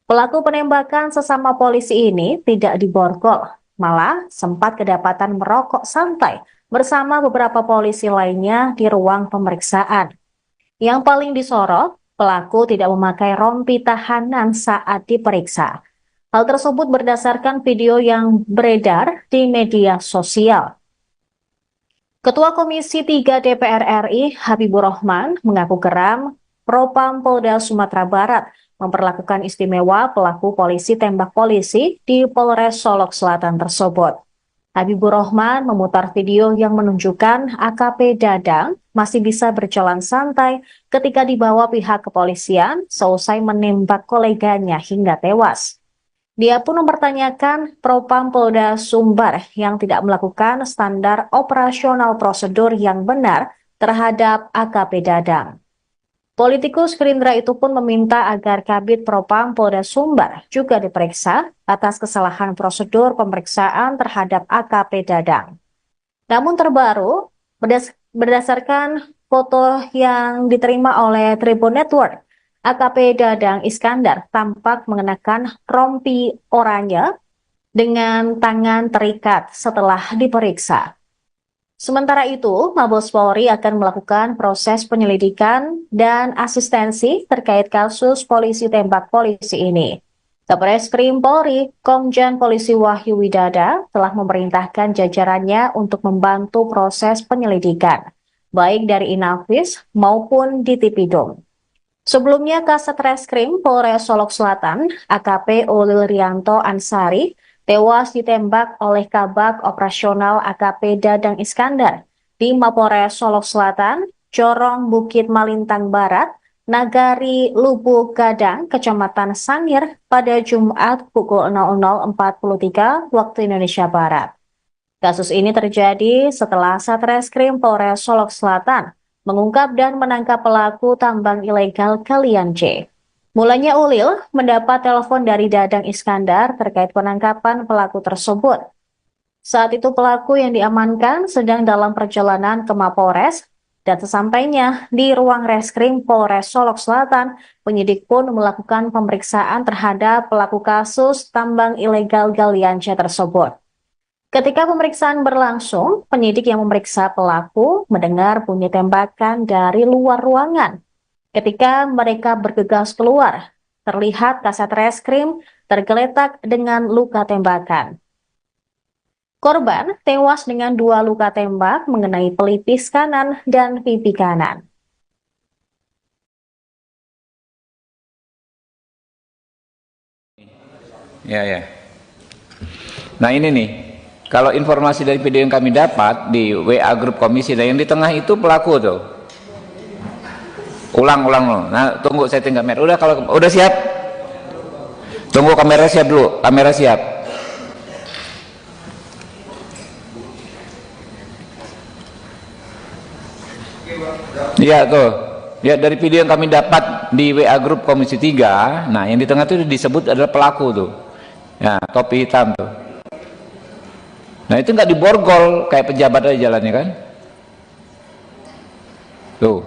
Pelaku penembakan sesama polisi ini tidak diborgol, malah sempat kedapatan merokok santai bersama beberapa polisi lainnya di ruang pemeriksaan. Yang paling disorot, pelaku tidak memakai rompi tahanan saat diperiksa. Hal tersebut berdasarkan video yang beredar di media sosial. Ketua Komisi 3 DPR RI Habibur Rahman mengaku geram Propam Polda Sumatera Barat memperlakukan istimewa pelaku polisi tembak polisi di Polres Solok Selatan tersebut. Habibur Rahman memutar video yang menunjukkan AKP Dadang masih bisa berjalan santai ketika dibawa pihak kepolisian seusai menembak koleganya hingga tewas. Dia pun mempertanyakan Propam Polda Sumbar yang tidak melakukan standar operasional prosedur yang benar terhadap AKP Dadang. Politikus Gerindra itu pun meminta agar Kabid Propam Polda Sumbar juga diperiksa atas kesalahan prosedur pemeriksaan terhadap AKP Dadang. Namun terbaru, berdasarkan foto yang diterima oleh Tribun Network, AKP Dadang Iskandar tampak mengenakan rompi oranye dengan tangan terikat setelah diperiksa. Sementara itu, Mabes Polri akan melakukan proses penyelidikan dan asistensi terkait kasus polisi tembak polisi ini. Kabareskrim Polri, Komjen Polisi Wahyu Widada telah memerintahkan jajarannya untuk membantu proses penyelidikan, baik dari Inafis maupun di Tipidum. Sebelumnya, Kasat Reskrim Polres Solok Selatan, AKP Ulil Rianto Ansari, tewas ditembak oleh Kabag Operasional AKP Dadang Iskandar di Mapores Solok Selatan, Corong Bukit Malintang Barat, Nagari Lubuk Gadang, Kecamatan Sangir pada Jumat pukul 00.43 waktu Indonesia Barat. Kasus ini terjadi setelah Satreskrim Polres Solok Selatan mengungkap dan menangkap pelaku tambang ilegal Kalian C. Mulanya Ulil mendapat telepon dari Dadang Iskandar terkait penangkapan pelaku tersebut. Saat itu pelaku yang diamankan sedang dalam perjalanan ke Mapores dan sesampainya di ruang reskrim Polres Solok Selatan, penyidik pun melakukan pemeriksaan terhadap pelaku kasus tambang ilegal Galian C tersebut. Ketika pemeriksaan berlangsung, penyidik yang memeriksa pelaku mendengar bunyi tembakan dari luar ruangan. Ketika mereka bergegas keluar, terlihat Kasat Reskrim tergeletak dengan luka tembakan. Korban tewas dengan 2 luka tembak mengenai pelipis kanan dan pipi kanan. Ya. Nah ini nih, kalau informasi dari video yang kami dapat di WA grup komisi, dan yang di tengah itu pelaku tuh. Ulang. Nah, tunggu saya tinggal kamera. Udah, kalau udah siap. Tunggu kamera siap dulu. Kamera siap. Iya tuh. Ya, dari video yang kami dapat di WA grup komisi 3, nah yang di tengah itu disebut adalah pelaku tuh. Ya, topi hitam tuh. Nah, itu nggak diborgol kayak pejabat aja jalannya kan? Tuh.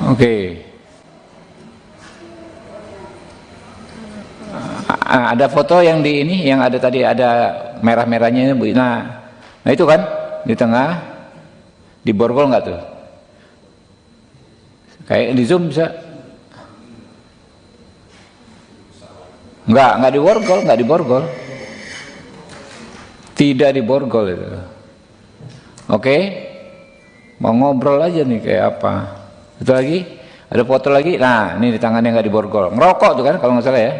Oke. Ada foto yang di ini, yang ada tadi ada merah-merahnya ini, Bu. Nah itu kan di tengah, diborgol nggak tuh? Kayak di zoom bisa? Nggak diborgol. Tidak diborgol itu. Oke, mau ngobrol aja nih kayak apa? Itu lagi, ada foto lagi. Nah, ini di tangannya nggak diborgol. Ngerokok tuh kan, kalau nggak salah ya.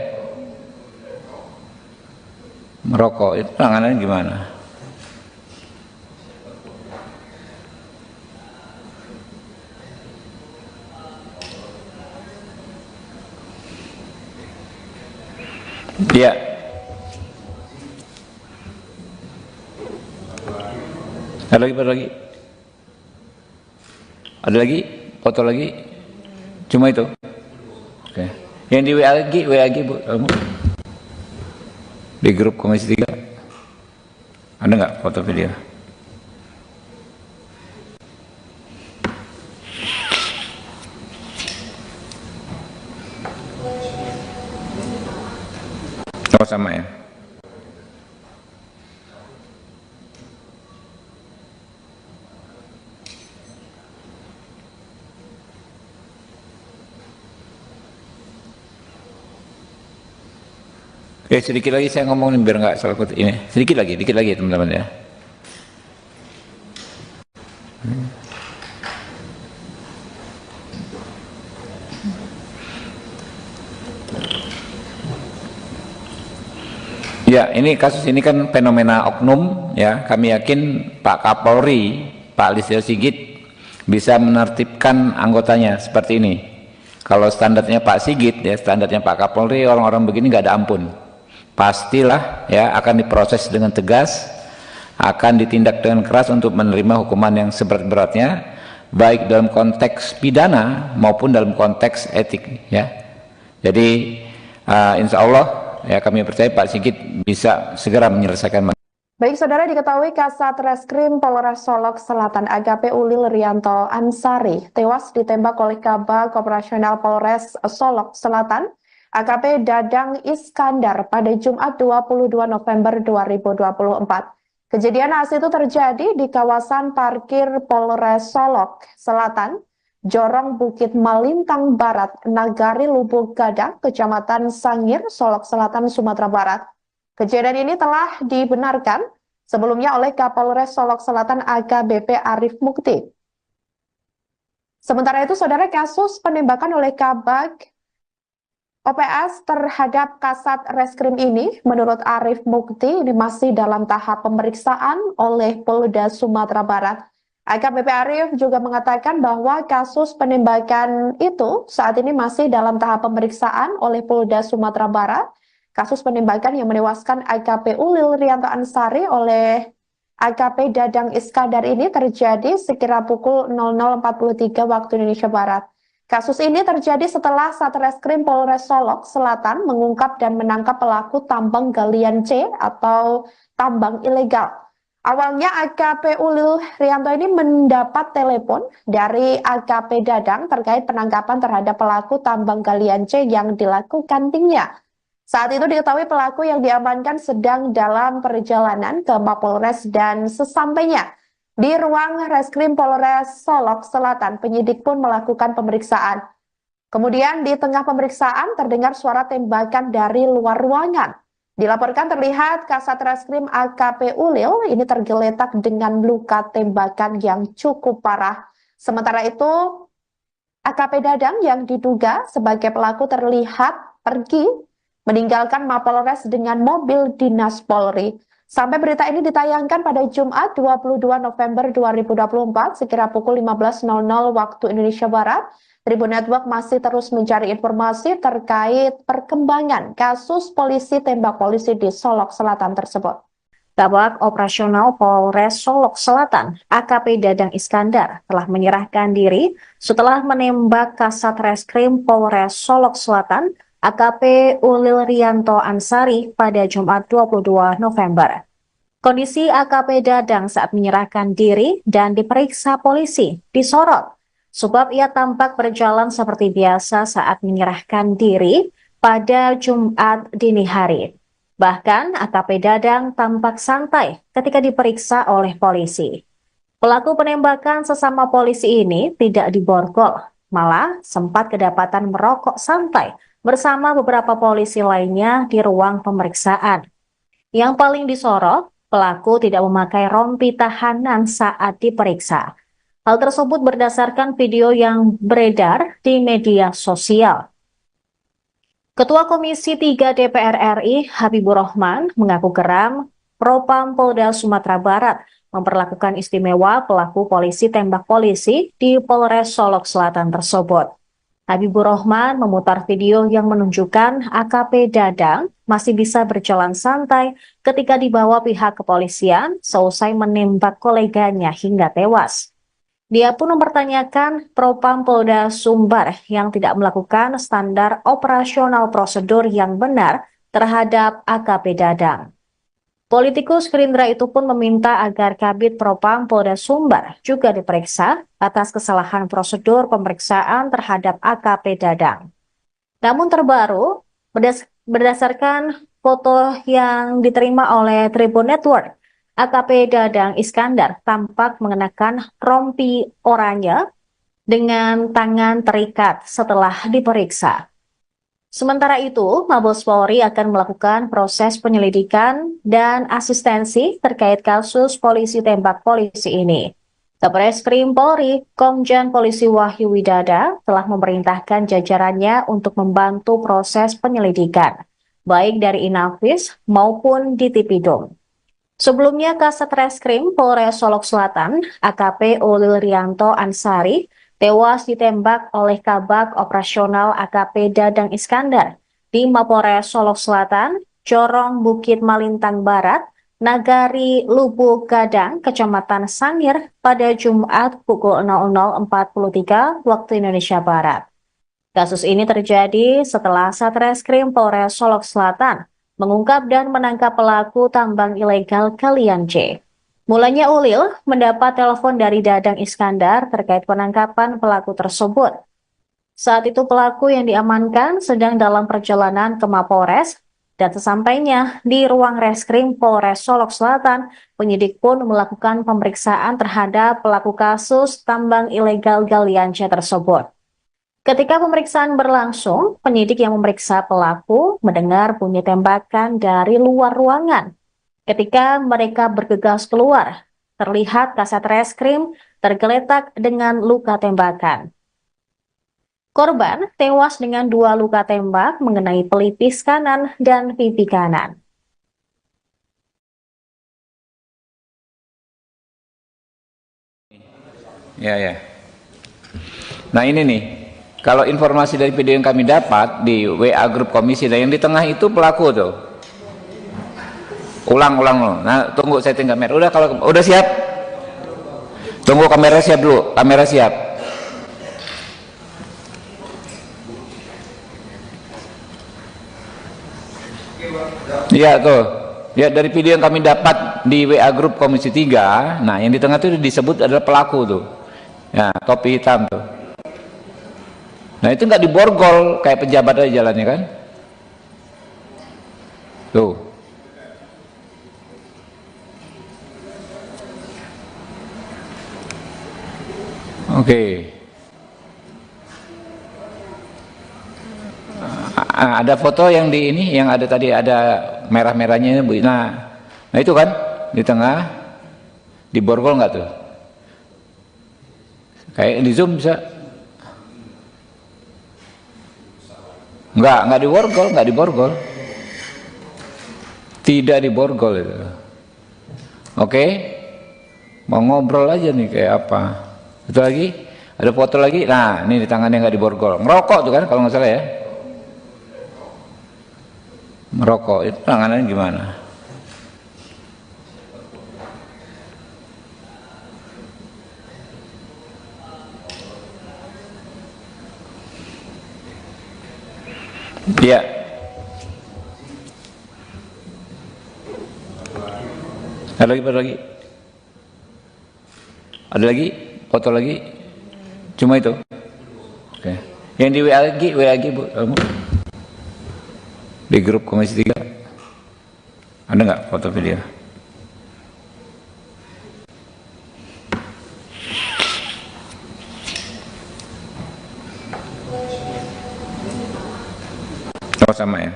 Merokok itu tangannya gimana? Iya. Ada lagi? Ada lagi? Foto lagi? Cuma itu? Oke. Yang di WA lagi Bu, kamu? Di grup Komisi 3? Ada nggak foto video? Oh, sama ya? Oke, sedikit lagi saya ngomong biar nggak salah kutip ini. Sedikit lagi teman-teman ya. Ya, ini kasus ini kan fenomena oknum ya. Kami yakin Pak Kapolri, Pak Listio Sigit bisa menertibkan anggotanya seperti ini. Kalau standarnya Pak Sigit ya, standarnya Pak Kapolri, orang-orang begini nggak ada ampun. Pastilah ya akan diproses dengan tegas, akan ditindak dengan keras untuk menerima hukuman yang seberat-beratnya, baik dalam konteks pidana maupun dalam konteks etik ya. Jadi insya Allah ya kami percaya Pak Sigit bisa segera menyelesaikan. Baik, saudara, diketahui Kasat Reskrim Polres Solok Selatan AKP Ulil Rianto Ansari tewas ditembak oleh Kabag Operasional Polres Solok Selatan AKP Dadang Iskandar pada Jumat 22 November 2024. Kejadian naas itu terjadi di kawasan parkir Polres Solok Selatan, Jorong Bukit Malintang Barat, Nagari Lubuk Gadang, Kecamatan Sangir, Solok Selatan, Sumatera Barat. Kejadian ini telah dibenarkan sebelumnya oleh Kapolres Solok Selatan AKBP Arif Mukti. Sementara itu, saudara, kasus penembakan oleh Kabag OPS terhadap Kasat Reskrim ini, menurut Arif Mukti, ini masih dalam tahap pemeriksaan oleh Polda Sumatera Barat. AKBP Arif juga mengatakan bahwa kasus penembakan itu saat ini masih dalam tahap pemeriksaan oleh Polda Sumatera Barat. Kasus penembakan yang menewaskan AKP Ulil Rianto Ansari oleh AKP Dadang Iskandar ini terjadi sekira pukul 00.43 waktu Indonesia Barat. Kasus ini terjadi setelah Satreskrim Polres Solok Selatan mengungkap dan menangkap pelaku tambang galian C atau tambang ilegal. Awalnya AKP Ulil Rianto ini mendapat telepon dari AKP Dadang terkait penangkapan terhadap pelaku tambang galian C yang dilakukan timnya. Saat itu diketahui pelaku yang diamankan sedang dalam perjalanan ke Mapolres dan sesampainya di ruang Reskrim Polres Solok Selatan, penyidik pun melakukan pemeriksaan. Kemudian di tengah pemeriksaan terdengar suara tembakan dari luar ruangan. Dilaporkan terlihat Kasat Reskrim AKP Ulil ini tergeletak dengan luka tembakan yang cukup parah. Sementara itu AKP Dadang yang diduga sebagai pelaku terlihat pergi meninggalkan Mapolres dengan mobil dinas Polri. Sampai berita ini ditayangkan pada Jumat 22 November 2024 sekira pukul 15.00 waktu Indonesia Barat, Tribun Network masih terus mencari informasi terkait perkembangan kasus polisi tembak polisi di Solok Selatan tersebut. Kabag Operasional Polres Solok Selatan, AKP Dadang Iskandar, telah menyerahkan diri setelah menembak Kasat Reskrim Polres Solok Selatan AKP Ulil Rianto Ansari pada Jumat 22 November. Kondisi AKP Dadang saat menyerahkan diri dan diperiksa polisi disorot, sebab ia tampak berjalan seperti biasa saat menyerahkan diri pada Jumat dini hari. Bahkan AKP Dadang tampak santai ketika diperiksa oleh polisi. Pelaku penembakan sesama polisi ini tidak diborgol, malah sempat kedapatan merokok santai bersama beberapa polisi lainnya di ruang pemeriksaan. Yang paling disorot, pelaku tidak memakai rompi tahanan saat diperiksa. Hal tersebut berdasarkan video yang beredar di media sosial. Ketua Komisi 3 DPR RI Habibur Rahman mengaku geram Propam Polda Sumatera Barat memperlakukan istimewa pelaku polisi tembak polisi di Polres Solok Selatan tersebut. Habibur Rahman memutar video yang menunjukkan AKP Dadang masih bisa berjalan santai ketika dibawa pihak kepolisian seusai menembak koleganya hingga tewas. Dia pun mempertanyakan Propam Polda Sumbar yang tidak melakukan standar operasional prosedur yang benar terhadap AKP Dadang. Politikus Gerindra itu pun meminta agar Kabid Propam Polda Sumbar juga diperiksa atas kesalahan prosedur pemeriksaan terhadap AKP Dadang. Namun terbaru, berdasarkan foto yang diterima oleh Tribun Network, AKP Dadang Iskandar tampak mengenakan rompi oranye dengan tangan terikat setelah diperiksa. Sementara itu, Mabes Polri akan melakukan proses penyelidikan dan asistensi terkait kasus polisi tembak polisi ini. Kabareskrim Polri, Komjen Polisi Wahyu Widada telah memerintahkan jajarannya untuk membantu proses penyelidikan, baik dari Inafis maupun di Tipidum. Sebelumnya, Kasat Reskrim Polres Solok Selatan, AKP Ulil Rianto Ansari, tewas ditembak oleh Kabag Operasional AKP Dadang Iskandar di Mapores Solok Selatan, Corong Bukit Malintang Barat, Nagari Lubuk Gadang, Kecamatan Sangir pada Jumat pukul 00.43 waktu Indonesia Barat. Kasus ini terjadi setelah Satreskrim Polres Solok Selatan mengungkap dan menangkap pelaku tambang ilegal Kalian C. Mulanya Ulil mendapat telepon dari Dadang Iskandar terkait penangkapan pelaku tersebut. Saat itu pelaku yang diamankan sedang dalam perjalanan ke Mapores dan sesampainya di ruang reskrim Polres Solok Selatan, penyidik pun melakukan pemeriksaan terhadap pelaku kasus tambang ilegal Galian C tersebut. Ketika pemeriksaan berlangsung, penyidik yang memeriksa pelaku mendengar bunyi tembakan dari luar ruangan. Ketika mereka bergegas keluar, terlihat Kasat Reskrim tergeletak dengan luka tembakan. Korban tewas dengan 2 luka tembak mengenai pelipis kanan dan pipi kanan. Ya. Nah ini nih, kalau informasi dari video yang kami dapat di WA grup komisi, dan yang di tengah itu pelaku tuh. Ulang. Nah, tunggu setting kamera. Udah, kalau udah siap. Tunggu kamera siap dulu. Kamera siap. Iya tuh. Ya, dari video yang kami dapat di WA grup Komisi 3, nah yang di tengah itu disebut adalah pelaku tuh. Ya, topi hitam tuh. Nah, itu nggak diborgol kayak pejabat aja jalannya kan? Tuh. Oke. Ada foto yang di ini, yang ada tadi ada merah-merahnya Bu. Nah itu kan di tengah, diborgol nggak tuh? Kayak di zoom bisa? Nggak diborgol. Tidak diborgol itu. Oke. Mau ngobrol aja nih kayak apa? Itu lagi, ada foto lagi. Nah, ini di tangannya nggak diborgol. Ngerokok tuh kan kalau nggak salah ya. Merokok itu tangannya gimana? Iya. Ada lagi? Ada lagi? Foto lagi? Cuma itu? Oke. Yang di WA lagi Bu, kamu? Di grup Komisi 3 ada nggak foto video? Oh sama ya.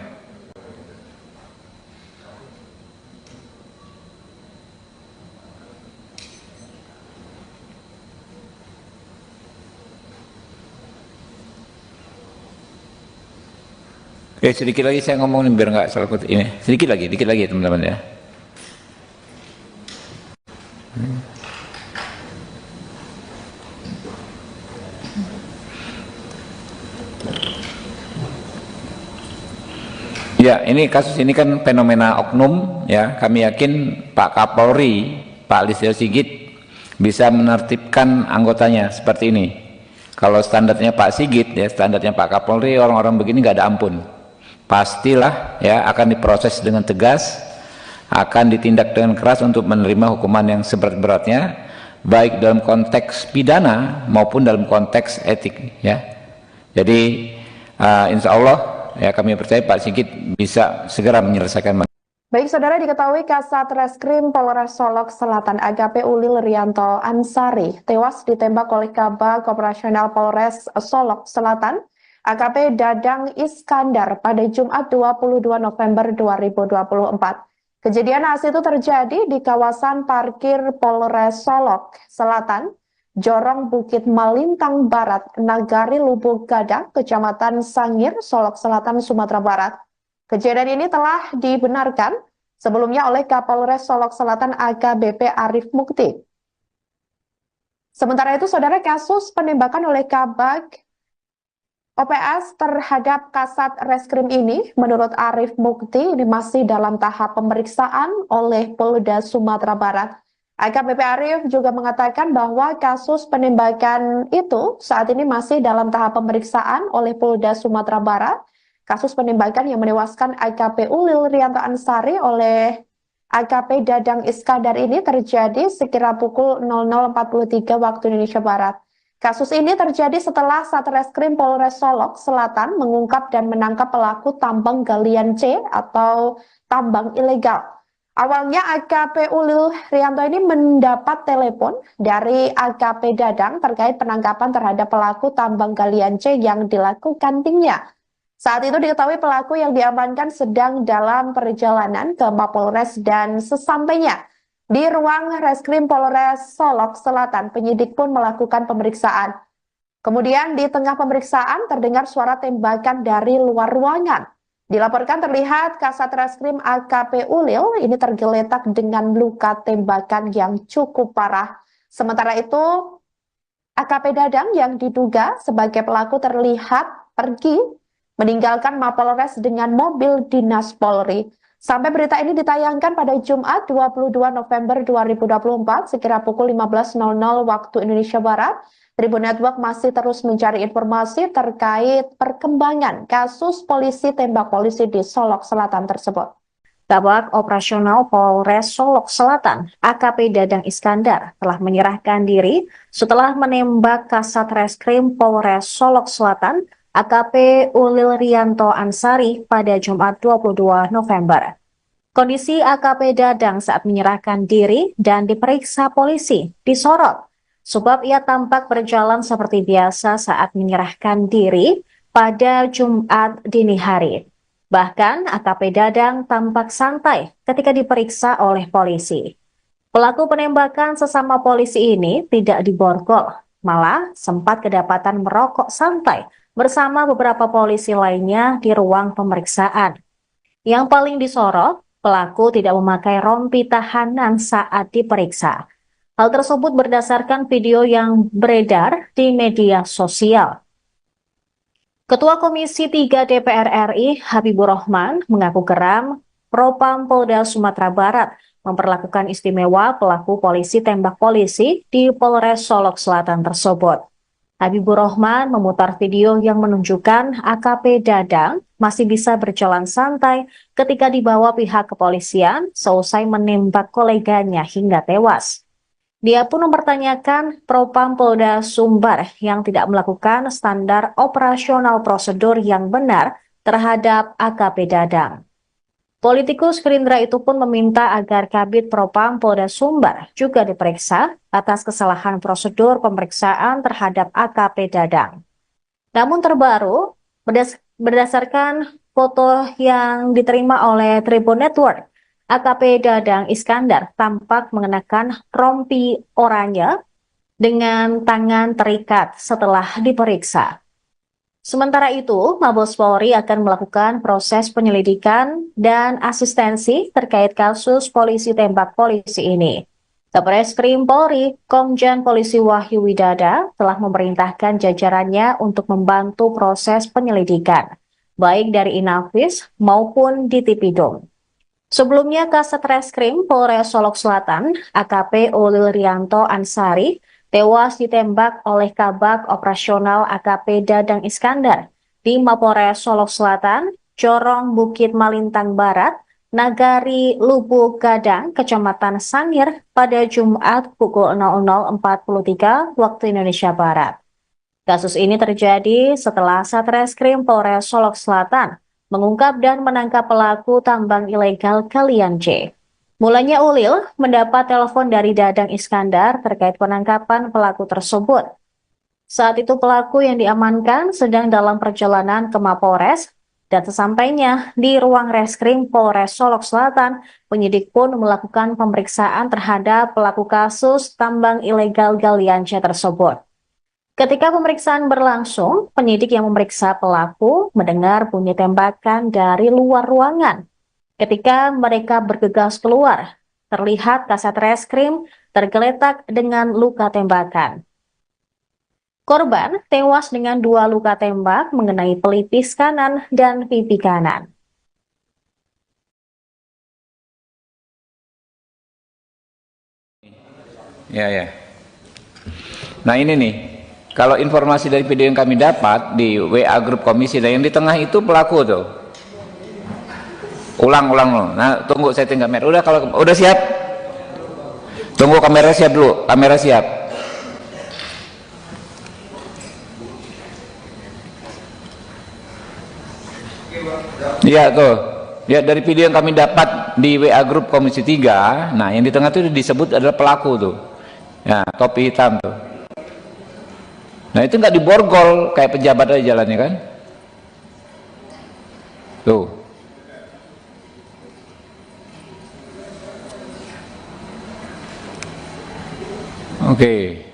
Sedikit lagi saya ngomongin biar nggak salah kutip ini. Sedikit lagi teman-teman ya. Ya, kasus ini kan fenomena oknum, ya. Kami yakin Pak Kapolri, Pak Listio Sigit bisa menertibkan anggotanya seperti ini. Kalau standarnya Pak Sigit, ya standarnya Pak Kapolri, orang-orang begini nggak ada ampun. Pastilah ya akan diproses dengan tegas, akan ditindak dengan keras untuk menerima hukuman yang seberat-beratnya, baik dalam konteks pidana maupun dalam konteks etik, ya. Jadi insya Allah ya kami percaya Pak Sigit bisa segera menyelesaikan. Baik, saudara, diketahui Kasat Reskrim Polres Solok Selatan AKP Ulil Rianto Ansari tewas ditembak oleh Kabag Operasional Polres Solok Selatan AKP Dadang Iskandar pada Jumat 22 November 2024. Kejadian naas itu terjadi di kawasan parkir Polres Solok Selatan, Jorong Bukit Malintang Barat, Nagari Lubuk Gadang, Kecamatan Sangir, Solok Selatan, Sumatera Barat. Kejadian ini telah dibenarkan sebelumnya oleh Kapolres Solok Selatan AKBP Arif Mukti. Sementara itu, saudara, kasus penembakan oleh Kabag OPS terhadap Kasat Reskrim ini, menurut Arif Mukti, ini masih dalam tahap pemeriksaan oleh Polda Sumatera Barat. AKBP Arif juga mengatakan bahwa kasus penembakan itu saat ini masih dalam tahap pemeriksaan oleh Polda Sumatera Barat. Kasus penembakan yang menewaskan AKP Ulil Rianto Ansari oleh AKP Dadang Iskandar ini terjadi sekira pukul 00.43 waktu Indonesia Barat. Kasus ini terjadi setelah Satreskrim Polres Solok Selatan mengungkap dan menangkap pelaku tambang galian C atau tambang ilegal. Awalnya AKP Ulil Rianto ini mendapat telepon dari AKP Dadang terkait penangkapan terhadap pelaku tambang galian C yang dilakukan timnya. Saat itu diketahui pelaku yang diamankan sedang dalam perjalanan ke Mapolres dan sesampainya di ruang Reskrim Polres Solok Selatan, penyidik pun melakukan pemeriksaan. Kemudian di tengah pemeriksaan terdengar suara tembakan dari luar ruangan. Dilaporkan terlihat Kasat Reskrim AKP Ulil ini tergeletak dengan luka tembakan yang cukup parah. Sementara itu AKP Dadang yang diduga sebagai pelaku terlihat pergi meninggalkan Mapolres dengan mobil dinas Polri. Sampai berita ini ditayangkan pada Jumat 22 November 2024 sekira pukul 15.00 waktu Indonesia Barat, Tribun Network masih terus mencari informasi terkait perkembangan kasus polisi tembak polisi di Solok Selatan tersebut. Kabag Operasional Polres Solok Selatan, AKP Dadang Iskandar, telah menyerahkan diri setelah menembak Kasat Reskrim Polres Solok Selatan AKP Ulil Rianto Ansari pada Jumat 22 November. Kondisi AKP Dadang saat menyerahkan diri dan diperiksa polisi disorot, sebab ia tampak berjalan seperti biasa saat menyerahkan diri pada Jumat dini hari. Bahkan AKP Dadang tampak santai ketika diperiksa oleh polisi. Pelaku penembakan sesama polisi ini tidak diborgol, malah sempat kedapatan merokok santai bersama beberapa polisi lainnya di ruang pemeriksaan. Yang paling disorot, pelaku tidak memakai rompi tahanan saat diperiksa. Hal tersebut berdasarkan video yang beredar di media sosial. Ketua Komisi 3 DPR RI, Habibur Rahman, mengaku geram Propam Polda Sumatera Barat memperlakukan istimewa pelaku polisi tembak polisi di Polres Solok Selatan tersebut. Habibur Rahman memutar video yang menunjukkan AKP Dadang masih bisa berjalan santai ketika dibawa pihak kepolisian seusai menembak koleganya hingga tewas. Dia pun mempertanyakan Propam Polda Sumbar yang tidak melakukan standar operasional prosedur yang benar terhadap AKP Dadang. Politikus Gerindra itu pun meminta agar Kabid Propam Polda Sumbar juga diperiksa atas kesalahan prosedur pemeriksaan terhadap AKP Dadang. Namun terbaru, berdasarkan foto yang diterima oleh Tribun Network, AKP Dadang Iskandar tampak mengenakan rompi oranye dengan tangan terikat setelah diperiksa. Sementara itu, Mabes Polri akan melakukan proses penyelidikan dan asistensi terkait kasus polisi tembak polisi ini. Satreskrim Polri, Komjen Polisi Wahyu Widada telah memerintahkan jajarannya untuk membantu proses penyelidikan. baik dari Inavis maupun di Tipidum. Sebelumnya, Kasat Reskrim Polres Solok Selatan, AKP Ulil Rianto Ansari, tewas ditembak oleh Kabag Operasional AKP Dadang Iskandar di Mapores Solok Selatan, Corong Bukit Malintang Barat, Nagari Lubuk Gadang, Kecamatan Sangir pada Jumat pukul 00.43 waktu Indonesia Barat. Kasus ini terjadi setelah Satreskrim Polres Solok Selatan mengungkap dan menangkap pelaku tambang ilegal Galian C. Mulanya Ulil mendapat telepon dari Dadang Iskandar terkait penangkapan pelaku tersebut. Saat itu pelaku yang diamankan sedang dalam perjalanan ke Mapores, dan sesampainya di ruang reskrim Polres Solok Selatan, penyidik pun melakukan pemeriksaan terhadap pelaku kasus tambang ilegal Galian C tersebut. Ketika pemeriksaan berlangsung, penyidik yang memeriksa pelaku mendengar bunyi tembakan dari luar ruangan. Ketika mereka bergegas keluar, terlihat Kasat Reskrim tergeletak dengan luka tembakan. Korban tewas dengan 2 luka tembak mengenai pelipis kanan dan pipi kanan. Ya. Nah ini nih, kalau informasi dari video yang kami dapat di WA grup komisi, dan yang di tengah itu pelaku tuh. Ulang. Nah tunggu saya tinggal kamera. Udah, kalau udah siap, tunggu kamera siap dulu. Kamera siap. Iya tuh. Ya, dari video yang kami dapat di WA grup komisi 3, nah yang di tengah itu disebut adalah pelaku tuh. Ya, topi hitam tuh. Nah itu nggak diborgol kayak pejabat aja jalannya kan. Tuh. Oke.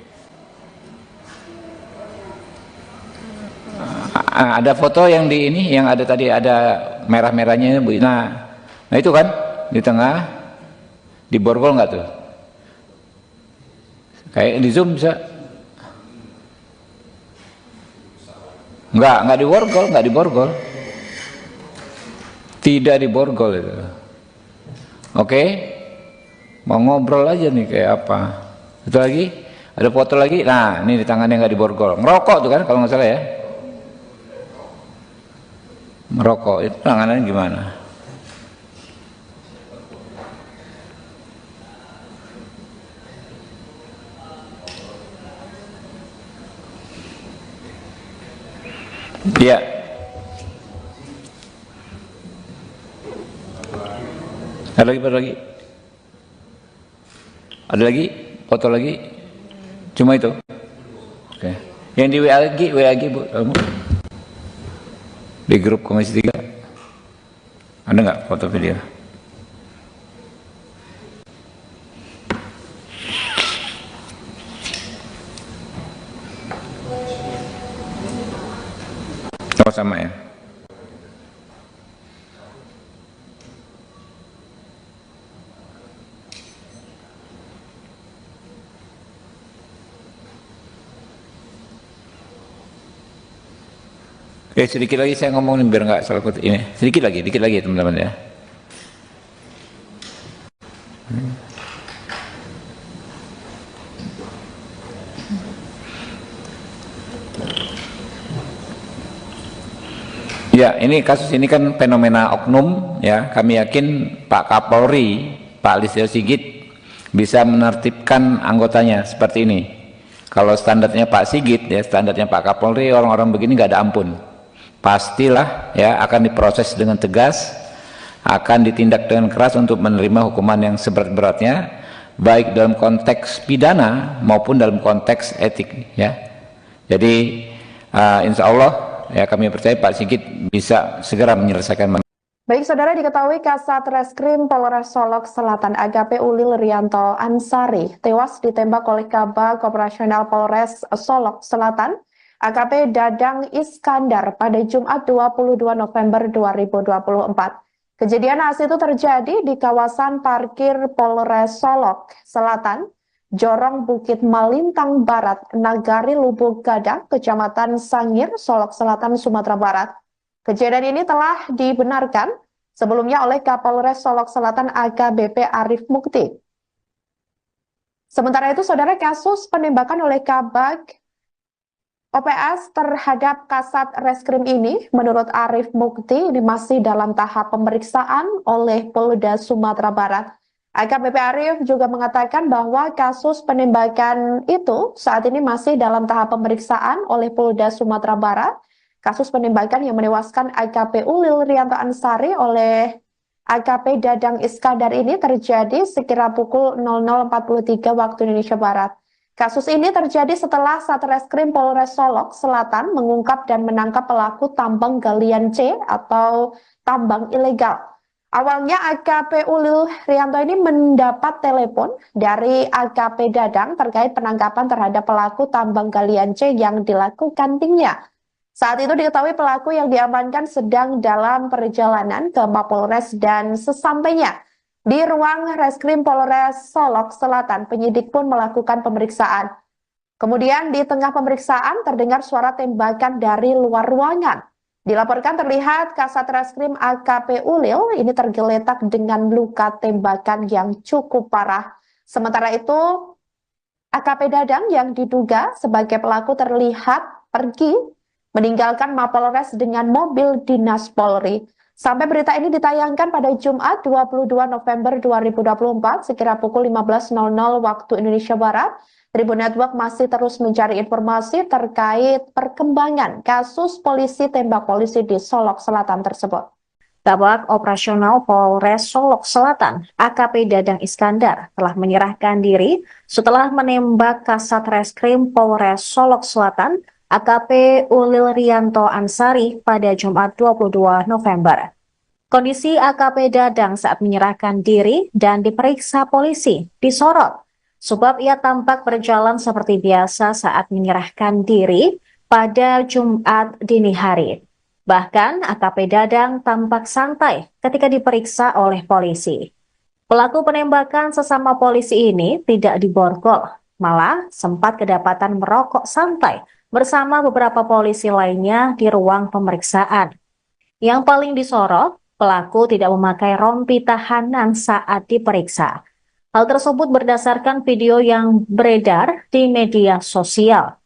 Ada foto yang di ini, yang ada tadi ada merah-merahnya. Nah itu kan di tengah, diborgol nggak tuh? Kayak di zoom bisa? Nggak diborgol. Tidak diborgol itu. Oke, mau ngobrol aja nih kayak apa? Itu lagi, ada foto lagi. Nah ini di tangannya nggak diborgol. Ngerokok tuh kan kalau nggak salah ya. Merokok itu tangannya gimana? Iya. Ada lagi? Ada lagi? Foto lagi? Cuma itu? Oke. Yang di WA lagi Bu, kamu? Di grup komisi 3 ada nggak foto video? Oh sama ya. Sedikit lagi saya ngomongin biar nggak salah kutip ini. Sedikit lagi teman-teman ya. Ya, ini kasus ini kan fenomena oknum ya. Kami yakin Pak Kapolri, Pak Listio Sigit bisa menertibkan anggotanya seperti ini. Kalau standarnya Pak Sigit ya, standarnya Pak Kapolri, orang-orang begini nggak ada ampun. Pastilah ya akan diproses dengan tegas, akan ditindak dengan keras untuk menerima hukuman yang seberat-beratnya, baik dalam konteks pidana maupun dalam konteks etik ya. Jadi insya Allah ya kami percaya Pak Sigit bisa segera menyelesaikan. Baik saudara, diketahui Kasat Reskrim Polres Solok Selatan AKP Ulil Rianto Ansari tewas ditembak oleh Kabag Operasional Polres Solok Selatan AKP Dadang Iskandar pada Jumat 22 November 2024. Kejadian naas itu terjadi di kawasan parkir Polres Solok Selatan, Jorong Bukit Malintang Barat, Nagari Lubuk Gadang, Kecamatan Sangir, Solok Selatan, Sumatera Barat. Kejadian ini telah dibenarkan sebelumnya oleh Kapolres Solok Selatan AKBP Arif Mukti. Sementara itu, saudara, kasus penembakan oleh Kabag OPS terhadap Kasat Reskrim ini, menurut Arif Mukti, ini masih dalam tahap pemeriksaan oleh Polda Sumatera Barat. AKBP Arif juga mengatakan bahwa kasus penembakan itu saat ini masih dalam tahap pemeriksaan oleh Polda Sumatera Barat. Kasus penembakan yang menewaskan AKP Ulil Rianto Ansari oleh AKP Dadang Iskandar ini terjadi sekira pukul 00.43 waktu Indonesia Barat. Kasus ini terjadi setelah Satreskrim Polres Solok Selatan mengungkap dan menangkap pelaku tambang galian C atau tambang ilegal. Awalnya AKP Ulil Rianto ini mendapat telepon dari AKP Dadang terkait penangkapan terhadap pelaku tambang galian C yang dilakukan timnya. Saat itu diketahui pelaku yang diamankan sedang dalam perjalanan ke Mapolres dan sesampainya di ruang Reskrim Polres Solok Selatan, penyidik pun melakukan pemeriksaan. Kemudian di tengah pemeriksaan terdengar suara tembakan dari luar ruangan. Dilaporkan terlihat Kasat Reskrim AKP Ulil ini tergeletak dengan luka tembakan yang cukup parah. Sementara itu, AKP Dadang yang diduga sebagai pelaku terlihat pergi meninggalkan Mapolres dengan mobil dinas Polri. Sampai berita ini ditayangkan pada Jumat 22 November 2024 sekira pukul 15.00 waktu Indonesia Barat, Tribun Network masih terus mencari informasi terkait perkembangan kasus polisi tembak polisi di Solok Selatan tersebut. Kabag Operasional Polres Solok Selatan, AKP Dadang Iskandar, telah menyerahkan diri setelah menembak Kasat Reskrim Polres Solok Selatan, AKP Ulil Rianto Ansari pada Jumat 22 November. Kondisi AKP Dadang saat menyerahkan diri dan diperiksa polisi disorot, sebab ia tampak berjalan seperti biasa saat menyerahkan diri pada Jumat dini hari. Bahkan AKP Dadang tampak santai ketika diperiksa oleh polisi. Pelaku penembakan sesama polisi ini tidak diborgol, malah sempat kedapatan merokok santai bersama beberapa polisi lainnya di ruang pemeriksaan. Yang paling disorot, pelaku tidak memakai rompi tahanan saat diperiksa. Hal tersebut berdasarkan video yang beredar di media sosial.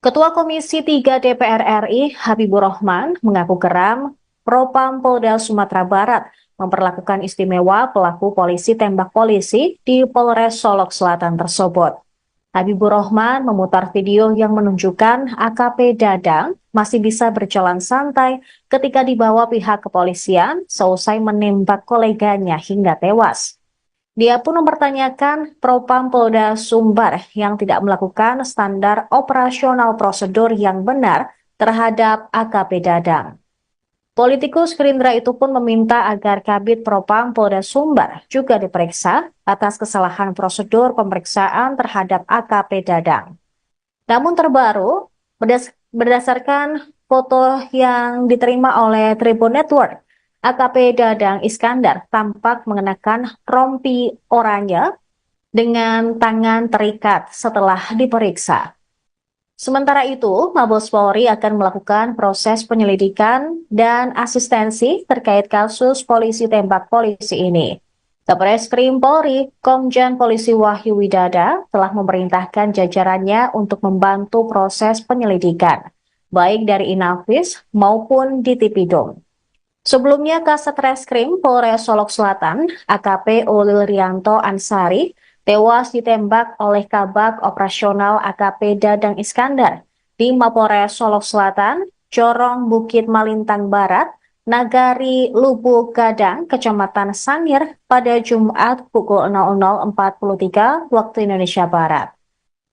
Ketua Komisi 3 DPR RI, Habibur Rahman, mengaku geram Propam Polda Sumatera Barat memperlakukan istimewa pelaku polisi tembak polisi di Polres Solok Selatan tersebut. Habibur Rahman memutar video yang menunjukkan AKP Dadang masih bisa berjalan santai ketika dibawa pihak kepolisian seusai menembak koleganya hingga tewas. Dia pun mempertanyakan Propam Polda Sumbar yang tidak melakukan standar operasional prosedur yang benar terhadap AKP Dadang. Politikus Gerindra itu pun meminta agar Kabid Propam Polda Sumbar juga diperiksa atas kesalahan prosedur pemeriksaan terhadap AKP Dadang. Namun terbaru, berdasarkan foto yang diterima oleh Tribun Network, AKP Dadang Iskandar tampak mengenakan rompi oranye dengan tangan terikat setelah diperiksa. Sementara itu, Mabes Polri akan melakukan proses penyelidikan dan asistensi terkait kasus polisi tembak polisi ini. Satreskrim Polri, Komjen Polisi Wahyu Widada telah memerintahkan jajarannya untuk membantu proses penyelidikan, baik dari Inavis maupun di Tipidum. Sebelumnya, Kasat Reskrim Polres Solok Selatan, AKP Ulil Rianto Ansari, tewas ditembak oleh Kabag Operasional AKP Dadang Iskandar di Mapolres Solok Selatan, Corong Bukit Malintang Barat, Nagari Lubuk Gadang, Kecamatan Sangir pada Jumat pukul 00.43 waktu Indonesia Barat.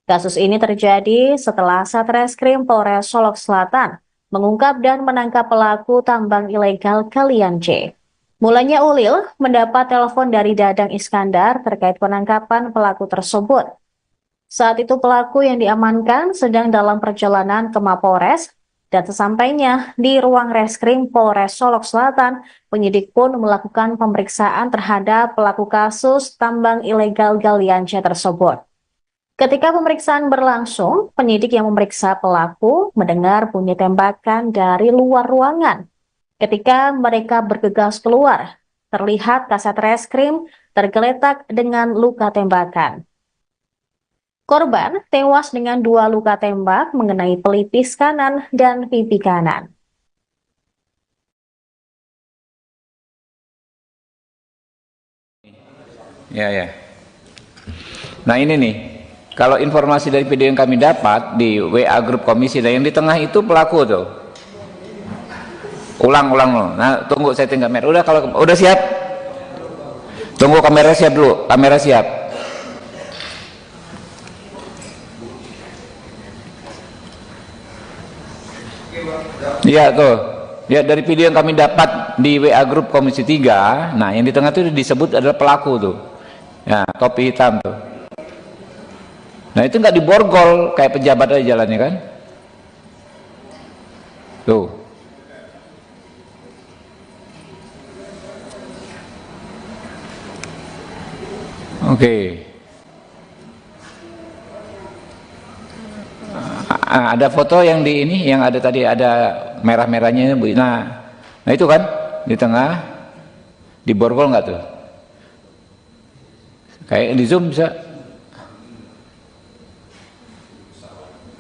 Kasus ini terjadi setelah Satreskrim Polres Solok Selatan mengungkap dan menangkap pelaku tambang ilegal galian C. Mulanya Ulil mendapat telepon dari Dadang Iskandar terkait penangkapan pelaku tersebut. Saat itu pelaku yang diamankan sedang dalam perjalanan ke Mapolres dan sesampainya di ruang Reskrim Polres Solok Selatan, penyidik pun melakukan pemeriksaan terhadap pelaku kasus tambang ilegal galian C tersebut. Ketika pemeriksaan berlangsung, penyidik yang memeriksa pelaku mendengar bunyi tembakan dari luar ruangan. Ketika mereka bergegas keluar, terlihat kasat reskrim tergeletak dengan luka tembakan. Korban tewas dengan 2 luka tembak mengenai pelipis kanan dan pipi kanan. Ya. Nah ini nih, kalau informasi dari video yang kami dapat di WA grup komisi, dan yang di tengah itu pelaku tuh. Ulang. Nah, tunggu saya tinggal kamera. Udah, kalau udah siap. Tunggu kamera siap dulu. Kamera siap. Iya tuh. Ya, dari video yang kami dapat di WA grup komisi 3, nah yang di tengah itu disebut adalah pelaku tuh. Ya, topi hitam tuh. Nah, itu nggak diborgol kayak pejabat aja jalannya kan? Tuh. Oke. Ada foto yang di ini, yang ada tadi ada merah-merahnya. Nah itu kan di tengah, diborgol nggak tuh? Kayak di zoom bisa?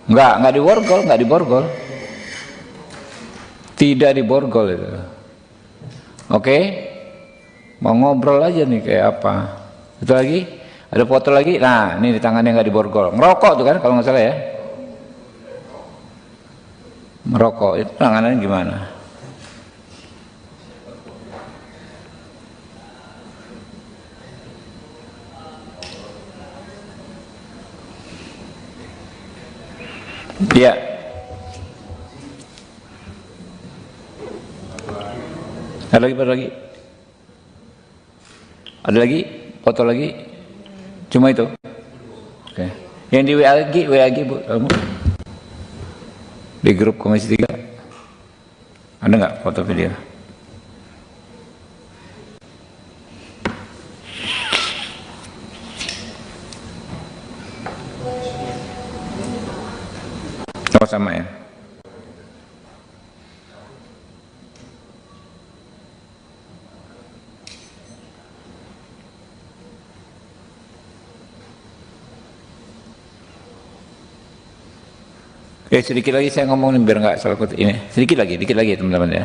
Nggak diborgol. Tidak diborgol itu. Oke, mau ngobrol aja nih kayak apa? Itu lagi, ada foto lagi. Nah, ini di tangannya nggak diborgol. Ngerokok tuh kan kalau nggak salah ya. Merokok itu tangannya gimana? Iya. Ada lagi foto lagi, cuma itu. Oke. Yang di WA lagi Bu, kamu di grup komisi 3 ada nggak foto video? Oh, sama ya. Sedikit lagi saya ngomong biar nggak salah kutip ini. Dikit lagi teman-teman ya.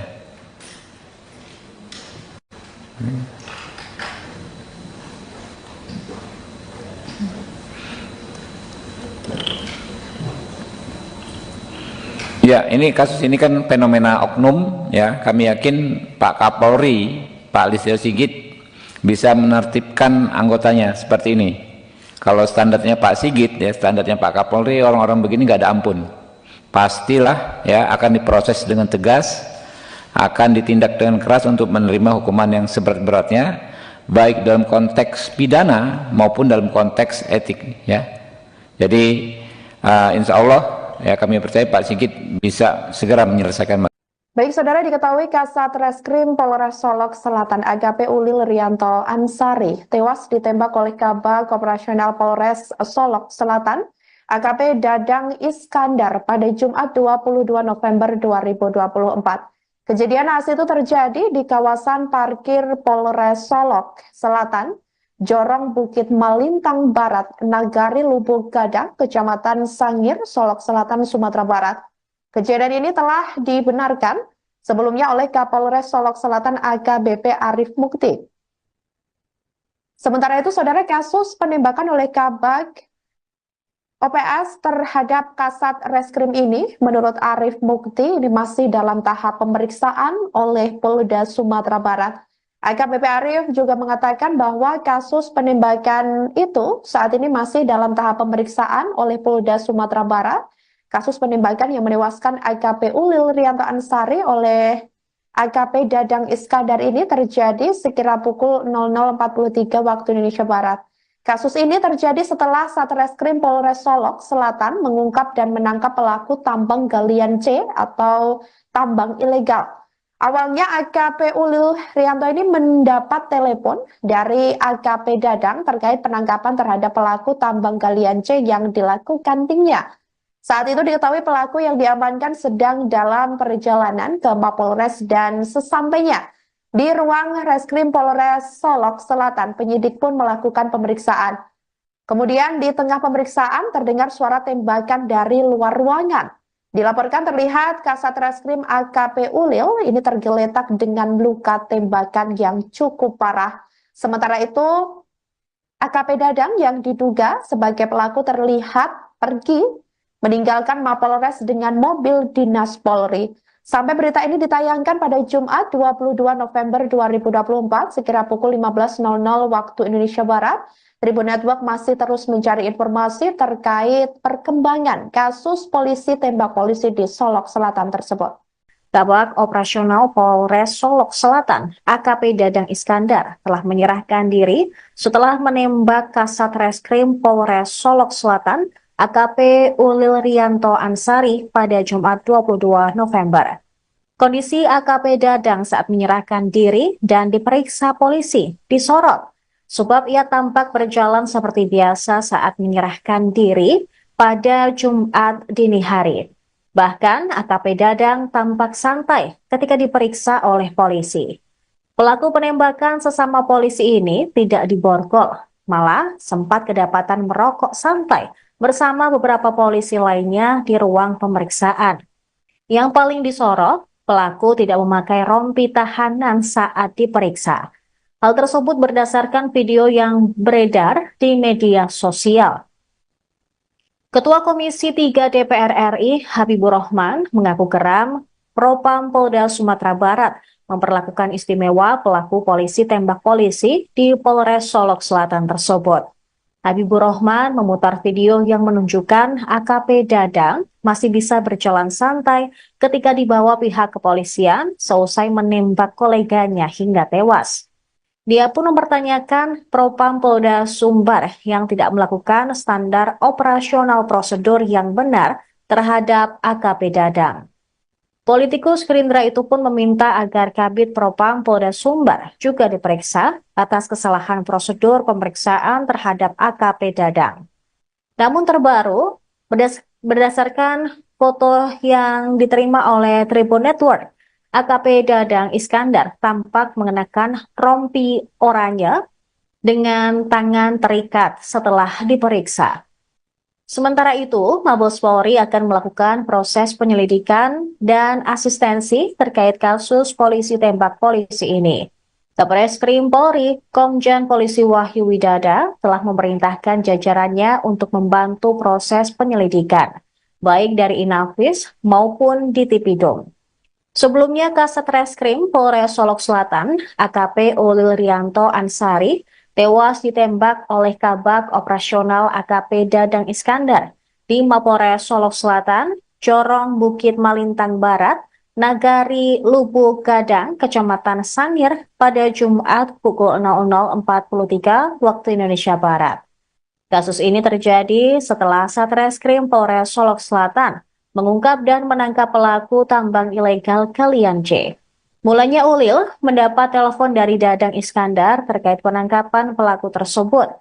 Ya, ini kasus ini kan fenomena oknum ya. Kami yakin Pak Kapolri, Pak Listio Sigit bisa menertibkan anggotanya seperti ini. Kalau standarnya Pak Sigit ya, standarnya Pak Kapolri, orang-orang begini nggak ada ampun. Pastilah ya akan diproses dengan tegas, akan ditindak dengan keras untuk menerima hukuman yang seberat-beratnya, baik dalam konteks pidana maupun dalam konteks etik ya. Jadi insya Allah ya kami percaya Pak Sigit bisa segera menyelesaikan. Baik, saudara, diketahui Kasat Reskrim Polres Solok Selatan AKP Ulil Rianto Ansari tewas ditembak oleh Kabag Operasional Polres Solok Selatan AKP Dadang Iskandar pada Jumat 22 November 2024. Kejadian naas itu terjadi di kawasan parkir Polres Solok Selatan, Jorong Bukit Malintang Barat, Nagari Lubuk Gadang, Kecamatan Sangir, Solok Selatan, Sumatera Barat. Kejadian ini telah dibenarkan sebelumnya oleh Kapolres Solok Selatan AKBP Arif Mukti. Sementara itu, saudara, kasus penembakan oleh Kabag OPS terhadap Kasat Reskrim ini, menurut Arif Mukti, ini masih dalam tahap pemeriksaan oleh Polda Sumatera Barat. AKBP Arif juga mengatakan bahwa kasus penembakan itu saat ini masih dalam tahap pemeriksaan oleh Polda Sumatera Barat. Kasus penembakan yang menewaskan AKP Ulil Rianto Ansari oleh AKP Dadang Iskandar ini terjadi sekira pukul 00.43 waktu Indonesia Barat. Kasus ini terjadi setelah Satreskrim Polres Solok Selatan mengungkap dan menangkap pelaku tambang galian C atau tambang ilegal. Awalnya AKP Ulil Rianto ini mendapat telepon dari AKP Dadang terkait penangkapan terhadap pelaku tambang galian C yang dilakukan timnya. Saat itu diketahui pelaku yang diamankan sedang dalam perjalanan ke Mapolres dan sesampainya di ruang reskrim Polres Solok Selatan, penyidik pun melakukan pemeriksaan. Kemudian di tengah pemeriksaan terdengar suara tembakan dari luar ruangan. Dilaporkan terlihat Kasat Reskrim AKP Ulil ini tergeletak dengan luka tembakan yang cukup parah. Sementara itu, AKP Dadang yang diduga sebagai pelaku terlihat pergi meninggalkan Mapolres dengan mobil dinas Polri. Sampai berita ini ditayangkan pada Jumat 22 November 2024 sekira pukul 15.00 waktu Indonesia Barat, Tribun Network masih terus mencari informasi terkait perkembangan kasus polisi tembak polisi di Solok Selatan tersebut. Kabak Operasional Polres Solok Selatan, AKP Dadang Iskandar, telah menyerahkan diri setelah menembak Kasat Reskrim Polres Solok Selatan, AKP Ulil Rianto Ansari pada Jumat 22 November. Kondisi AKP Dadang saat menyerahkan diri dan diperiksa polisi disorot, sebab ia tampak berjalan seperti biasa saat menyerahkan diri pada Jumat dini hari. Bahkan AKP Dadang tampak santai ketika diperiksa oleh polisi. Pelaku penembakan sesama polisi ini tidak diborgol, malah sempat kedapatan merokok santai bersama beberapa polisi lainnya di ruang pemeriksaan. Yang paling disorot, pelaku tidak memakai rompi tahanan saat diperiksa. Hal tersebut berdasarkan video yang beredar di media sosial. Ketua Komisi 3 DPR RI, Habibur Rahman, mengaku geram Propam Polda Sumatera Barat memperlakukan istimewa pelaku polisi tembak polisi di Polres Solok Selatan tersebut. Habibur Rahman memutar video yang menunjukkan AKP Dadang masih bisa berjalan santai ketika dibawa pihak kepolisian seusai menembak koleganya hingga tewas. Dia pun mempertanyakan Propam Polda Sumbar yang tidak melakukan standar operasional prosedur yang benar terhadap AKP Dadang. Politikus Gerindra itu pun meminta agar Kabid Propam Polda Sumbar juga diperiksa atas kesalahan prosedur pemeriksaan terhadap AKP Dadang. Namun terbaru, berdasarkan foto yang diterima oleh Tribun Network, AKP Dadang Iskandar tampak mengenakan rompi oranye dengan tangan terikat setelah diperiksa. Sementara itu, Mabes Polri akan melakukan proses penyelidikan dan asistensi terkait kasus polisi tembak polisi ini. Kabareskrim Polri, Komjen Polisi Wahyu Widada telah memerintahkan jajarannya untuk membantu proses penyelidikan, baik dari Inafis maupun di Tipidum. Sebelumnya, Kasat Reskrim Polres Solok Selatan, AKP Ulil Rianto Ansari, tewas ditembak oleh Kabak Operasional AKP Dadang Iskandar di Mapolres Solok Selatan, Corong Bukit Malintang Barat, Nagari Lubuk Gadang, Kecamatan Sangir pada Jumat pukul 00.43 waktu Indonesia Barat. Kasus ini terjadi setelah Satreskrim Polres Solok Selatan mengungkap dan menangkap pelaku tambang ilegal galian C. Mulanya Ulil mendapat telepon dari Dadang Iskandar terkait penangkapan pelaku tersebut.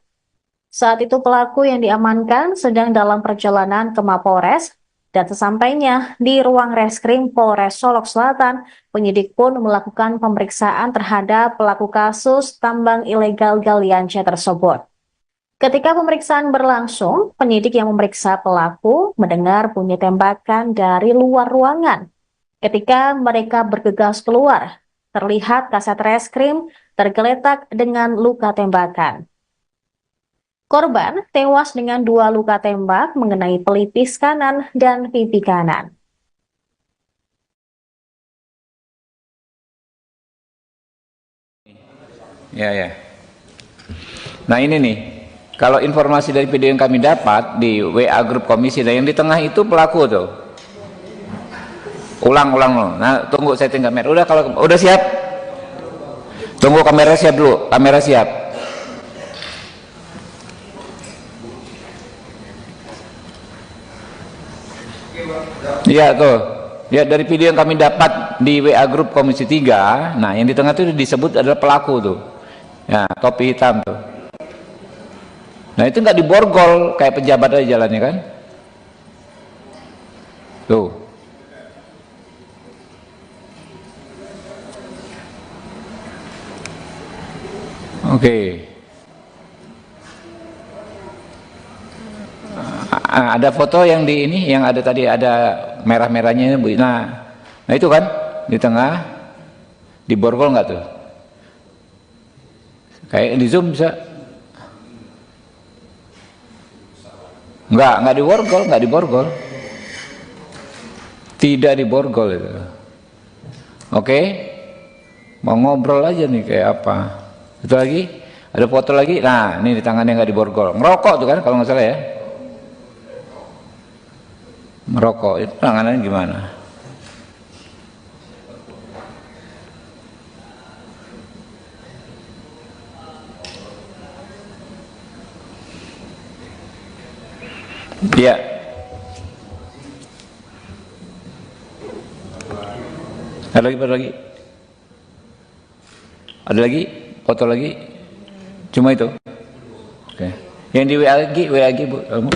Saat itu pelaku yang diamankan sedang dalam perjalanan ke Mapolres dan sesampainya di ruang reskrim Polres Solok Selatan, penyidik pun melakukan pemeriksaan terhadap pelaku kasus tambang ilegal galian C tersebut. Ketika pemeriksaan berlangsung, penyidik yang memeriksa pelaku mendengar bunyi tembakan dari luar ruangan. Ketika mereka bergegas keluar, terlihat Kasat Reskrim tergeletak dengan luka tembakan. Korban tewas dengan 2 luka tembak mengenai pelipis kanan dan pipi kanan. Ya. Nah ini nih, kalau informasi dari video yang kami dapat di WA grup komisi, dan yang di tengah itu pelaku tuh. Ulang loh. Nah, tunggu saya tinggal kamera. Udah, kalau udah siap. Tunggu kamera siap dulu. Kamera siap. Iya tuh. Ya, dari video yang kami dapat di WA grup Komisi 3, nah yang di tengah itu disebut adalah pelaku tuh. Ya, topi hitam tuh. Nah, itu nggak diborgol kayak pejabat aja jalannya kan? Tuh. Oke. Ada foto yang di ini, yang ada tadi ada merah-merahnya, Bu. Nah itu kan di tengah, di borgol nggak tuh? Kayak di zoom bisa? Nggak diborgol, nggak diborgol. Tidak diborgol itu. Oke, mau ngobrol aja nih kayak apa? Itu lagi, ada foto lagi. Nah, ini di tangannya nggak diborgol. Ngerokok tuh kan kalau nggak salah ya. Merokok itu tangannya gimana? Ya. Ada lagi, ada lagi, foto lagi. Cuma itu. Oke. Yang di WA lagi Bu, kamu?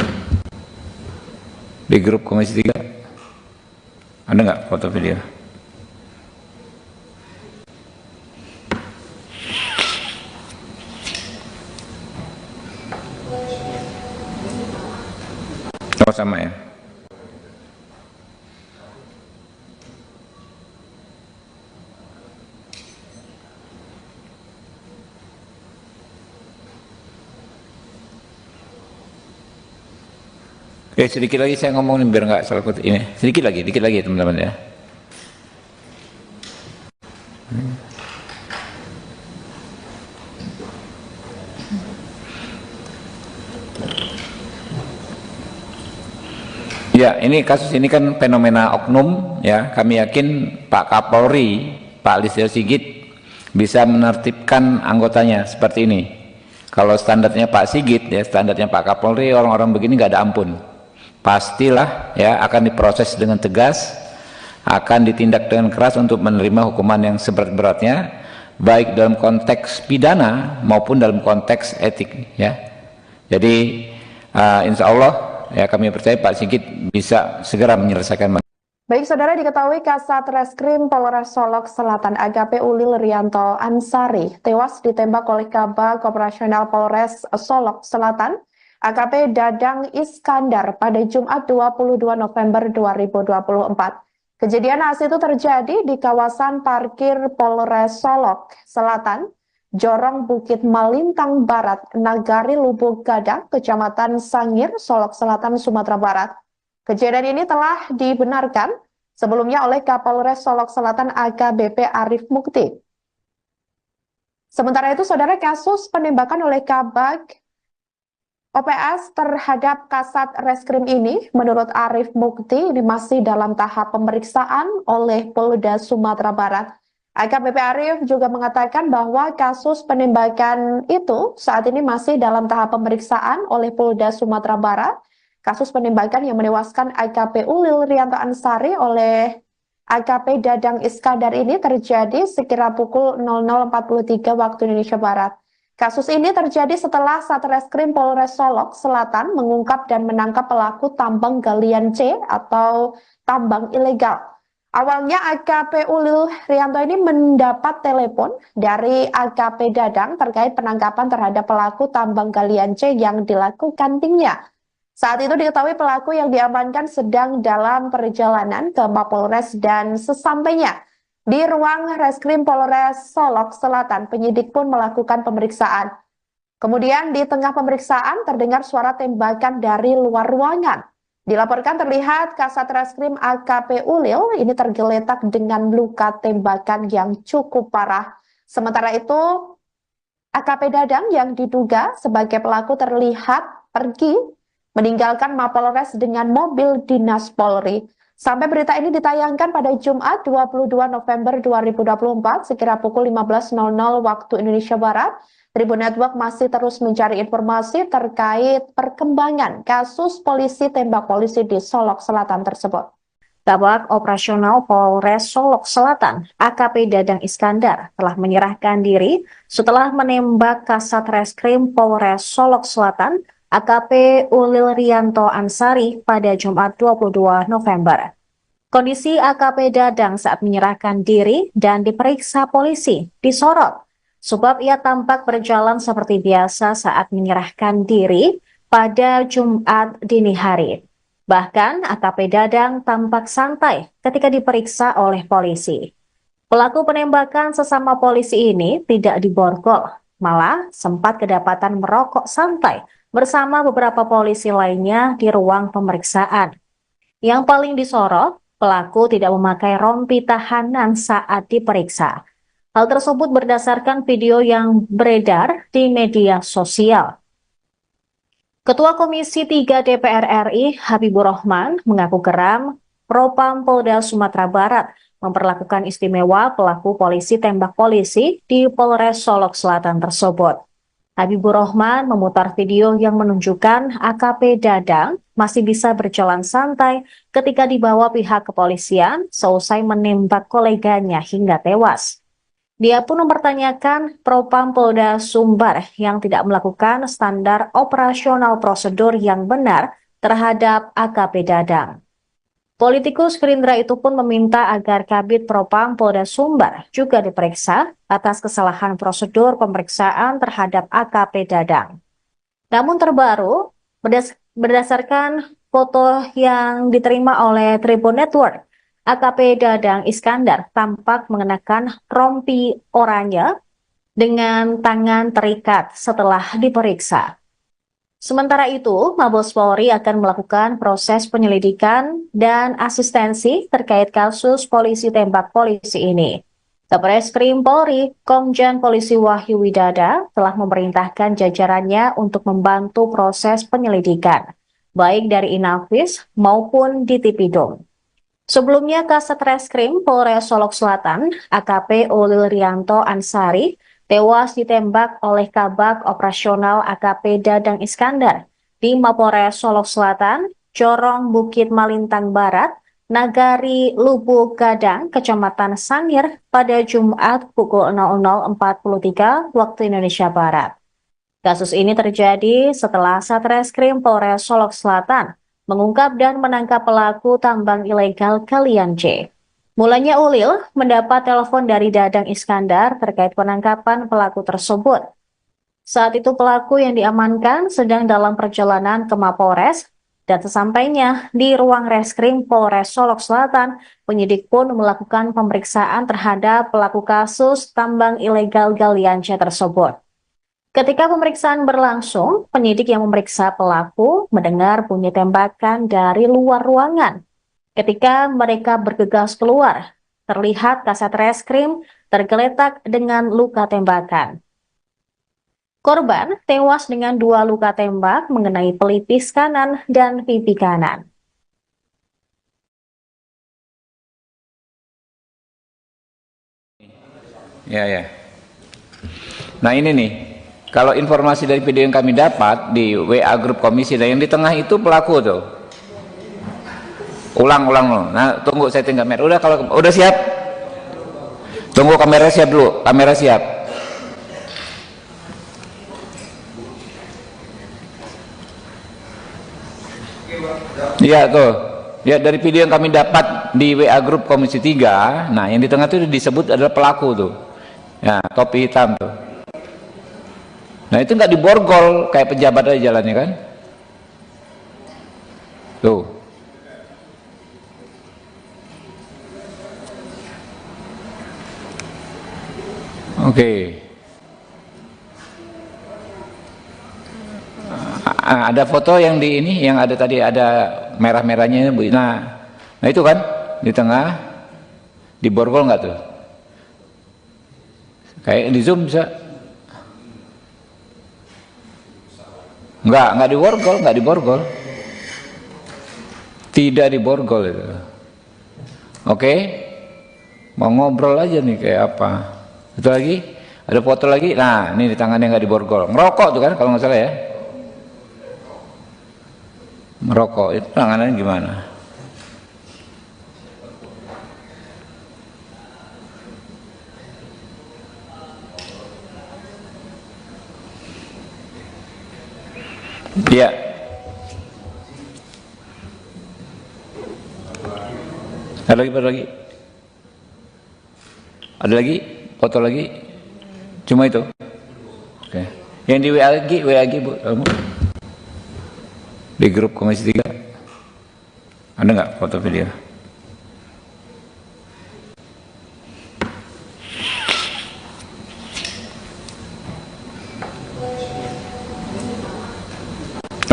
Di grup Komisi 3 ada nggak foto video? Oh, sama ya. Sedikit lagi saya ngomong nih biar nggak salah kutip ini. Sedikit lagi teman-teman ya. Ya, ini kasus ini kan fenomena oknum ya. Kami yakin Pak Kapolri, Pak Listio Sigit bisa menertibkan anggotanya seperti ini. Kalau standarnya Pak Sigit ya, standarnya Pak Kapolri, orang-orang begini nggak ada ampun. Pastilah ya akan diproses dengan tegas, akan ditindak dengan keras untuk menerima hukuman yang seberat-beratnya, baik dalam konteks pidana maupun dalam konteks etik ya. Jadi insya Allah ya kami percaya Pak Sigit bisa segera menyelesaikan. Baik, saudara, diketahui Kasat Reskrim Polres Solok Selatan AKP Ulil Rianto Ansari tewas ditembak oleh Kabag Operasional Polres Solok Selatan AKP Dadang Iskandar pada Jumat 22 November 2024. Kejadian naas itu terjadi di kawasan parkir Polres Solok Selatan, Jorong Bukit Malintang Barat, Nagari Lubuk Gadang, Kecamatan Sangir, Solok Selatan, Sumatera Barat. Kejadian ini telah dibenarkan sebelumnya oleh Kapolres Solok Selatan AKBP Arif Mukti. Sementara itu, saudara, kasus penembakan oleh Kabag OPS terhadap Kasat Reskrim ini, menurut Arif Mukti, ini masih dalam tahap pemeriksaan oleh Polda Sumatera Barat. AKBP Arif juga mengatakan bahwa kasus penembakan itu saat ini masih dalam tahap pemeriksaan oleh Polda Sumatera Barat. Kasus penembakan yang menewaskan AKP Ulil Rianto Ansari oleh AKP Dadang Iskandar ini terjadi sekira pukul 00.43 waktu Indonesia Barat. Kasus ini terjadi setelah Satreskrim Polres Solok Selatan mengungkap dan menangkap pelaku tambang galian C atau tambang ilegal. Awalnya AKP Ulil Rianto ini mendapat telepon dari AKP Dadang terkait penangkapan terhadap pelaku tambang galian C yang dilakukan timnya. Saat itu diketahui pelaku yang diamankan sedang dalam perjalanan ke Mapolres dan sesampainya di ruang Reskrim Polres Solok Selatan, penyidik pun melakukan pemeriksaan. Kemudian di tengah pemeriksaan terdengar suara tembakan dari luar ruangan. Dilaporkan terlihat Kasat Reskrim AKP Ulil ini tergeletak dengan luka tembakan yang cukup parah. Sementara itu AKP Dadang yang diduga sebagai pelaku terlihat pergi meninggalkan Mapolres dengan mobil dinas Polri. Sampai berita ini ditayangkan pada Jumat 22 November 2024 sekira pukul 15.00 waktu Indonesia Barat, Tribun Network masih terus mencari informasi terkait perkembangan kasus polisi tembak polisi di Solok Selatan tersebut. Kabak Operasional Polres Solok Selatan, AKP Dadang Iskandar, telah menyerahkan diri setelah menembak Kasat Reskrim Polres Solok Selatan, AKP Ulil Rianto Ansari pada Jumat 22 November. Kondisi AKP Dadang saat menyerahkan diri dan diperiksa polisi disorot, sebab ia tampak berjalan seperti biasa saat menyerahkan diri pada Jumat dini hari. Bahkan AKP Dadang tampak santai ketika diperiksa oleh polisi. Pelaku penembakan sesama polisi ini tidak diborgol, malah sempat kedapatan merokok santai bersama beberapa polisi lainnya di ruang pemeriksaan. Yang paling disorot, pelaku tidak memakai rompi tahanan saat diperiksa. Hal tersebut berdasarkan video yang beredar di media sosial. Ketua Komisi 3 DPR RI, Habibur Rahman, mengaku geram Propam Polda Sumatera Barat memperlakukan istimewa pelaku polisi tembak polisi di Polres Solok Selatan tersebut. Habibur Rahman memutar video yang menunjukkan AKP Dadang masih bisa berjalan santai ketika dibawa pihak kepolisian seusai menembak koleganya hingga tewas. Dia pun mempertanyakan Propam Polda Sumbar yang tidak melakukan standar operasional prosedur yang benar terhadap AKP Dadang. Politikus Gerindra itu pun meminta agar Kabid Propam Polda Sumbar juga diperiksa atas kesalahan prosedur pemeriksaan terhadap AKP Dadang. Namun terbaru, berdasarkan foto yang diterima oleh Tribun Network, AKP Dadang Iskandar tampak mengenakan rompi oranye dengan tangan terikat setelah diperiksa. Sementara itu, Mabes Polri akan melakukan proses penyelidikan dan asistensi terkait kasus polisi tembak polisi ini. Kabareskrim Polri, Komjen Polisi Wahyu Widada telah memerintahkan jajarannya untuk membantu proses penyelidikan, baik dari Inafis maupun di Tipidum. Sebelumnya, Kasat Reskrim Polres Solok Selatan, AKP Ulil Rianto Ansari, tewas ditembak oleh Kabak Operasional AKP Dadang Iskandar di Mapolres Solok Selatan, Corong Bukit Malintang Barat, Nagari Lubuk Gadang, Kecamatan Sangir pada Jumat pukul 00.43 waktu Indonesia Barat. Kasus ini terjadi setelah Satreskrim Polres Solok Selatan mengungkap dan menangkap pelaku tambang ilegal Galian C. Mulanya Ulil mendapat telepon dari Dadang Iskandar terkait penangkapan pelaku tersebut. Saat itu pelaku yang diamankan sedang dalam perjalanan ke Mapolres dan sesampainya di ruang reskrim Polres Solok Selatan, penyidik pun melakukan pemeriksaan terhadap pelaku kasus tambang ilegal Galian C tersebut. Ketika pemeriksaan berlangsung, penyidik yang memeriksa pelaku mendengar bunyi tembakan dari luar ruangan. Ketika mereka bergegas keluar, terlihat Kasat Reskrim tergeletak dengan luka tembakan. Korban tewas dengan 2 luka tembak mengenai pelipis kanan dan pipi kanan. Ya. Nah ini nih. Kalau informasi dari video yang kami dapat di WA grup komisi, dan yang di tengah itu pelaku tuh. Ulang loh. Nah, tunggu saya tinggal kamera. Udah, kalau udah siap. Tunggu kamera siap dulu. Kamera siap. Iya tuh. Ya, dari video yang kami dapat di WA grup komisi 3, nah yang di tengah itu disebut adalah pelaku tuh. Ya, topi hitam tuh. Nah itu nggak diborgol kayak pejabat aja jalannya kan? Tuh. Oke. Ada foto yang di ini, yang ada tadi ada merah-merahnya. Nah itu kan di tengah, diborgol nggak tuh? Kayak di zoom bisa? Nggak diborgol. Tidak diborgol itu. Oke. Mau ngobrol aja nih kayak apa. Itu lagi, ada foto lagi. Nah, ini di tangannya nggak diborgol. Ngerokok tuh kan kalau nggak salah ya. Merokok itu tangannya gimana? Ya. Ada lagi? Ada lagi? Foto lagi? Cuma itu? Oke. Yang di WA lagi Bu, kamu? Di grup Komisi 3. Ada nggak foto video?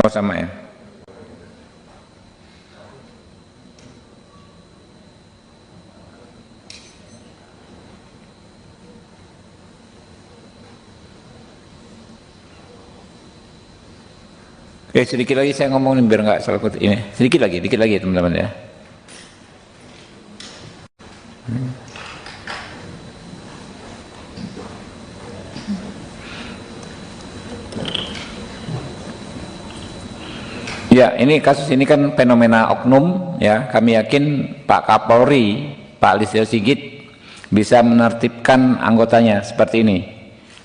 Oh, sama ya. Sedikit lagi saya ngomong biar nggak salah kutip ini. Dikit lagi teman-teman ya. Ya, ini kasus ini kan fenomena oknum ya. Kami yakin Pak Kapolri, Pak Listio Sigit bisa menertibkan anggotanya seperti ini.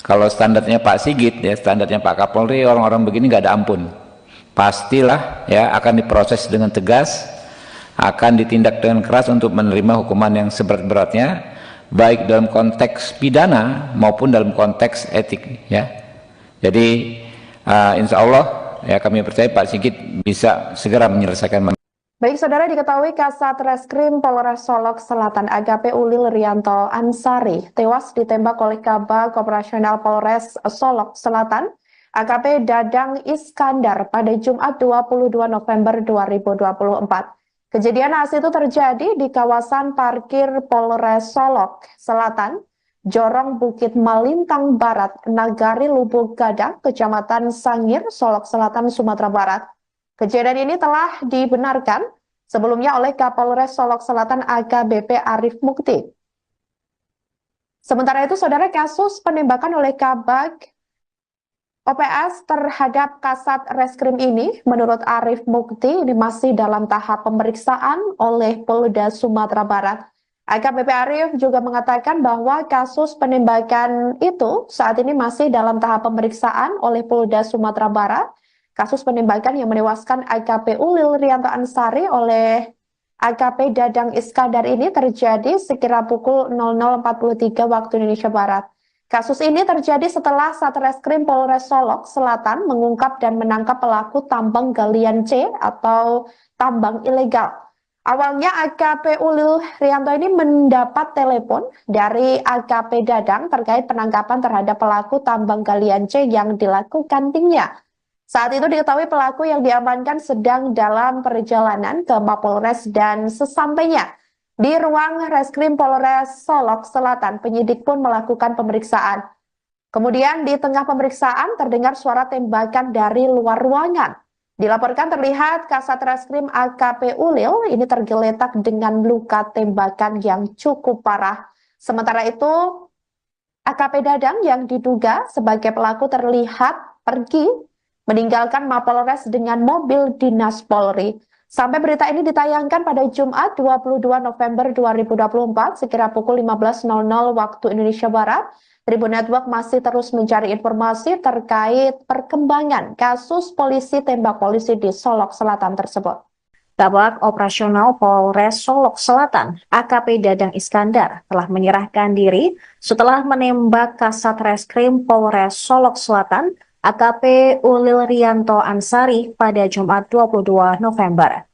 Kalau standarnya Pak Sigit ya, standarnya Pak Kapolri, orang-orang begini nggak ada ampun. Pastilah ya akan diproses dengan tegas, akan ditindak dengan keras untuk menerima hukuman yang seberat-beratnya, baik dalam konteks pidana maupun dalam konteks etik ya. Jadi insya Allah ya kami percaya Pak Sigit bisa segera menyelesaikan. Baik, saudara, diketahui Kasat Reskrim Polres Solok Selatan AKP Ulil Rianto Ansari tewas ditembak oleh Kabag Operasional Polres Solok Selatan AKP Dadang Iskandar pada Jumat 22 November 2024. Kejadian naas itu terjadi di kawasan parkir Polres Solok Selatan, Jorong Bukit Malintang Barat, Nagari Lubuk Gadang, Kecamatan Sangir, Solok Selatan, Sumatera Barat. Kejadian ini telah dibenarkan sebelumnya oleh Kapolres Solok Selatan AKBP Arif Mukti. Sementara itu, saudara, kasus penembakan oleh Kabag OPS terhadap Kasat Reskrim ini, menurut Arif Mukti, ini masih dalam tahap pemeriksaan oleh Polda Sumatera Barat. AKBP Arif juga mengatakan bahwa kasus penembakan itu saat ini masih dalam tahap pemeriksaan oleh Polda Sumatera Barat. Kasus penembakan yang menewaskan AKP Ulil Rianto Ansari oleh AKP Dadang Iskandar ini terjadi sekira pukul 00.43 waktu Indonesia Barat. Kasus ini terjadi setelah Satreskrim Polres Solok Selatan mengungkap dan menangkap pelaku tambang galian C atau tambang ilegal. Awalnya AKP Ulil Rianto ini mendapat telepon dari AKP Dadang terkait penangkapan terhadap pelaku tambang galian C yang dilakukan timnya. Saat itu diketahui pelaku yang diamankan sedang dalam perjalanan ke Mapolres dan sesampainya di ruang Reskrim Polres Solok Selatan, penyidik pun melakukan pemeriksaan. Kemudian di tengah pemeriksaan terdengar suara tembakan dari luar ruangan. Dilaporkan terlihat Kasat Reskrim AKP Ulil ini tergeletak dengan luka tembakan yang cukup parah. Sementara itu AKP Dadang yang diduga sebagai pelaku terlihat pergi meninggalkan Mapolres dengan mobil dinas Polri. Sampai berita ini ditayangkan pada Jumat 22 November 2024 sekira pukul 15.00 waktu Indonesia Barat, Tribun Network masih terus mencari informasi terkait perkembangan kasus polisi tembak polisi di Solok Selatan tersebut. Kabag Operasional Polres Solok Selatan, AKP Dadang Iskandar, telah menyerahkan diri setelah menembak Kasat Reskrim Polres Solok Selatan AKP Ulil Rianto Ansari pada Jumat 22 November.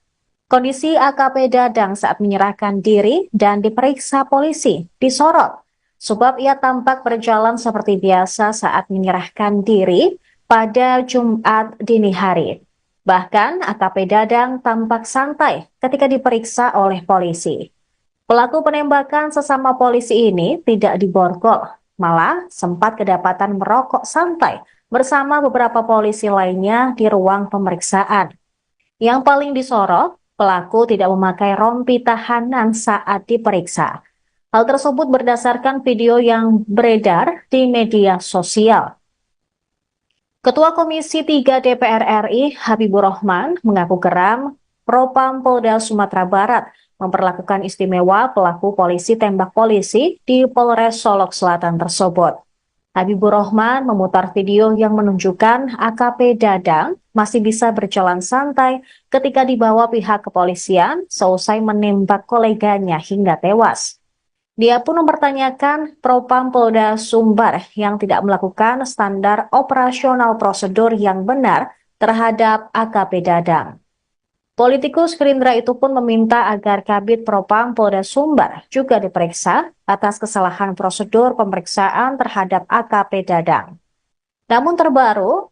Kondisi AKP Dadang saat menyerahkan diri dan diperiksa polisi disorot, sebab ia tampak berjalan seperti biasa saat menyerahkan diri pada Jumat dini hari. Bahkan AKP Dadang tampak santai ketika diperiksa oleh polisi. Pelaku penembakan sesama polisi ini tidak diborgol, malah sempat kedapatan merokok santai bersama beberapa polisi lainnya di ruang pemeriksaan. Yang paling disorot, pelaku tidak memakai rompi tahanan saat diperiksa. Hal tersebut berdasarkan video yang beredar di media sosial. Ketua Komisi 3 DPR RI Habibur Rahman mengaku geram Propam Polda Sumatera Barat memperlakukan istimewa pelaku polisi tembak polisi di Polres Solok Selatan tersebut. Habibur Rahman memutar video yang menunjukkan AKP Dadang masih bisa berjalan santai ketika dibawa pihak kepolisian seusai menembak koleganya hingga tewas. Dia pun mempertanyakan Propam Polda Sumbar yang tidak melakukan standar operasional prosedur yang benar terhadap AKP Dadang. Politikus Gerindra itu pun meminta agar Kabid Propam Polda Sumbar juga diperiksa atas kesalahan prosedur pemeriksaan terhadap AKP Dadang. Namun terbaru,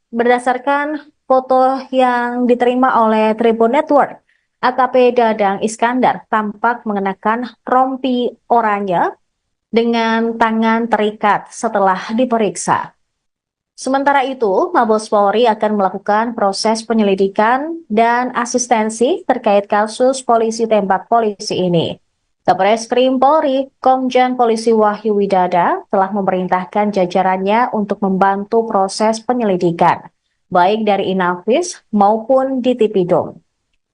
berdasarkan foto yang diterima oleh Tribun Network, AKP Dadang Iskandar tampak mengenakan rompi oranye dengan tangan terikat setelah diperiksa. Sementara itu, Mabes Polri akan melakukan proses penyelidikan dan asistensi terkait kasus polisi tembak polisi ini. Kabareskrim Polri, Komjen Polisi Wahyu Widada telah memerintahkan jajarannya untuk membantu proses penyelidikan, baik dari Inavis maupun di Tipidum.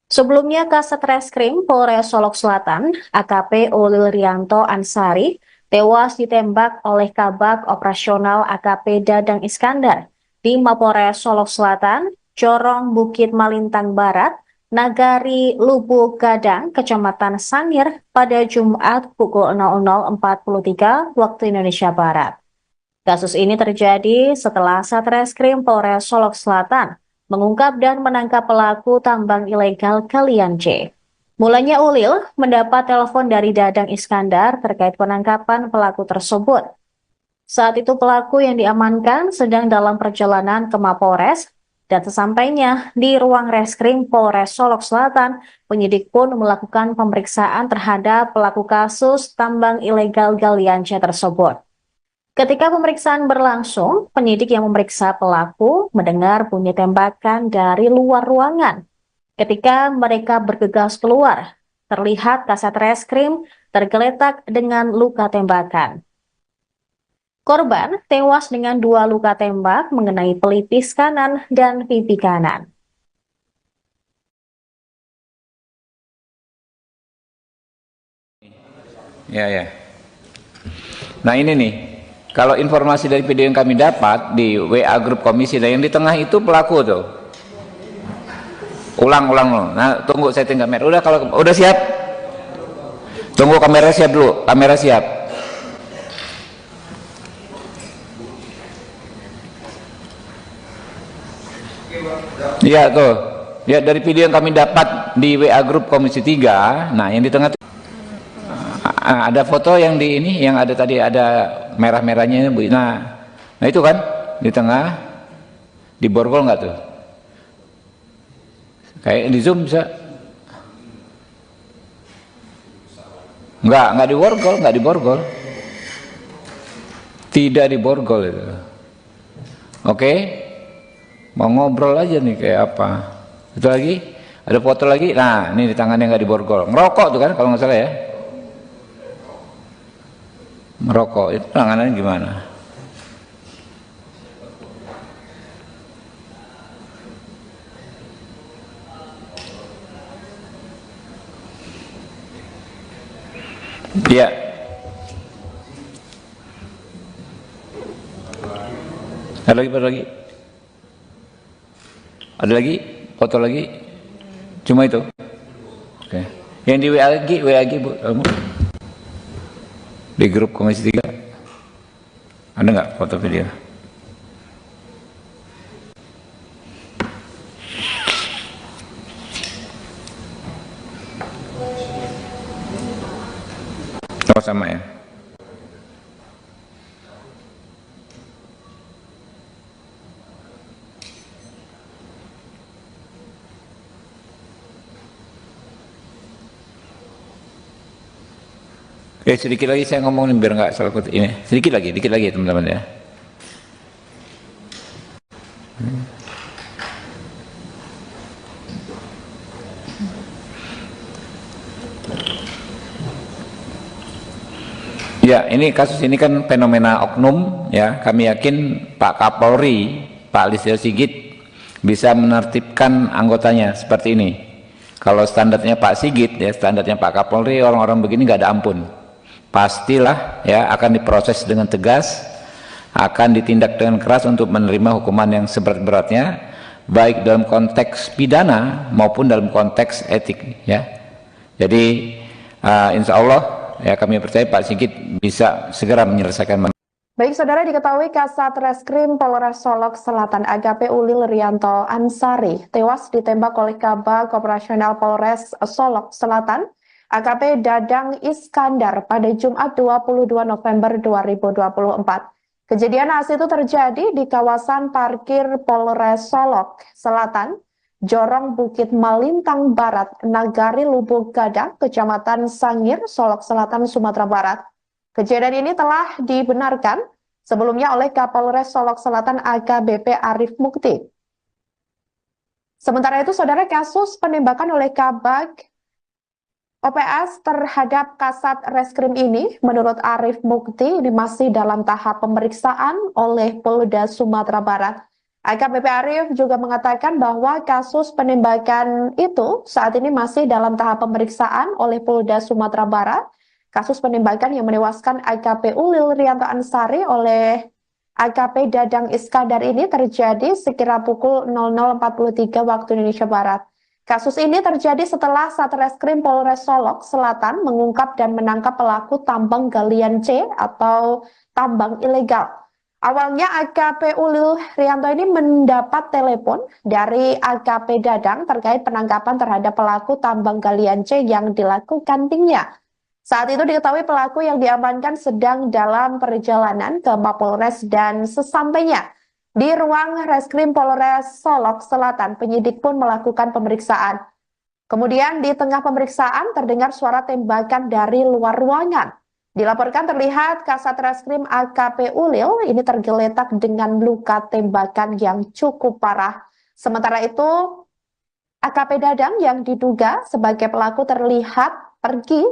Sebelumnya, Kasat Reskrim Polres Solok Selatan, AKP Ulil Rianto Ansari, tewas ditembak oleh Kabag Operasional AKP Dadang Iskandar di Mapolres Solok Selatan, Corong Bukit Malintang Barat, Nagari Lubuk Gadang, Kecamatan Sangir pada Jumat pukul 00.43 waktu Indonesia Barat. Kasus ini terjadi setelah Satreskrim Polres Solok Selatan mengungkap dan menangkap pelaku tambang ilegal Galian C. Mulanya Ulil mendapat telepon dari Dadang Iskandar terkait penangkapan pelaku tersebut. Saat itu pelaku yang diamankan sedang dalam perjalanan ke Mapolres, dan sesampainya di ruang reskrim Polres Solok Selatan, penyidik pun melakukan pemeriksaan terhadap pelaku kasus tambang ilegal Galian C tersebut. Ketika pemeriksaan berlangsung, penyidik yang memeriksa pelaku mendengar bunyi tembakan dari luar ruangan. Ketika mereka bergegas keluar, terlihat Kasat Reskrim tergeletak dengan luka tembakan. Korban tewas dengan 2 luka tembak mengenai pelipis kanan dan pipi kanan. Ya. Nah ini nih, kalau informasi dari video yang kami dapat di WA grup komisi, dan yang di tengah itu pelaku tuh. Ulang loh. Nah tunggu saya tinggal kamera. Udah, kalau udah siap, tunggu kamera siap dulu. Kamera siap. Iya tuh. Ya, dari video yang kami dapat di WA grup komisi 3. Nah yang di tengah tuh, ada foto yang di ini, yang ada tadi ada merah-merahnya. Nah itu kan di tengah, di borgol nggak tuh? Kayak di zoom bisa? Nggak diborgol. Tidak diborgol itu. Oke, mau ngobrol aja nih kayak apa? Itu lagi, ada foto lagi. Nah, ini di tangannya nggak diborgol. Ngerokok tuh kan, kalau nggak salah ya. Merokok itu tangannya gimana? Iya. Ada lagi, ada lagi, foto lagi, cuma itu. Oke. Yang di WA lagi Bu, kamu di grup komisi 3 ada nggak foto video? Oh sama ya. Oke, sedikit lagi saya ngomong biar nggak salah ini. Sedikit lagi teman-teman ya. Ya, ini kasus ini kan fenomena oknum ya. Kami yakin Pak Kapolri, Pak Listio Sigit bisa menertibkan anggotanya seperti ini. Kalau standarnya Pak Sigit ya, standarnya Pak Kapolri, orang-orang begini nggak ada ampun. Pastilah ya akan diproses dengan tegas, akan ditindak dengan keras untuk menerima hukuman yang seberat-beratnya, baik dalam konteks pidana maupun dalam konteks etik, ya. Jadi insya Allah ya kami percaya Pak Sigit bisa segera menyelesaikan. Baik, saudara, diketahui Kasat Reskrim Polres Solok Selatan AKP Ulil Rianto Ansari tewas ditembak oleh Kabag Operasional Polres Solok Selatan AKP Dadang Iskandar pada Jumat 22 November 2024. Kejadian naas itu terjadi di kawasan parkir Polres Solok Selatan, Jorong Bukit Malintang Barat, Nagari Lubuk Gadang, Kecamatan Sangir, Solok Selatan, Sumatera Barat. Kejadian ini telah dibenarkan sebelumnya oleh Kapolres Solok Selatan AKBP Arif Mukti. Sementara itu, saudara, kasus penembakan oleh Kabag OPS terhadap Kasat Reskrim ini, menurut Arif Mukti, ini masih dalam tahap pemeriksaan oleh Polda Sumatera Barat. AKBP Arif juga mengatakan bahwa kasus penembakan itu saat ini masih dalam tahap pemeriksaan oleh Polda Sumatera Barat. Kasus penembakan yang menewaskan AKP Ulil Rianto Ansari oleh AKP Dadang Iskandar ini terjadi sekira pukul 00.43 waktu Indonesia Barat. Kasus ini terjadi setelah Satreskrim Polres Solok Selatan mengungkap dan menangkap pelaku tambang galian C atau tambang ilegal. Awalnya AKP Ulil Rianto ini mendapat telepon dari AKP Dadang terkait penangkapan terhadap pelaku tambang galian C yang dilakukan timnya. Saat itu diketahui pelaku yang diamankan sedang dalam perjalanan ke Mapolres dan sesampainya di ruang Reskrim Polres Solok Selatan, penyidik pun melakukan pemeriksaan. Kemudian di tengah pemeriksaan terdengar suara tembakan dari luar ruangan. Dilaporkan terlihat Kasat Reskrim AKP Ulil ini tergeletak dengan luka tembakan yang cukup parah. Sementara itu AKP Dadang yang diduga sebagai pelaku terlihat pergi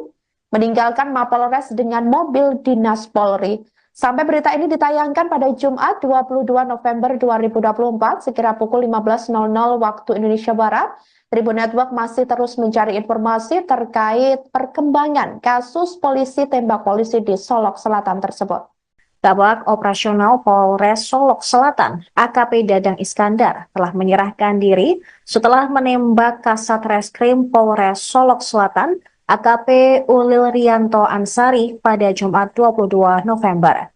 meninggalkan Mapolres dengan mobil dinas Polri. Sampai berita ini ditayangkan pada Jumat 22 November 2024 sekira pukul 15.00 waktu Indonesia Barat, Tribun Network masih terus mencari informasi terkait perkembangan kasus polisi tembak polisi di Solok Selatan tersebut. Kabag Operasional Polres Solok Selatan, AKP Dadang Iskandar, telah menyerahkan diri setelah menembak Kasat Reskrim Polres Solok Selatan AKP Ulil Rianto Ansari pada Jumat 22 November.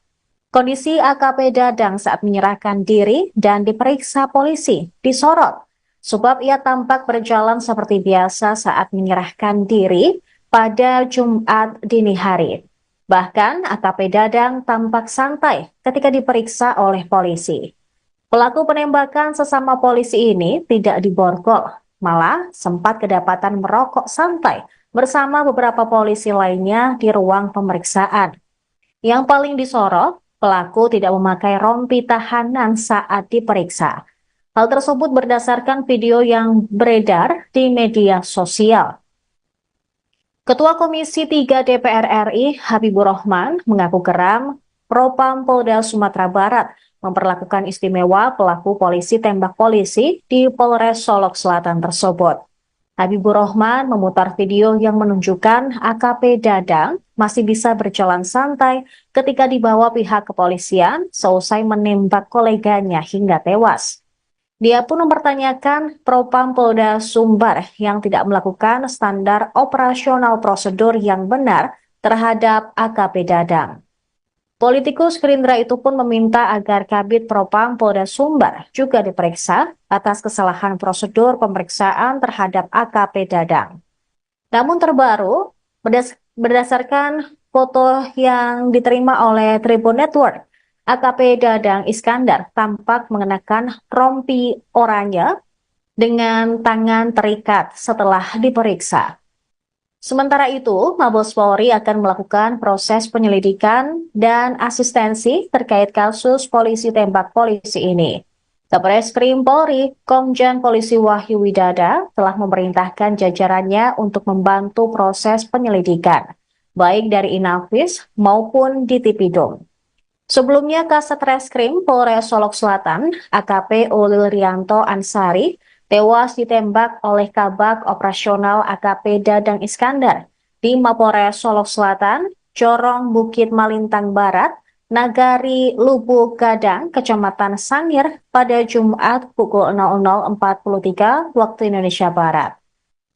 Kondisi AKP Dadang saat menyerahkan diri dan diperiksa polisi disorot, sebab ia tampak berjalan seperti biasa saat menyerahkan diri pada Jumat dini hari. Bahkan AKP Dadang tampak santai ketika diperiksa oleh polisi. Pelaku penembakan sesama polisi ini tidak diborgol, malah sempat kedapatan merokok santai bersama beberapa polisi lainnya di ruang pemeriksaan. Yang paling disorot, pelaku tidak memakai rompi tahanan saat diperiksa. Hal tersebut berdasarkan video yang beredar di media sosial. Ketua Komisi 3 DPR RI Habibur Rahman mengaku geram Propam Polda Sumatera Barat memperlakukan istimewa pelaku polisi tembak polisi di Polres Solok Selatan tersebut. Habibur Rahman memutar video yang menunjukkan AKP Dadang masih bisa berjalan santai ketika dibawa pihak kepolisian seusai menembak koleganya hingga tewas. Dia pun mempertanyakan Propam Polda Sumbar yang tidak melakukan standar operasional prosedur yang benar terhadap AKP Dadang. Politikus Gerindra itu pun meminta agar Kabid Propam Polda Sumbar juga diperiksa atas kesalahan prosedur pemeriksaan terhadap AKP Dadang. Namun terbaru, berdasarkan foto yang diterima oleh Tribun Network, AKP Dadang Iskandar tampak mengenakan rompi oranye dengan tangan terikat setelah diperiksa. Sementara itu, Mabes Polri akan melakukan proses penyelidikan dan asistensi terkait kasus polisi tembak polisi ini. Satreskrim Polri, Komjen Polisi Wahyu Widada telah memerintahkan jajarannya untuk membantu proses penyelidikan, baik dari Inafis maupun di Tipidum. Sebelumnya, Kasat Reskrim Polres Solok Selatan, AKP Ulil Rianto Ansari, tewas ditembak oleh Kabag Operasional AKP Dadang Iskandar di Mapolres Solok Selatan, Jorong Bukit Malintang Barat, Nagari Lubuk Gadang, Kecamatan Sangir pada Jumat pukul 00.43 waktu Indonesia Barat.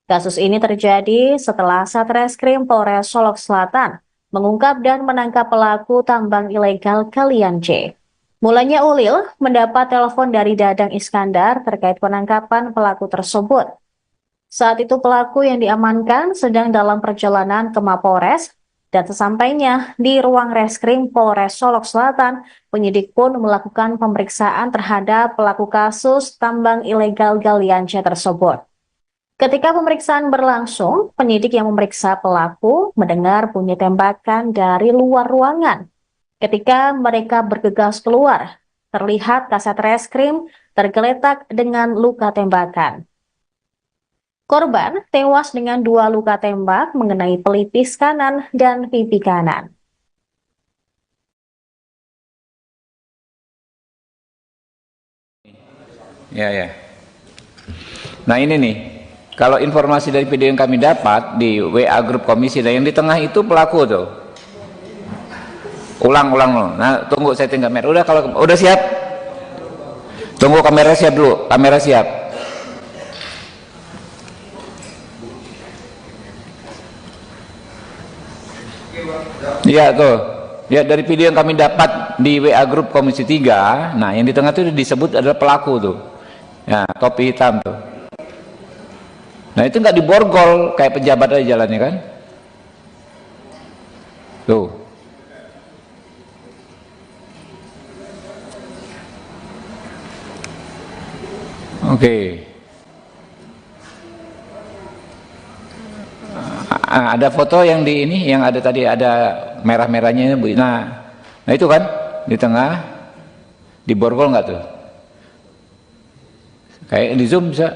Kasus ini terjadi setelah Satreskrim Polres Solok Selatan mengungkap dan menangkap pelaku tambang ilegal Kalian C. Mulanya Ulil mendapat telepon dari Dadang Iskandar terkait penangkapan pelaku tersebut. Saat itu pelaku yang diamankan sedang dalam perjalanan ke Mapolres dan sesampainya di ruang reskrim Polres Solok Selatan, penyidik pun melakukan pemeriksaan terhadap pelaku kasus tambang ilegal Galian C tersebut. Ketika pemeriksaan berlangsung, penyidik yang memeriksa pelaku mendengar bunyi tembakan dari luar ruangan. Ketika mereka bergegas keluar, terlihat kasat reskrim tergeletak dengan luka tembakan. Korban tewas dengan 2 luka tembak mengenai pelipis kanan dan pipi kanan. Ya. Nah ini nih, kalau informasi dari video yang kami dapat di WA grup komisi, dan yang di tengah itu pelaku tuh. Ulang. Nah tunggu saya tinggal kamera. Udah, kalau udah siap, tunggu kamera siap dulu. Kamera siap. Iya tuh. Ya, dari video yang kami dapat di WA grup komisi 3, nah yang di tengah itu disebut adalah pelaku tuh. Ya, topi hitam tuh. Nah itu nggak diborgol kayak pejabat aja jalannya kan. Tuh. Oke. Ada foto yang di ini, yang ada tadi ada merah-merahnya. Nah itu kan di tengah, diborgol nggak tuh? Kayak di zoom bisa?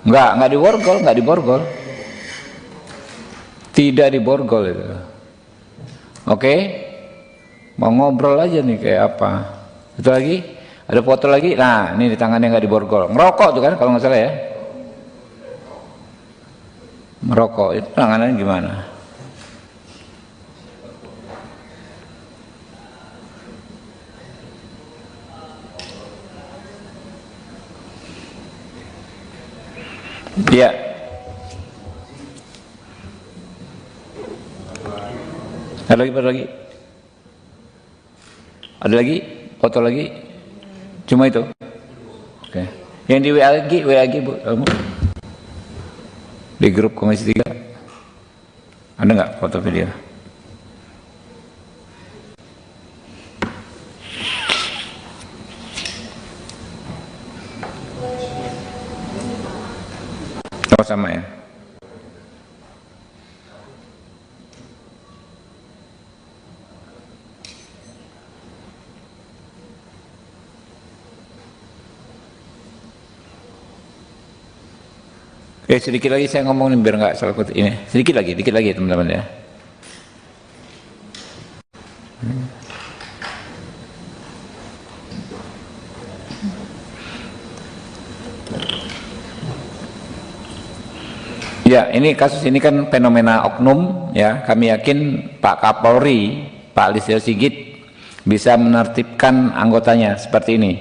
Nggak diborgol. Tidak diborgol itu. Oke, mau ngobrol aja nih kayak apa? Itu lagi, ada foto lagi. Nah ini di tangannya nggak diborgol. Ngerokok tuh kan kalau nggak salah ya. Merokok itu tangannya gimana? Ya. Ada lagi? Ada lagi? Foto lagi? Cuma itu? Oke. Yang di WA lagi Bu, kamu? Di grup komisi 3 ada nggak foto video? Oh sama ya. Sedikit lagi saya ngomong biar nggak salah kutip ini. Sedikit lagi teman-teman ya. Ya, ini kasus ini kan fenomena oknum ya. Kami yakin Pak Kapolri, Pak Listio Sigit bisa menertibkan anggotanya seperti ini.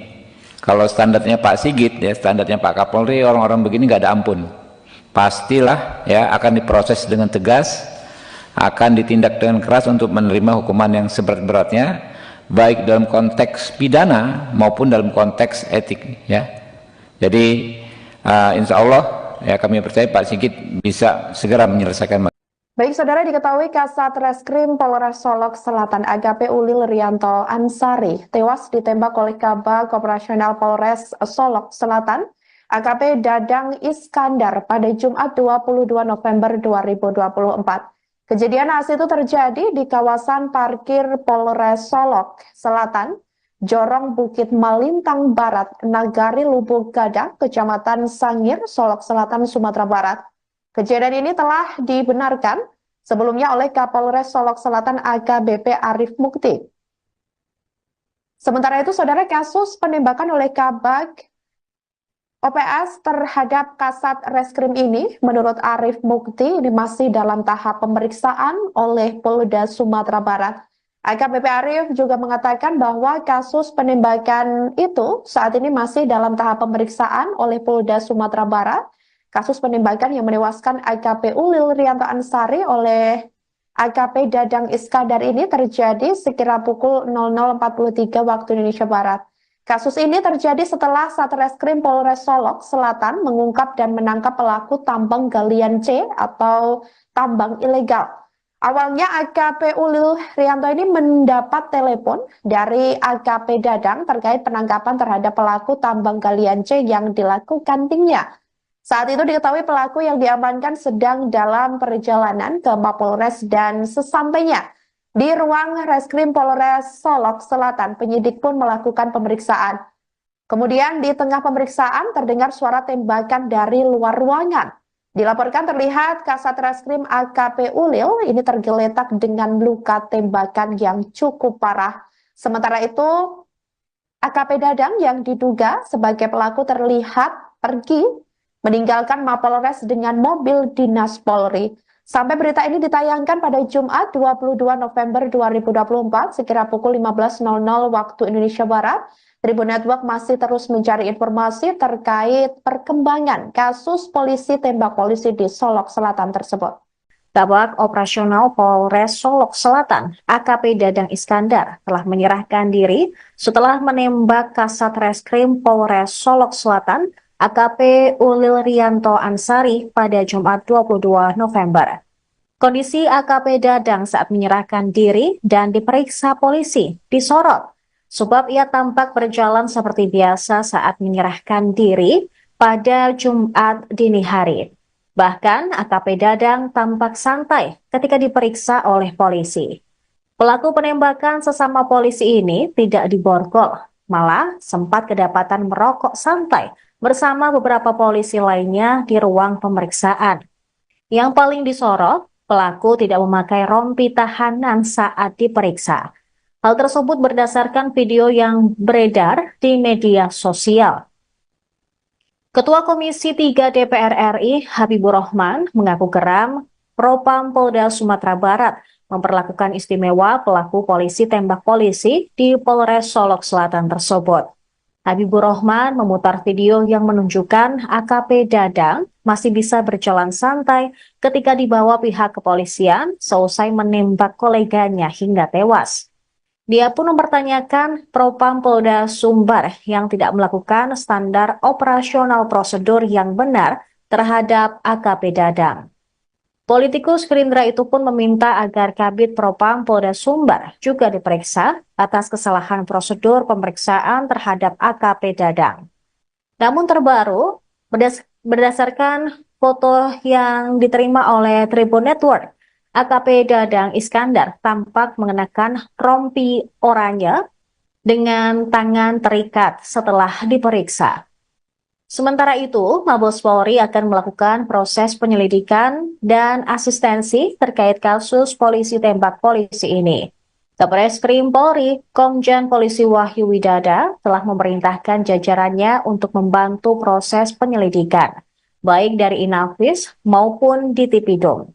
Kalau standarnya Pak Sigit ya, standarnya Pak Kapolri, orang-orang begini nggak ada ampun. Pastilah ya akan diproses dengan tegas, akan ditindak dengan keras untuk menerima hukuman yang seberat-beratnya, baik dalam konteks pidana maupun dalam konteks etik ya. Jadi insya Allah ya kami percaya Pak Sigit bisa segera menyelesaikan. Baik saudara, diketahui Kasat Reskrim Polres Solok Selatan AKP Ulil Rianto Ansari tewas ditembak oleh Kabag Operasional Polres Solok Selatan AKP Dadang Iskandar pada Jumat 22 November 2024. Kejadian naas itu terjadi di kawasan parkir Polres Solok Selatan, Jorong Bukit Malintang Barat, Nagari Lubuk Gadang, Kecamatan Sangir, Solok Selatan, Sumatera Barat. Kejadian ini telah dibenarkan sebelumnya oleh Kapolres Solok Selatan AKBP Arif Mukti. Sementara itu, saudara, kasus penembakan oleh Kabag OPS terhadap Kasat Reskrim ini, menurut Arif Mukti, ini masih dalam tahap pemeriksaan oleh Polda Sumatera Barat. AKBP Arif juga mengatakan bahwa kasus penembakan itu saat ini masih dalam tahap pemeriksaan oleh Polda Sumatera Barat. Kasus penembakan yang menewaskan AKP Ulil Rianto Ansari oleh AKP Dadang Iskandar ini terjadi sekira pukul 00.43 waktu Indonesia Barat. Kasus ini terjadi setelah Satreskrim Polres Solok Selatan mengungkap dan menangkap pelaku tambang galian C atau tambang ilegal. Awalnya AKP Ulil Rianto ini mendapat telepon dari AKP Dadang terkait penangkapan terhadap pelaku tambang galian C yang dilakukan timnya. Saat itu diketahui pelaku yang diamankan sedang dalam perjalanan ke Mapolres dan sesampainya di ruang Reskrim Polres Solok Selatan, penyidik pun melakukan pemeriksaan. Kemudian di tengah pemeriksaan terdengar suara tembakan dari luar ruangan. Dilaporkan terlihat Kasat Reskrim AKP Ulil ini tergeletak dengan luka tembakan yang cukup parah. Sementara itu, AKP Dadang yang diduga sebagai pelaku terlihat pergi meninggalkan Mapolres dengan mobil dinas Polri. Sampai berita ini ditayangkan pada Jumat 22 November 2024 sekira pukul 15.00 waktu Indonesia Barat, Tribun Network masih terus mencari informasi terkait perkembangan kasus polisi tembak polisi di Solok Selatan tersebut. Kabag Operasional Polres Solok Selatan, AKP Dadang Iskandar, telah menyerahkan diri setelah menembak Kasat Reskrim Polres Solok Selatan, AKP Ulil Rianto Ansari pada Jumat 22 November. Kondisi AKP Dadang saat menyerahkan diri dan diperiksa polisi disorot, sebab ia tampak berjalan seperti biasa saat menyerahkan diri pada Jumat dini hari. Bahkan AKP Dadang tampak santai ketika diperiksa oleh polisi. Pelaku penembakan sesama polisi ini tidak diborgol, malah sempat kedapatan merokok santai bersama beberapa polisi lainnya di ruang pemeriksaan. Yang paling disorot, pelaku tidak memakai rompi tahanan saat diperiksa. Hal tersebut berdasarkan video yang beredar di media sosial. Ketua Komisi 3 DPR RI Habibur Rahman mengaku geram Propam Polda Sumatera Barat memperlakukan istimewa pelaku polisi tembak polisi di Polres Solok Selatan tersebut. Habibur Rahman memutar video yang menunjukkan AKP Dadang masih bisa berjalan santai ketika dibawa pihak kepolisian seusai menembak koleganya hingga tewas. Dia pun mempertanyakan Propam Polda Sumbar yang tidak melakukan standar operasional prosedur yang benar terhadap AKP Dadang. Politikus Gerindra itu pun meminta agar Kabid Propam Polda Sumbar juga diperiksa atas kesalahan prosedur pemeriksaan terhadap AKP Dadang. Namun terbaru, berdasarkan foto yang diterima oleh Tribun Network, AKP Dadang Iskandar tampak mengenakan rompi oranye dengan tangan terikat setelah diperiksa. Sementara itu, Mabes Polri akan melakukan proses penyelidikan dan asistensi terkait kasus polisi tembak polisi ini. Satreskrim Polri, Komjen Polisi Wahyu Widada telah memerintahkan jajarannya untuk membantu proses penyelidikan, baik dari Inafis maupun di Tipidum.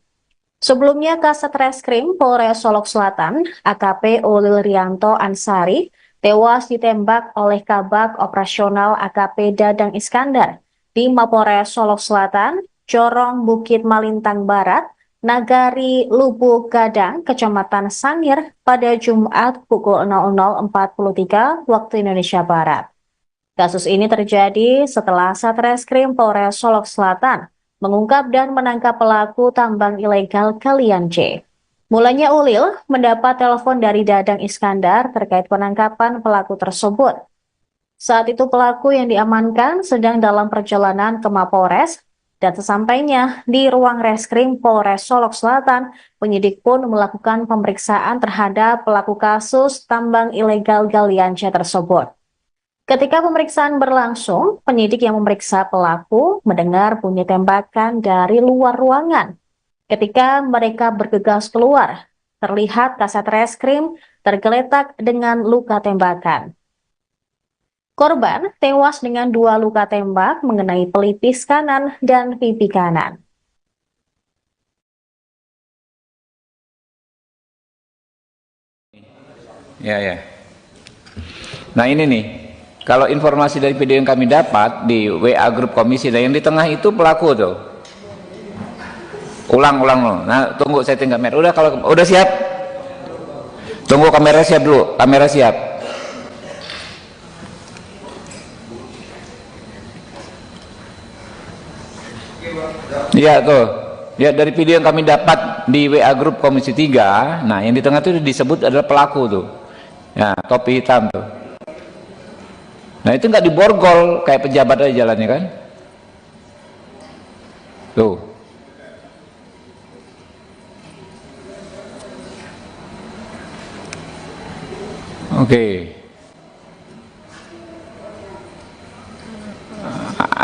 Sebelumnya, Kasat Reskrim Polres Solok Selatan, AKP Ulil Rianto Ansari, tewas ditembak oleh Kabag Operasional AKP Dadang Iskandar di Mapolres Solok Selatan, Corong Bukit Malintang Barat, Nagari Lubuk Gadang, Kecamatan Sangir pada Jumat pukul 00.43 waktu Indonesia Barat. Kasus ini terjadi setelah Satreskrim Polres Solok Selatan mengungkap dan menangkap pelaku tambang ilegal galian C. Mulanya Ulil mendapat telepon dari Dadang Iskandar terkait penangkapan pelaku tersebut. Saat itu pelaku yang diamankan sedang dalam perjalanan ke Mapolres dan sesampainya di ruang Reskrim Polres Solok Selatan, penyidik pun melakukan pemeriksaan terhadap pelaku kasus tambang ilegal galian C tersebut. Ketika pemeriksaan berlangsung, penyidik yang memeriksa pelaku mendengar bunyi tembakan dari luar ruangan. Ketika mereka bergegas keluar, terlihat Kasat Reskrim tergeletak dengan luka tembakan. Korban tewas dengan 2 luka tembak mengenai pelipis kanan dan pipi kanan. Ya, ya. Nah ini nih, kalau informasi dari video yang kami dapat di WA grup komisi, dan yang di tengah itu pelaku tuh. Ulang-ulang loh. Nah tunggu setting kamera. Udah, kalau udah siap, tunggu kamera siap dulu. Kamera siap. Iya tuh. Ya, dari video yang kami dapat di WA grup komisi 3, nah yang di tengah itu disebut adalah pelaku tuh. Ya, topi hitam tuh. Nah itu nggak diborgol kayak pejabat aja jalannya kan? Tuh. Oke.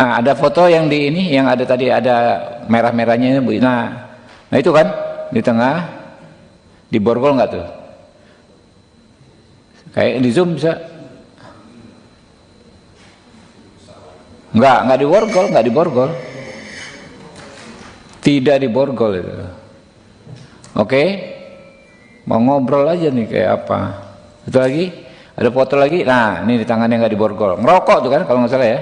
Ada foto yang di ini, yang ada tadi ada merah-merahnya ini, Bu. Nah itu kan di tengah, diborgol nggak tuh? Kayak di zoom bisa? Nggak diborgol, nggak diborgol. Tidak diborgol itu. Oke, mau ngobrol aja nih kayak apa? Itu lagi, ada foto lagi. Nah, ini di tangannya nggak diborgol. Ngerokok tuh kan, kalau nggak salah ya.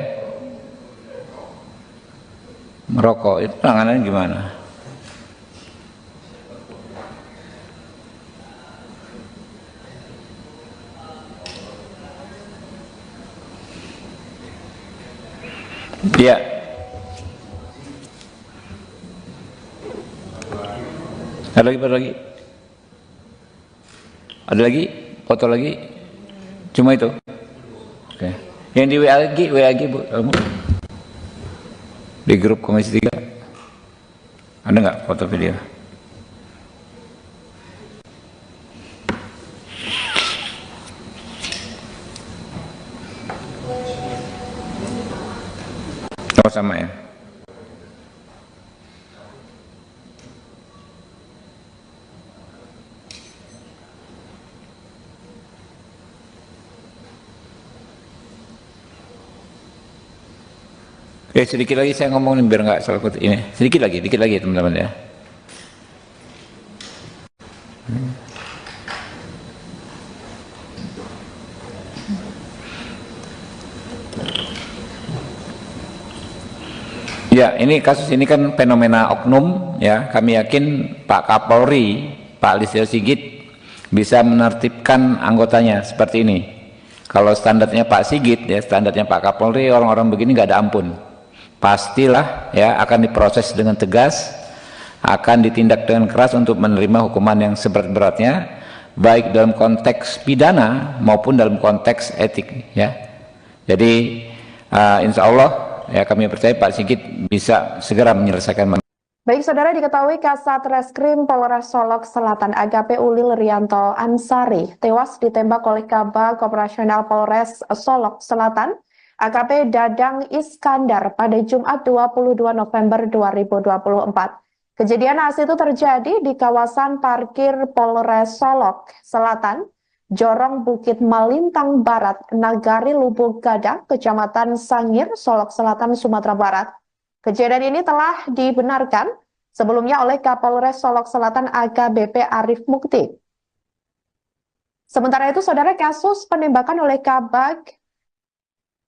Merokok itu tangannya gimana? Iya. Ada lagi, foto lagi. Ada lagi, foto lagi. Cuma itu. Oke. Yang di WA lagi Bu. Di grup komisi 3 ada nggak foto video? Oh sama ya. Oke, sedikit lagi saya ngomong biar nggak salah kutip ini. Sedikit lagi teman-teman ya. Ya, ini kasus ini kan fenomena oknum ya. Kami yakin Pak Kapolri, Pak Listio Sigit bisa menertibkan anggotanya seperti ini. Kalau standarnya Pak Sigit ya, standarnya Pak Kapolri, orang-orang begini nggak ada ampun. Pastilah ya akan diproses dengan tegas, akan ditindak dengan keras untuk menerima hukuman yang seberat-beratnya, baik dalam konteks pidana maupun dalam konteks etik ya. Jadi insya Allah ya kami percaya Pak Sigit bisa segera menyelesaikan. Baik saudara, diketahui Kasat Reskrim Polres Solok Selatan AKP Ulil Rianto Ansari tewas ditembak oleh Kabag Operasional Polres Solok Selatan AKP Dadang Iskandar pada Jumat 22 November 2024. Kejadian naas itu terjadi di kawasan parkir Polres Solok Selatan, Jorong Bukit Malintang Barat, Nagari Lubuk Gadang, Kecamatan Sangir, Solok Selatan, Sumatera Barat. Kejadian ini telah dibenarkan sebelumnya oleh Kapolres Solok Selatan AKBP Arif Mukti. Sementara itu, saudara, kasus penembakan oleh Kabag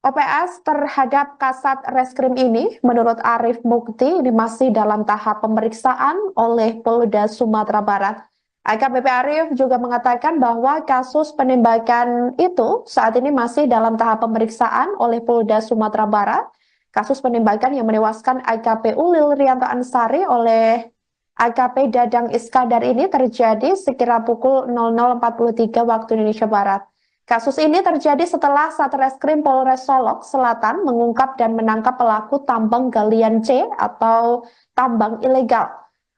OPS terhadap Kasat Reskrim ini, menurut Arif Mukti, ini masih dalam tahap pemeriksaan oleh Polda Sumatera Barat. AKBP Arif juga mengatakan bahwa kasus penembakan itu saat ini masih dalam tahap pemeriksaan oleh Polda Sumatera Barat. Kasus penembakan yang menewaskan AKP Ulil Rianto Ansari oleh AKP Dadang Iskandar ini terjadi sekira pukul 00.43 waktu Indonesia Barat. Kasus ini terjadi setelah Satreskrim Polres Solok Selatan mengungkap dan menangkap pelaku tambang galian C atau tambang ilegal.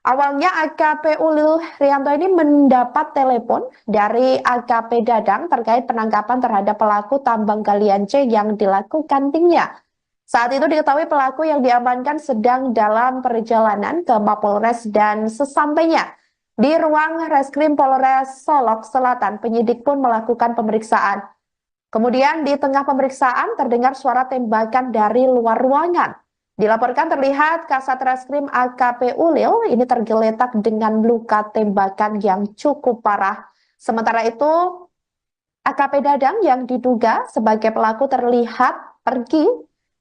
Awalnya AKP Ulil Rianto ini mendapat telepon dari AKP Dadang terkait penangkapan terhadap pelaku tambang galian C yang dilakukan timnya. Saat itu diketahui pelaku yang diamankan sedang dalam perjalanan ke Mapolres dan sesampainya di ruang Reskrim Polres Solok Selatan, penyidik pun melakukan pemeriksaan. Kemudian di tengah pemeriksaan terdengar suara tembakan dari luar ruangan. Dilaporkan terlihat Kasat Reskrim AKP Ulil ini tergeletak dengan luka tembakan yang cukup parah. Sementara itu, AKP Dadang yang diduga sebagai pelaku terlihat pergi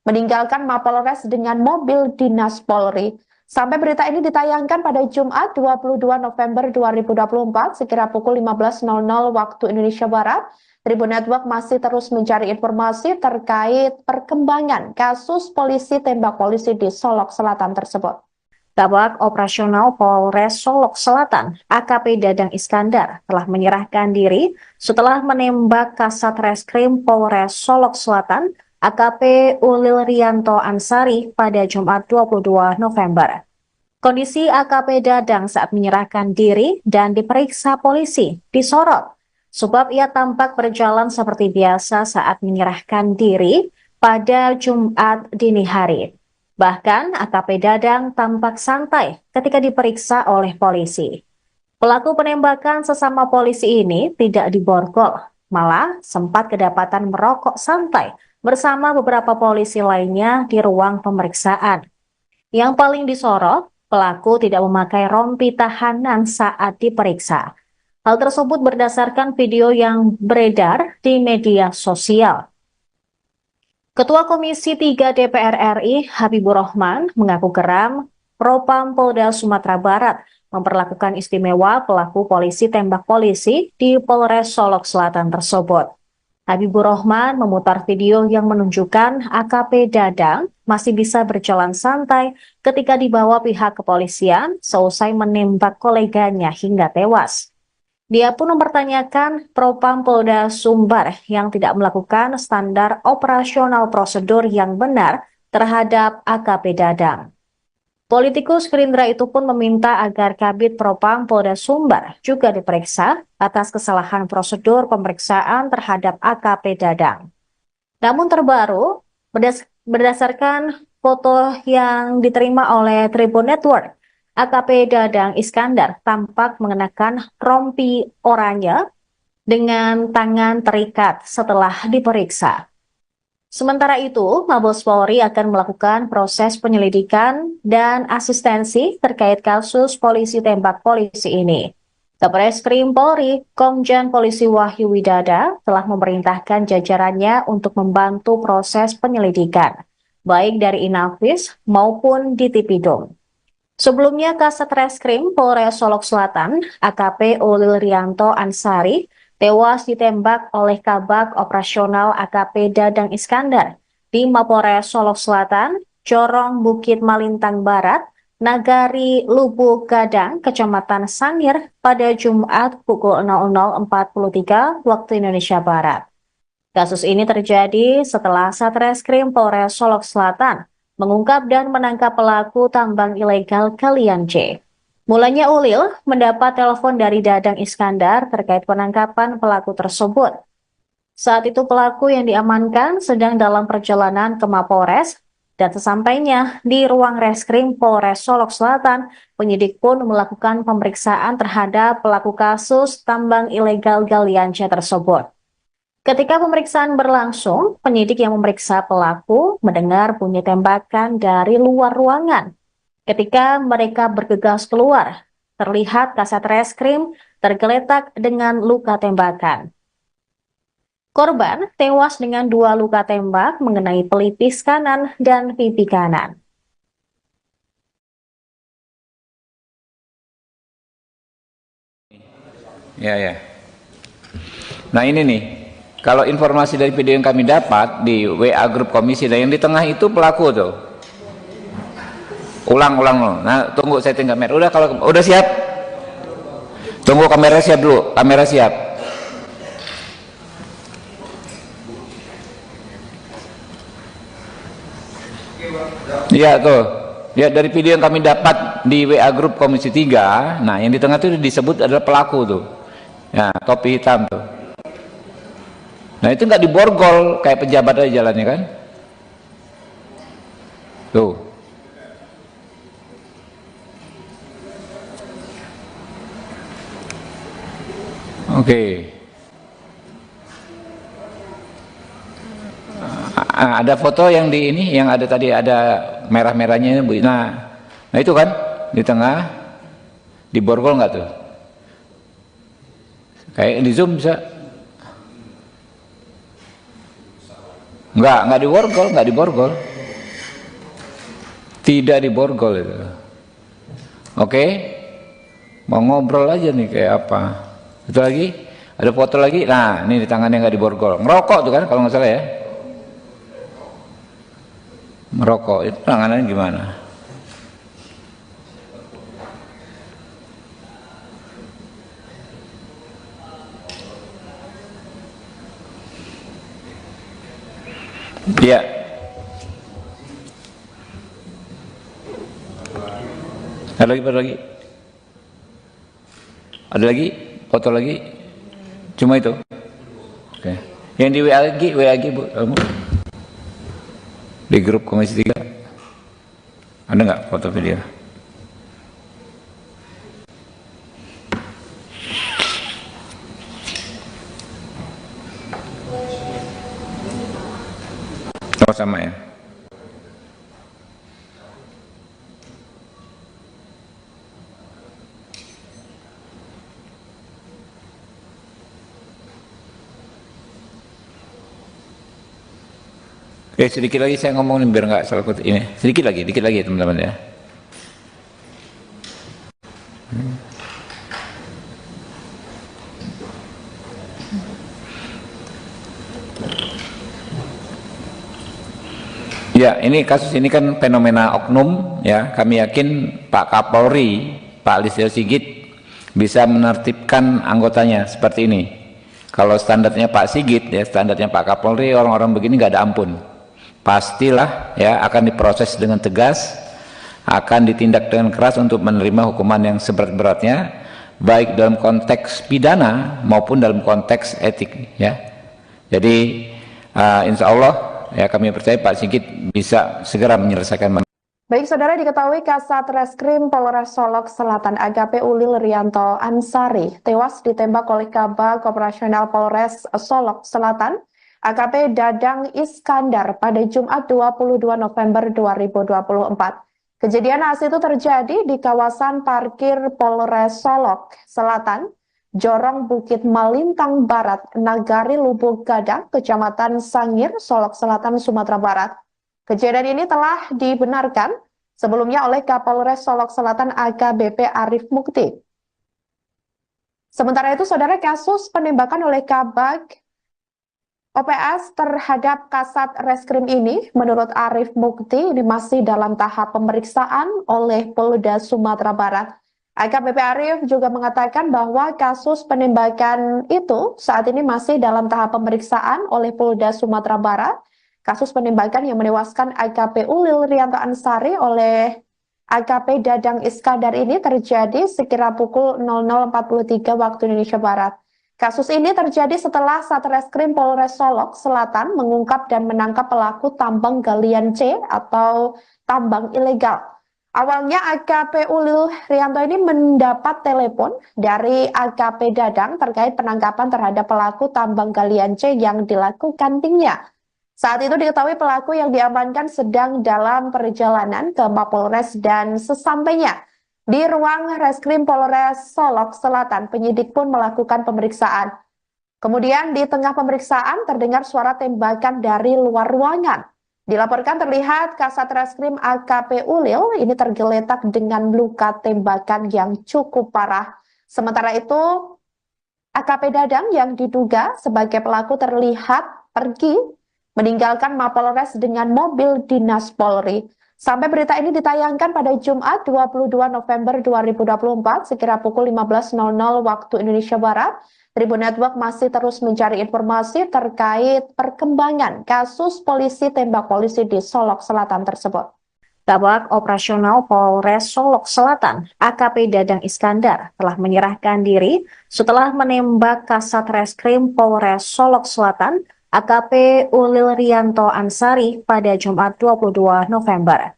meninggalkan Mapolres dengan mobil dinas Polri. Sampai berita ini ditayangkan pada Jumat 22 November 2024 sekira pukul 15.00 waktu Indonesia Barat, Tribun Network masih terus mencari informasi terkait perkembangan kasus polisi tembak polisi di Solok Selatan tersebut. Kabag Operasional Polres Solok Selatan, AKP Dadang Iskandar, telah menyerahkan diri setelah menembak Kasat Reskrim Polres Solok Selatan, AKP Ulil Rianto Ansari pada Jumat 22 November. Kondisi AKP Dadang saat menyerahkan diri dan diperiksa polisi disorot, sebab ia tampak berjalan seperti biasa saat menyerahkan diri pada Jumat dini hari. Bahkan AKP Dadang tampak santai ketika diperiksa oleh polisi. Pelaku penembakan sesama polisi ini tidak diborgol, malah sempat kedapatan merokok santai bersama beberapa polisi lainnya di ruang pemeriksaan. Yang paling disorot, pelaku tidak memakai rompi tahanan saat diperiksa. Hal tersebut berdasarkan video yang beredar di media sosial. Ketua Komisi 3 DPR RI Habibur Rahman mengaku geram Propam Polda Sumatera Barat memperlakukan istimewa pelaku polisi tembak polisi di Polres Solok Selatan tersebut. Habibur Rahman memutar video yang menunjukkan AKP Dadang masih bisa berjalan santai ketika dibawa pihak kepolisian seusai menembak koleganya hingga tewas. Dia pun mempertanyakan Propam Polda Sumbar yang tidak melakukan standar operasional prosedur yang benar terhadap AKP Dadang. Politikus Gerindra itu pun meminta agar Kabid Propam Polda Sumbar juga diperiksa atas kesalahan prosedur pemeriksaan terhadap AKP Dadang. Namun terbaru, berdasarkan foto yang diterima oleh Tribun Network, AKP Dadang Iskandar tampak mengenakan rompi oranye dengan tangan terikat setelah diperiksa. Sementara itu, Mabes Polri akan melakukan proses penyelidikan dan asistensi terkait kasus polisi tembak polisi ini. Kabareskrim Polri, Komjen Polisi Wahyu Widada telah memerintahkan jajarannya untuk membantu proses penyelidikan, baik dari Inafis maupun di Tipidum. Sebelumnya, Kasat Reskrim Polres Solok Selatan, AKP Ulil Rianto Ansari, tewas ditembak oleh Kabag Operasional AKP Dadang Iskandar di Mapolres Solok Selatan, Corong Bukit Malintang Barat, Nagari Lubuk Gadang, Kecamatan Sangir pada Jumat pukul 00.43 waktu Indonesia Barat. Kasus ini terjadi setelah Satreskrim Polres Solok Selatan mengungkap dan menangkap pelaku tambang ilegal Kalian C. Mulanya Ulil mendapat telepon dari Dadang Iskandar terkait penangkapan pelaku tersebut. Saat itu pelaku yang diamankan sedang dalam perjalanan ke Mapolres dan sesampainya di ruang reskrim Polres Solok Selatan, penyidik pun melakukan pemeriksaan terhadap pelaku kasus tambang ilegal Galian C tersebut. Ketika pemeriksaan berlangsung, penyidik yang memeriksa pelaku mendengar bunyi tembakan dari luar ruangan. Ketika mereka bergegas keluar, terlihat Kasat Reskrim tergeletak dengan luka tembakan. Korban tewas dengan 2 luka tembak mengenai pelipis kanan dan pipi kanan. Ya. Nah ini nih, kalau informasi dari video yang kami dapat di WA grup komisi, dan yang di tengah itu pelaku tuh. Ulang. Nah, tunggu setting kamera. Udah, kalau udah siap. Tunggu kamera siap dulu. Kamera siap. Iya tuh. Ya, dari video yang kami dapat di WA grup komisi 3, nah yang di tengah itu disebut adalah pelaku tuh. Ya, topi hitam tuh. Nah, itu nggak diborgol kayak pejabat aja jalannya kan? Tuh. Oke. Ada foto yang di ini, yang ada tadi ada merah-merahnya, Bu. Nah itu kan di tengah, di borgol nggak tuh? Kayak di zoom bisa? Nggak diborgol, nggak diborgol. Tidak diborgol itu. Oke, mau ngobrol aja nih kayak apa? Itu lagi, ada foto lagi. Nah, ini di tangannya nggak diborgol. Ngerokok tuh kan, kalau nggak salah ya. Merokok itu tangannya gimana? Iya. Ada lagi, ada lagi, foto lagi, cuma itu. Oke. Yang di WA lagi Bu, kamu di grup Komisi 3 ada nggak foto video? Oh sama ya. Oke, sedikit lagi saya ngomong biar nggak salah kutip ini. Sedikit lagi teman-teman ya. Ya, ini kasus ini kan fenomena oknum ya. Kami yakin Pak Kapolri, Pak Listio Sigit bisa menertibkan anggotanya seperti ini. Kalau standarnya Pak Sigit ya, standarnya Pak Kapolri, orang-orang begini nggak ada ampun. Pastilah ya akan diproses dengan tegas, akan ditindak dengan keras untuk menerima hukuman yang seberat-beratnya, baik dalam konteks pidana maupun dalam konteks etik ya. Jadi insya Allah ya kami percaya Pak Sigit bisa segera menyelesaikan. Baik, saudara, diketahui Kasat Reskrim Polres Solok Selatan AKP Ulil Rianto Ansari tewas ditembak oleh Kabag Operasional Polres Solok Selatan AKP Dadang Iskandar pada Jumat 22 November 2024. Kejadian naas itu terjadi di kawasan parkir Polres Solok Selatan, Jorong Bukit Malintang Barat, Nagari Lubuk Gadang, Kecamatan Sangir, Solok Selatan, Sumatera Barat. Kejadian ini telah dibenarkan sebelumnya oleh Kapolres Solok Selatan AKBP Arif Mukti. Sementara itu, saudara, kasus penembakan oleh Kabag OPS terhadap Kasat Reskrim ini, menurut Arif Mukti, ini masih dalam tahap pemeriksaan oleh Polda Sumatera Barat. AKBP Arif juga mengatakan bahwa kasus penembakan itu saat ini masih dalam tahap pemeriksaan oleh Polda Sumatera Barat. Kasus penembakan yang menewaskan AKP Ulil Rianto Ansari oleh AKP Dadang Iskandar ini terjadi sekira pukul 00.43 waktu Indonesia Barat. Kasus ini terjadi setelah Satreskrim Polres Solok Selatan mengungkap dan menangkap pelaku tambang galian C atau tambang ilegal. Awalnya AKP Ulil Rianto ini mendapat telepon dari AKP Dadang terkait penangkapan terhadap pelaku tambang galian C yang dilakukan timnya. Saat itu diketahui pelaku yang diamankan sedang dalam perjalanan ke Mapolres dan sesampainya di ruang Reskrim Polres Solok Selatan, penyidik pun melakukan pemeriksaan. Kemudian di tengah pemeriksaan terdengar suara tembakan dari luar ruangan. Dilaporkan terlihat Kasat Reskrim AKP Ulil ini tergeletak dengan luka tembakan yang cukup parah. Sementara itu AKP Dadang yang diduga sebagai pelaku terlihat pergi meninggalkan Mapolres dengan mobil dinas Polri. Sampai berita ini ditayangkan pada Jumat 22 November 2024 sekira pukul 15.00 waktu Indonesia Barat, Tribun Network masih terus mencari informasi terkait perkembangan kasus polisi tembak polisi di Solok Selatan tersebut. Kabag Operasional Polres Solok Selatan, AKP Dadang Iskandar, telah menyerahkan diri setelah menembak Kasat Reskrim Polres Solok Selatan, AKP Ulil Rianto Ansari pada Jumat 22 November.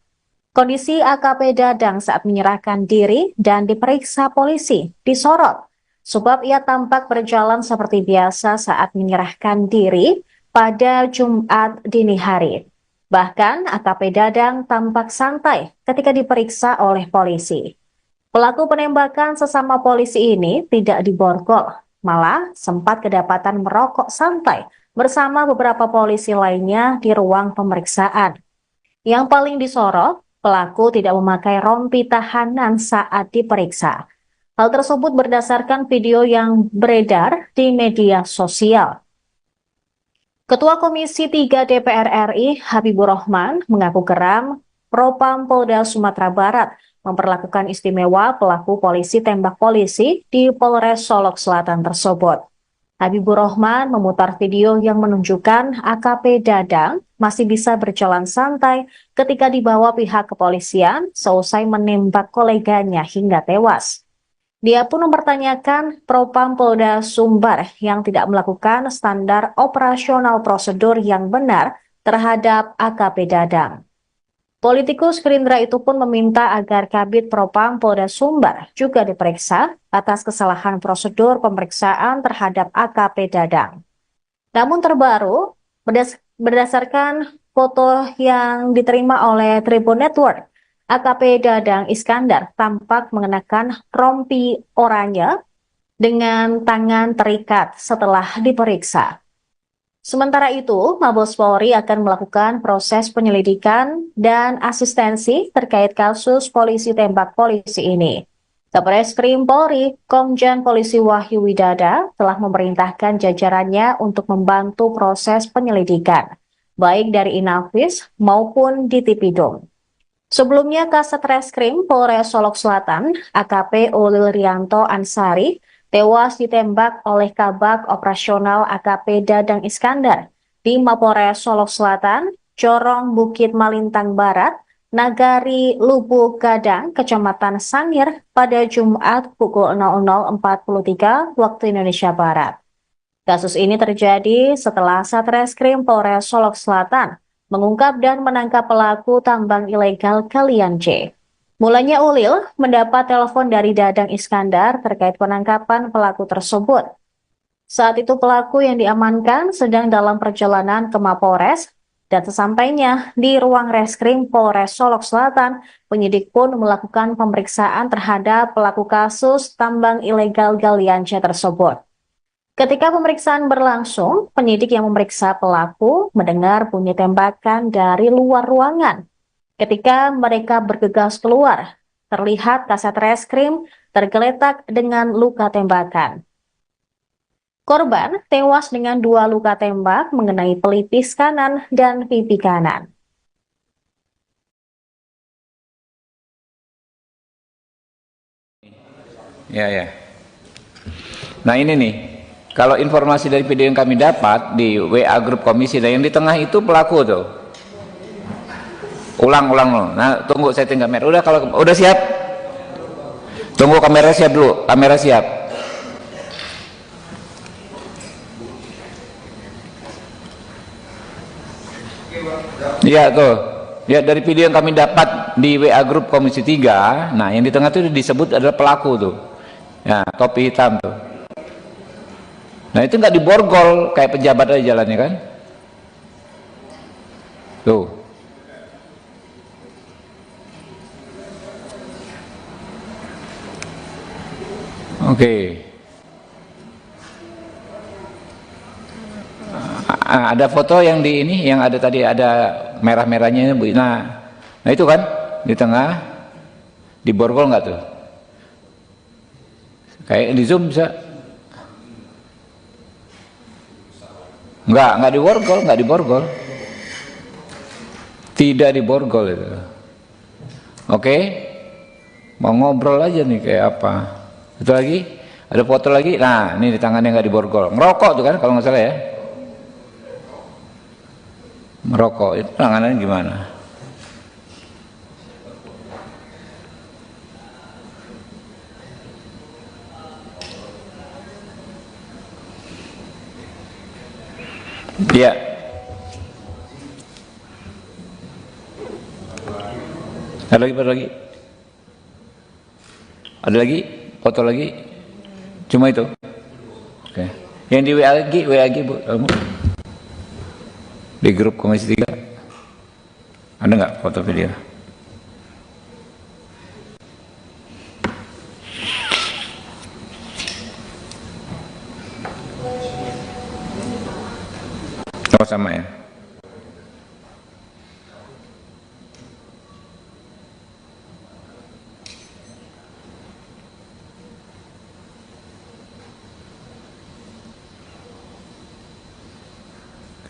Kondisi AKP Dadang saat menyerahkan diri dan diperiksa polisi disorot, sebab ia tampak berjalan seperti biasa saat menyerahkan diri pada Jumat dini hari. Bahkan AKP Dadang tampak santai ketika diperiksa oleh polisi. Pelaku penembakan sesama polisi ini tidak diborgol, malah sempat kedapatan merokok santai bersama beberapa polisi lainnya di ruang pemeriksaan. Yang paling disorot, pelaku tidak memakai rompi tahanan saat diperiksa. Hal tersebut berdasarkan video yang beredar di media sosial. Ketua Komisi 3 DPR RI Habibur Rahman mengaku geram Propam Polda Sumatera Barat memperlakukan istimewa pelaku polisi tembak polisi di Polres Solok Selatan tersebut. Habibur Rahman memutar video yang menunjukkan AKP Dadang masih bisa berjalan santai ketika dibawa pihak kepolisian seusai menembak koleganya hingga tewas. Dia pun mempertanyakan Propam Polda Sumbar yang tidak melakukan standar operasional prosedur yang benar terhadap AKP Dadang. Politikus Gerindra itu pun meminta agar Kabid Propam Polda Sumbar juga diperiksa atas kesalahan prosedur pemeriksaan terhadap AKP Dadang. Namun terbaru, berdasarkan foto yang diterima oleh Tribun Network, AKP Dadang Iskandar tampak mengenakan rompi oranye dengan tangan terikat setelah diperiksa. Sementara itu, Mabes Polri akan melakukan proses penyelidikan dan asistensi terkait kasus polisi tembak polisi ini. Kabareskrim Polri, Komjen Polisi Wahyu Widada telah memerintahkan jajarannya untuk membantu proses penyelidikan, baik dari Inavis maupun di Tipidum. Sebelumnya, Kasat Reskrim Polres Solok Selatan, AKP Ulil Rianto Ansari, tewas ditembak oleh Kabag Operasional AKP Dadang Iskandar di Mapolres Solok Selatan, Corong Bukit Malintang Barat, Nagari Lubuk Gadang, Kecamatan Sangir pada Jumat pukul 00.43 waktu Indonesia Barat. Kasus ini terjadi setelah Satreskrim Polres Solok Selatan mengungkap dan menangkap pelaku tambang ilegal Kalian C. Mulanya Ulil mendapat telepon dari Dadang Iskandar terkait penangkapan pelaku tersebut. Saat itu pelaku yang diamankan sedang dalam perjalanan ke Mapolres dan sesampainya di ruang reskrim Polres Solok Selatan, penyidik pun melakukan pemeriksaan terhadap pelaku kasus tambang ilegal Galian C tersebut. Ketika pemeriksaan berlangsung, penyidik yang memeriksa pelaku mendengar bunyi tembakan dari luar ruangan. Ketika mereka bergegas keluar, terlihat Kasat Reskrim tergeletak dengan luka tembakan. Korban tewas dengan 2 luka tembak mengenai pelipis kanan dan pipi kanan. Ya. Nah ini nih, kalau informasi dari video yang kami dapat di WA grup komisi, dan yang di tengah itu pelaku tuh. Ulang loh. Nah, tunggu saya tinggal kamera. Udah, kalau udah siap. Tunggu kamera siap dulu. Kamera siap. Iya tuh. Ya, dari video yang kami dapat di WA grup komisi 3, nah yang di tengah itu disebut adalah pelaku tuh. Ya, topi hitam tuh. Nah, itu nggak diborgol kayak pejabat aja jalannya kan? Tuh. Oke. Ada foto yang di ini, yang ada tadi ada merah-merahnya. Nah itu kan di tengah, diborgol nggak tuh? Kayak di zoom bisa? Nggak diborgol. Tidak diborgol itu. Oke, mau ngobrol aja nih kayak apa? Itu lagi, ada foto lagi. Nah, ini di tangannya nggak diborgol. Ngerokok tuh kan, kalau nggak salah ya. Merokok itu tangannya gimana? Iya. Ada lagi? Ada lagi? Foto lagi? Cuma itu? Oke. Yang di WA lagi Bu. Di grup Komisi 3 ada nggak foto video? Oh, sama ya.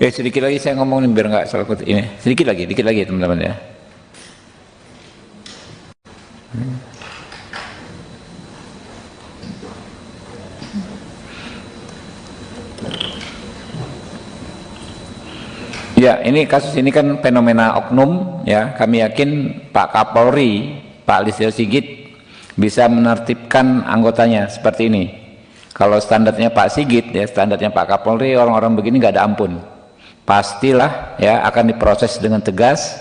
Oke, sedikit lagi saya ngomong biar nggak salah ini. Sedikit lagi teman-teman ya. Ya, ini kasus ini kan fenomena oknum ya. Kami yakin Pak Kapolri, Pak Listio Sigit bisa menertibkan anggotanya seperti ini. Kalau standarnya Pak Sigit ya, standarnya Pak Kapolri, orang-orang begini nggak ada ampun. Pastilah ya akan diproses dengan tegas,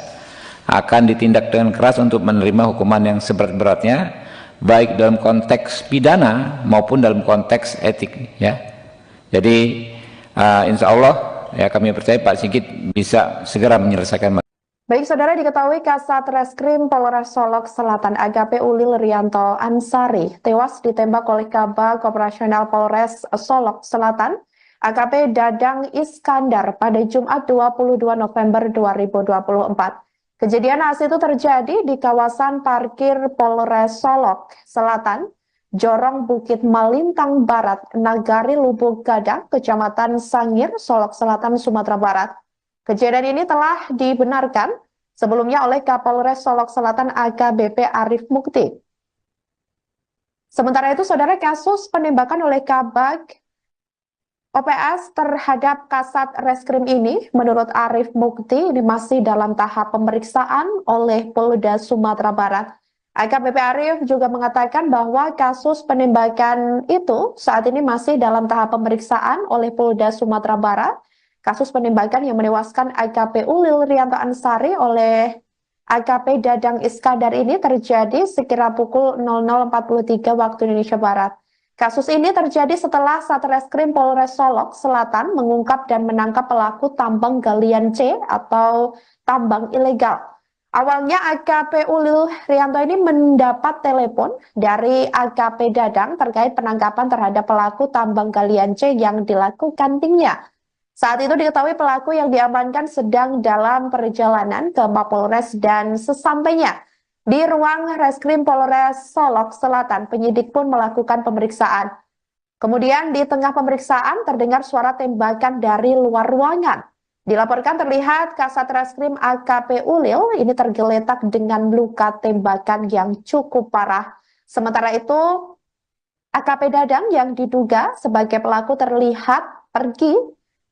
akan ditindak dengan keras untuk menerima hukuman yang seberat-beratnya, baik dalam konteks pidana maupun dalam konteks etik ya. Jadi insya Allah ya kami percaya Pak Sigit bisa segera menyelesaikan. Baik, saudara, diketahui Kasat Reskrim Polres Solok Selatan AKP Ulil Rianto Ansari tewas ditembak oleh Kabag Operasional Polres Solok Selatan AKP Dadang Iskandar pada Jumat 22 November 2024. Kejadian naas itu terjadi di kawasan parkir Polres Solok Selatan, Jorong Bukit Malintang Barat, Nagari Lubuk Gadang, Kecamatan Sangir, Solok Selatan, Sumatera Barat. Kejadian ini telah dibenarkan sebelumnya oleh Kapolres Solok Selatan AKBP Arif Mukti. Sementara itu, saudara, kasus penembakan oleh Kabag OPS terhadap Kasat Reskrim ini, menurut Arif Mukti, ini masih dalam tahap pemeriksaan oleh Polda Sumatera Barat. AKBP Arif juga mengatakan bahwa kasus penembakan itu saat ini masih dalam tahap pemeriksaan oleh Polda Sumatera Barat. Kasus penembakan yang menewaskan AKP Ulil Rianto Ansari oleh AKP Dadang Iskandar ini terjadi sekira pukul 00.43 waktu Indonesia Barat. Kasus ini terjadi setelah Satreskrim Polres Solok Selatan mengungkap dan menangkap pelaku tambang galian C atau tambang ilegal. Awalnya AKP Ulil Rianto ini mendapat telepon dari AKP Dadang terkait penangkapan terhadap pelaku tambang galian C yang dilakukan timnya. Saat itu diketahui pelaku yang diamankan sedang dalam perjalanan ke Mapolres dan sesampainya di ruang Reskrim Polres Solok Selatan, penyidik pun melakukan pemeriksaan. Kemudian di tengah pemeriksaan terdengar suara tembakan dari luar ruangan. Dilaporkan terlihat Kasat Reskrim AKP Ulil ini tergeletak dengan luka tembakan yang cukup parah. Sementara itu AKP Dadang yang diduga sebagai pelaku terlihat pergi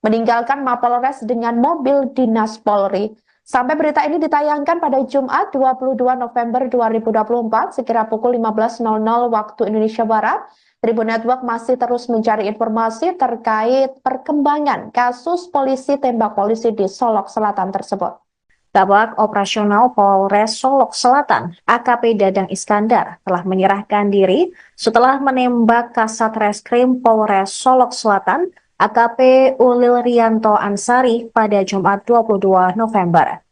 meninggalkan Mapolres dengan mobil dinas Polri. Sampai berita ini ditayangkan pada Jumat 22 November 2024 sekira pukul 15.00 waktu Indonesia Barat, Tribun Network masih terus mencari informasi terkait perkembangan kasus polisi tembak polisi di Solok Selatan tersebut. Kabag Operasional Polres Solok Selatan, AKP Dadang Iskandar, telah menyerahkan diri setelah menembak Kasat Reskrim Polres Solok Selatan AKP Ulil Rianto Ansari pada Jumat 22 November.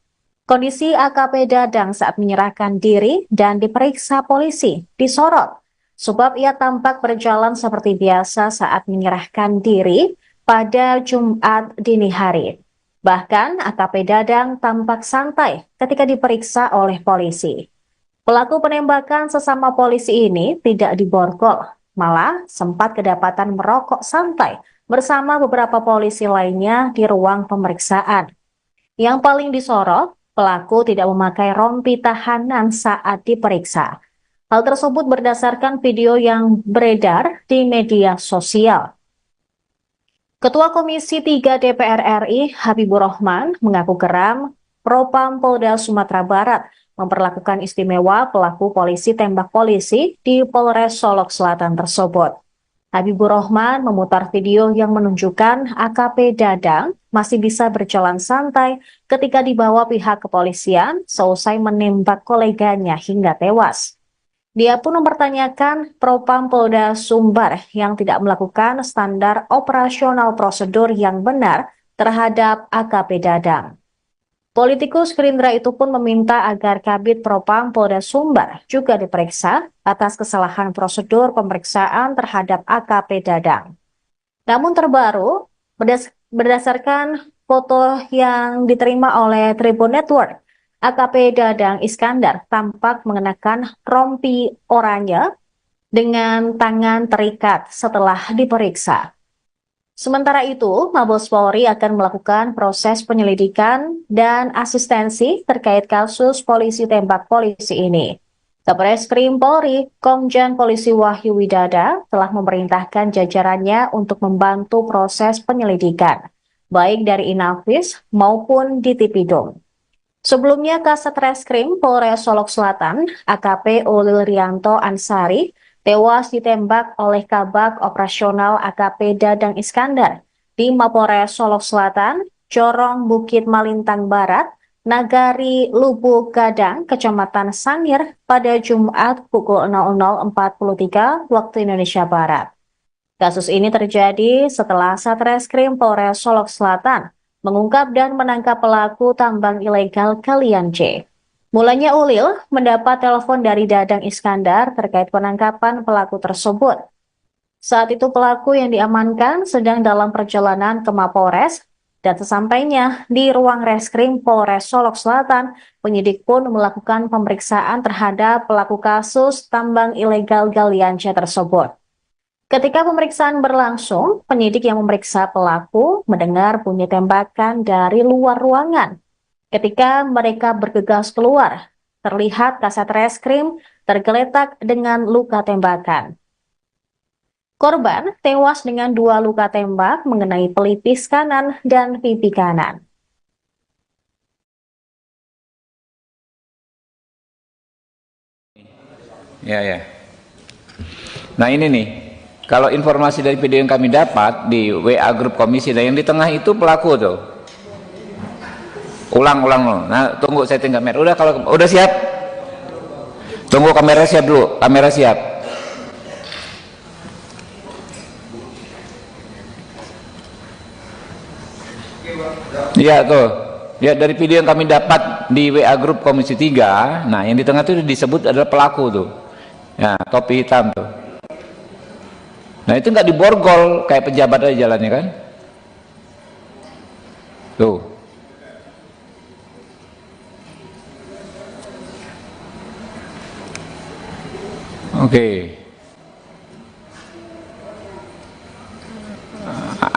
Kondisi AKP Dadang saat menyerahkan diri dan diperiksa polisi disorot, sebab ia tampak berjalan seperti biasa saat menyerahkan diri pada Jumat dini hari. Bahkan AKP Dadang tampak santai ketika diperiksa oleh polisi. Pelaku penembakan sesama polisi ini tidak diborgol, malah sempat kedapatan merokok santai bersama beberapa polisi lainnya di ruang pemeriksaan. Yang paling disorot, pelaku tidak memakai rompi tahanan saat diperiksa. Hal tersebut berdasarkan video yang beredar di media sosial. Ketua Komisi 3 DPR RI Habibur Rahman mengaku geram Propam Polda Sumatera Barat memperlakukan istimewa pelaku polisi tembak polisi di Polres Solok Selatan tersebut. Habibur Rahman memutar video yang menunjukkan AKP Dadang masih bisa berjalan santai ketika dibawa pihak kepolisian seusai menembak koleganya hingga tewas. Dia pun mempertanyakan Propam Polda Sumbar yang tidak melakukan standar operasional prosedur yang benar terhadap AKP Dadang. Politikus Gerindra itu pun meminta agar Kabid Propam Polda Sumbar juga diperiksa atas kesalahan prosedur pemeriksaan terhadap AKP Dadang. Namun terbaru, berdasarkan foto yang diterima oleh Tribun Network, AKP Dadang Iskandar tampak mengenakan rompi oranye dengan tangan terikat setelah diperiksa. Sementara itu, Mabes Polri akan melakukan proses penyelidikan dan asistensi terkait kasus polisi tembak polisi ini. Kabareskrim Polri, Komjen Polisi Wahyu Widada telah memerintahkan jajarannya untuk membantu proses penyelidikan, baik dari Inavis maupun di Tipidum. Sebelumnya, Kasat Reskrim Polres Solok Selatan, AKP Ulil Rianto Ansari, tewas ditembak oleh Kabag Operasional AKP Dadang Iskandar di Mapores Solok Selatan, Corong Bukit Malintang Barat, Nagari Lubuk Gadang, Kecamatan Sangir pada Jumat pukul 00.43 waktu Indonesia Barat. Kasus ini terjadi setelah Satreskrim Polres Solok Selatan mengungkap dan menangkap pelaku tambang ilegal Kalian C. Mulanya Ulil mendapat telepon dari Dadang Iskandar terkait penangkapan pelaku tersebut. Saat itu pelaku yang diamankan sedang dalam perjalanan ke Mapores dan sesampainya di ruang reskrim Polres Solok Selatan, penyidik pun melakukan pemeriksaan terhadap pelaku kasus tambang ilegal Galian C tersebut. Ketika pemeriksaan berlangsung, penyidik yang memeriksa pelaku mendengar bunyi tembakan dari luar ruangan. Ketika mereka bergegas keluar, terlihat Kasat Reskrim tergeletak dengan luka tembakan. Korban tewas dengan 2 luka tembak mengenai pelipis kanan dan pipi kanan. Ya. Nah ini nih, kalau informasi dari video yang kami dapat di WA grup komisi, dan yang di tengah itu pelaku tuh. Ulang. Nah, tunggu setting kamera. Udah, kalau udah siap. Tunggu kamera siap dulu. Kamera siap. Iya tuh. Ya, dari video yang kami dapat di WA grup komisi 3, nah yang di tengah itu disebut adalah pelaku tuh. Ya, topi hitam tuh. Nah, itu nggak diborgol kayak pejabat aja jalannya kan? Tuh. Oke.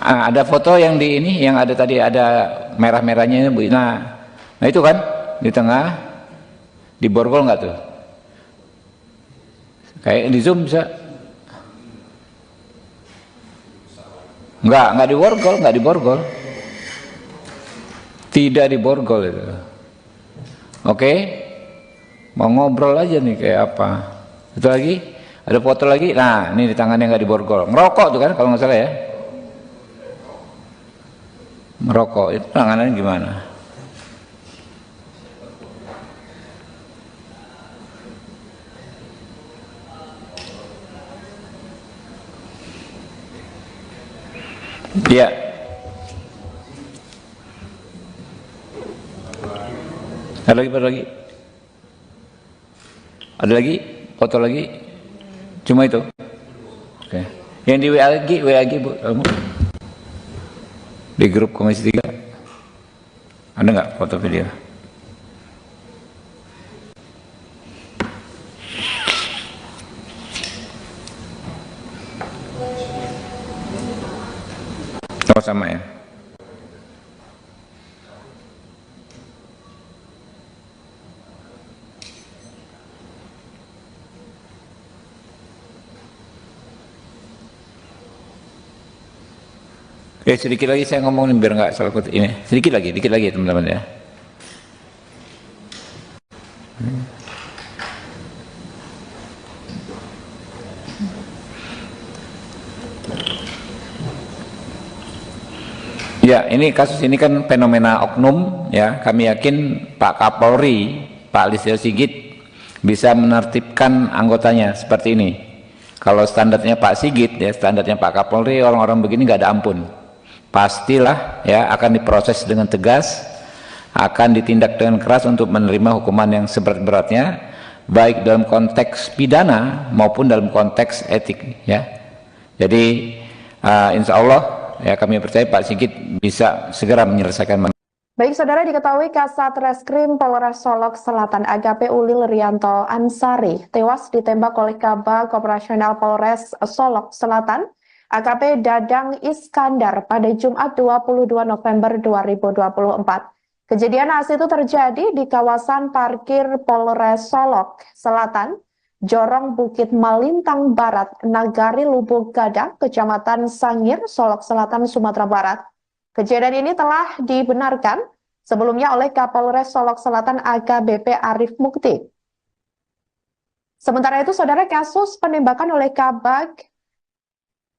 Ada foto yang di ini, yang ada tadi ada merah-merahnya Bu. Nah itu kan di tengah, diborgol nggak tuh? Kayak di zoom bisa? Nggak diborgol. Tidak diborgol itu. Oke. Mau ngobrol aja nih kayak apa? Itu lagi, ada foto lagi. Nah, ini di tangannya nggak diborgol. Ngerokok tuh kan, kalau nggak salah ya. Merokok itu tangannya gimana? Iya. Ada lagi? Ada lagi? Foto lagi? Cuma itu? Oke. Yang di WA lagi Bu, kamu? Di grup komisi 3 ada nggak foto video? Oh sama ya. Sedikit lagi saya ngomongin biar nggak salah kutip ini. Sedikit lagi teman-teman ya. Ya, ini kasus ini kan fenomena oknum ya. Kami yakin Pak Kapolri, Pak Listio Sigit bisa menertibkan anggotanya seperti ini. Kalau standarnya Pak Sigit ya, standarnya Pak Kapolri, orang-orang begini nggak ada ampun. pastilah ya akan diproses dengan tegas, akan ditindak dengan keras untuk menerima hukuman yang seberat-beratnya, baik dalam konteks pidana maupun dalam konteks etik ya. Jadi insya Allah ya kami percaya Pak Sigit bisa segera menyelesaikan. Baik, saudara, diketahui Kasat Reskrim Polres Solok Selatan AKP Ulil Rianto Ansari tewas ditembak oleh Kabag Operasional Polres Solok Selatan AKP Dadang Iskandar pada Jumat 22 November 2024. Kejadian naas itu terjadi di kawasan parkir Polres Solok Selatan, Jorong Bukit Malintang Barat, Nagari Lubuk Gadang, Kecamatan Sangir, Solok Selatan, Sumatera Barat. Kejadian ini telah dibenarkan sebelumnya oleh Kapolres Solok Selatan AKBP Arif Mukti. Sementara itu, saudara, kasus penembakan oleh Kabag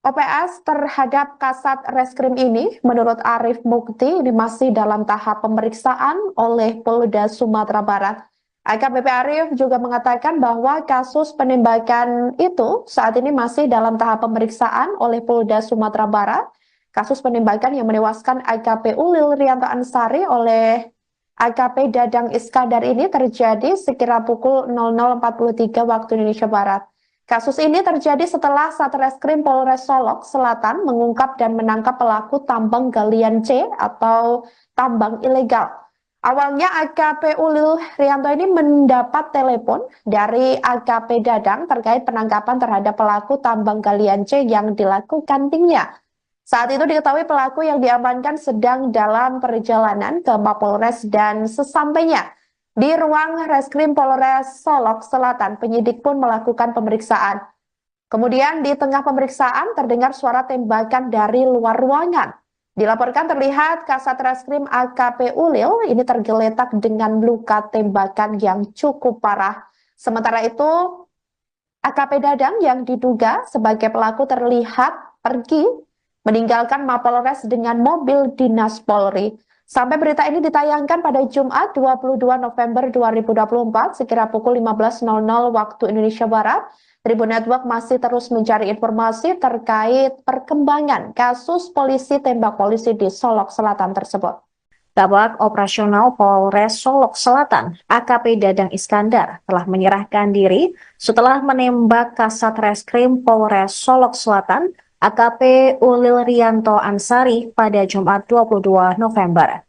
OPS terhadap Kasat Reskrim ini, menurut Arif Mukti, ini masih dalam tahap pemeriksaan oleh Polda Sumatera Barat. AKBP Arif juga mengatakan bahwa kasus penembakan itu saat ini masih dalam tahap pemeriksaan oleh Polda Sumatera Barat. Kasus penembakan yang menewaskan AKP Ulil Rianto Ansari oleh AKP Dadang Iskandar ini terjadi sekira pukul 00.43 waktu Indonesia Barat. Kasus ini terjadi setelah Satreskrim Polres Solok Selatan mengungkap dan menangkap pelaku tambang galian C atau tambang ilegal. Awalnya AKP Ulil Rianto ini mendapat telepon dari AKP Dadang terkait penangkapan terhadap pelaku tambang galian C yang dilakukan timnya. Saat itu diketahui pelaku yang diamankan sedang dalam perjalanan ke Mapolres dan sesampainya di ruang Reskrim Polres Solok Selatan, penyidik pun melakukan pemeriksaan. Kemudian di tengah pemeriksaan terdengar suara tembakan dari luar ruangan. Dilaporkan terlihat Kasat Reskrim AKP Ulil ini tergeletak dengan luka tembakan yang cukup parah. Sementara itu AKP Dadang yang diduga sebagai pelaku terlihat pergi meninggalkan Mapolres dengan mobil dinas Polri. Sampai berita ini ditayangkan pada Jumat 22 November 2024 sekira pukul 15.00 waktu Indonesia Barat, Tribun Network masih terus mencari informasi terkait perkembangan kasus polisi tembak polisi di Solok Selatan tersebut. Kabag Operasional Polres Solok Selatan, AKP Dadang Iskandar, telah menyerahkan diri setelah menembak Kasat Reskrim Polres Solok Selatan AKP Ulil Rianto Ansari pada Jumat 22 November.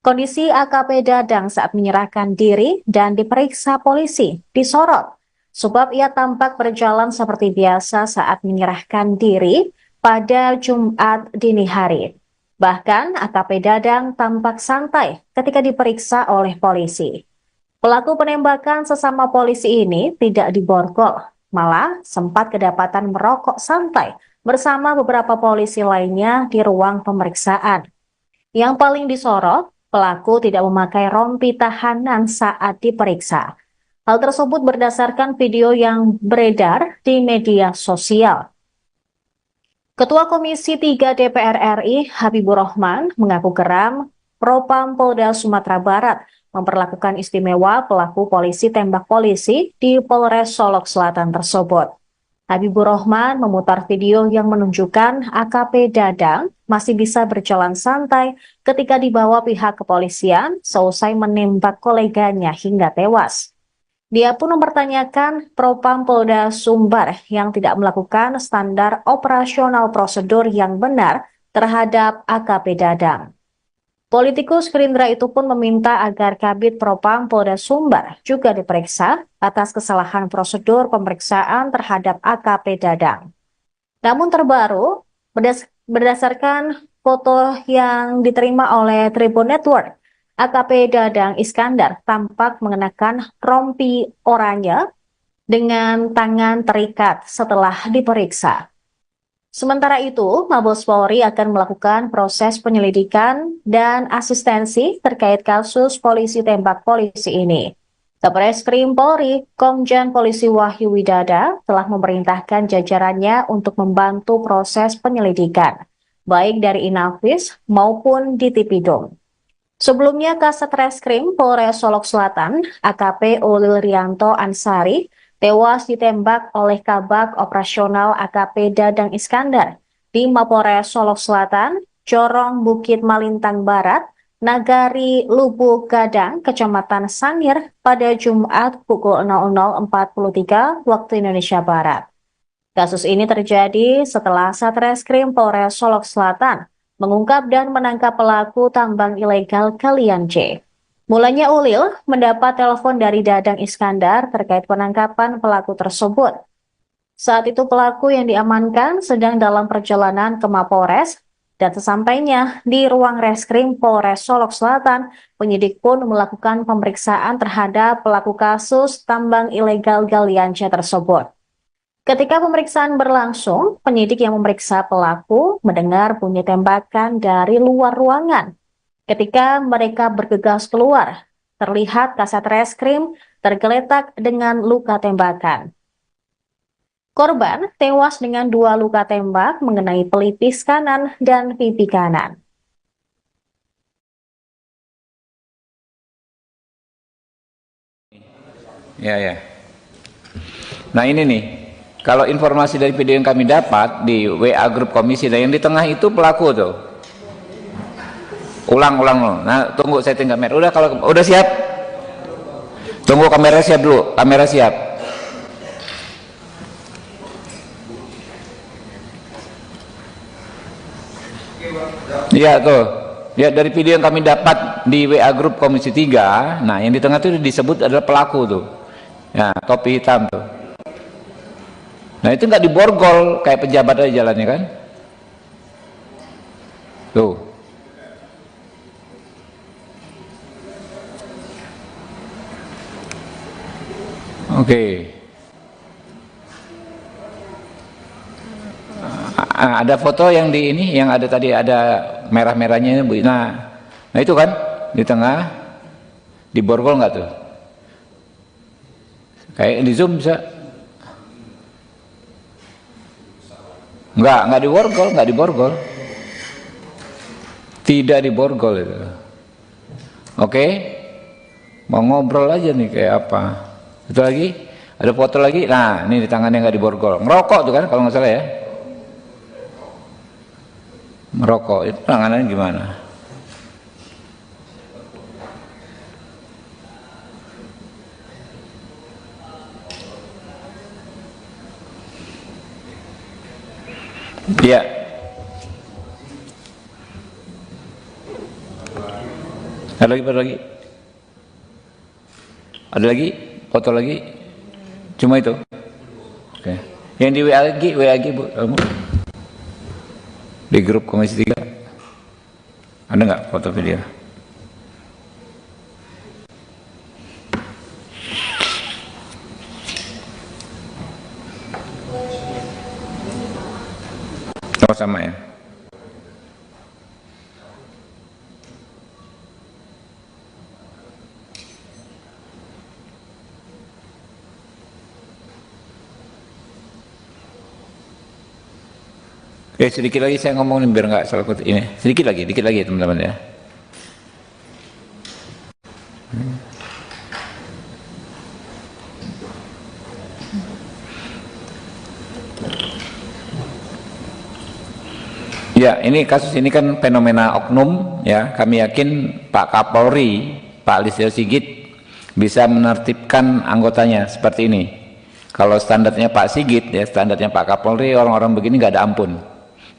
Kondisi AKP Dadang saat menyerahkan diri dan diperiksa polisi disorot, sebab ia tampak berjalan seperti biasa saat menyerahkan diri pada Jumat dini hari. Bahkan AKP Dadang tampak santai ketika diperiksa oleh polisi. Pelaku penembakan sesama polisi ini tidak diborgol, malah sempat kedapatan merokok santai bersama beberapa polisi lainnya di ruang pemeriksaan. Yang paling disorot, pelaku tidak memakai rompi tahanan saat diperiksa. Hal tersebut berdasarkan video yang beredar di media sosial. Ketua Komisi 3 DPR RI Habibur Rahman mengaku geram Propam Polda Sumatera Barat memperlakukan istimewa pelaku polisi tembak polisi di Polres Solok Selatan tersebut. Habibur Rahman memutar video yang menunjukkan AKP Dadang masih bisa berjalan santai ketika dibawa pihak kepolisian seusai menembak koleganya hingga tewas. Dia pun mempertanyakan Propam Polda Sumbar yang tidak melakukan standar operasional prosedur yang benar terhadap AKP Dadang. Politikus Gerindra itu pun meminta agar Kabid Propam Polda Sumbar juga diperiksa atas kesalahan prosedur pemeriksaan terhadap AKP Dadang. Namun terbaru, berdasarkan foto yang diterima oleh Tribun Network, AKP Dadang Iskandar tampak mengenakan rompi oranye dengan tangan terikat setelah diperiksa. Sementara itu, Mabes Polri akan melakukan proses penyelidikan dan asistensi terkait kasus polisi tembak polisi ini. Satreskrim Polri, Komjen Polisi Wahyu Widada telah memerintahkan jajarannya untuk membantu proses penyelidikan, baik dari Inafis maupun di Tipidum. Sebelumnya, Kasat Reskrim Polres Solok Selatan, AKP Ulil Rianto Ansari, tewas ditembak oleh Kabag Operasional AKP Dadang Iskandar di Mapolres Solok Selatan Jorong Bukit Malintang Barat, Nagari Lubuk Gadang, Kecamatan Sangir pada Jumat pukul 00.43 waktu Indonesia Barat. Kasus ini terjadi setelah Satreskrim Polres Solok Selatan mengungkap dan menangkap pelaku tambang ilegal Kalian C. Mulanya Ulil mendapat telepon dari Dadang Iskandar terkait penangkapan pelaku tersebut. Saat itu pelaku yang diamankan sedang dalam perjalanan ke Mapolres dan sesampainya di ruang reskrim Polres Solok Selatan, penyidik pun melakukan pemeriksaan terhadap pelaku kasus tambang ilegal Galian C tersebut. Ketika pemeriksaan berlangsung, penyidik yang memeriksa pelaku mendengar bunyi tembakan dari luar ruangan. Ketika mereka bergegas keluar, terlihat kasat reskrim tergeletak dengan luka tembakan. Korban tewas dengan 2 luka tembak mengenai pelipis kanan dan pipi kanan. Ya. Nah ini nih, kalau informasi dari video yang kami dapat di WA grup komisi, dan yang di tengah itu pelaku tuh. Ulang. Nah, tunggu setting kamera. Udah, kalau udah siap. Tunggu kamera siap dulu. Kamera siap. Iya tuh. Ya, dari video yang kami dapat di WA grup komisi 3, nah yang di tengah itu disebut adalah pelaku tuh. Ya, topi hitam tuh. Nah itu nggak diborgol kayak pejabat aja jalannya kan? Tuh. Oke. Ada foto yang di ini, yang ada tadi ada merah-merahnya. Nah itu kan di tengah, diborgol nggak tuh? Kayak di zoom bisa? Nggak diborgol. Tidak diborgol itu. Oke. Mau ngobrol aja nih kayak apa. Itu lagi, ada foto lagi. Nah, ini di tangannya nggak diborgol. Ngerokok tuh kan kalau nggak salah ya. Merokok itu tangannya gimana? Iya. Ada lagi? Ada lagi? Foto lagi? Cuma itu? Oke. Yang di WA lagi Bu, kamu? Di grup komisi 3 ada nggak foto video? Oh sama ya. Sedikit lagi saya ngomongin biar nggak salah ini. Sedikit lagi teman-teman ya. Ya, ini kasus ini kan fenomena oknum ya. Kami yakin Pak Kapolri, Pak Listio Sigit bisa menertibkan anggotanya seperti ini. Kalau standarnya Pak Sigit ya, standarnya Pak Kapolri, orang-orang begini nggak ada ampun.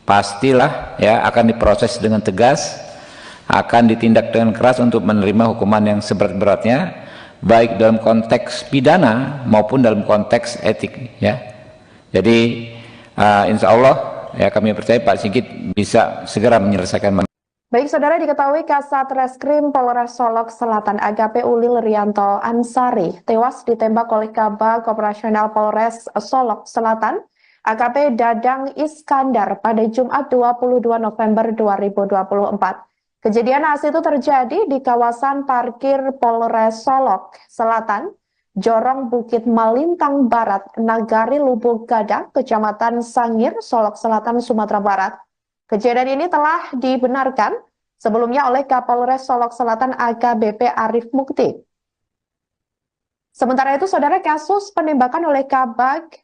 Pastilah ya akan diproses dengan tegas, akan ditindak dengan keras untuk menerima hukuman yang seberat-beratnya, baik dalam konteks pidana maupun dalam konteks etik ya. Jadi insya Allah ya kami percaya Pak Sigit bisa segera menyelesaikan. Baik saudara, diketahui Kasat Reskrim Polres Solok Selatan AKP Ulil Rianto Ansari tewas ditembak oleh Kabag Operasional Polres Solok Selatan AKP Dadang Iskandar pada Jumat 22 November 2024. Kejadian naas itu terjadi di kawasan parkir Polres Solok Selatan, Jorong Bukit Malintang Barat, Nagari Lubuk Gadang, Kecamatan Sangir, Solok Selatan, Sumatera Barat. Kejadian ini telah dibenarkan sebelumnya oleh Kapolres Solok Selatan AKBP Arif Mukti. Sementara itu, saudara, kasus penembakan oleh Kabag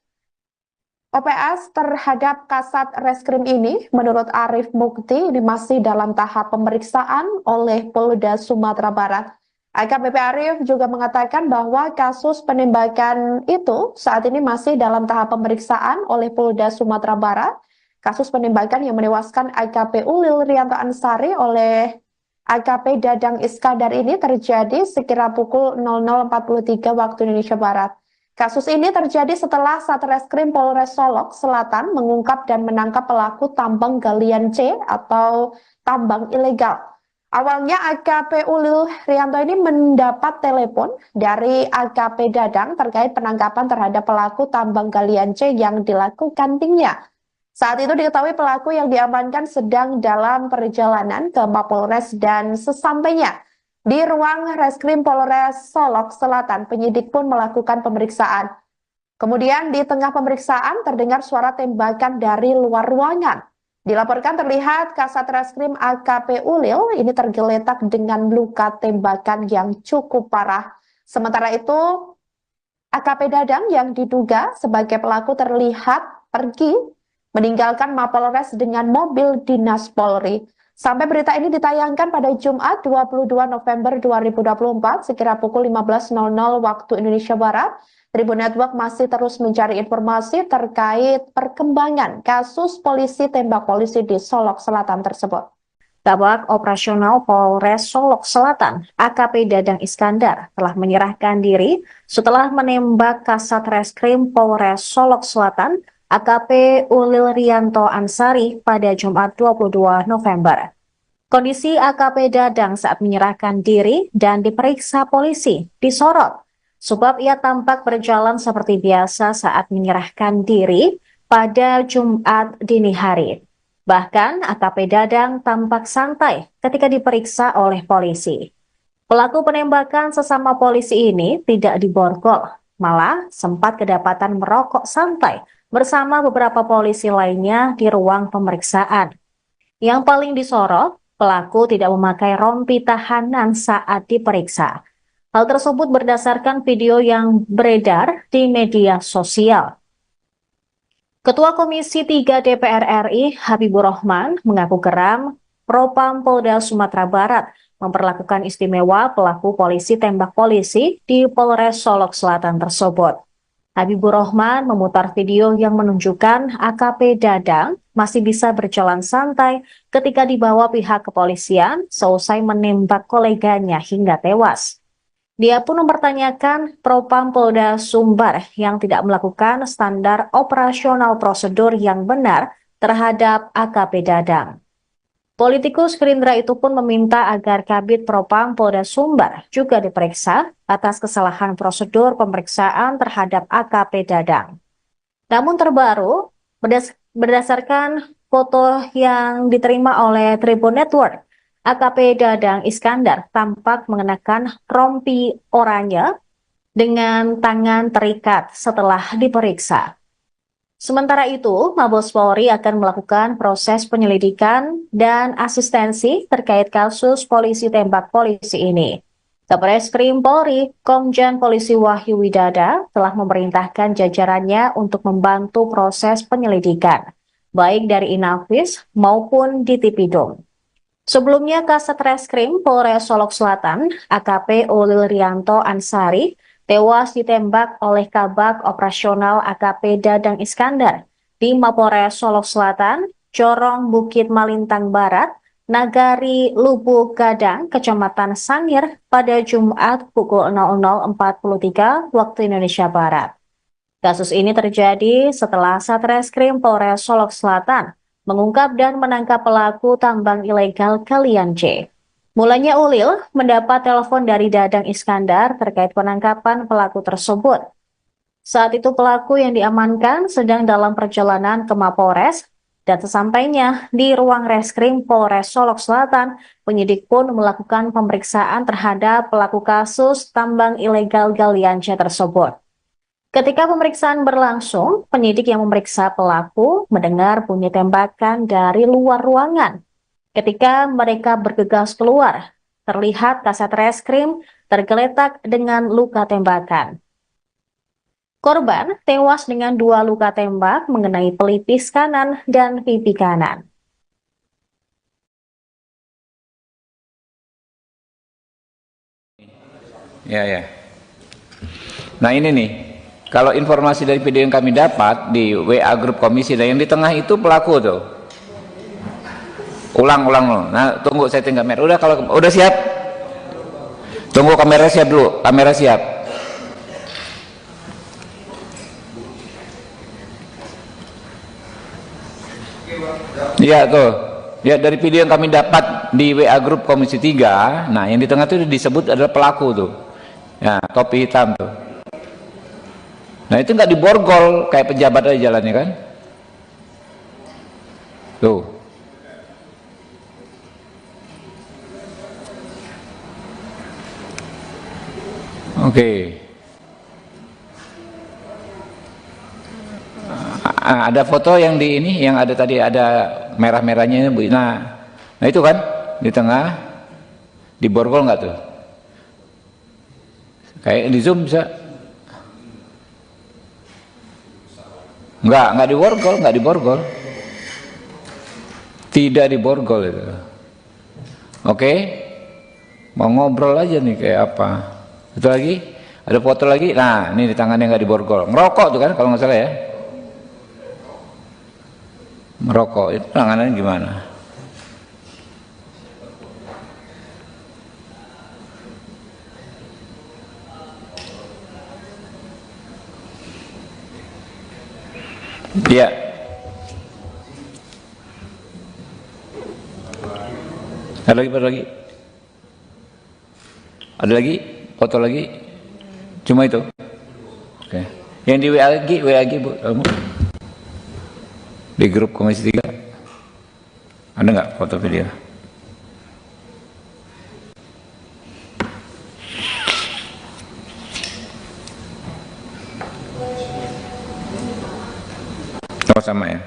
OPS terhadap Kasat Reskrim ini, menurut Arif Mukti, ini masih dalam tahap pemeriksaan oleh Polda Sumatera Barat. AKBP Arif juga mengatakan bahwa kasus penembakan itu saat ini masih dalam tahap pemeriksaan oleh Polda Sumatera Barat. Kasus penembakan yang menewaskan AKP Ulil Rianto Ansari oleh AKP Dadang Iskandar ini terjadi sekira pukul 00.43 waktu Indonesia Barat. Kasus ini terjadi setelah Satreskrim Polres Solok Selatan mengungkap dan menangkap pelaku tambang galian C atau tambang ilegal. Awalnya AKP Ulil Rianto ini mendapat telepon dari AKP Dadang terkait penangkapan terhadap pelaku tambang galian C yang dilakukan timnya. Saat itu diketahui pelaku yang diamankan sedang dalam perjalanan ke Mapolres dan sesampainya di ruang Reskrim Polres Solok Selatan, penyidik pun melakukan pemeriksaan. Kemudian di tengah pemeriksaan terdengar suara tembakan dari luar ruangan. Dilaporkan terlihat Kasat Reskrim AKP Ulil ini tergeletak dengan luka tembakan yang cukup parah. Sementara itu AKP Dadang yang diduga sebagai pelaku terlihat pergi meninggalkan Mapolres dengan mobil dinas Polri. Sampai berita ini ditayangkan pada Jumat 22 November 2024 sekira pukul 15.00 waktu Indonesia Barat, Tribun Network masih terus mencari informasi terkait perkembangan kasus polisi tembak polisi di Solok Selatan tersebut. Kabak Operasional Polres Solok Selatan, AKP Dadang Iskandar, telah menyerahkan diri setelah menembak Kasat Reskrim Polres Solok Selatan, AKP Ulil Rianto Ansari pada Jumat 22 November. Kondisi AKP Dadang saat menyerahkan diri dan diperiksa polisi disorot, sebab ia tampak berjalan seperti biasa saat menyerahkan diri pada Jumat dini hari. Bahkan AKP Dadang tampak santai ketika diperiksa oleh polisi. Pelaku penembakan sesama polisi ini tidak diborgol, malah sempat kedapatan merokok santai bersama beberapa polisi lainnya di ruang pemeriksaan. Yang paling disorot, pelaku tidak memakai rompi tahanan saat diperiksa. Hal tersebut berdasarkan video yang beredar di media sosial. Ketua Komisi 3 DPR RI, Habibur Rahman, mengaku geram Propam Polda Sumatera Barat memperlakukan istimewa pelaku polisi tembak polisi di Polres Solok Selatan tersebut. Habibur Rahman memutar video yang menunjukkan AKP Dadang masih bisa berjalan santai ketika dibawa pihak kepolisian seusai menembak koleganya hingga tewas. Dia pun mempertanyakan Propam Polda Sumbar yang tidak melakukan standar operasional prosedur yang benar terhadap AKP Dadang. Politikus Gerindra itu pun meminta agar Kabid Propam Polda Sumbar juga diperiksa atas kesalahan prosedur pemeriksaan terhadap AKP Dadang. Namun terbaru, berdasarkan foto yang diterima oleh Tribun Network, AKP Dadang Iskandar tampak mengenakan rompi oranye dengan tangan terikat setelah diperiksa. Sementara itu, Mabes Polri akan melakukan proses penyelidikan dan asistensi terkait kasus polisi tembak polisi ini. Kabareskrim Polri, Komjen Polisi Wahyu Widada telah memerintahkan jajarannya untuk membantu proses penyelidikan, baik dari Inafis maupun di Tipidum. Sebelumnya, Kasat Reskrim Polres Solok Selatan, AKP Ulil Rianto Ansari, tewas ditembak oleh Kabak Operasional AKP Dadang Iskandar di Mapolres Solok Selatan, Corong Bukit Malintang Barat, Nagari Lubuk Gadang, Kecamatan Sangir pada Jumat pukul 00.43 waktu Indonesia Barat. Kasus ini terjadi setelah Satreskrim Polres Solok Selatan mengungkap dan menangkap pelaku tambang ilegal galian C. Mulanya Ulil mendapat telepon dari Dadang Iskandar terkait penangkapan pelaku tersebut. Saat itu pelaku yang diamankan sedang dalam perjalanan ke Mapolres dan sesampainya di ruang reskrim Polres Solok Selatan, penyidik pun melakukan pemeriksaan terhadap pelaku kasus tambang ilegal galian C tersebut. Ketika pemeriksaan berlangsung, penyidik yang memeriksa pelaku mendengar bunyi tembakan dari luar ruangan. Ketika mereka bergegas keluar, terlihat Kasat Reskrim tergeletak dengan luka tembakan. Korban tewas dengan 2 luka tembak mengenai pelipis kanan dan pipi kanan. Ya, ya. Nah ini nih, kalau informasi dari video yang kami dapat di WA grup komisi, dan yang di tengah itu pelaku tuh. Ulang-ulang loh. Nah tunggu setting kamera. Udah, kalau udah siap, tunggu kamera siap dulu. Kamera siap. Iya tuh. Ya, dari video yang kami dapat di WA grup komisi 3, nah yang di tengah itu disebut adalah pelaku tuh. Ya, topi hitam tuh. Nah itu nggak diborgol kayak pejabat aja jalannya kan. Tuh. Oke. Ada foto yang di ini, yang ada tadi ada merah-merahnya Bu. Nah itu kan di tengah, diborgol nggak tuh? Kayak di zoom bisa? Nggak diborgol, nggak diborgol. Tidak diborgol itu. Oke, mau ngobrol aja nih kayak apa? Itu lagi, ada foto lagi. Nah ini di tangannya nggak diborgol. Ngerokok tuh kan kalau nggak salah ya. Merokok itu tangannya gimana? Iya. Ada lagi, ada lagi, foto lagi, cuma itu. Oke. Yang di WA lagi Bu, kamu di grup komisi 3 ada nggak foto video? Oh sama ya.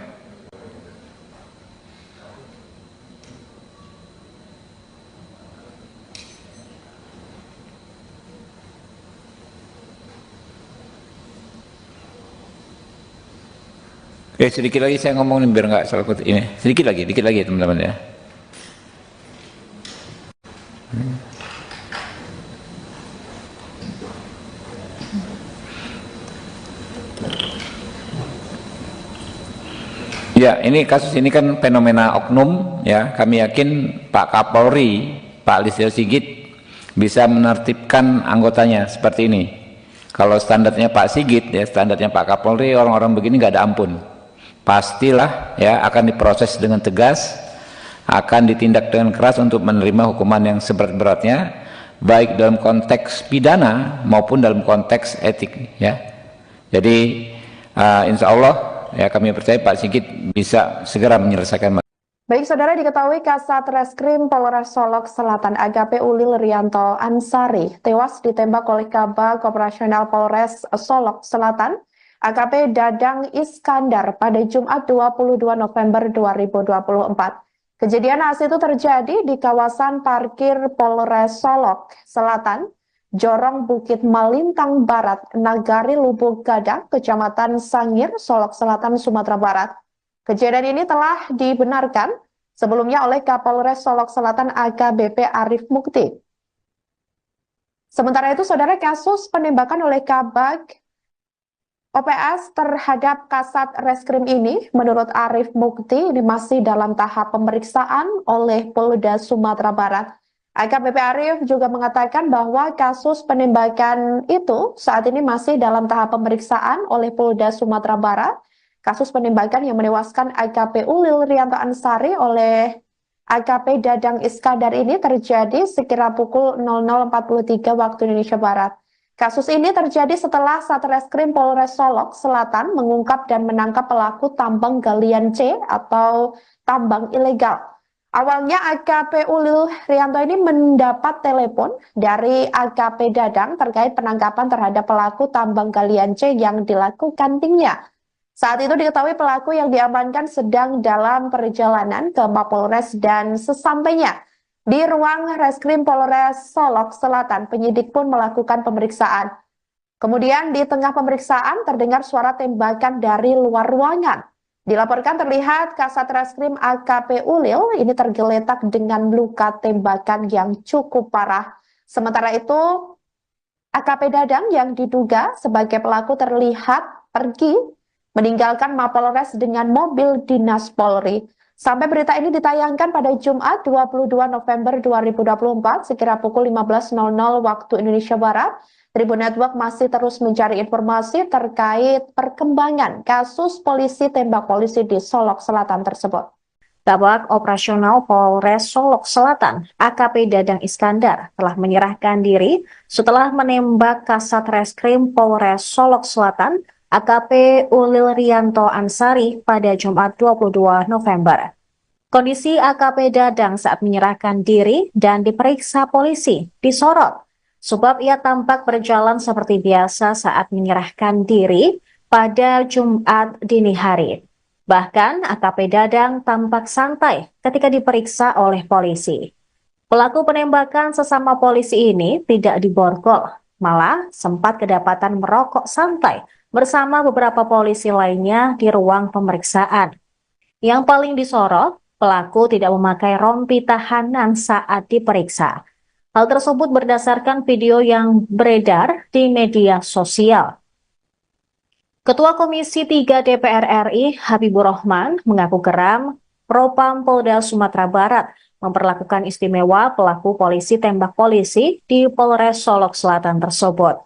Sedikit lagi saya ngomong nih biar nggak salah ini. Sedikit lagi teman-teman ya. Ya, ini kasus ini kan fenomena oknum ya. Kami yakin Pak Kapolri, Pak Listio Sigit bisa menertibkan anggotanya seperti ini. Kalau standarnya Pak Sigit ya, standarnya Pak Kapolri, orang-orang begini nggak ada ampun. Pastilah ya akan diproses dengan tegas, akan ditindak dengan keras untuk menerima hukuman yang seberat-beratnya, baik dalam konteks pidana maupun dalam konteks etik ya. Jadi insya Allah ya kami percaya Pak Sigit bisa segera menyelesaikan. Baik, saudara, diketahui Kasat Reskrim Polres Solok Selatan AKP Ulil Rianto Ansari tewas ditembak oleh Kabag Operasional Polres Solok Selatan AKP Dadang Iskandar pada Jumat 22 November 2024. Kejadian naas itu terjadi di kawasan parkir Polres Solok Selatan, Jorong Bukit Malintang Barat, Nagari Lubuk Gadang, Kecamatan Sangir, Solok Selatan, Sumatera Barat. Kejadian ini telah dibenarkan sebelumnya oleh Kapolres Solok Selatan AKBP Arif Mukti. Sementara itu, saudara, kasus penembakan oleh Kabag OPS terhadap Kasat Reskrim ini, menurut Arif Mukti, ini masih dalam tahap pemeriksaan oleh Polda Sumatera Barat. AKBP Arif juga mengatakan bahwa kasus penembakan itu saat ini masih dalam tahap pemeriksaan oleh Polda Sumatera Barat. Kasus penembakan yang menewaskan AKP Ulil Rianto Ansari oleh AKP Dadang Iskandar ini terjadi sekira pukul 00.43 waktu Indonesia Barat. Kasus ini terjadi setelah Satreskrim Polres Solok Selatan mengungkap dan menangkap pelaku tambang galian C atau tambang ilegal. Awalnya AKP Ulil Rianto ini mendapat telepon dari AKP Dadang terkait penangkapan terhadap pelaku tambang galian C yang dilakukan timnya. Saat itu diketahui pelaku yang diamankan sedang dalam perjalanan ke Mapolres dan sesampainya di ruang Reskrim Polres Solok Selatan, penyidik pun melakukan pemeriksaan. Kemudian di tengah pemeriksaan terdengar suara tembakan dari luar ruangan. Dilaporkan terlihat Kasat Reskrim AKP Ulil ini tergeletak dengan luka tembakan yang cukup parah. Sementara itu, AKP Dadang yang diduga sebagai pelaku terlihat pergi meninggalkan Mapolres dengan mobil dinas Polri. Sampai berita ini ditayangkan pada Jumat 22 November 2024 sekira pukul 15.00 waktu Indonesia Barat, Tribun Network masih terus mencari informasi terkait perkembangan kasus polisi tembak polisi di Solok Selatan tersebut. Kabag Operasional Polres Solok Selatan, AKP Dadang Iskandar, telah menyerahkan diri setelah menembak Kasat Reskrim Polres Solok Selatan, AKP Ulil Rianto Ansari pada Jumat 22 November. Kondisi AKP Dadang saat menyerahkan diri dan diperiksa polisi disorot, sebab ia tampak berjalan seperti biasa saat menyerahkan diri pada Jumat dini hari. Bahkan AKP Dadang tampak santai ketika diperiksa oleh polisi. Pelaku penembakan sesama polisi ini tidak diborgol, malah sempat kedapatan merokok santai bersama beberapa polisi lainnya di ruang pemeriksaan. Yang paling disorot, pelaku tidak memakai rompi tahanan saat diperiksa. Hal tersebut berdasarkan video yang beredar di media sosial. Ketua Komisi 3 DPR RI Habibur Rahman mengaku geram Propam Polda Sumatera Barat memperlakukan istimewa pelaku polisi tembak polisi di Polres Solok Selatan tersebut.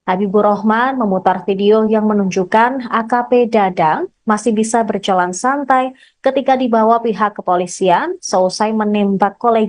Habibur Rahman memutar video yang menunjukkan AKP Dadang masih bisa berjalan santai ketika dibawa pihak kepolisian seusai menembak kolega